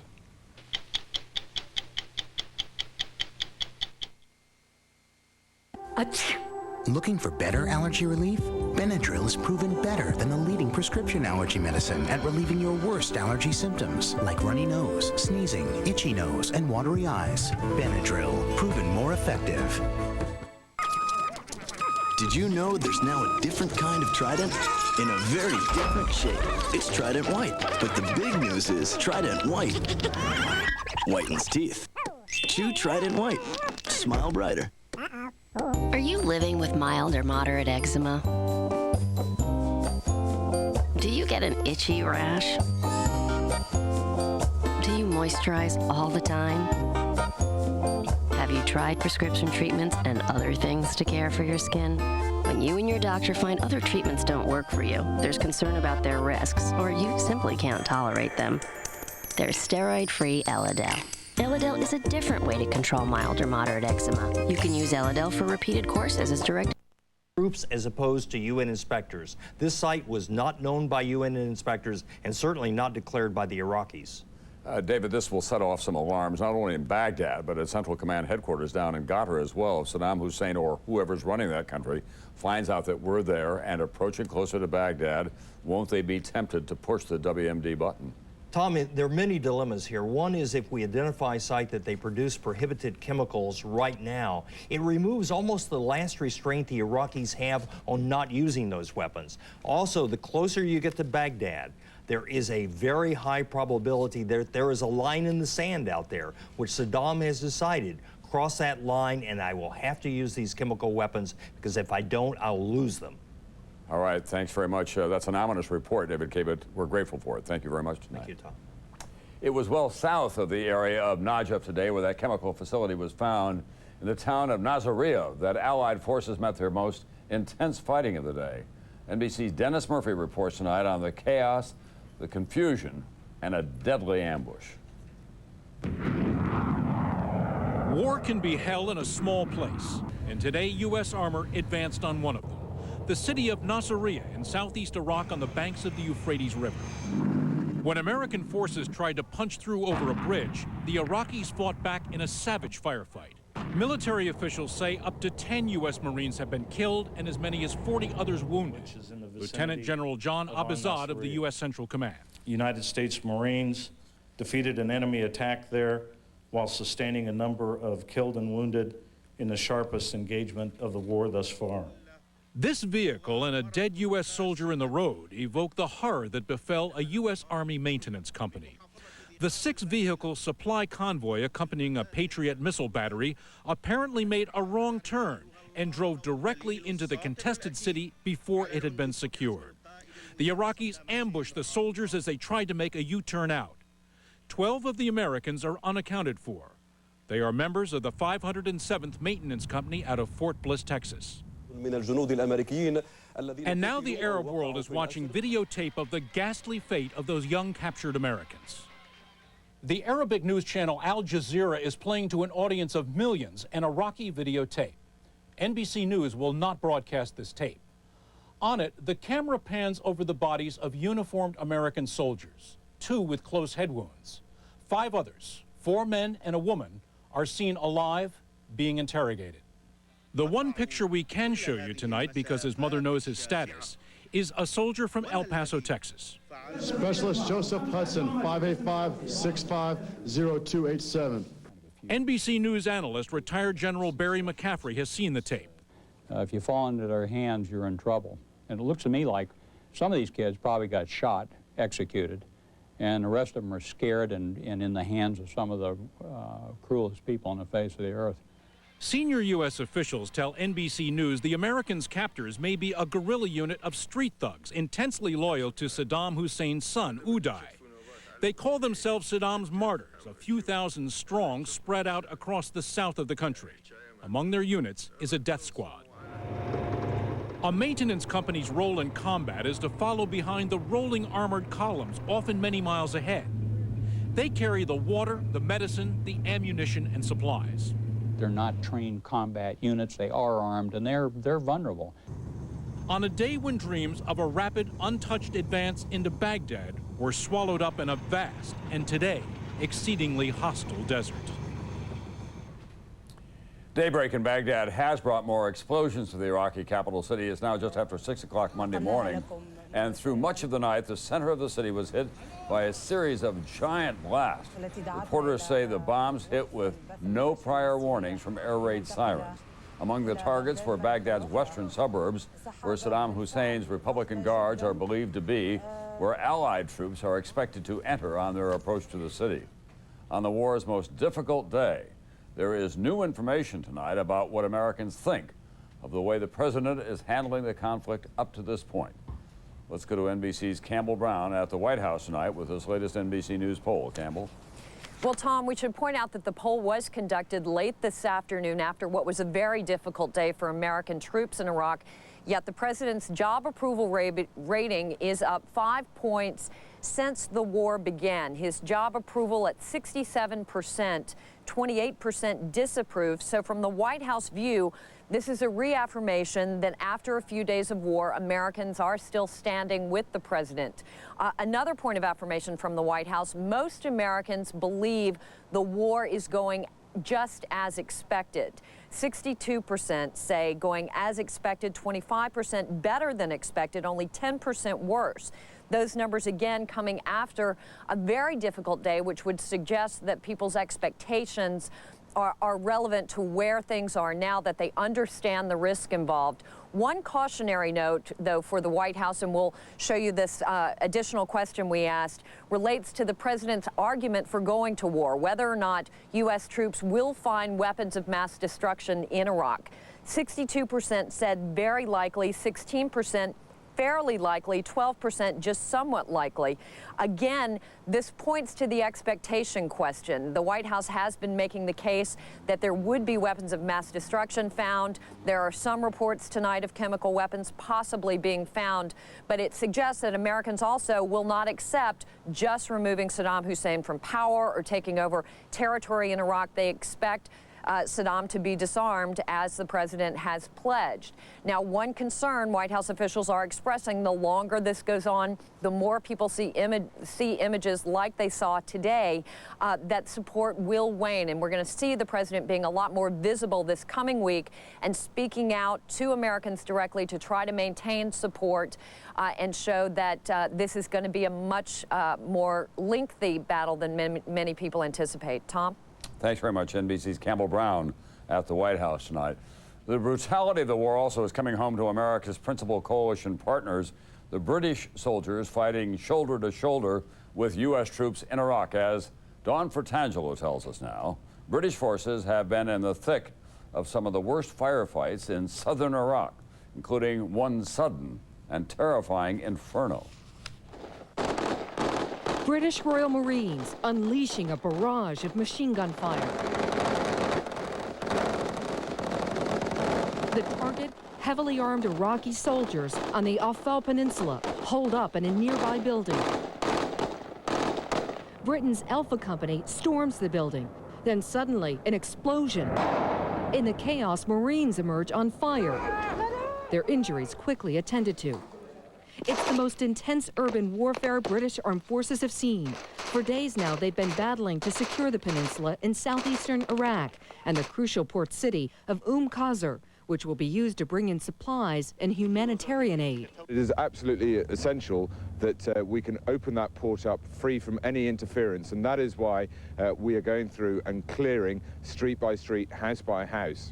Looking for better allergy relief? Benadryl is proven better than the leading prescription allergy medicine at relieving your worst allergy symptoms, like runny nose, sneezing, itchy nose, and watery eyes. Benadryl, proven more effective. Did you know there's now a different kind of Trident? In a very different shape. It's Trident White. But the big news is Trident White whitens teeth. Chew Trident White. Smile brighter. Are you living with mild or moderate eczema? Do you get an itchy rash? Do you moisturize all the time? Have you tried prescription treatments and other things to care for your skin? When you and your doctor find other treatments don't work for you, there's concern about their risks, or you simply can't tolerate them. There's steroid-free Elidel. Elidel is a different way to control mild or moderate eczema. You can use Elidel for repeated courses as directed. Groups as opposed to UN inspectors. This site was not known by UN inspectors and certainly not declared by the Iraqis. David, this will set off some alarms, not only in Baghdad, but at Central Command headquarters down in Qatar as well. If Saddam Hussein or whoever's running that country finds out that we're there and approaching closer to Baghdad, won't they be tempted to push the WMD button? Tom, there are many dilemmas here. One is if we identify a site that they produce prohibited chemicals right now, it removes almost the last restraint the Iraqis have on not using those weapons. Also, the closer you get to Baghdad, there is a very high probability that there is a line in the sand out there, which Saddam has decided, cross that line and I will have to use these chemical weapons because if I don't, I'll lose them. All right, thanks very much. That's an ominous report, David K., but we're grateful for it. Thank you very much tonight. Thank you, Tom. It was well south of the area of Najaf today where that chemical facility was found in the town of Nasiriyah that Allied forces met their most intense fighting of the day. NBC's Dennis Murphy reports tonight on the chaos, the confusion, and a deadly ambush. War can be hell in a small place, and today U.S. armor advanced on one of them. The city of Nasiriyah in southeast Iraq on the banks of the Euphrates River. When American forces tried to punch through over a bridge, the Iraqis fought back in a savage firefight. Military officials say up to 10 U.S. Marines have been killed and as many as 40 others wounded. Lieutenant General John Abizad of the U.S. Central Command. United States Marines defeated an enemy attack there while sustaining a number of killed and wounded in the sharpest engagement of the war thus far. This vehicle and a dead U.S. soldier in the road evoke the horror that befell a U.S. Army maintenance company. The 6-vehicle supply convoy accompanying a Patriot missile battery apparently made a wrong turn and drove directly into the contested city before it had been secured. The Iraqis ambushed the soldiers as they tried to make a U-turn out. 12 of the Americans are unaccounted for. They are members of the 507th Maintenance Company out of Fort Bliss, Texas. And now the Arab world is watching videotape of the ghastly fate of those young captured Americans. The Arabic news channel Al Jazeera is playing to an audience of millions an Iraqi videotape. NBC News will not broadcast this tape. On it, the camera pans over the bodies of uniformed American soldiers, 2 with close head wounds. 5 others, 4 men and a woman, are seen alive, being interrogated. The one picture we can show you tonight, because his mother knows his status, is a soldier from El Paso, Texas. Specialist Joseph Hudson, 585-650287. NBC News analyst, retired General Barry McCaffrey, has seen the tape. If you fall into their hands, you're in trouble. And it looks to me like some of these kids probably got shot, executed, and the rest of them are scared and in the hands of some of the cruelest people on the face of the earth. Senior U.S. officials tell NBC News the Americans' captors may be a guerrilla unit of street thugs intensely loyal to Saddam Hussein's son, Uday. They call themselves Saddam's martyrs, a few thousand strong spread out across the south of the country. Among their units is a death squad. A maintenance company's role in combat is to follow behind the rolling armored columns, often many miles ahead. They carry the water, the medicine, the ammunition, and supplies. They're not trained combat units. They are armed, and they're vulnerable. On a day when dreams of a rapid, untouched advance into Baghdad were swallowed up in a vast, and today, exceedingly hostile desert. Daybreak in Baghdad has brought more explosions to the Iraqi capital city. It's now just after 6 o'clock Monday morning. And through much of the night, the center of the city was hit by a series of giant blasts. Reporters say the bombs hit with no prior warnings from air raid sirens. Among the targets were Baghdad's western suburbs, where Saddam Hussein's Republican Guards are believed to be, where Allied troops are expected to enter on their approach to the city. On the war's most difficult day, there is new information tonight about what Americans think of the way the president is handling the conflict up to this point. Let's go to NBC's Campbell Brown at the White House tonight with this latest NBC News poll. Campbell. Well, Tom, we should point out that the poll was conducted late this afternoon after what was a very difficult day for American troops in Iraq. Yet the president's job approval rating is up 5 points since the war began. His job approval at 67%, 28% disapprove. So from the White House view, this is a reaffirmation that after a few days of war, Americans are still standing with the president. Another point of affirmation from the White House, most Americans believe the war is going just as expected. 62% say going as expected, 25% better than expected, only 10% worse. Those numbers, again, coming after a very difficult day, which would suggest that people's expectations are relevant to where things are now, that they understand the risk involved. One cautionary note, though, for the White House, and we'll show you this additional question we asked, relates to the president's argument for going to war, whether or not U.S. troops will find weapons of mass destruction in Iraq. 62% said very likely, 16% fairly likely, 12% just somewhat likely. Again, this points to the expectation question. The White House has been making the case that there would be weapons of mass destruction found. There are some reports tonight of chemical weapons possibly being found, but it suggests that Americans also will not accept just removing Saddam Hussein from power or taking over territory in Iraq. They expect Saddam to be disarmed, as the president has pledged. Now, one concern White House officials are expressing, the longer this goes on, the more people see images like they saw today, that support will wane. And we're going to see the president being a lot more visible this coming week and speaking out to Americans directly to try to maintain support and show that this is going to be a much more lengthy battle than many people anticipate. Tom? Thanks very much. NBC's Campbell Brown at the White House tonight. The brutality of the war also is coming home to America's principal coalition partners, the British soldiers fighting shoulder to shoulder with U.S. troops in Iraq. As Dawn Fratangelo tells us now, British forces have been in the thick of some of the worst firefights in southern Iraq, including one sudden and terrifying inferno. British Royal Marines unleashing a barrage of machine gun fire. The target, heavily armed Iraqi soldiers on the Afal Peninsula, holed up in a nearby building. Britain's Alpha Company storms the building. Then suddenly, an explosion. In the chaos, Marines emerge on fire. their injuries quickly attended to. It's the most intense urban warfare British armed forces have seen. For days now, they've been battling to secure the peninsula in southeastern Iraq and the crucial port city of Qasr, which will be used to bring in supplies and humanitarian aid. It is absolutely essential that we can open that port up free from any interference, and that is why we are going through and clearing street by street, house by house.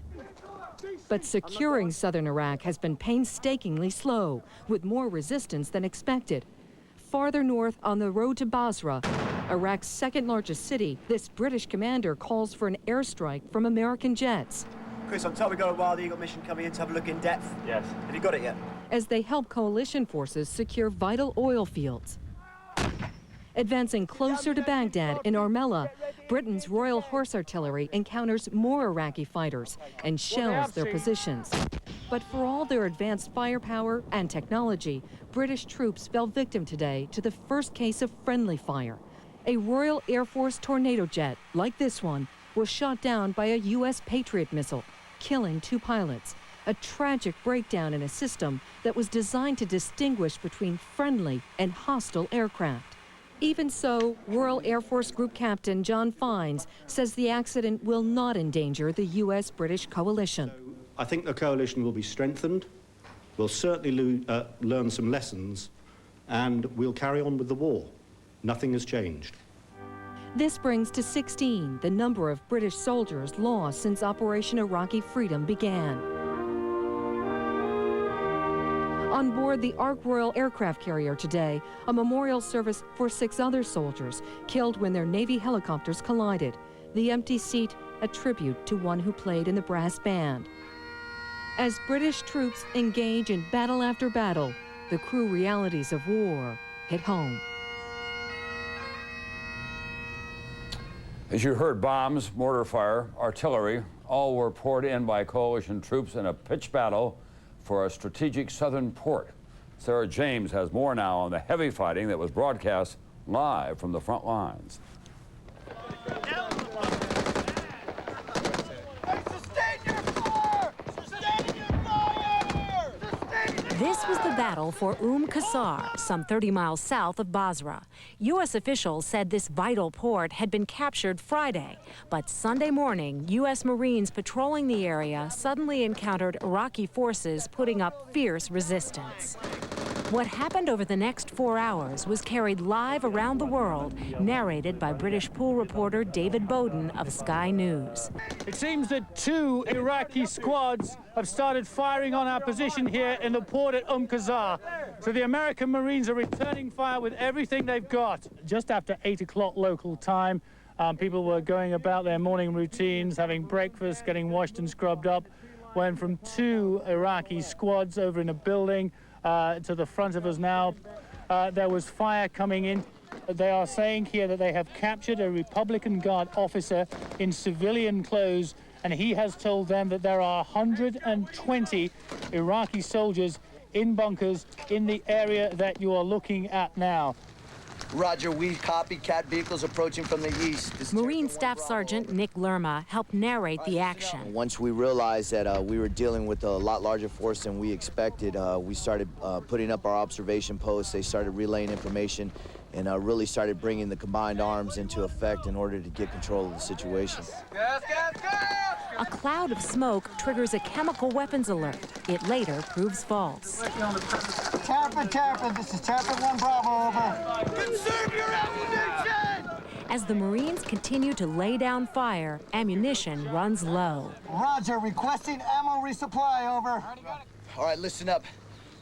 But securing southern Iraq has been painstakingly slow, with more resistance than expected. Farther north on the road to Basra, Iraq's second largest city, this British commander calls for an airstrike from American jets. Chris, I'm told we've got a Wild Eagle mission coming in to have a look in depth. Yes. Have you got it yet? As they help coalition forces secure vital oil fields. Advancing closer to Baghdad in Armella, Britain's Royal Horse Artillery encounters more Iraqi fighters and shells their positions. But for all their advanced firepower and technology, British troops fell victim today to the first case of friendly fire. A Royal Air Force Tornado jet, like this one, was shot down by a U.S. Patriot missile, killing 2 pilots. A tragic breakdown in a system that was designed to distinguish between friendly and hostile aircraft. Even so, Royal Air Force Group Captain John Fines says the accident will not endanger the U.S.-British coalition. I think the coalition will be strengthened. We'll certainly learn some lessons, and we'll carry on with the war. Nothing has changed. This brings to 16 the number of British soldiers lost since Operation Iraqi Freedom began. On board the Ark Royal aircraft carrier today, a memorial service for 6 other soldiers killed when their Navy helicopters collided. The empty seat, a tribute to one who played in the brass band. As British troops engage in battle after battle, the cruel realities of war hit home. As you heard, bombs, mortar fire, artillery, all were poured in by coalition troops in a pitched battle for a strategic southern port. Sarah James has more now on the heavy fighting that was broadcast live from the front lines. This was the battle for Qasr, some 30 miles south of Basra. U.S. officials said this vital port had been captured Friday, but Sunday morning, U.S. Marines patrolling the area suddenly encountered Iraqi forces putting up fierce resistance. What happened over the next 4 hours was carried live around the world, narrated by British pool reporter David Bowden of Sky News. It seems that 2 Iraqi squads have started firing on our position here in the port at Qasr. So the American Marines are returning fire with everything they've got. Just after 8 o'clock local time, people were going about their morning routines, having breakfast, getting washed and scrubbed up, when from 2 Iraqi squads over in a building to the front of us now, there was fire coming in. They are saying here that they have captured a Republican Guard officer in civilian clothes, and he has told them that there are 120 Iraqi soldiers in bunkers in the area that you are looking at now. Roger, we copy. Cat vehicles approaching from the east. Marine Staff Sergeant Nick Lerma helped narrate the action. Once we realized that we were dealing with a lot larger force than we expected, we started putting up our observation posts. They started relaying information and really started bringing the combined arms into effect in order to get control of the situation. A cloud of smoke triggers a chemical weapons alert. It later proves false. Tarpon, this is Tarpon 1 Bravo, over. Conserve your ammunition! As the Marines continue to lay down fire, ammunition runs low. Roger, requesting ammo resupply, over. All right, listen up.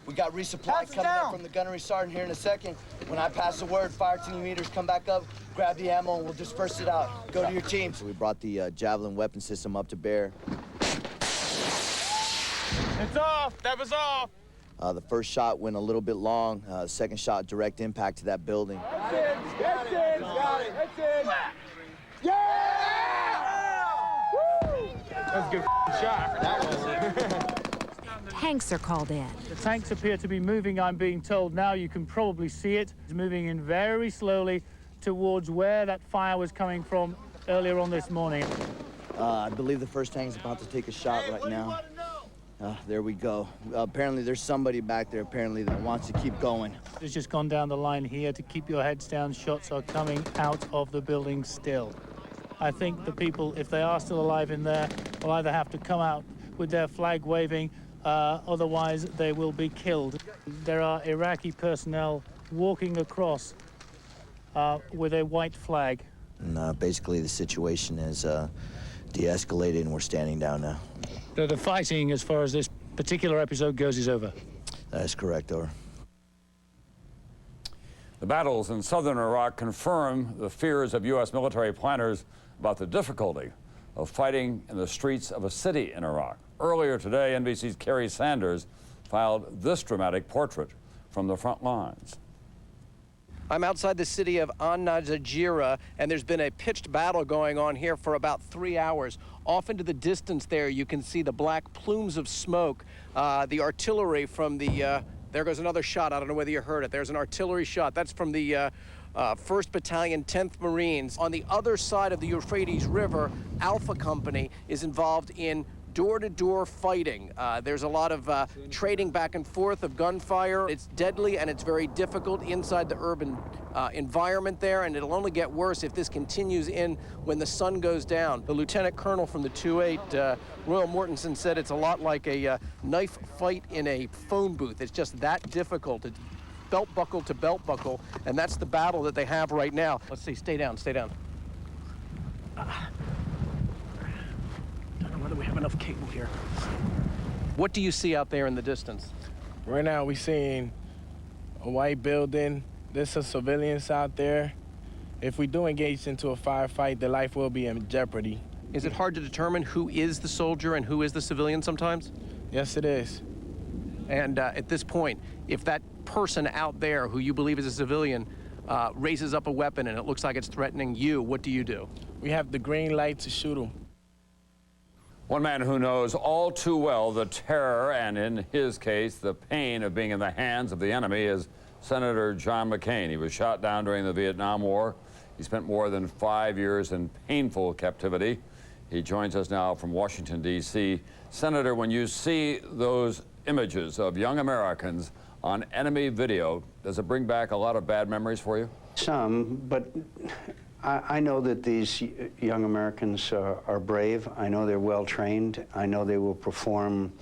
We got resupply coming up from the gunnery sergeant here in a second. When I pass the word, fire team meters come back up, grab the ammo, and we'll disperse it out. Go to your team. So we brought the Javelin weapon system up to bear. It's off. That was off. The first shot went a little bit long. Second shot, direct impact to that building. That's it. Got it. That's it. Yeah! Woo! That's a good shot. That was Tanks are called in. The tanks appear to be moving, I'm being told now. You can probably see it. It's moving in very slowly towards where that fire was coming from earlier on this morning. I believe the first tank's about to take a shot right now. There we go. Apparently there's somebody back there apparently that wants to keep going. It's just gone down the line here to keep your heads down. Shots are coming out of the building still. I think the people, if they are still alive in there, will either have to come out with their flag waving, otherwise they will be killed. There are Iraqi personnel walking across with a white flag. And basically the situation is de-escalated and we're standing down now. The fighting, as far as this particular episode goes, is over. That is correct, over. The battles in southern Iraq confirm the fears of U.S. military planners about the difficulty of fighting in the streets of a city in Iraq. Earlier today, NBC's Kerry Sanders filed this dramatic portrait from the front lines. I'm outside the city of An-Najira, and there's been a pitched battle going on here for about 3 hours. Off into the distance there, you can see the black plumes of smoke, the artillery from the, there goes another shot. I don't know whether you heard it. There's an artillery shot. That's from the 1st Battalion, 10th Marines. On the other side of the Euphrates River, Alpha Company is involved in door-to-door fighting. There's a lot of trading back and forth of gunfire. It's deadly and it's very difficult inside the urban environment there, and it'll only get worse if this continues in when the sun goes down. The Lieutenant Colonel from the 2-8, Royal Mortensen, said it's a lot like a knife fight in a phone booth. It's just that difficult. It's belt buckle to belt buckle, and that's the battle that they have right now. Let's see, stay down, stay down. Don't know whether we have enough cable here. What do you see out there in the distance? Right now we're seeing a white building. There's some civilians out there. If we do engage into a firefight, their life will be in jeopardy. Is it hard to determine who is the soldier and who is the civilian sometimes? Yes, it is. And at this point, if that person out there who you believe is a civilian raises up a weapon and it looks like it's threatening you, what do you do? We have the green light to shoot him. One man who knows all too well the terror and, in his case, the pain of being in the hands of the enemy is Senator John McCain. He was shot down during the Vietnam War. He spent more than 5 years in painful captivity. He joins us now from Washington, D.C. Senator, when you see those images of young Americans on enemy video, does it bring back a lot of bad memories for you? Some, but I know that these young Americans are brave. I know they're well trained. I know they will perform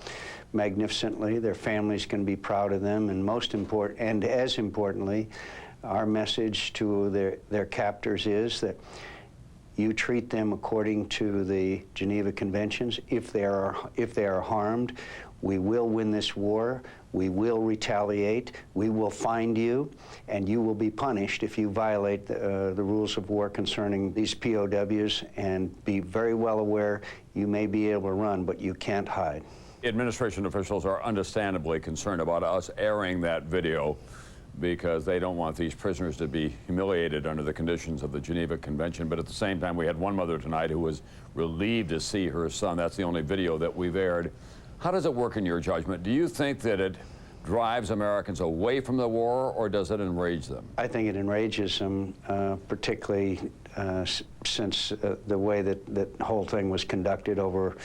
magnificently. Their families can be proud of them, and most important, and as importantly, our message to their captors is that you treat them according to the Geneva Conventions. If they are harmed, we will win this war. We will retaliate. We will find you, and you will be punished if you violate the rules of war concerning these POWs. And be very well aware you may be able to run, but you can't hide. Administration officials are understandably concerned about us airing that video because they don't want these prisoners to be humiliated under the conditions of the Geneva Convention. But at the same time, we had one mother tonight who was relieved to see her son. That's the only video that we've aired. How does it work in your judgment? Do you think that it drives Americans away from the war, or does it enrage them? I think it enrages them, particularly since the way that the whole thing was conducted over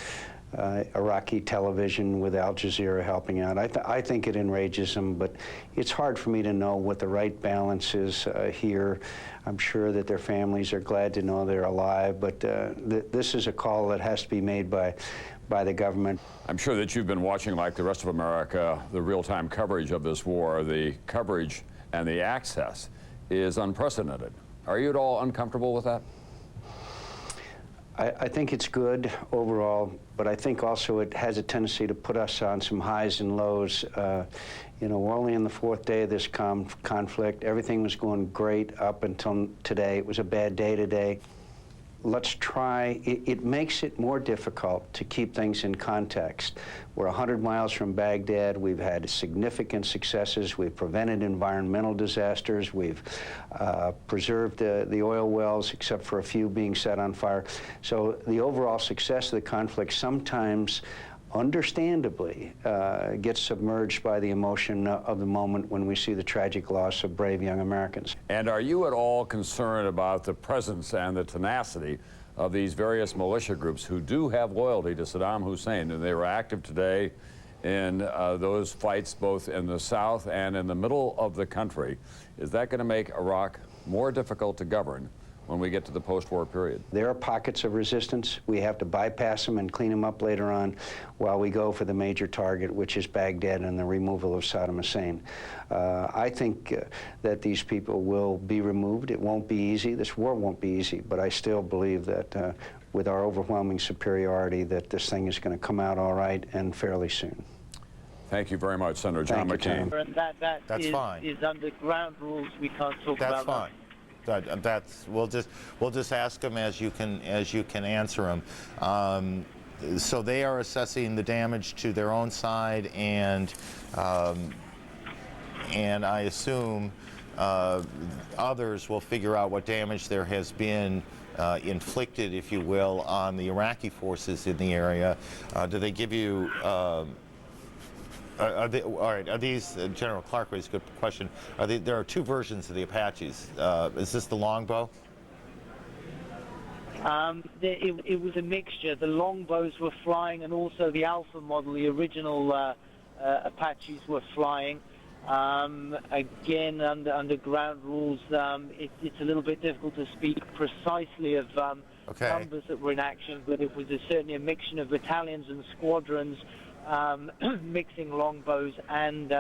Iraqi television with Al Jazeera helping out. I think it enrages them, but it's hard for me to know what the right balance is here. I'm sure that their families are glad to know they're alive, but this is a call that has to be made by the government. I'm sure that you've been watching, like the rest of America, the real-time coverage of this war. The coverage and the access is unprecedented. Are you at all uncomfortable with that? I think it's good overall, but I think also it has a tendency to put us on some highs and lows. You know, we're only in the 4th day of this conflict. Everything was going great up until today. It was a bad day today. Let's try, it makes it more difficult to keep things in context. We're 100 miles from Baghdad. We've had significant successes. We've prevented environmental disasters. We've preserved the oil wells, except for a few being set on fire. So the overall success of the conflict sometimes, understandably, gets submerged by the emotion of the moment when we see the tragic loss of brave young Americans. And are you at all concerned about the presence and the tenacity of these various militia groups who do have loyalty to Saddam Hussein? And they were active today in those fights both in the south and in the middle of the country. Is that going to make Iraq more difficult to govern when we get to the post-war period? There are pockets of resistance. We have to bypass them and clean them up later on while we go for the major target, which is Baghdad and the removal of Saddam Hussein. I think that these people will be removed. It won't be easy. This war won't be easy, but I still believe that with our overwhelming superiority that this thing is going to come out all right and fairly soon. Thank you very much, Senator John McCain. That's fine. Is under ground rules. We can't talk about that. That's fine. We'll just ask them as you can answer them. So they are assessing the damage to their own side, and I assume others will figure out what damage there has been inflicted, if you will, on the Iraqi forces in the area. Do they give you? All right, are these, General Clark raised a good question, there are two versions of the Apaches. Is this the longbow? It was a mixture. The longbows were flying, and also the Alpha model, the original Apaches, were flying. Again, under ground rules, it's a little bit difficult to speak precisely of numbers that were in action, but it was certainly a mixture of battalions and squadrons, mixing longbows and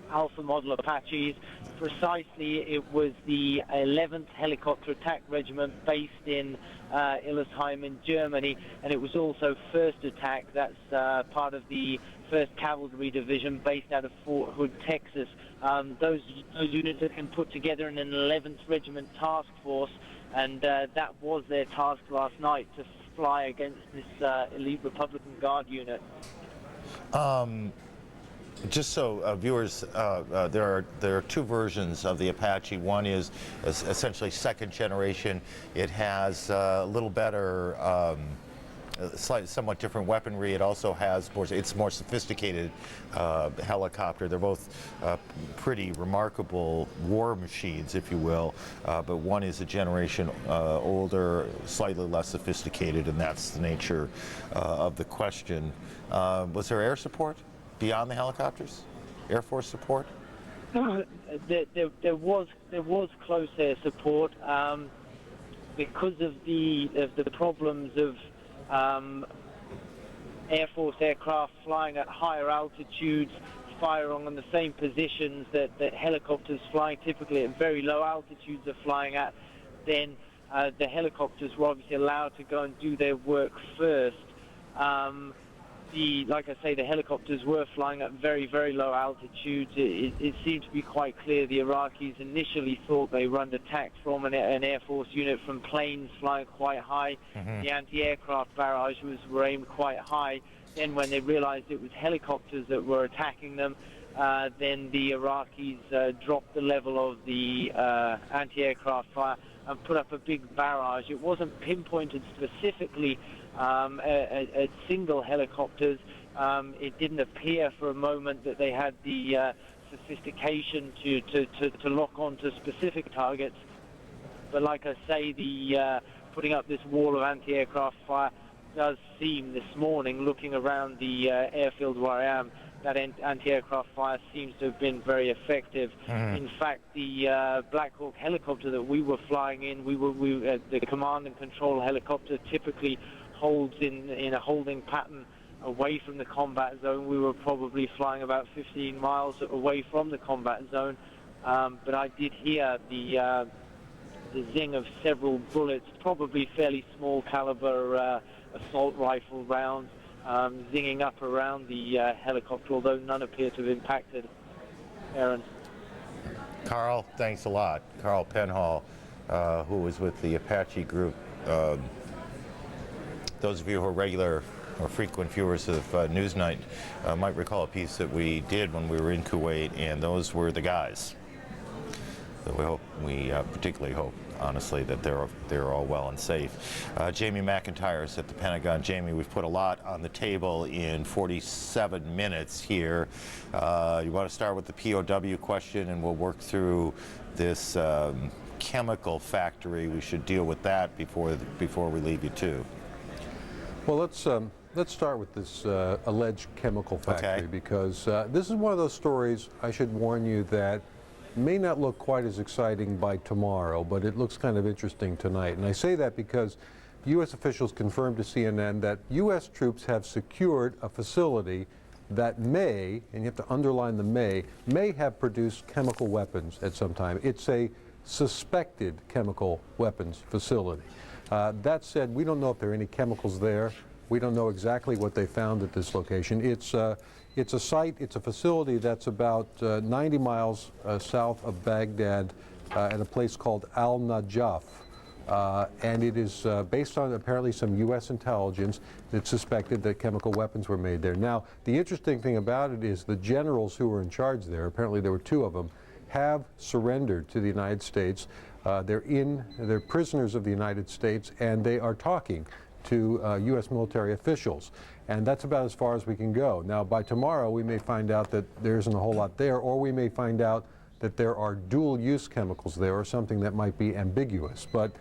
Alpha model Apaches. Precisely, it was the 11th Helicopter Attack Regiment based in Illesheim in Germany, and it was also 1st Attack, that's part of the 1st Cavalry Division based out of Fort Hood, Texas. Those units have been put together in an 11th Regiment task force, and that was their task last night, to fly against this elite Republican Guard unit. Just so viewers, there are two versions of the Apache. One is essentially second generation. It has a little better, somewhat different weaponry. It also has it's more sophisticated helicopter. They're both pretty remarkable war machines, if you will, but one is a generation older, slightly less sophisticated, and that's the nature of the question. Was there air support beyond the helicopters? Air Force support? There was close air support because of the problems of Air Force aircraft flying at higher altitudes, firing on the same positions that helicopters flying typically at very low altitudes are flying at. Then the helicopters were obviously allowed to go and do their work first. Like I say, the helicopters were flying at very, very low altitudes. It seemed to be quite clear the Iraqis initially thought they were under attack from an Air Force unit from planes flying quite high. Mm-hmm. The anti-aircraft barrages were aimed quite high. Then when they realized it was helicopters that were attacking them, then the Iraqis dropped the level of the anti-aircraft fire and put up a big barrage. It wasn't pinpointed specifically at single helicopters. It didn't appear for a moment that they had the sophistication to lock on to specific targets. But like I say, the putting up this wall of anti-aircraft fire does seem this morning, looking around the airfield where I am, that anti-aircraft fire seems to have been very effective. Mm-hmm. In fact, the Black Hawk helicopter that we were flying in, the command and control helicopter typically holds in a holding pattern away from the combat zone. We were probably flying about 15 miles away from the combat zone, but I did hear the zing of several bullets, probably fairly small caliber assault rifle rounds, zinging up around the helicopter, although none appear to have impacted. Aaron. Carl, thanks a lot. Carl Penhall, who was with the Apache group. Those of you who are regular or frequent viewers of Newsnight might recall a piece that we did when we were in Kuwait, and those were the guys. So we particularly hope, honestly, that they're all well and safe. Jamie McIntyre is at the Pentagon. Jamie, we've put a lot on the table in 47 minutes here. You want to start with the POW question, and we'll work through this chemical factory. We should deal with that before we leave you too. Well, let's let's start with this alleged chemical factory, Okay. because this is one of those stories, I should warn you, that may not look quite as exciting by tomorrow, but it looks kind of interesting tonight. And I say that because U.S. officials confirmed to CNN that U.S. troops have secured a facility that may, and you have to underline the may have produced chemical weapons at some time. It's a suspected chemical weapons facility. That said, we don't know if there are any chemicals there. We don't know exactly what they found at this location. It's a site, it's a facility that's about 90 miles south of Baghdad at a place called Al-Najaf. And it is based on apparently some U.S. intelligence that suspected that chemical weapons were made there. Now, the interesting thing about it is the generals who were in charge there, apparently there were 2 of them, have surrendered to the United States. They're prisoners of the United States, and they are talking to U.S. military officials. And that's about as far as we can go. Now, by tomorrow, we may find out that there isn't a whole lot there, or we may find out that there are dual-use chemicals there, or something that might be ambiguous. But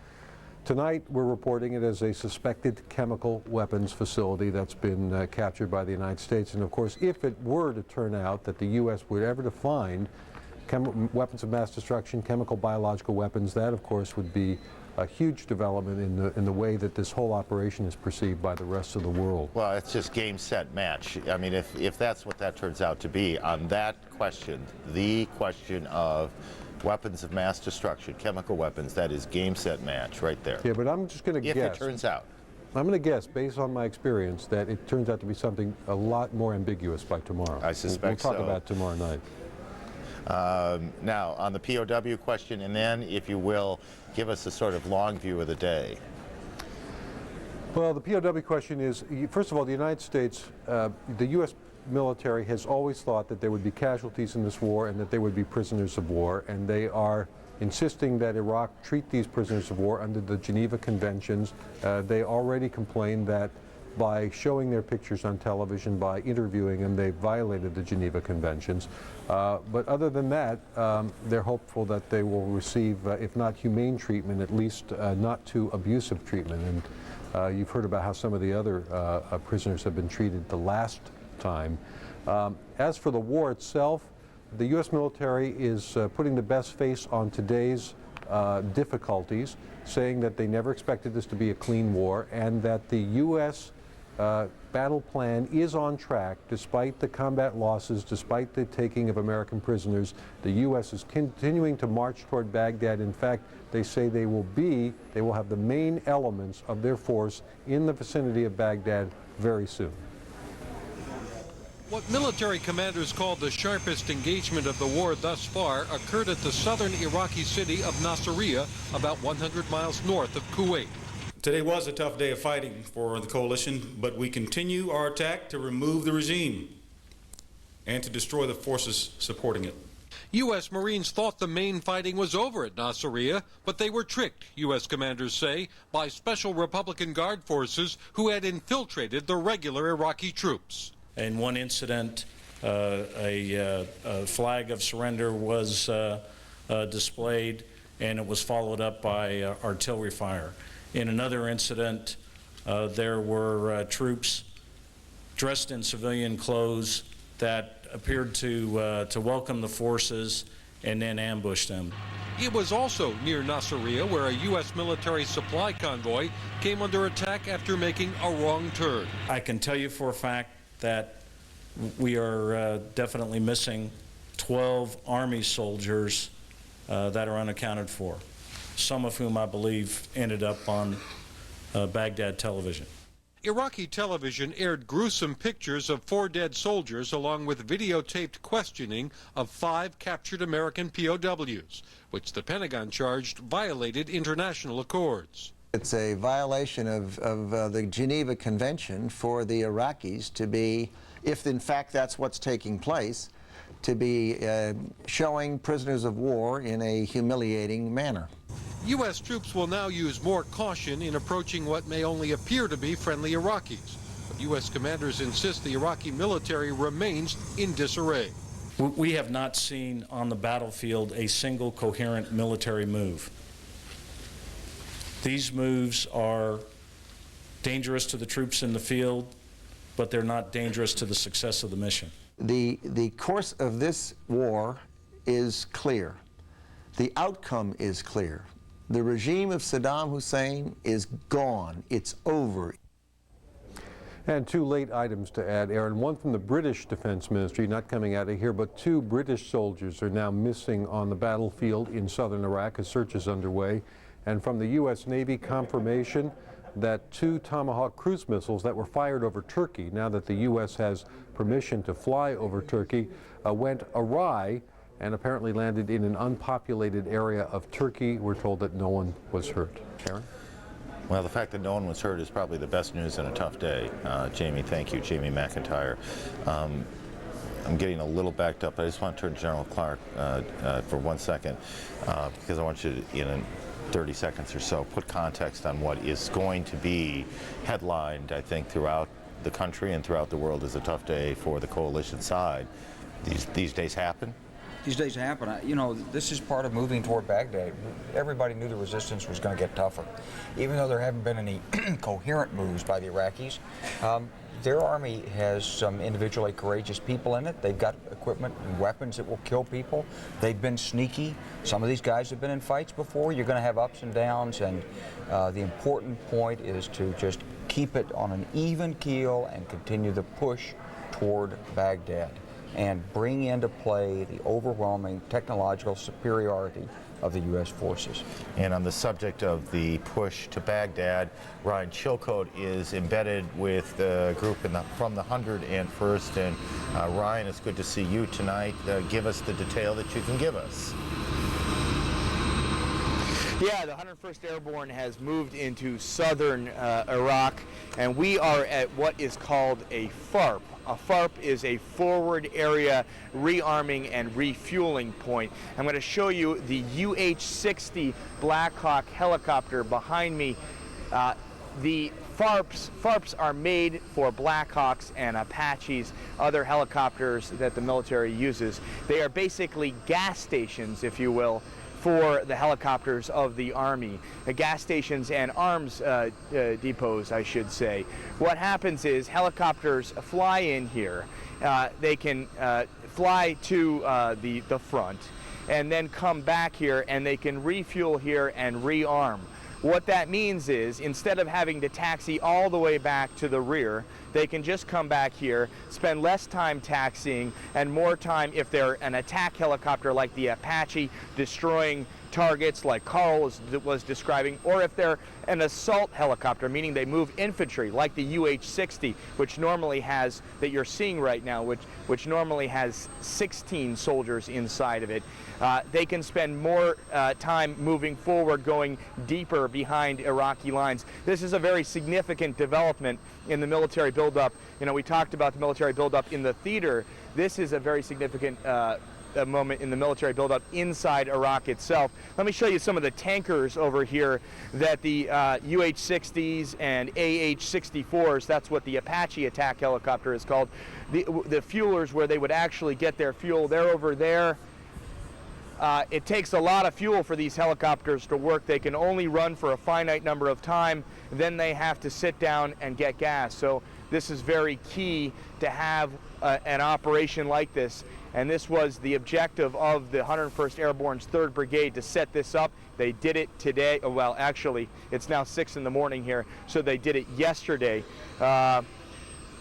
tonight, we're reporting it as a suspected chemical weapons facility that's been captured by the United States. And of course, if it were to turn out that the U.S. were ever to find weapons of mass destruction, chemical, biological weapons, that of course would be a huge development in the way that this whole operation is perceived by the rest of the world. Well, it's just game, set, match. I mean, if that's what that turns out to be, on that question, the question of weapons of mass destruction, chemical weapons, that is game, set, match right there. Yeah, but I'm just going to guess. If it turns out. I'm going to guess, based on my experience, that it turns out to be something a lot more ambiguous by tomorrow. I suspect so. We'll talk about it tomorrow night. Now, on the POW question, and then, if you will, give us a sort of long view of the day. Well, the POW question is, first of all, the United States, the U.S. military has always thought that there would be casualties in this war and that they would be prisoners of war, and they are insisting that Iraq treat these prisoners of war under the Geneva Conventions. They already complained that by showing their pictures on television, by interviewing them, they violated the Geneva Conventions. But other than that, they're hopeful that they will receive, if not humane treatment, at least not too abusive treatment. And you've heard about how some of the other prisoners have been treated the last time. As for the war itself, the U.S. military is putting the best face on today's difficulties, saying that they never expected this to be a clean war, and that the U.S. Battle plan is on track despite the combat losses, despite the taking of American prisoners. The U.S. is continuing to march toward Baghdad. In fact, they say they will have the main elements of their force in the vicinity of Baghdad very soon. What military commanders called the sharpest engagement of the war thus far occurred at the southern Iraqi city of Nasiriyah, about 100 miles north of Kuwait. Today was a tough day of fighting for the coalition, but we continue our attack to remove the regime and to destroy the forces supporting it. U.S. Marines thought the main fighting was over at Nasiriyah, but they were tricked, U.S. commanders say, by Special Republican Guard forces who had infiltrated the regular Iraqi troops. In one incident, a flag of surrender was displayed, and it was followed up by artillery fire. In another incident, there were troops dressed in civilian clothes that appeared to welcome the forces and then ambushed them. It was also near Nasiriyah where a U.S. military supply convoy came under attack after making a wrong turn. I can tell you for a fact that we are definitely missing 12 Army soldiers that are unaccounted for, some of whom I believe ended up on Baghdad television. Iraqi television aired gruesome pictures of 4 dead soldiers along with videotaped questioning of 5 captured American POWs, which the Pentagon charged violated international accords. It's a violation of the Geneva Convention for the Iraqis to be, if in fact that's what's taking place, to be showing prisoners of war in a humiliating manner. U.S. troops will now use more caution in approaching what may only appear to be friendly Iraqis. But U.S. commanders insist the Iraqi military remains in disarray. We have not seen on the battlefield a single coherent military move. These moves are dangerous to the troops in the field. but they're not dangerous to the success of the mission. The course of this war is clear. The outcome is clear. The regime of Saddam Hussein is gone. It's over. And two late items to add, Aaron. One from the British Defense Ministry, not coming out of here, but 2 British soldiers are now missing on the battlefield in southern Iraq. A search is underway. And from the U.S. Navy, confirmation that 2 Tomahawk cruise missiles that were fired over Turkey, now that the U.S. has permission to fly over Turkey, went awry and apparently landed in an unpopulated area of Turkey. We're told that no one was hurt. Aaron? Well, the fact that no one was hurt is probably the best news in a tough day. Jamie, thank you. Jamie McIntyre. I'm getting a little backed up, but I just want to turn to General Clark for 1 second, because I want you to, in 30 seconds or so, put context on what is going to be headlined, I think, throughout the country and throughout the world as a tough day for the coalition side. These days happen. These days happen. You know, this is part of moving toward Baghdad. Everybody knew the resistance was going to get tougher. Even though there haven't been any coherent moves by the Iraqis, their army has some individually courageous people in it. They've got equipment and weapons that will kill people. They've been sneaky. Some of these guys have been in fights before. You're going to have ups and downs, and the important point is to just keep it on an even keel and continue the push toward Baghdad and bring into play the overwhelming technological superiority of the U.S. forces. And on the subject of the push to Baghdad, Ryan Chilcote is embedded with the group from the 101st. And Ryan, it's good to see you tonight. Give us the detail that you can give us. Yeah, the 101st Airborne has moved into southern Iraq, and we are at what is called a FARP. A FARP is a forward area rearming and refueling point. I'm going to show you the UH-60 Black Hawk helicopter behind me. The FARPs are made for Black Hawks and Apaches, other helicopters that the military uses. They are basically gas stations, if you will, for the helicopters of the Army, the gas stations and arms depots, I should say. What happens is helicopters fly in here. They can fly to the front and then come back here, and they can refuel here and rearm. What that means is, instead of having to taxi all the way back to the rear, they can just come back here, spend less time taxiing and more time, if they're an attack helicopter like the Apache, destroying targets like Carl was describing, or if they're an assault helicopter, meaning they move infantry like the UH-60, which normally has, that you're seeing right now, which normally has 16 soldiers inside of it. They can spend more time moving forward, going deeper behind Iraqi lines. This is a very significant development in the military buildup. You know, we talked about the military buildup in the theater. This is a very significant moment in the military buildup inside Iraq itself. Let me show you some of the tankers over here that the UH-60s and AH-64s, that's what the Apache attack helicopter is called, the fuelers where they would actually get their fuel. They're over there. It takes a lot of fuel for these helicopters to work. They can only run for a finite number of time, then they have to sit down and get gas. So this is very key to have an operation like this. And this was the objective of the 101st Airborne's 3rd Brigade, to set this up. They did it today. Oh, well, actually, it's now 6 in the morning here, so they did it yesterday.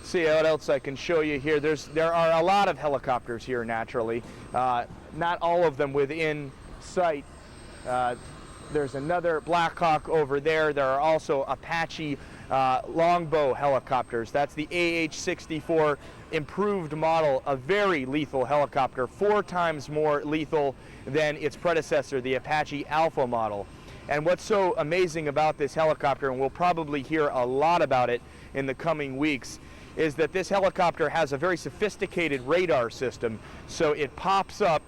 See what else I can show you here. There are a lot of helicopters here, naturally. Not all of them within sight. There's another Black Hawk over there. There are also Apache longbow helicopters. That's the AH-64 improved model, a very lethal helicopter, 4 times more lethal than its predecessor, the Apache Alpha model. And what's so amazing about this helicopter, and we'll probably hear a lot about it in the coming weeks, is that this helicopter has a very sophisticated radar system. So it pops up,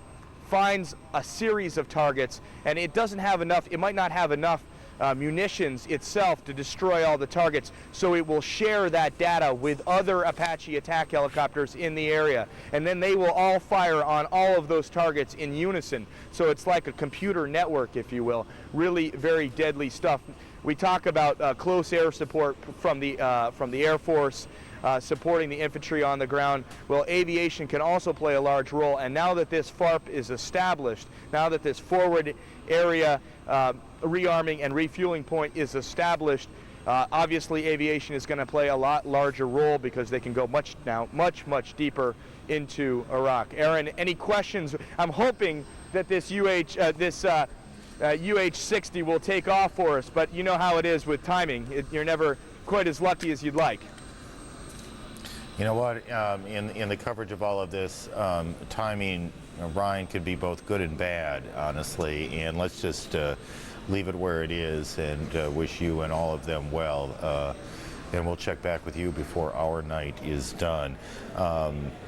finds a series of targets, and it doesn't have enough, it might not have enough munitions itself to destroy all the targets, so it will share that data with other Apache attack helicopters in the area, and then they will all fire on all of those targets in unison. So it's like a computer network, if you will. Really very deadly stuff. We talk about close air support from the Air Force. supporting the infantry on the ground. Well, aviation can also play a large role, and now that this FARP is established, now that this forward area rearming and refueling point is established, obviously aviation is going to play a lot larger role because they can go much deeper into Iraq. Aaron, any questions? I'm hoping that this UH-60 will take off for us, but you know how it is with timing. You're never quite as lucky as you'd like. You know what, in the coverage of all of this, timing, Ryan, could be both good and bad, honestly, and let's just leave it where it is and wish you and all of them well, and we'll check back with you before our night is done.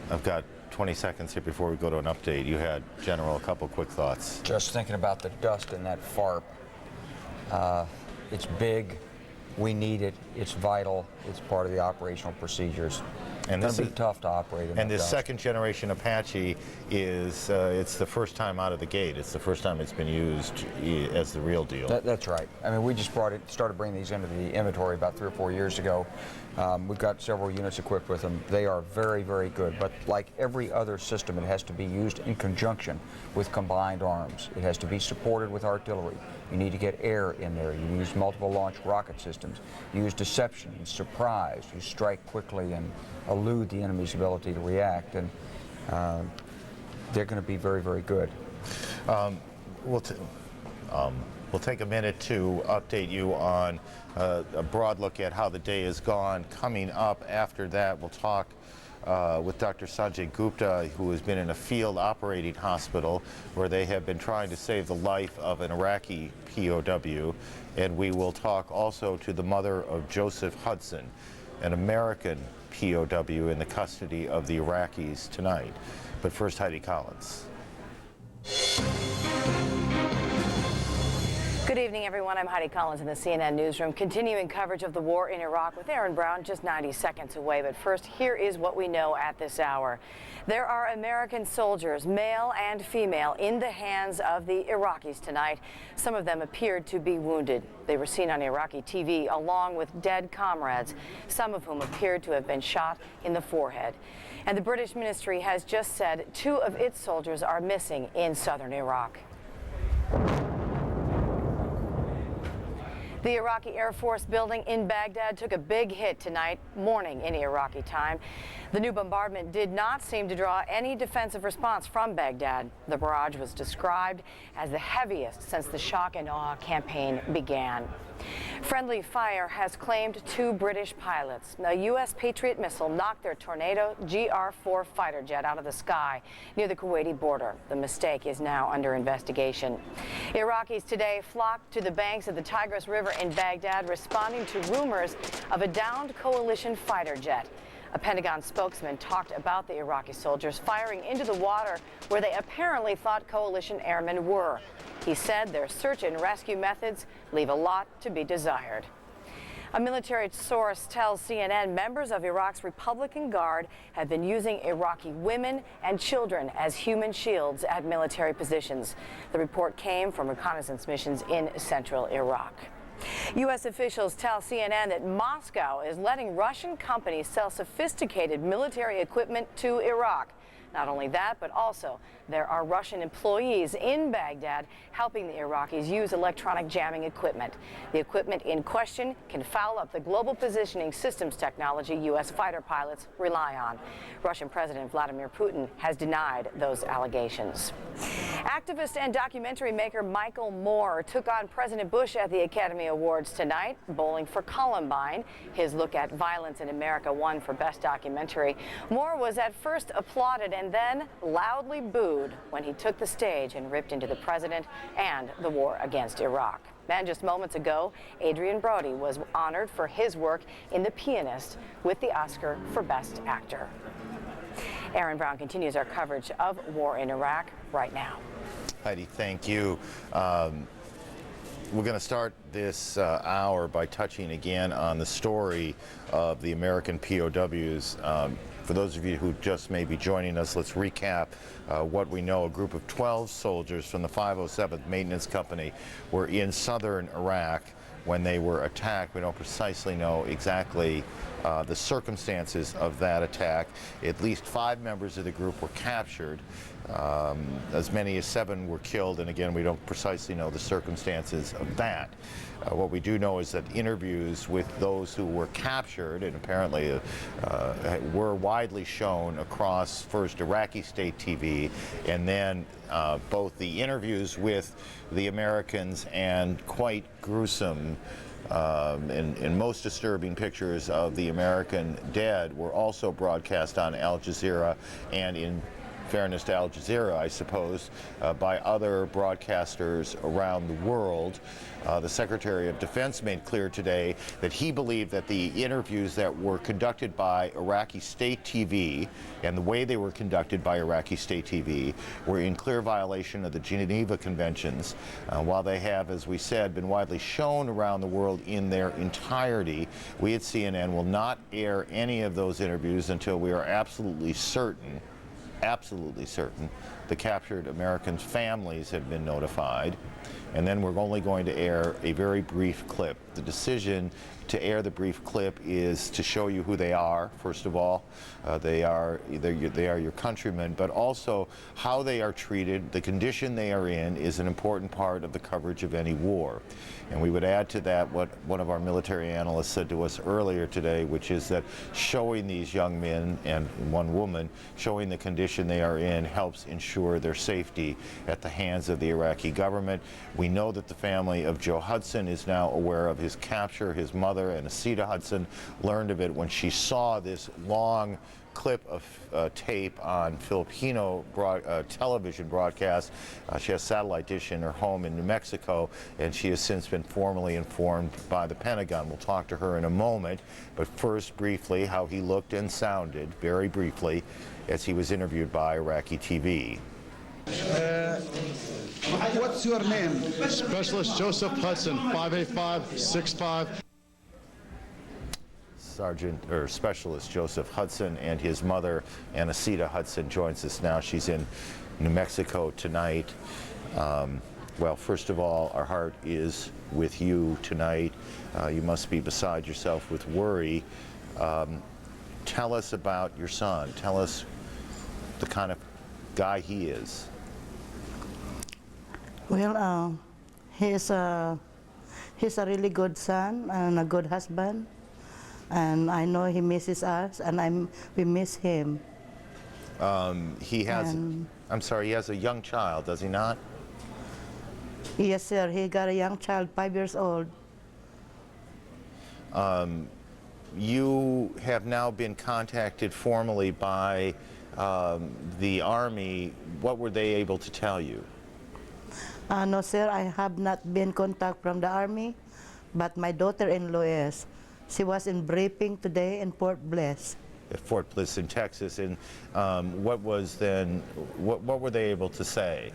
I've got 20 seconds here before we go to an update. You had, General, a couple quick thoughts. Just thinking about the dust in that FARP. It's big. We need it. It's vital. It's part of the operational procedures. And it's going to be tough to operate in. And this dust. second generation Apache is, it's the first time out of the gate. It's the first time it's been used as the real deal. That's right. I mean, we just started bringing these into the inventory about 3 or 4 years ago. We've got several units equipped with them. They are very, very good. But like every other system, it has to be used in conjunction with combined arms. It has to be supported with artillery. You need to get air in there. You use multiple launch rocket systems. You use deception and surprise. You strike quickly and elude the enemy's ability to react. And they're going to be very, very good. We'll take a minute to update you on a broad look at how the day has gone. Coming up after that, we'll talk with Dr. Sanjay Gupta, who has been in a field operating hospital where they have been trying to save the life of an Iraqi POW. And we will talk also to the mother of Joseph Hudson, an American POW in the custody of the Iraqis tonight. But first, Heidi Collins. Good evening, everyone. I'm Heidi Collins in the CNN newsroom, continuing coverage of the war in Iraq with Aaron Brown just 90 seconds away. But first, here is what we know at this hour. There are American soldiers, male and female, in the hands of the Iraqis tonight. Some of them appeared to be wounded. They were seen on Iraqi TV along with dead comrades, some of whom appeared to have been shot in the forehead. And the British ministry has just said 2 of its soldiers are missing in southern Iraq. The Iraqi Air Force building in Baghdad took a big hit tonight morning in Iraqi time. The new bombardment did not seem to draw any defensive response from Baghdad. The barrage was described as the heaviest since the shock and awe campaign began. Friendly fire has claimed 2 British pilots. A U.S. Patriot missile knocked their Tornado GR-4 fighter jet out of the sky near the Kuwaiti border. The mistake is now under investigation. Iraqis today flocked to the banks of the Tigris River in Baghdad, responding to rumors of a downed coalition fighter jet. A Pentagon spokesman talked about the Iraqi soldiers firing into the water where they apparently thought coalition airmen were. He said their search and rescue methods leave a lot to be desired. A military source tells CNN members of Iraq's Republican Guard have been using Iraqi women and children as human shields at military positions. The report came from reconnaissance missions in central Iraq. U.S. officials tell CNN that Moscow is letting Russian companies sell sophisticated military equipment to Iraq. Not only that, but also there are Russian employees in Baghdad helping the Iraqis use electronic jamming equipment. The equipment in question can foul up the global positioning systems technology U.S. fighter pilots rely on. Russian President Vladimir Putin has denied those allegations. Activist and documentary maker Michael Moore took on President Bush at the Academy Awards tonight. Bowling for Columbine, his look at violence in America won for Best Documentary. Moore was at first applauded and then loudly booed when he took the stage and ripped into the president and the war against Iraq. And just moments ago, Adrian Brody was honored for his work in The Pianist with the Oscar for Best Actor. Aaron Brown continues our coverage of war in Iraq right now. Heidi, thank you. We're going to start this hour by touching again on the story of the American POWs. For those of you who just may be joining us, let's recap what we know. A group of 12 soldiers from the 507th Maintenance Company were in southern Iraq when they were attacked. We don't precisely know exactly the circumstances of that attack. At least 5 members of the group were captured. As many as 7 were killed, and again, we don't precisely know the circumstances of that. What we do know is that interviews with those who were captured, and apparently were widely shown across first Iraqi state TV, and then both the interviews with the Americans and quite gruesome and most disturbing pictures of the American dead were also broadcast on Al Jazeera, and in fairness to Al Jazeera, I suppose, by other broadcasters around the world. The Secretary of Defense made clear today that he believed that the interviews that were conducted by Iraqi state TV and the way they were conducted by Iraqi state TV were in clear violation of the Geneva Conventions. While they have, as we said, been widely shown around the world in their entirety, we at CNN will not air any of those interviews until we are absolutely certain the captured Americans' families have been notified, and then we're only going to air a very brief clip. The decision to air the brief clip is to show you who they are, first of all. They are your countrymen, but also how they are treated, the condition they are in is an important part of the coverage of any war. And we would add to that what one of our military analysts said to us earlier today, which is that showing these young men and one woman, showing the condition they are in helps ensure their safety at the hands of the Iraqi government. We know that the family of Joe Hudson is now aware of his capture. His mother, and Asita Hudson, learned of it when she saw this long clip of tape on Filipino television broadcast. She has satellite dish in her home in New Mexico, and she has since been formally informed by the Pentagon. We'll talk to her in a moment, but first, briefly, how he looked and sounded, very briefly, as he was interviewed by Iraqi TV. What's your name? Specialist Joseph Hudson, 585-65. Specialist Joseph Hudson and his mother, Asita Hudson, joins us now. She's in New Mexico tonight. Well, first of all, our heart is with you tonight. You must be beside yourself with worry. Tell us about your son. Tell us the kind of guy he is. Well, he's a really good son and a good husband. And I know he misses us, and we miss him. He has, I'm sorry, he has a young child, does he not? Yes, sir. He got a young child, 5 years old. You have now been contacted formally by the Army. What were they able to tell you? No, sir. I have not been contacted from the Army, but my daughter-in-law is. She was in briefing today in Fort Bliss. At Fort Bliss in Texas, and what was then? What were they able to say?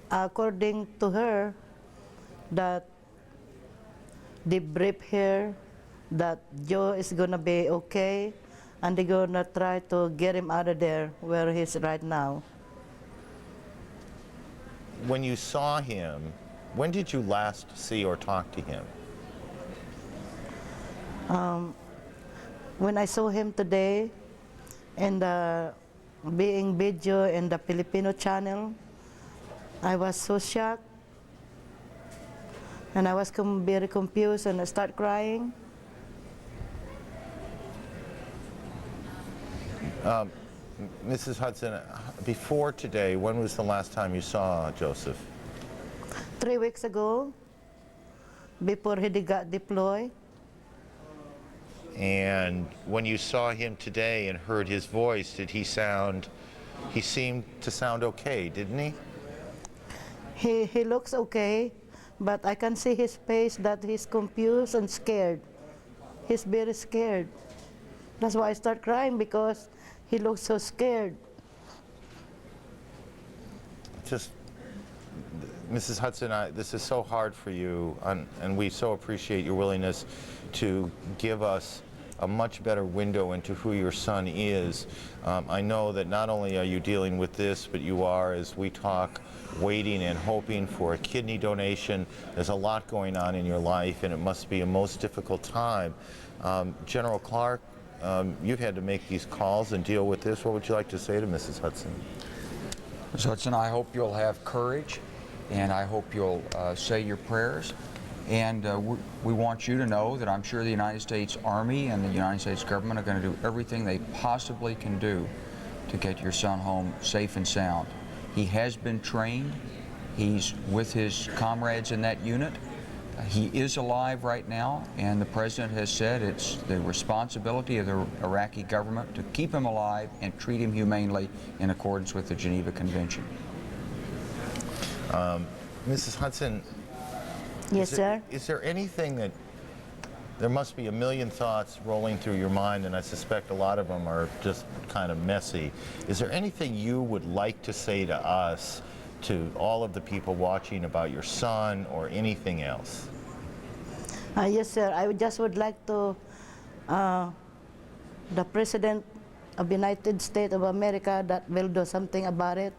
According to her, that they briefed her that Joe is gonna be okay, and they're gonna try to get him out of there where he's right now. When you saw him, when did you last see or talk to him? When I saw him today in the being video in the Filipino channel, I was so shocked, and I was very confused, and I started crying. Mrs. Hudson, before today, when was the last time you saw Joseph? 3 weeks ago, before he got deployed. And when you saw him today and heard his voice, did he seemed to sound okay, didn't he? He looks okay, but I can see his face that he's confused and scared. He's very scared. That's why I start crying, because he looks so scared. Just, Mrs. Hudson, this is so hard for you, and we so appreciate your willingness to give us a much better window into who your son is. I know that not only are you dealing with this, but you are, as we talk, waiting and hoping for a kidney donation. There's a lot going on in your life, and it must be a most difficult time. General Clark, you've had to make these calls and deal with this. What would you like to say to Mrs. Hudson? Ms. Hudson, I hope you'll have courage, and I hope you'll say your prayers. And we want you to know that I'm sure the United States Army and the United States government are going to do everything they possibly can do to get your son home safe and sound. He has been trained. He's with his comrades in that unit. He is alive right now, and the President has said it's the responsibility of the Iraqi government to keep him alive and treat him humanely in accordance with the Geneva Convention. Mrs. Hudson, Yes, sir. Is there anything that, there must be a million thoughts rolling through your mind, and I suspect a lot of them are just kind of messy. Is there anything you would like to say to us, to all of the people watching, about your son or anything else? Yes, sir. I just would like to, the President of the United States of America that will do something about it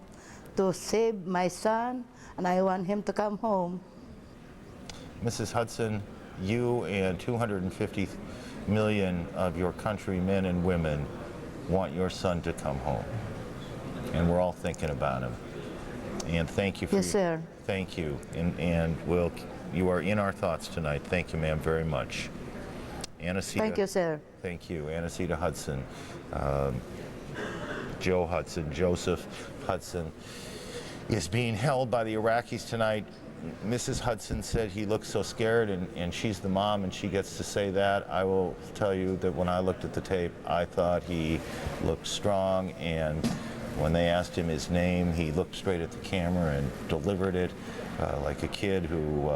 to save my son, and I want him to come home. Mrs. Hudson, you and 250 million of your countrymen and women want your son to come home, and we're all thinking about him. And thank you for Yes, sir. Thank you, and you are in our thoughts tonight. Thank you, ma'am, very much. Anacita, Thank you, sir. Thank you, Anacita Hudson, Joe Hudson, Joseph Hudson is being held by the Iraqis tonight. Mrs. Hudson said he looks so scared, and she's the mom, and she gets to say that. I will tell you that when I looked at the tape, I thought he looked strong, and when they asked him his name, he looked straight at the camera and delivered it like a kid who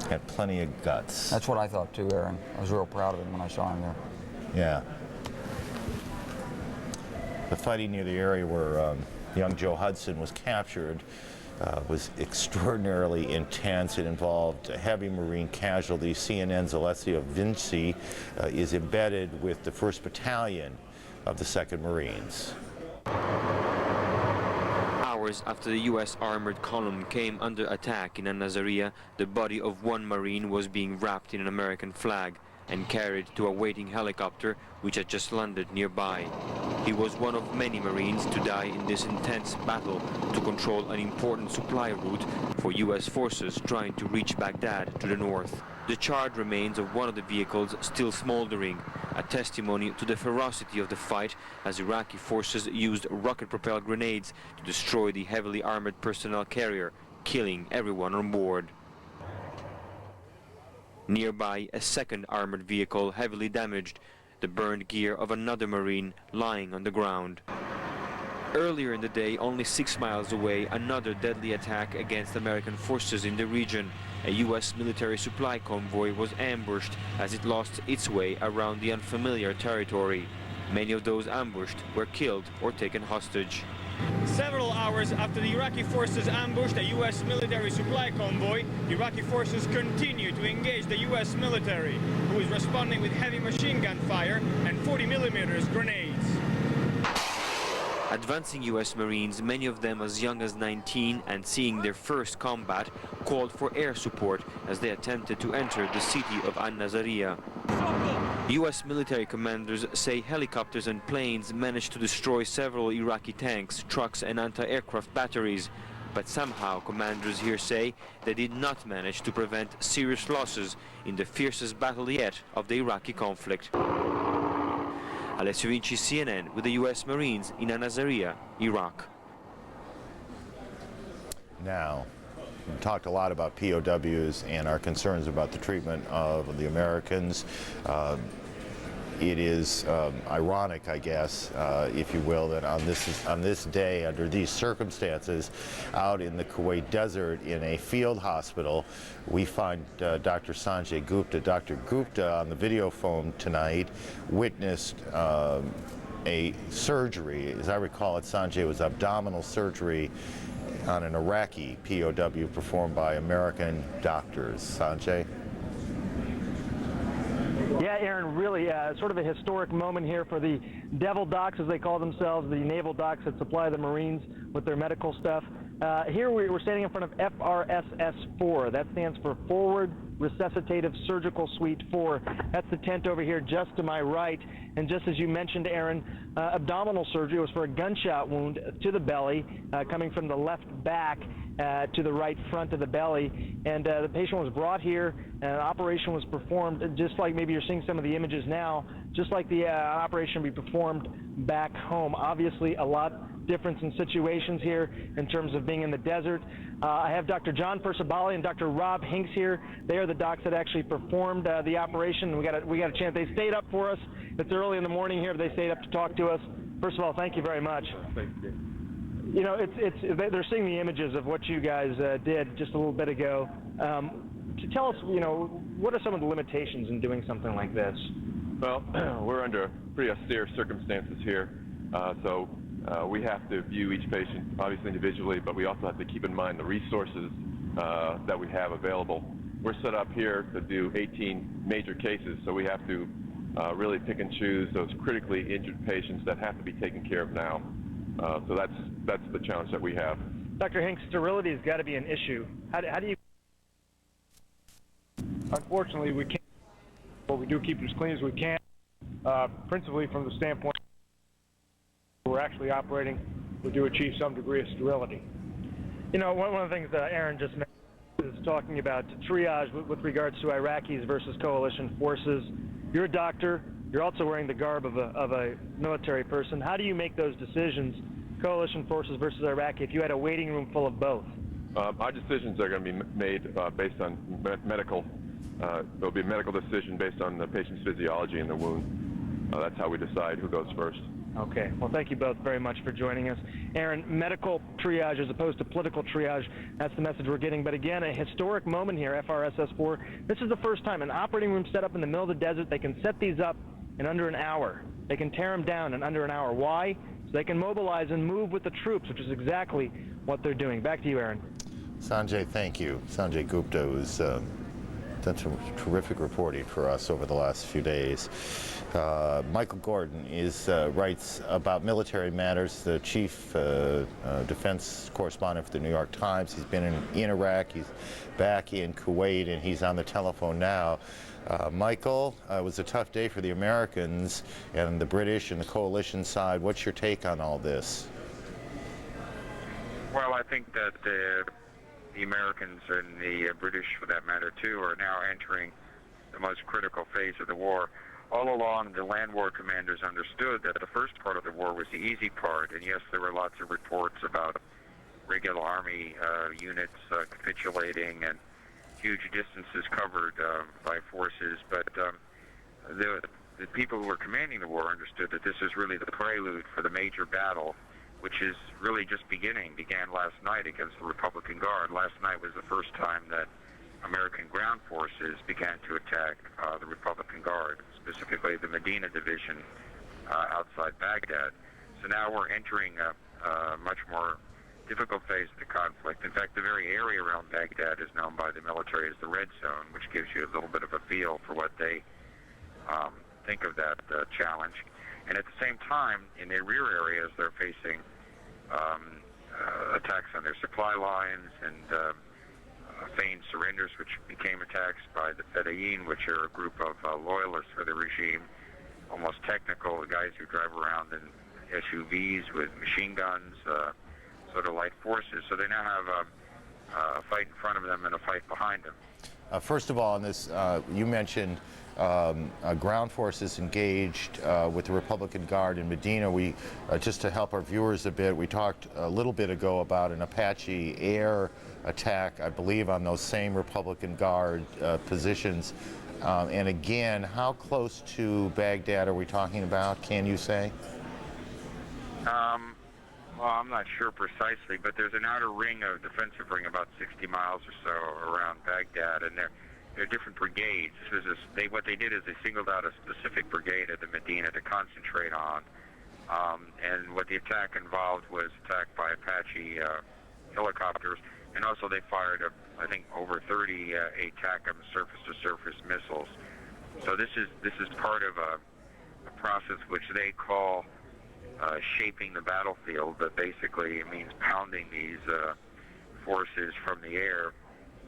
had plenty of guts. That's what I thought too, Aaron. I was real proud of him when I saw him there. Yeah. The fighting near the area where young Joe Hudson was captured was extraordinarily intense. It involved heavy Marine casualties. CNN's Alessio Vinci is embedded with the 1st Battalion of the 2nd Marines. Hours after the U.S. armored column came under attack in Al-Nazariya, the body of one Marine was being wrapped in an American flag and carried to a waiting helicopter which had just landed nearby. He was one of many Marines to die in this intense battle to control an important supply route for U.S. forces trying to reach Baghdad to the north. The charred remains of one of the vehicles still smoldering, a testimony to the ferocity of the fight as Iraqi forces used rocket-propelled grenades to destroy the heavily armored personnel carrier, killing everyone on board. Nearby, a second armored vehicle heavily damaged, the burned gear of another Marine lying on the ground. Earlier in the day, only 6 miles away, another deadly attack against American forces in the region. A U.S. military supply convoy was ambushed as it lost its way around the unfamiliar territory. Many of those ambushed were killed or taken hostage. Several hours after the Iraqi forces ambushed a U.S. military supply convoy, the Iraqi forces continue to engage the U.S. military, who is responding with heavy machine gun fire and 40mm grenades. Advancing U.S. Marines, many of them as young as 19 and seeing their first combat, called for air support as they attempted to enter the city of Al-Nazariya. U.S. military commanders say helicopters and planes managed to destroy several Iraqi tanks, trucks and anti-aircraft batteries. But somehow commanders here say they did not manage to prevent serious losses in the fiercest battle yet of the Iraqi conflict. Alessio Vinci, CNN, with the U.S. Marines in Al-Nazariya, Iraq. Now, we talked a lot about POWs and our concerns about the treatment of the Americans. It is ironic, I guess, if you will, that on this day, under these circumstances, out in the Kuwait desert in a field hospital, we find Dr. Sanjay Gupta. Dr. Gupta, on the video phone tonight, witnessed a surgery. As I recall it, Sanjay, was abdominal surgery on an Iraqi POW performed by American doctors. Sanjay? Yeah, Aaron, really sort of a historic moment here for the Devil Docs, as they call themselves, the naval docks that supply the Marines with their medical stuff. Here we're standing in front of FRSS-4. That stands for Forward Resuscitative Surgical Suite 4. That's the tent over here just to my right. And just as you mentioned, Aaron, abdominal surgery was for a gunshot wound to the belly, coming from the left back to the right front of the belly. And the patient was brought here, and an operation was performed, just like maybe you're seeing some of the images now, just like the operation we performed back home. Obviously, a lot difference in situations here in terms of being in the desert. I have Dr. John Persabali and Dr. Rob Hinks here. They are the docs that actually performed the operation. We got a chance. They stayed up for us. It's early in the morning here. They stayed up to talk to us. First of all, thank you very much. Thank you. You know, they're seeing the images of what you guys did just a little bit ago. To tell us, you know, what are some of the limitations in doing something like this? Well, we're under pretty austere circumstances here, so we have to view each patient obviously individually, but we also have to keep in mind the resources that we have available. We're set up here to do 18 major cases, so we have to really pick and choose those critically injured patients that have to be taken care of now. So that's the challenge that we have. Dr. Hinks, sterility has got to be an issue. How do you? Unfortunately, we can't, but we do keep it as clean as we can, principally from the standpoint we're actually operating, we do achieve some degree of sterility. You know, one of the things that Aaron just mentioned is talking about triage with regards to Iraqis versus coalition forces. You're a doctor. You're also wearing the garb of a military person. How do you make those decisions, coalition forces versus Iraqi, if you had a waiting room full of both? Our decisions are going to be made based on medical. There'll be a medical decision based on the patient's physiology and the wound. That's how we decide who goes first. Okay. Well, thank you both very much for joining us. Aaron, medical triage as opposed to political triage, that's the message we're getting. But again, a historic moment here, FRSS-4. This is the first time an operating room set up in the middle of the desert. They can set these up in under an hour. They can tear them down in under an hour. Why? So they can mobilize and move with the troops, which is exactly what they're doing. Back to you, Aaron. Sanjay, thank you. Sanjay Gupta has done some terrific reporting for us over the last few days. Michael Gordon writes about military matters, the chief defense correspondent for the New York Times. He's been in Iraq, he's back in Kuwait, and he's on the telephone now. Michael, it was a tough day for the Americans and the British and the coalition side. What's your take on all this? Well, I think that the Americans and the British, for that matter, too, are now entering the most critical phase of the war. All along, the land war commanders understood that the first part of the war was the easy part, and yes, there were lots of reports about regular army units capitulating and huge distances covered by forces, but the people who were commanding the war understood that this is really the prelude for the major battle, which is really just began last night against the Republican Guard. Last night was the first time that American ground forces began to attack the Republican Guard, specifically the Medina division outside Baghdad. So now we're entering a much more difficult phase of the conflict. In fact, the very area around Baghdad is known by the military as the Red Zone, which gives you a little bit of a feel for what they think of that challenge. And at the same time, in their rear areas, they're facing attacks on their supply lines and feigned surrenders, which became attacks by the Fedayeen, which are a group of loyalists for the regime, almost technical, guys who drive around in SUVs with machine guns, sort of light forces. So they now have a fight in front of them and a fight behind them. First of all, on this, you mentioned ground forces engaged with the Republican Guard in Medina. We, just to help our viewers a bit, we talked a little bit ago about an Apache air attack, I believe, on those same Republican Guard positions. And again, how close to Baghdad are we talking about, can you say? Well, I'm not sure precisely, but there's an outer ring, a defensive ring, about 60 miles or so around Baghdad, and there are different brigades. What they did is they singled out a specific brigade at the Medina to concentrate on, and what the attack involved was attack by Apache helicopters, and also they fired, I think, over 30 ATACMS surface-to-surface missiles, So this is part of a process which they call shaping the battlefield, but basically it means pounding these forces from the air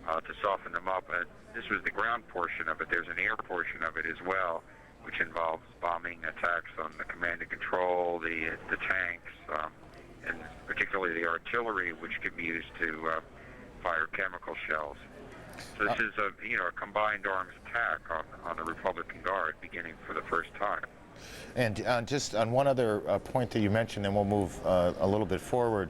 to soften them up. This was the ground portion of it. There's an air portion of it as well, which involves bombing attacks on the command and control, the tanks, and particularly the artillery, which can be used to fire chemical shells. So this is a combined arms attack on the Republican Guard, beginning for the first time. And just on one other point that you mentioned, and we'll move a little bit forward,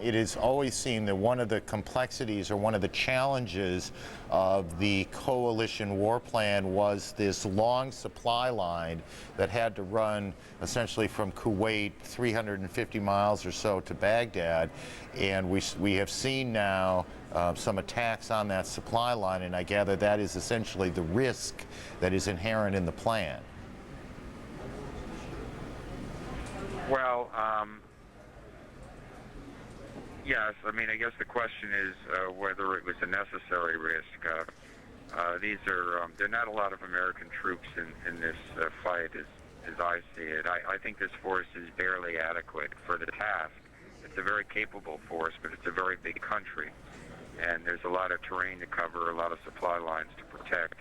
it is always seen that one of the complexities or one of the challenges of the coalition war plan was this long supply line that had to run essentially from Kuwait 350 miles or so to Baghdad. And we have seen now some attacks on that supply line, and I gather that is essentially the risk that is inherent in the plan. Well, yes. I mean, I guess the question is whether it was a necessary risk. There are not a lot of American troops in this fight, as I see it. I think this force is barely adequate for the task. It's a very capable force, but it's a very big country, and there's a lot of terrain to cover, a lot of supply lines to protect,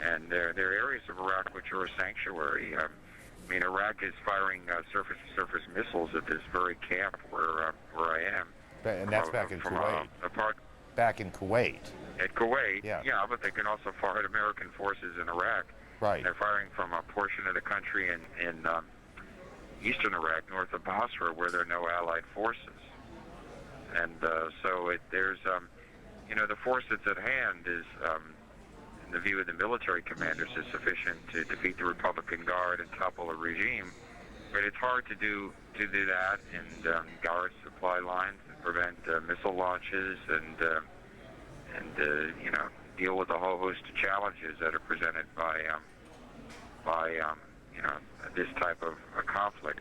and there are areas of Iraq which are a sanctuary. I mean, Iraq is firing surface-to-surface missiles at this very camp where I am. And that's back in Kuwait. Back in Kuwait. At Kuwait, yeah, but they can also fire at American forces in Iraq. Right. They're firing from a portion of the country in eastern Iraq, north of Basra, where there are no Allied forces. And so there's, the force that's at hand is, in the view of the military commanders, is sufficient to defeat the Republican Guard and topple a regime. But it's hard to do that and guard supply lines and prevent missile launches and deal with a whole host of challenges that are presented by this type of a conflict.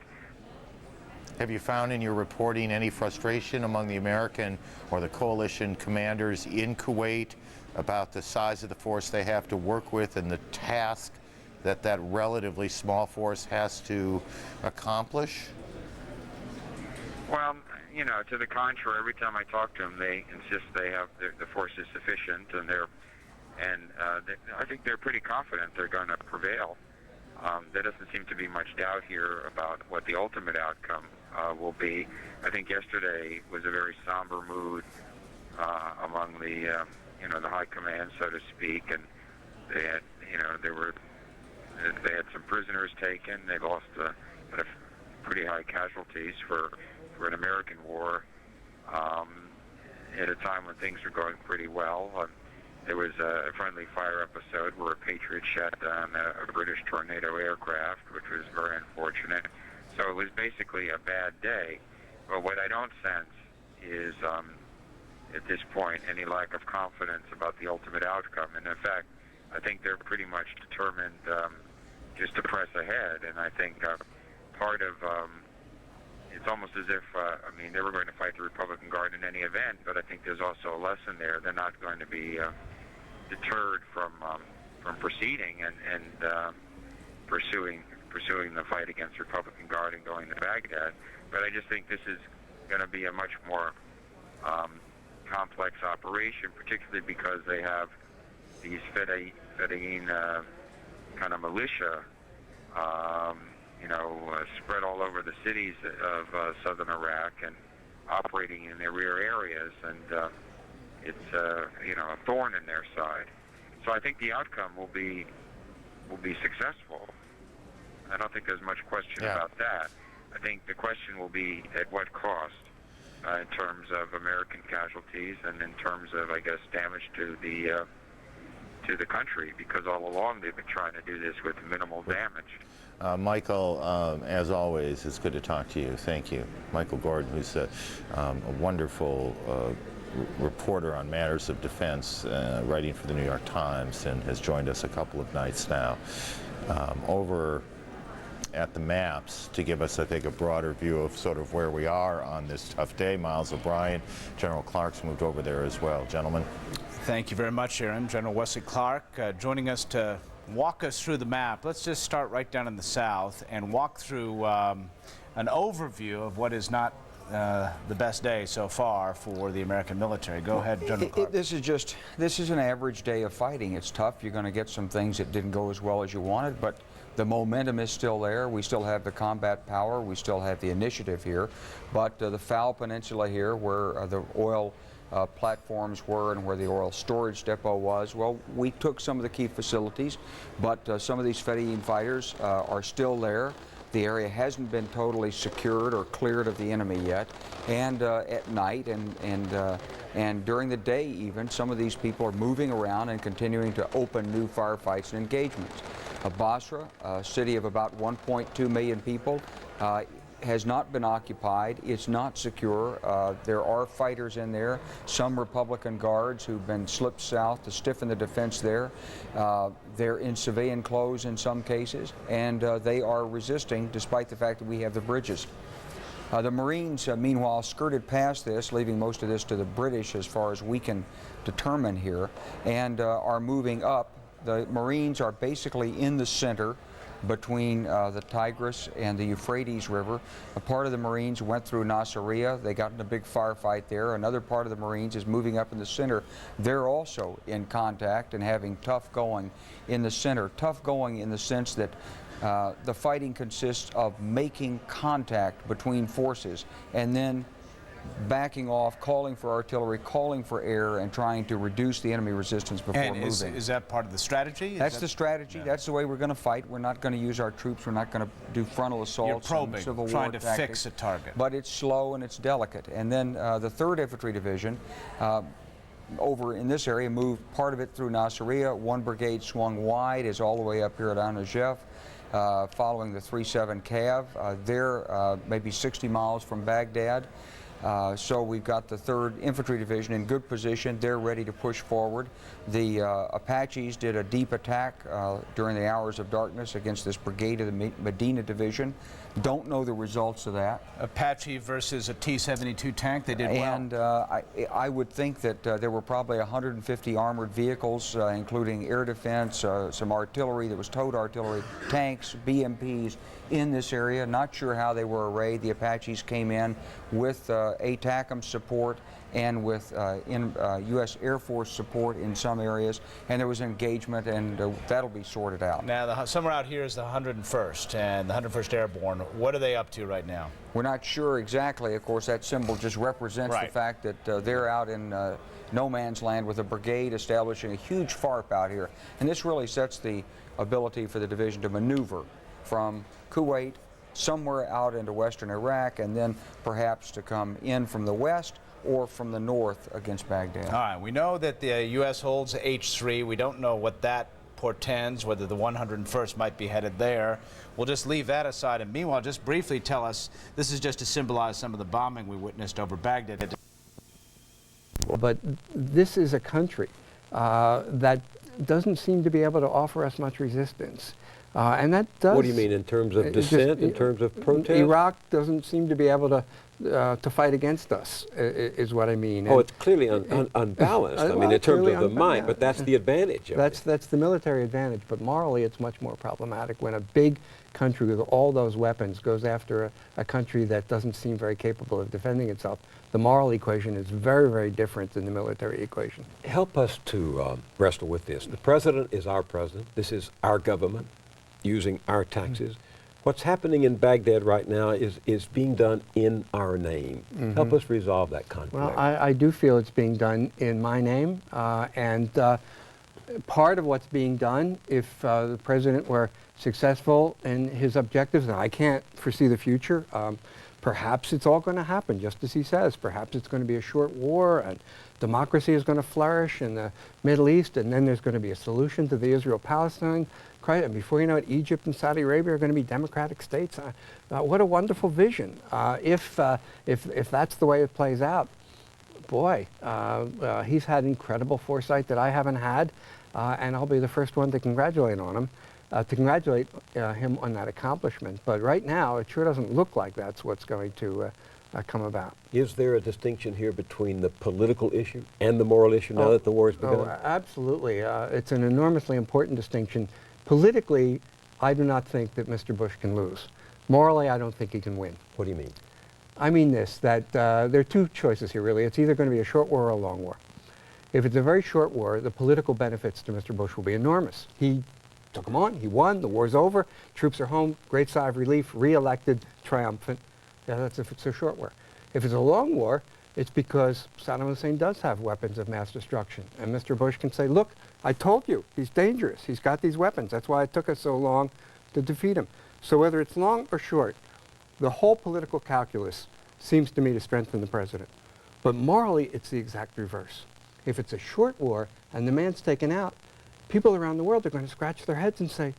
Have you found in your reporting any frustration among the American or the coalition commanders in Kuwait about the size of the force they have to work with and the task that relatively small force has to accomplish? Well, to the contrary, every time I talk to them, they insist they have the force is sufficient, and I think they're pretty confident they're going to prevail. There doesn't seem to be much doubt here about what the ultimate outcome will be. I think yesterday was a very somber mood among the the high command, so to speak, and they had they had some prisoners taken. They lost had pretty high casualties for an American war at a time when things were going pretty well. There was a friendly fire episode where a Patriot shot down a British Tornado aircraft, which was very unfortunate. So it was basically a bad day. But what I don't sense is, at this point, any lack of confidence about the ultimate outcome. And in fact, I think they're pretty much determined just to press ahead. And I think part of it's almost as if, they were going to fight the Republican Guard in any event, but I think there's also a lesson there. They're not going to be deterred from proceeding and pursuing the fight against the Republican Guard and going to Baghdad. But I just think this is going to be a much more complex operation, particularly because they have these Fedayeen kind of militia spread all over the cities of southern Iraq and operating in their rear areas, and it's a thorn in their side. So I think the outcome will be successful. I don't think there's much question about that. I think the question will be at what cost, in terms of American casualties and in terms of, I guess, damage to the country, because all along they've been trying to do this with minimal damage. Michael, as always, it's good to talk to you. Thank you. Michael Gordon, who's a wonderful reporter on matters of defense, writing for the New York Times, and has joined us a couple of nights now. Over at the maps to give us, I think, a broader view of sort of where we are on this tough day. Miles O'Brien, General Clark's moved over there as well. Gentlemen. Thank you very much, Aaron. General Wesley Clark joining us to walk us through the map. Let's just start right down in the south and walk through an overview of what is not the best day so far for the American military. Go ahead, General Clark. This is an average day of fighting. It's tough. You're going to get some things that didn't go as well as you wanted, but the momentum is still there. We still have the combat power. We still have the initiative here. But the Foul Peninsula here, where the oil platforms were and where the oil storage depot was, well, we took some of the key facilities, but some of these Fedayeen fighters are still there. The area hasn't been totally secured or cleared of the enemy yet, and at night and during the day even, some of these people are moving around and continuing to open new firefights and engagements. Basra, a city of about 1.2 million people, has not been occupied. It's not secure. There are fighters in there, some Republican guards who've been slipped south to stiffen the defense there. They're in civilian clothes in some cases, and they are resisting despite the fact that we have the bridges. The Marines, meanwhile, skirted past this, leaving most of this to the British as far as we can determine here, and are moving up. The Marines are basically in the center between the Tigris and the Euphrates River. A part of the Marines went through Nasiriyah. They got in a big firefight there. Another part of the Marines is moving up in the center. They're also in contact and having tough going in the center. Tough going in the sense that the fighting consists of making contact between forces and then backing off, calling for artillery, calling for air, and trying to reduce the enemy resistance before moving. Is that part of the strategy? That's the strategy. Yeah. That's the way we're going to fight. We're not going to use our troops. We're not going to do frontal assaults. You're probing, Civil trying War to tactics, fix a target. But it's slow and it's delicate. And then the 3rd Infantry Division over in this area moved part of it through Nasiriyah. One brigade swung wide, is all the way up here at Anajef, following the 3-7 Cav. They're maybe 60 miles from Baghdad. So we've got the 3rd Infantry Division in good position. They're ready to push forward. The Apaches did a deep attack during the hours of darkness against this brigade of the Medina Division. Don't know the results of that. Apache versus a T-72 tank, they did well. And I would think that there were probably 150 armored vehicles, including air defense, some artillery that was towed artillery, tanks, BMPs in this area. Not sure how they were arrayed. The Apaches came in with ATACMS support and with U.S. Air Force support in some areas, and there was engagement, and that'll be sorted out. Now, somewhere out here is the 101st and the 101st Airborne. What are they up to right now? We're not sure exactly. Of course, that symbol just represents the fact that they're out in no man's land with a brigade establishing a huge FARP out here, and this really sets the ability for the division to maneuver from Kuwait somewhere out into western Iraq, and then perhaps to come in from the west or from the north against Baghdad. All right, we know that the U.S. holds H3. We don't know what that portends, whether the 101st might be headed there. We'll just leave that aside, and meanwhile, just briefly tell us, this is just to symbolize some of the bombing we witnessed over Baghdad. But this is a country that doesn't seem to be able to offer us much resistance. And that does... What do you mean in terms of dissent, in terms of protest? Iraq doesn't seem to be able to fight against us, is what I mean. Oh, it's clearly unbalanced, I mean, in terms of the mind, but that's the advantage of it. That's the military advantage, but morally it's much more problematic when a big country with all those weapons goes after a country that doesn't seem very capable of defending itself. The moral equation is very, very different than the military equation. Help us to wrestle with this. The president is our president. This is our government using our taxes. What's happening in Baghdad right now is being done in our name. Help us resolve that conflict. Well, I do feel it's being done in my name, and part of what's being done, if the president were successful in his objectives, and I can't foresee the future, perhaps it's all going to happen, just as he says. Perhaps it's going to be a short war, and democracy is going to flourish in the Middle East, and then there's going to be a solution to the Israel-Palestine crisis. And before you know it, Egypt and Saudi Arabia are going to be democratic states. What a wonderful vision. If that's the way it plays out, boy, he's had incredible foresight that I haven't had, and I'll be the first one to congratulate on him. Him on that accomplishment. But right now, it sure doesn't look like that's what's going to come about. Is there a distinction here between the political issue and the moral issue now that the war has begun? Oh, absolutely. It's an enormously important distinction, Politically, I do not think that Mr. Bush can lose. Morally, I don't think he can win. What do you mean? I mean this, that there are two choices here, really. It's either going to be a short war or a long war. If it's a very short war, the political benefits to Mr. Bush will be enormous. He took them on, he won, the war's over, troops are home, great sigh of relief, re-elected, triumphant. Yeah, that's if it's a short war. If it's a long war, it's because Saddam Hussein does have weapons of mass destruction. And Mr. Bush can say, look, I told you, he's dangerous. He's got these weapons. That's why it took us so long to defeat him. So whether it's long or short, the whole political calculus seems to me to strengthen the president. But morally, it's the exact reverse. If it's a short war and the man's taken out, people around the world are going to scratch their heads and say,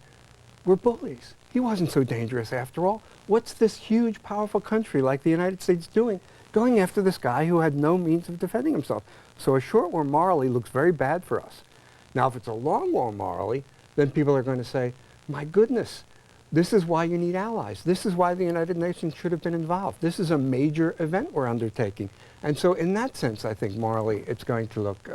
we're bullies. He wasn't so dangerous after all. What's this huge, powerful country like the United States doing, going after this guy who had no means of defending himself? So a short war morally looks very bad for us. Now, if it's a long war morally, then people are going to say, my goodness, this is why you need allies. This is why the United Nations should have been involved. This is a major event we're undertaking. And so in that sense, I think morally it's going to look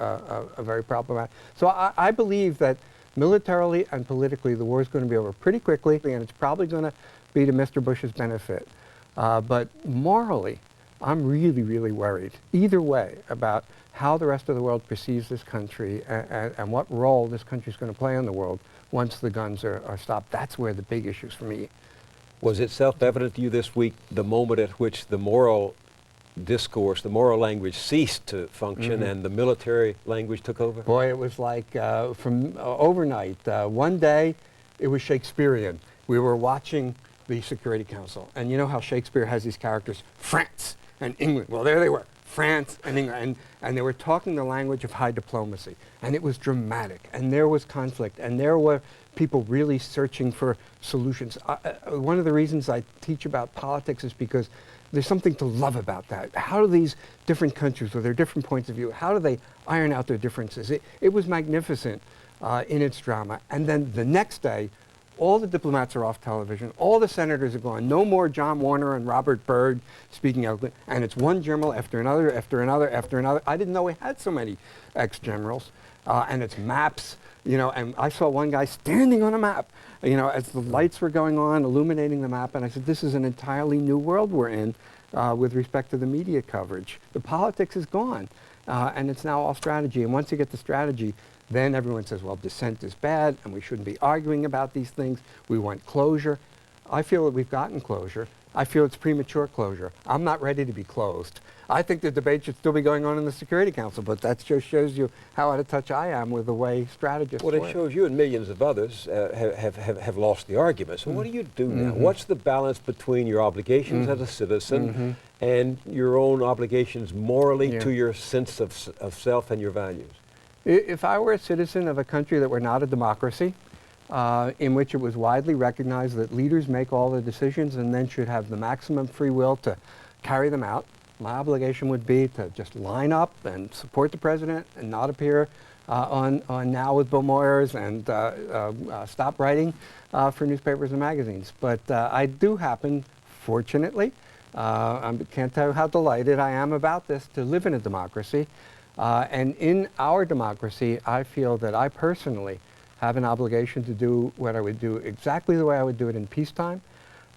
very problematic. So I believe that militarily and politically the war is going to be over pretty quickly, and it's probably going to be to Mr. Bush's benefit. But morally, I'm really, really worried either way about how the rest of the world perceives this country and what role this country is going to play in the world once the guns are stopped. That's where the big issues for me. Was it self-evident to you this week the moment at which the moral discourse, the moral language ceased to function and the military language took over? Boy, it was like from overnight. One day, it was Shakespearean. We were watching the Security Council, and you know how Shakespeare has these characters, France and England. Well, there they were, France and England, and they were talking the language of high diplomacy, and it was dramatic, and there was conflict, and there were people really searching for solutions. One of the reasons I teach about politics is because there's something to love about that. How do these different countries with their different points of view, how do they iron out their differences? It was magnificent in its drama. And then the next day, all the diplomats are off television, all the senators are gone, no more John Warner and Robert Byrd speaking eloquent, and it's one general after another, after another, after another. I didn't know we had so many ex-generals, and it's maps, you know, and I saw one guy standing on a map, you know, as the lights were going on, illuminating the map, and I said, this is an entirely new world we're in with respect to the media coverage. The politics is gone, and it's now all strategy, and once you get the strategy, then everyone says, well, dissent is bad, and we shouldn't be arguing about these things. We want closure. I feel that we've gotten closure. I feel it's premature closure. I'm not ready to be closed. I think the debate should still be going on in the Security Council, but that just shows you how out of touch I am with the way strategists work. Well, it shows you and millions of others have lost the argument. So what do you do now? What's the balance between your obligations as a citizen and your own obligations morally to your sense of self and your values? If I were a citizen of a country that were not a democracy, in which it was widely recognized that leaders make all the decisions and then should have the maximum free will to carry them out, my obligation would be to just line up and support the president and not appear on Now with Bill Moyers and stop writing for newspapers and magazines. But I do happen, fortunately, I can't tell you how delighted I am about this, to live in a democracy. And in our democracy, I feel that I personally have an obligation to do what I would do exactly the way I would do it in peacetime,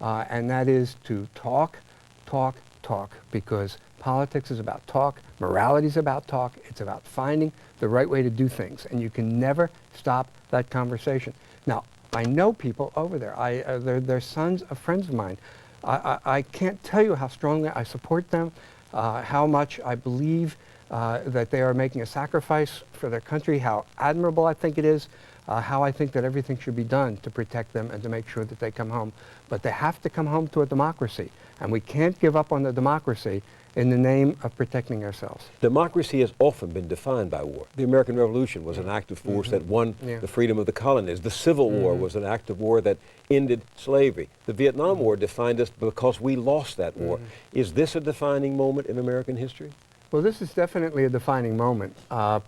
and that is to talk, talk, talk, because politics is about talk, morality is about talk, it's about finding the right way to do things, and you can never stop that conversation. Now, I know people over there. They're sons of friends of mine. I can't tell you how strongly I support them, how much I believe that they are making a sacrifice for their country, how admirable I think it is, how I think that everything should be done to protect them and to make sure that they come home. But they have to come home to a democracy, and we can't give up on the democracy in the name of protecting ourselves. Democracy has often been defined by war. The American Revolution was an act of force that won the freedom of the colonies. The Civil War was an act of war that ended slavery. The Vietnam War defined us because we lost that war. Is this a defining moment in American history? Well, this is definitely a defining moment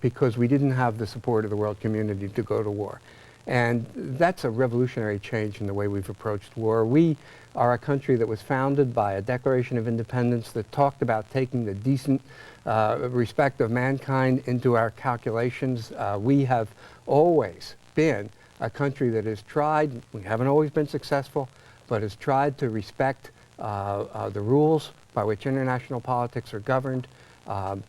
because we didn't have the support of the world community to go to war. And that's a revolutionary change in the way we've approached war. We are a country that was founded by a Declaration of Independence that talked about taking the decent respect of mankind into our calculations. We have always been a country that has tried, we haven't always been successful, but has tried to respect the rules by which international politics are governed,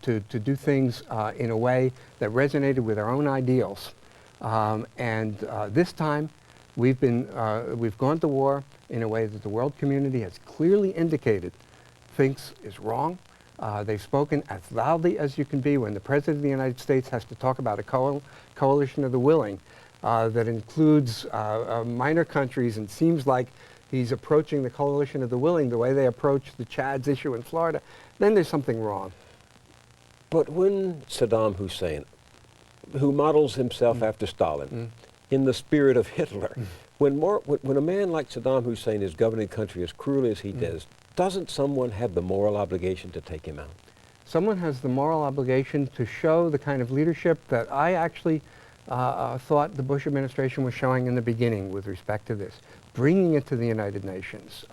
to do things in a way that resonated with our own ideals. This time, we've gone to war in a way that the world community has clearly indicated thinks is wrong. They've spoken as loudly as you can be when the President of the United States has to talk about a coalition of the willing that includes minor countries, and seems like he's approaching the coalition of the willing the way they approach the Chad's issue in Florida. Then there's something wrong. But when Saddam Hussein, who models himself after Stalin, in the spirit of Hitler, when a man like Saddam Hussein is governing the country as cruelly as he does, doesn't someone have the moral obligation to take him out? Someone has the moral obligation to show the kind of leadership that I actually thought the Bush administration was showing in the beginning with respect to this, bringing it to the United Nations,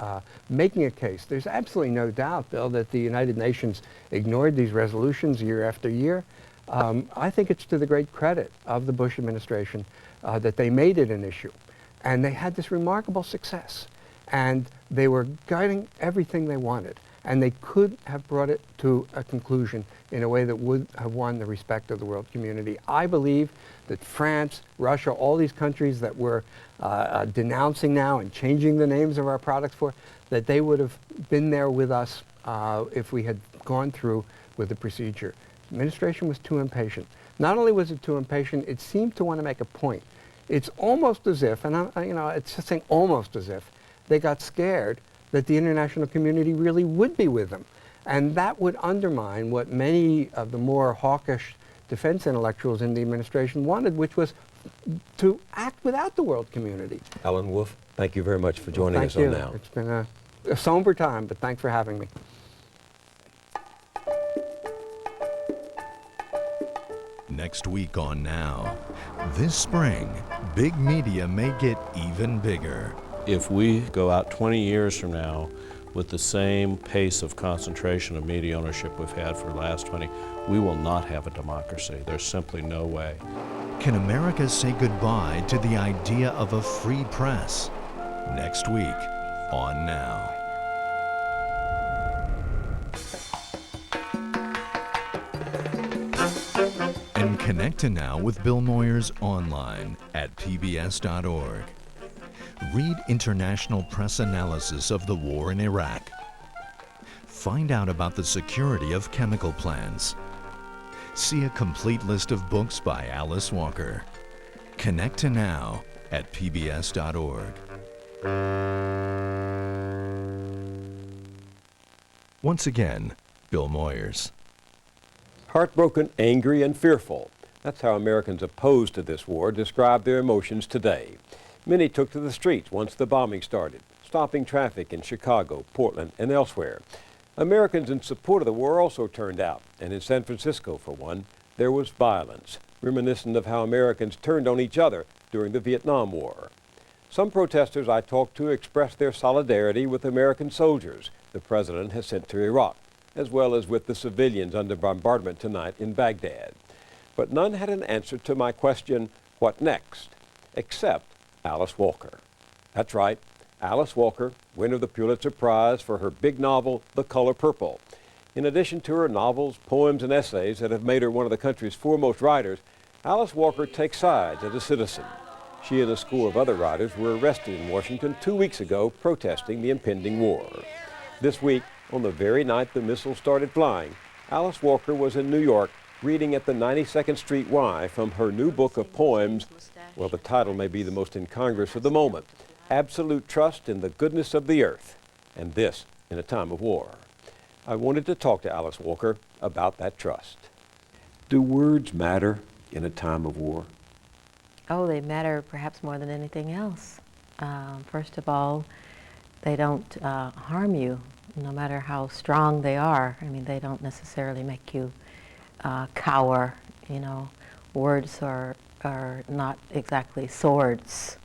making a case. There's absolutely no doubt, Bill, that the United Nations ignored these resolutions year after year. I think it's to the great credit of the Bush administration that they made it an issue. And they had this remarkable success. And they were guiding everything they wanted. And they could have brought it to a conclusion in a way that would have won the respect of the world community. I believe that France, Russia, all these countries that we're denouncing now and changing the names of our products for, that they would have been there with us if we had gone through with the procedure. The administration was too impatient. Not only was it too impatient, it seemed to want to make a point. It's almost as if, and it's just saying almost as if, they got scared that the international community really would be with them. And that would undermine what many of the more hawkish defense intellectuals in the administration wanted, which was to act without the world community. Alan Wolf, thank you very much for joining us on Now. It's been a somber time, but thanks for having me. Next week on Now, this spring, big media may get even bigger. If we go out 20 years from now with the same pace of concentration of media ownership we've had for the last 20, we will not have a democracy. There's simply no way. Can America say goodbye to the idea of a free press? Next week on Now. And connect to Now with Bill Moyers online at pbs.org. Read international press analysis of the war in Iraq. Find out about the security of chemical plants. See a complete list of books by Alice Walker. Connect to Now at pbs.org. Once again, Bill Moyers. Heartbroken, angry, and fearful. That's how Americans opposed to this war describe their emotions today. Many took to the streets once the bombing started, stopping traffic in Chicago, Portland, and elsewhere. Americans in support of the war also turned out, and in San Francisco, for one, there was violence, reminiscent of how Americans turned on each other during the Vietnam War. Some protesters I talked to expressed their solidarity with American soldiers the President has sent to Iraq, as well as with the civilians under bombardment tonight in Baghdad. But none had an answer to my question, what next? Except Alice Walker. That's right, Alice Walker, winner of the Pulitzer Prize for her big novel, The Color Purple. In addition to her novels, poems, and essays that have made her one of the country's foremost writers, Alice Walker takes sides as a citizen. She and a score of other writers were arrested in Washington 2 weeks ago protesting the impending war. This week, on the very night the missiles started flying, Alice Walker was in New York reading at the 92nd Street Y from her new book of poems. Well, the title may be the most incongruous of the moment, Absolute Trust in the Goodness of the Earth, and this in a time of war. I wanted to talk to Alice Walker about that trust. Do words matter in a time of war? Oh, they matter perhaps more than anything else. First of all, they don't harm you, no matter how strong they are. I mean, they don't necessarily make you cower. You know, words are not exactly swords,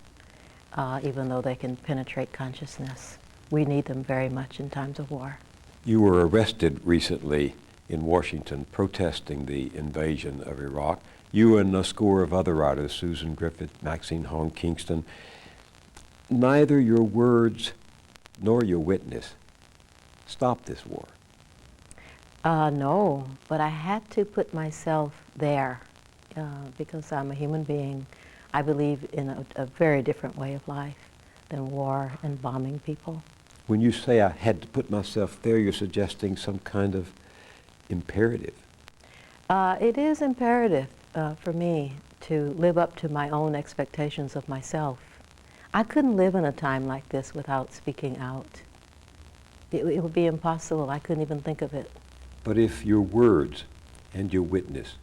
even though they can penetrate consciousness. We need them very much in times of war. You were arrested recently in Washington protesting the invasion of Iraq. You and a score of other writers, Susan Griffith, Maxine Hong Kingston, neither your words nor your witness stopped this war. No, but I had to put myself there because I'm a human being. I believe in a very different way of life than war and bombing people. When you say I had to put myself there, you're suggesting some kind of imperative. It is imperative for me to live up to my own expectations of myself. I couldn't live in a time like this without speaking out. It would be impossible. I couldn't even think of it. But if your words and your witness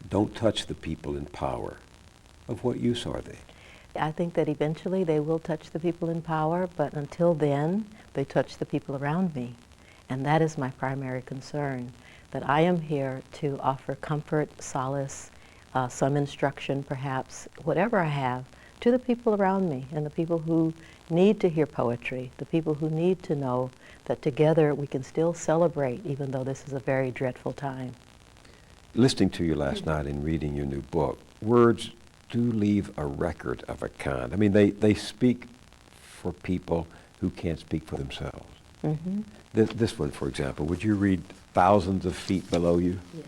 don't touch the people in power, of what use are they? I think that eventually they will touch the people in power, but until then, they touch the people around me. And that is my primary concern, that I am here to offer comfort, solace, some instruction perhaps, whatever I have, to the people around me and the people who need to hear poetry, the people who need to know that together we can still celebrate even though this is a very dreadful time. Listening to you last night and reading your new book, words do leave a record of a kind. I mean, they speak for people who can't speak for themselves. Mm-hmm. This one, for example, would you read Thousands of Feet Below You? Yes.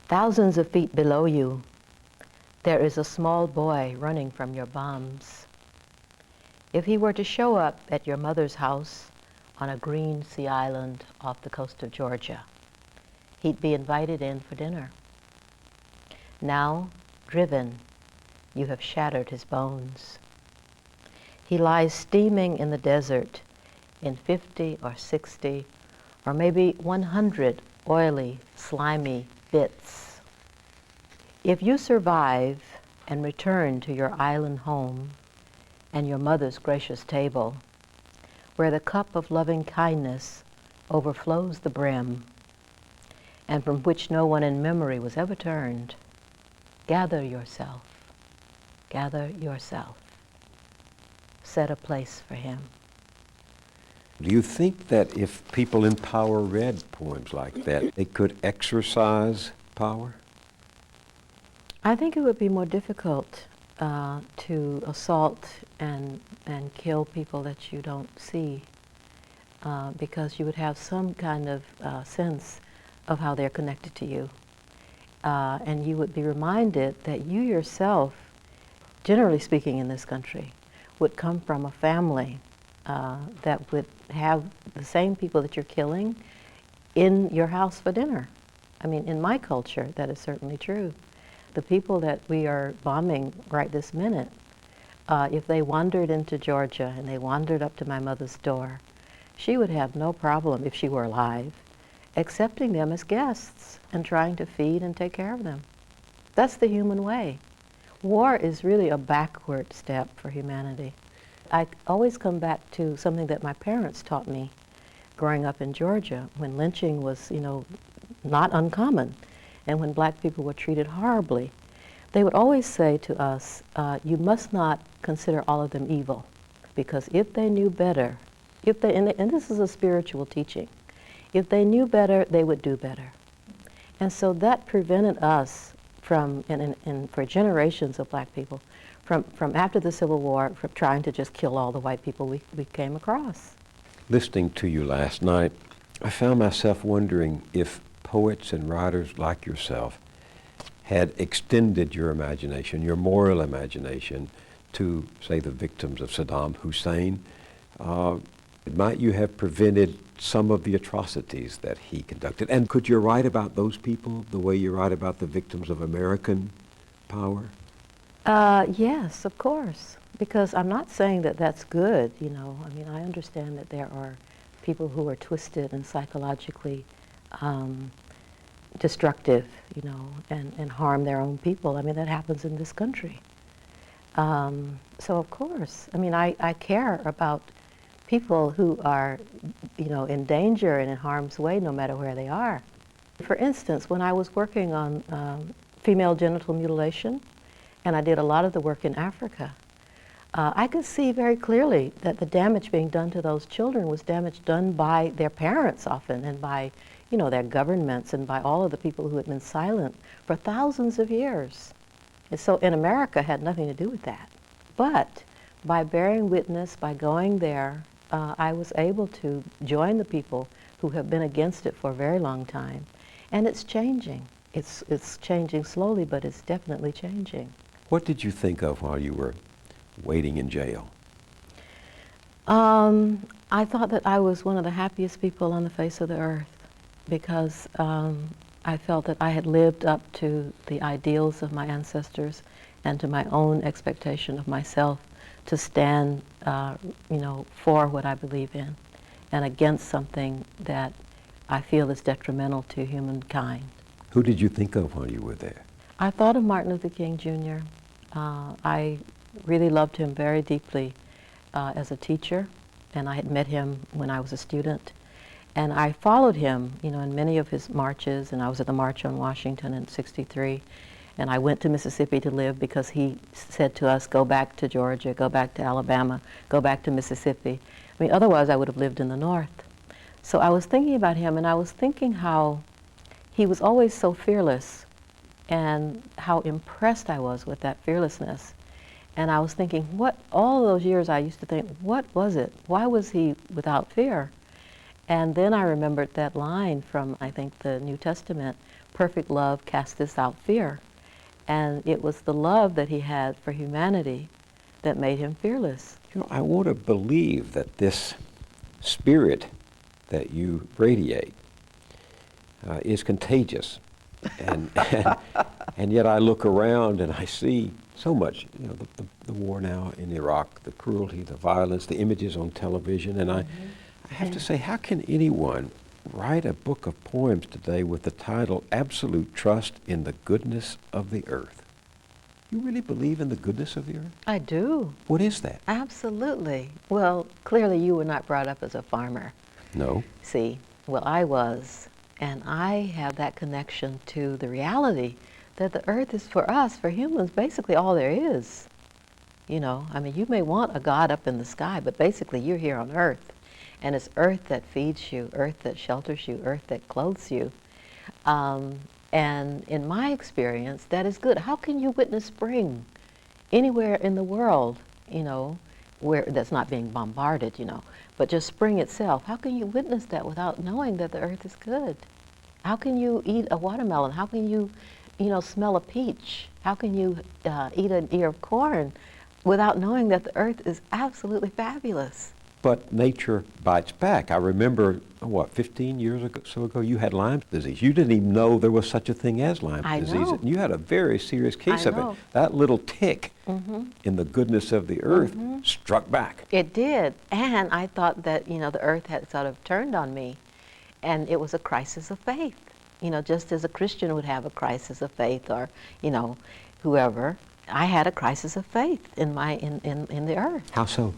Thousands of feet below you, there is a small boy running from your bombs. If he were to show up at your mother's house on a green sea island off the coast of Georgia, he'd be invited in for dinner. Now, driven, you have shattered his bones. He lies steaming in the desert in 50 or 60 or maybe 100 oily, slimy bits. If you survive and return to your island home and your mother's gracious table, where the cup of loving kindness overflows the brim, and from which no one in memory was ever turned, gather yourself, set a place for him. Do you think that if people in power read poems like that, they could exercise power? I think it would be more difficult to assault and kill people that you don't see because you would have some kind of sense of how they're connected to you. And you would be reminded that you yourself, generally speaking in this country, would come from a family that would have the same people that you're killing in your house for dinner. I mean, in my culture, that is certainly true. The people that we are bombing right this minute, if they wandered into Georgia and they wandered up to my mother's door, she would have no problem, if she were alive, accepting them as guests and trying to feed and take care of them. That's the human way. War is really a backward step for humanity. I always come back to something that my parents taught me growing up in Georgia when lynching was, not uncommon and when black people were treated horribly. They would always say to us, you must not consider all of them evil because if they knew better, and this is a spiritual teaching, if they knew better, they would do better. And so that prevented us from, and for generations of black people, from after the Civil War, from trying to just kill all the white people we came across. Listening to you last night, I found myself wondering if poets and writers like yourself had extended your imagination, your moral imagination, to, say, the victims of Saddam Hussein. Might you have prevented some of the atrocities that he conducted? And could you write about those people the way you write about the victims of American power? Yes, of course, because I'm not saying that that's good, I mean, I understand that there are people who are twisted and psychologically destructive, and harm their own people. I mean, that happens in this country. So of course, I mean, I care about people who are, in danger and in harm's way no matter where they are. For instance, when I was working on female genital mutilation, and I did a lot of the work in Africa, I could see very clearly that the damage being done to those children was damage done by their parents often, and by, you know, their governments, and by all of the people who had been silent for thousands of years. And so in America had nothing to do with that. But by bearing witness, by going there, I was able to join the people who have been against it for a very long time. And it's changing. It's changing slowly, but it's definitely changing. What did you think of while you were waiting in jail? I thought that I was one of the happiest people on the face of the earth, because I felt that I had lived up to the ideals of my ancestors and to my own expectation of myself to stand, you know, for what I believe in and against something that I feel is detrimental to humankind. Who did you think of while you were there? I thought of Martin Luther King Jr. I really loved him very deeply as a teacher, and I had met him when I was a student. And I followed him, you know, in many of his marches, and I was at the March on Washington in '63. And I went to Mississippi to live because he said to us, go back to Georgia, go back to Alabama, go back to Mississippi. I mean, otherwise I would have lived in the North. So I was thinking about him, and I was thinking how he was always so fearless, and how impressed I was with that fearlessness. And I was thinking, what, all those years I used to think, what was it? Why was he without fear? And then I remembered that line from, I think, the New Testament, perfect love casteth out fear. And it was the love that he had for humanity that made him fearless. You know, I want to believe that this spirit that you radiate is contagious. And yet I look around and I see so much, you know, the war now in Iraq, the cruelty, the violence, the images on television, and I have to say, how can anyone write a book of poems today with the title Absolute Trust in the Goodness of the Earth? You really believe in the goodness of the earth? I do. What is that? Absolutely. Well, clearly you were not brought up as a farmer. No. See, well, I was. And I have that connection to the reality that the earth is, for us, for humans, basically all there is. You know, I mean, you may want a God up in the sky, but basically you're here on earth. And it's earth that feeds you, earth that shelters you, earth that clothes you. And in my experience, that is good. How can you witness spring anywhere in the world, you know, where that's not being bombarded, you know, but just spring itself? How can you witness that without knowing that the earth is good? How can you eat a watermelon? How can you, you know, smell a peach? How can you eat an ear of corn without knowing that the earth is absolutely fabulous? But nature bites back. I remember, what, 15 years ago, so ago, you had Lyme disease. You didn't even know there was such a thing as Lyme disease. Know. And you had a very serious case of it. That little tick in the goodness of the earth struck back. It did. And I thought that, you know, the earth had sort of turned on me. And it was a crisis of faith. You know, just as a Christian would have a crisis of faith, or, you know, whoever, I had a crisis of faith in the earth. How so?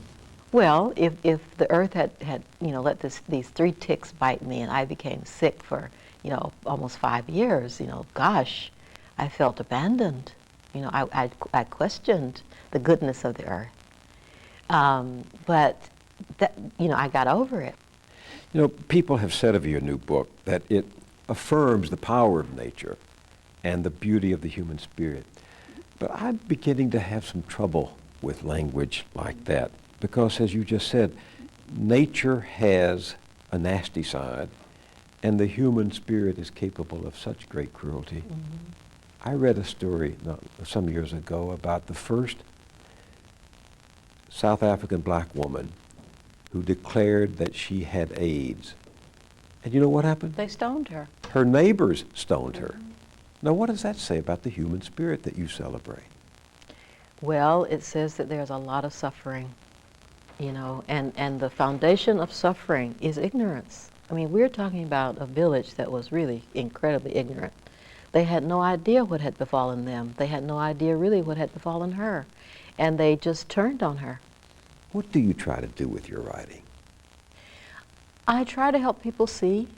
Well, if the earth had you know, let these 3 ticks bite me and I became sick for, you know, almost 5 years, you know, gosh, I felt abandoned. You know, I questioned the goodness of the earth. But that, you know, I got over it. You know, people have said of your new book that it affirms the power of nature and the beauty of the human spirit. But I'm beginning to have some trouble with language like that. Because, as you just said, nature has a nasty side, and the human spirit is capable of such great cruelty. I read a story some years ago about the first South African black woman who declared that she had AIDS. And you know what happened? They stoned her. Her neighbors stoned her. Now, what does that say about the human spirit that you celebrate? Well, it says that there's a lot of suffering. You know, and the foundation of suffering is ignorance. I mean, we're talking about a village that was really incredibly ignorant. They had no idea what had befallen them. They had no idea really what had befallen her. And they just turned on her. What do you try to do with your writing? I try to help people see.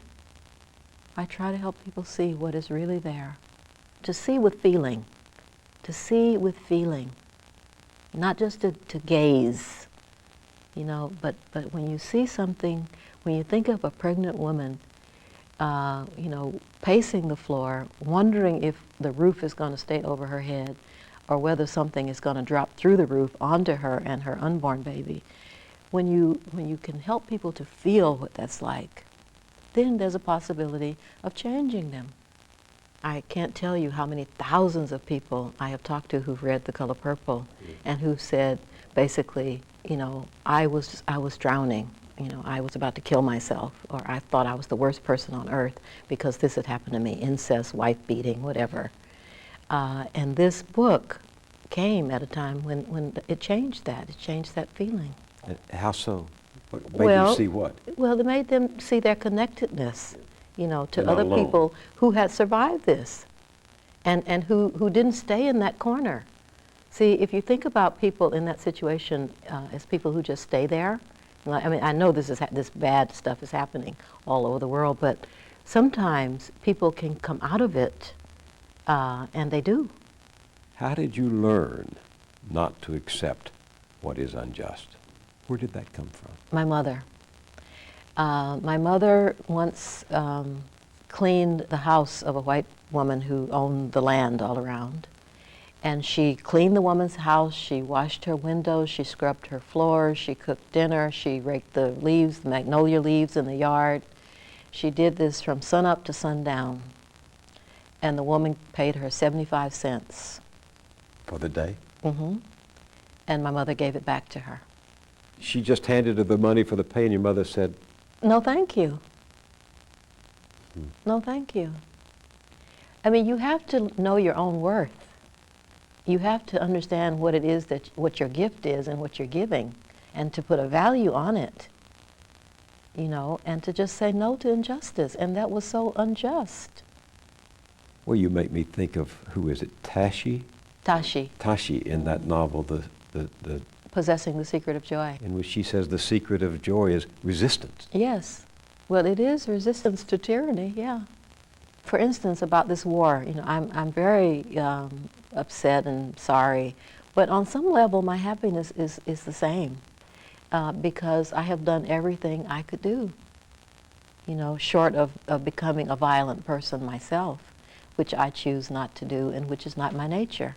I try to help people see what is really there. To see with feeling. To see with feeling. not just to gaze, you know, but when you see something, when you think of a pregnant woman, you know, pacing the floor, wondering if the roof is going to stay over her head or whether something is going to drop through the roof onto her and her unborn baby, when you can help people to feel what that's like, then there's a possibility of changing them. I can't tell you how many thousands of people I have talked to who've read The Color Purple and who've said, basically, you know, I was drowning, you know, I was about to kill myself, or I thought I was the worst person on earth because this had happened to me, incest, wife beating, whatever. And this book came at a time when it changed that feeling. How so? What made you see what? Well, it made them see their connectedness, you know, to They're not other alone. people who had survived this and who didn't stay in that corner. See, if you think about people in that situation as people who just stay there, I mean, I know this bad stuff is happening all over the world, but sometimes people can come out of it, and they do. How did you learn not to accept what is unjust? Where did that come from? My mother. My mother once cleaned the house of a white woman who owned the land all around. And she cleaned the woman's house, she washed her windows, she scrubbed her floors, she cooked dinner, she raked the leaves, the magnolia leaves in the yard. She did this from sunup to sundown. And the woman paid her 75 cents. For the day? Mm-hmm. And my mother gave it back to her. She just handed her the money for the pay and your mother said, No, thank you. No, thank you. I mean, you have to know your own worth. You have to understand what it is what your gift is and what you're giving, and to put a value on it, you know, and to just say no to injustice. And that was so unjust. well, you make me think of, who is it, Tashi? Tashi in that novel, the Possessing the Secret of Joy. in which she says the secret of joy is resistance. Yes. Well, it is resistance to tyranny, yeah. For instance, about this war, you know, I'm very upset and sorry, but on some level my happiness is the same because I have done everything I could do, you know, short of becoming a violent person myself, which I choose not to do and which is not my nature.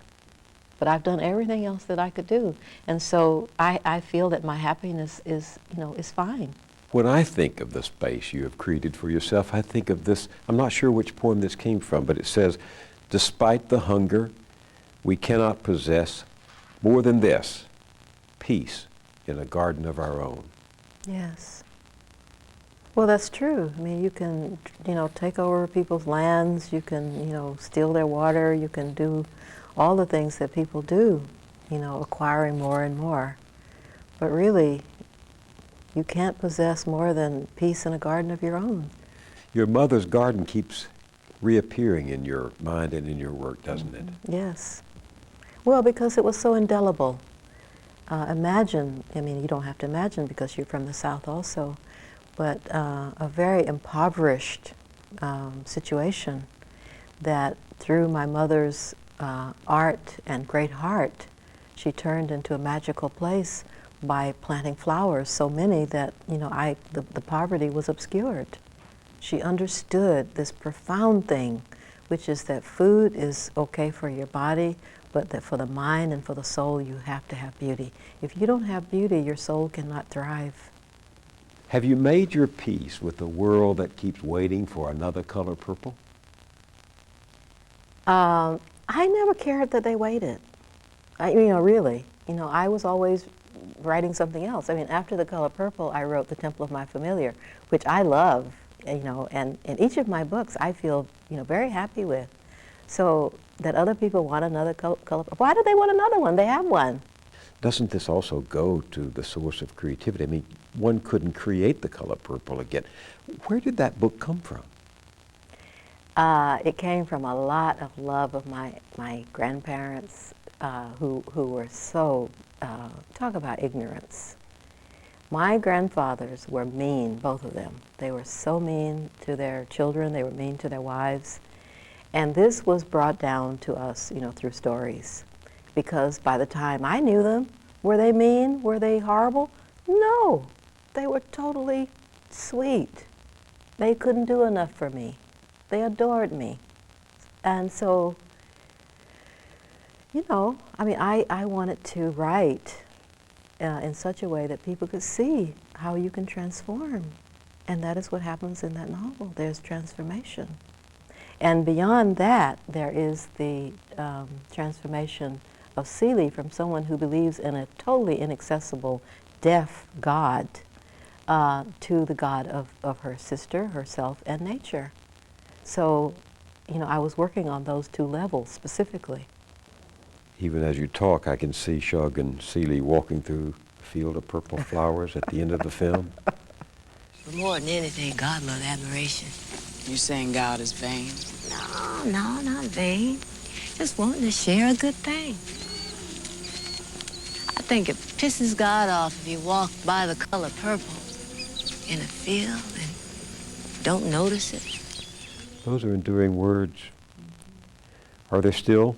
But I've done everything else that I could do. And so I feel that my happiness is, you know, is fine. When I think of the space you have created for yourself, I think of this, I'm not sure which poem this came from, but it says, despite the hunger, we cannot possess more than this, peace in a garden of our own. Yes. Well, that's true. I mean, you can, you know, take over people's lands, you can, you know, steal their water, you can do all the things that people do, you know, acquiring more and more. But really, you can't possess more than peace in a garden of your own. Your mother's garden keeps reappearing in your mind and in your work, doesn't it? Yes. Well, because it was so indelible. Imagine, I mean, you don't have to imagine because you're from the South also, but a very impoverished situation that through my mother's art and great heart, she turned into a magical place by planting flowers, so many that, you know, the poverty was obscured. She understood this profound thing, which is that food is okay for your body, but that for the mind and for the soul, you have to have beauty. If you don't have beauty, your soul cannot thrive. Have you made your peace with the world that keeps waiting for another color purple? I never cared that they waited. You know, really. You know, I was always writing something else. I mean, after The Color Purple, I wrote The Temple of My Familiar, which I love, you know, and in each of my books, I feel, you know, very happy with. So that other people want another color, why do they want another one? They have one. Doesn't this also go to the source of creativity? I mean, one couldn't create The Color Purple again. Where did that book come from? It came from a lot of love of my grandparents who were so, talk about ignorance. My grandfathers were mean, both of them. They were so mean to their children, they were mean to their wives. And this was brought down to us, you know, through stories. because by the time I knew them, were they mean? Were they horrible? No, they were totally sweet. They couldn't do enough for me. They adored me. And so, you know, I mean, I wanted to write in such a way that people could see how you can transform. And that is what happens in that novel. There's transformation. And beyond that, there is the transformation of Celie from someone who believes in a totally inaccessible, deaf God to the God of her sister, herself, and nature. So, you know, I was working on those two levels specifically. Even as you talk, I can see Shug and Celie walking through a field of purple flowers at the end of the film. But more than anything, God loves admiration. You saying God is vain? No, not vain. Just wanting to share a good thing. I think it pisses God off if you walk by the color purple in a field and don't notice it. Those are enduring words. Are there still?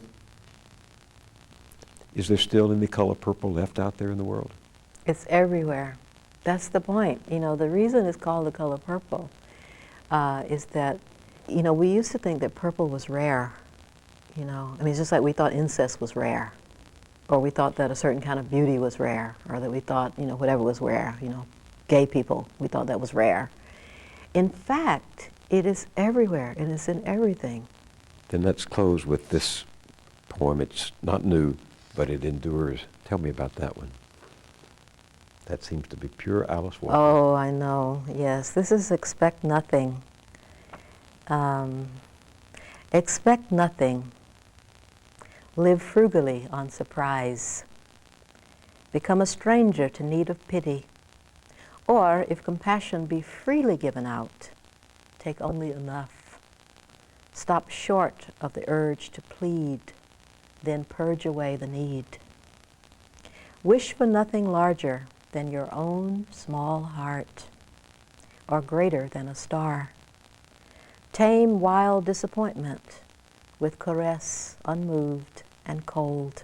Is there still any color purple left out there in the world? It's everywhere. That's the point. You know, the reason it's called the color purple is that, you know, we used to think that purple was rare. You know, I mean, it's just like we thought incest was rare, or we thought that a certain kind of beauty was rare, or that we thought, you know, whatever was rare, you know, gay people, we thought that was rare. In fact, it is everywhere, and it's in everything. Then let's close with this poem. It's not new, but it endures. Tell me about that one. That seems to be pure Alice Walker. Oh, I know, yes. This is Expect Nothing. Expect nothing. Live frugally on surprise. Become a stranger to need of pity. Or, if compassion be freely given out, take only enough. Stop short of the urge to plead, then purge away the need. Wish for nothing larger than your own small heart, or greater than a star. Tame wild disappointment with caress unmoved and cold.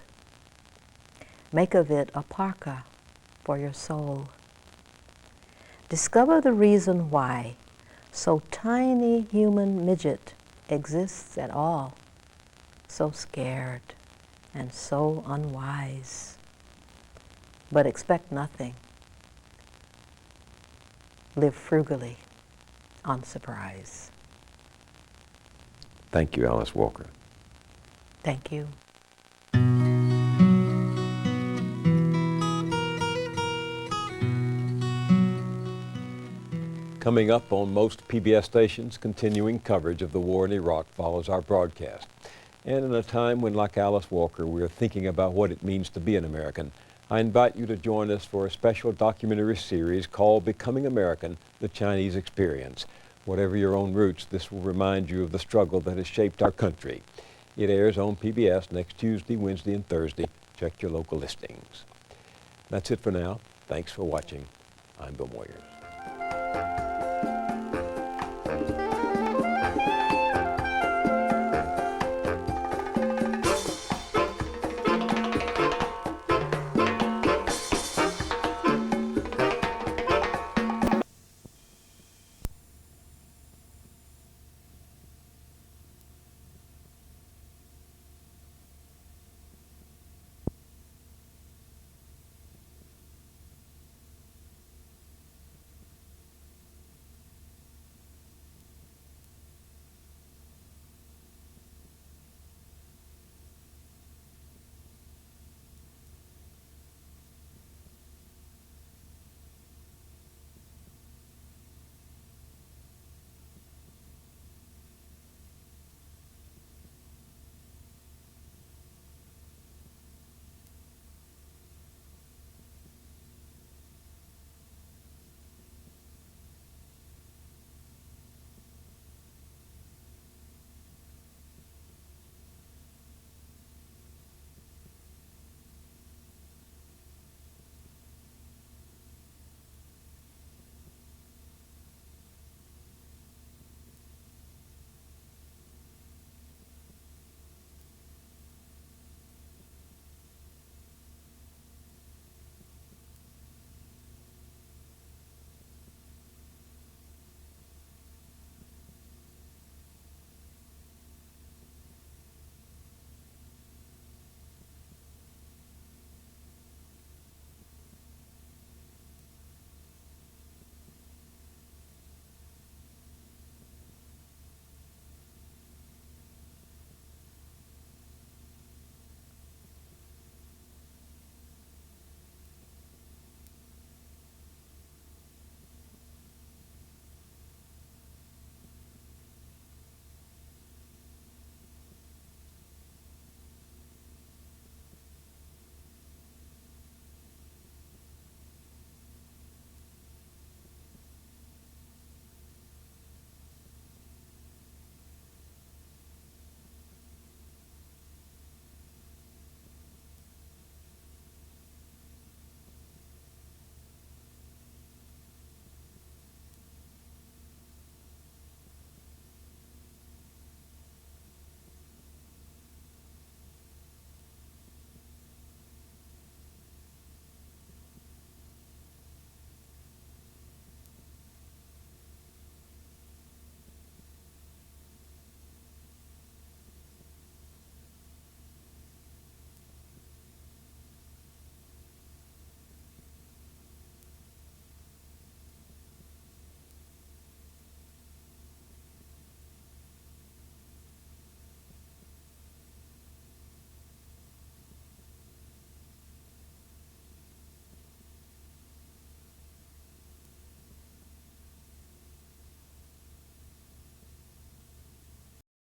Make of it a parka for your soul. Discover the reason why so tiny human midget exists at all, so scared and so unwise. But expect nothing. Live frugally on surprise. Thank you, Alice Walker. Thank you. Coming up on most PBS stations, continuing coverage of the war in Iraq follows our broadcast. And in a time when, like Alice Walker, we're thinking about what it means to be an American, I invite you to join us for a special documentary series called Becoming American, The Chinese Experience. Whatever your own roots, this will remind you of the struggle that has shaped our country. It airs on PBS next Tuesday, Wednesday, and Thursday. Check your local listings. That's it for now. Thanks for watching. I'm Bill Moyers.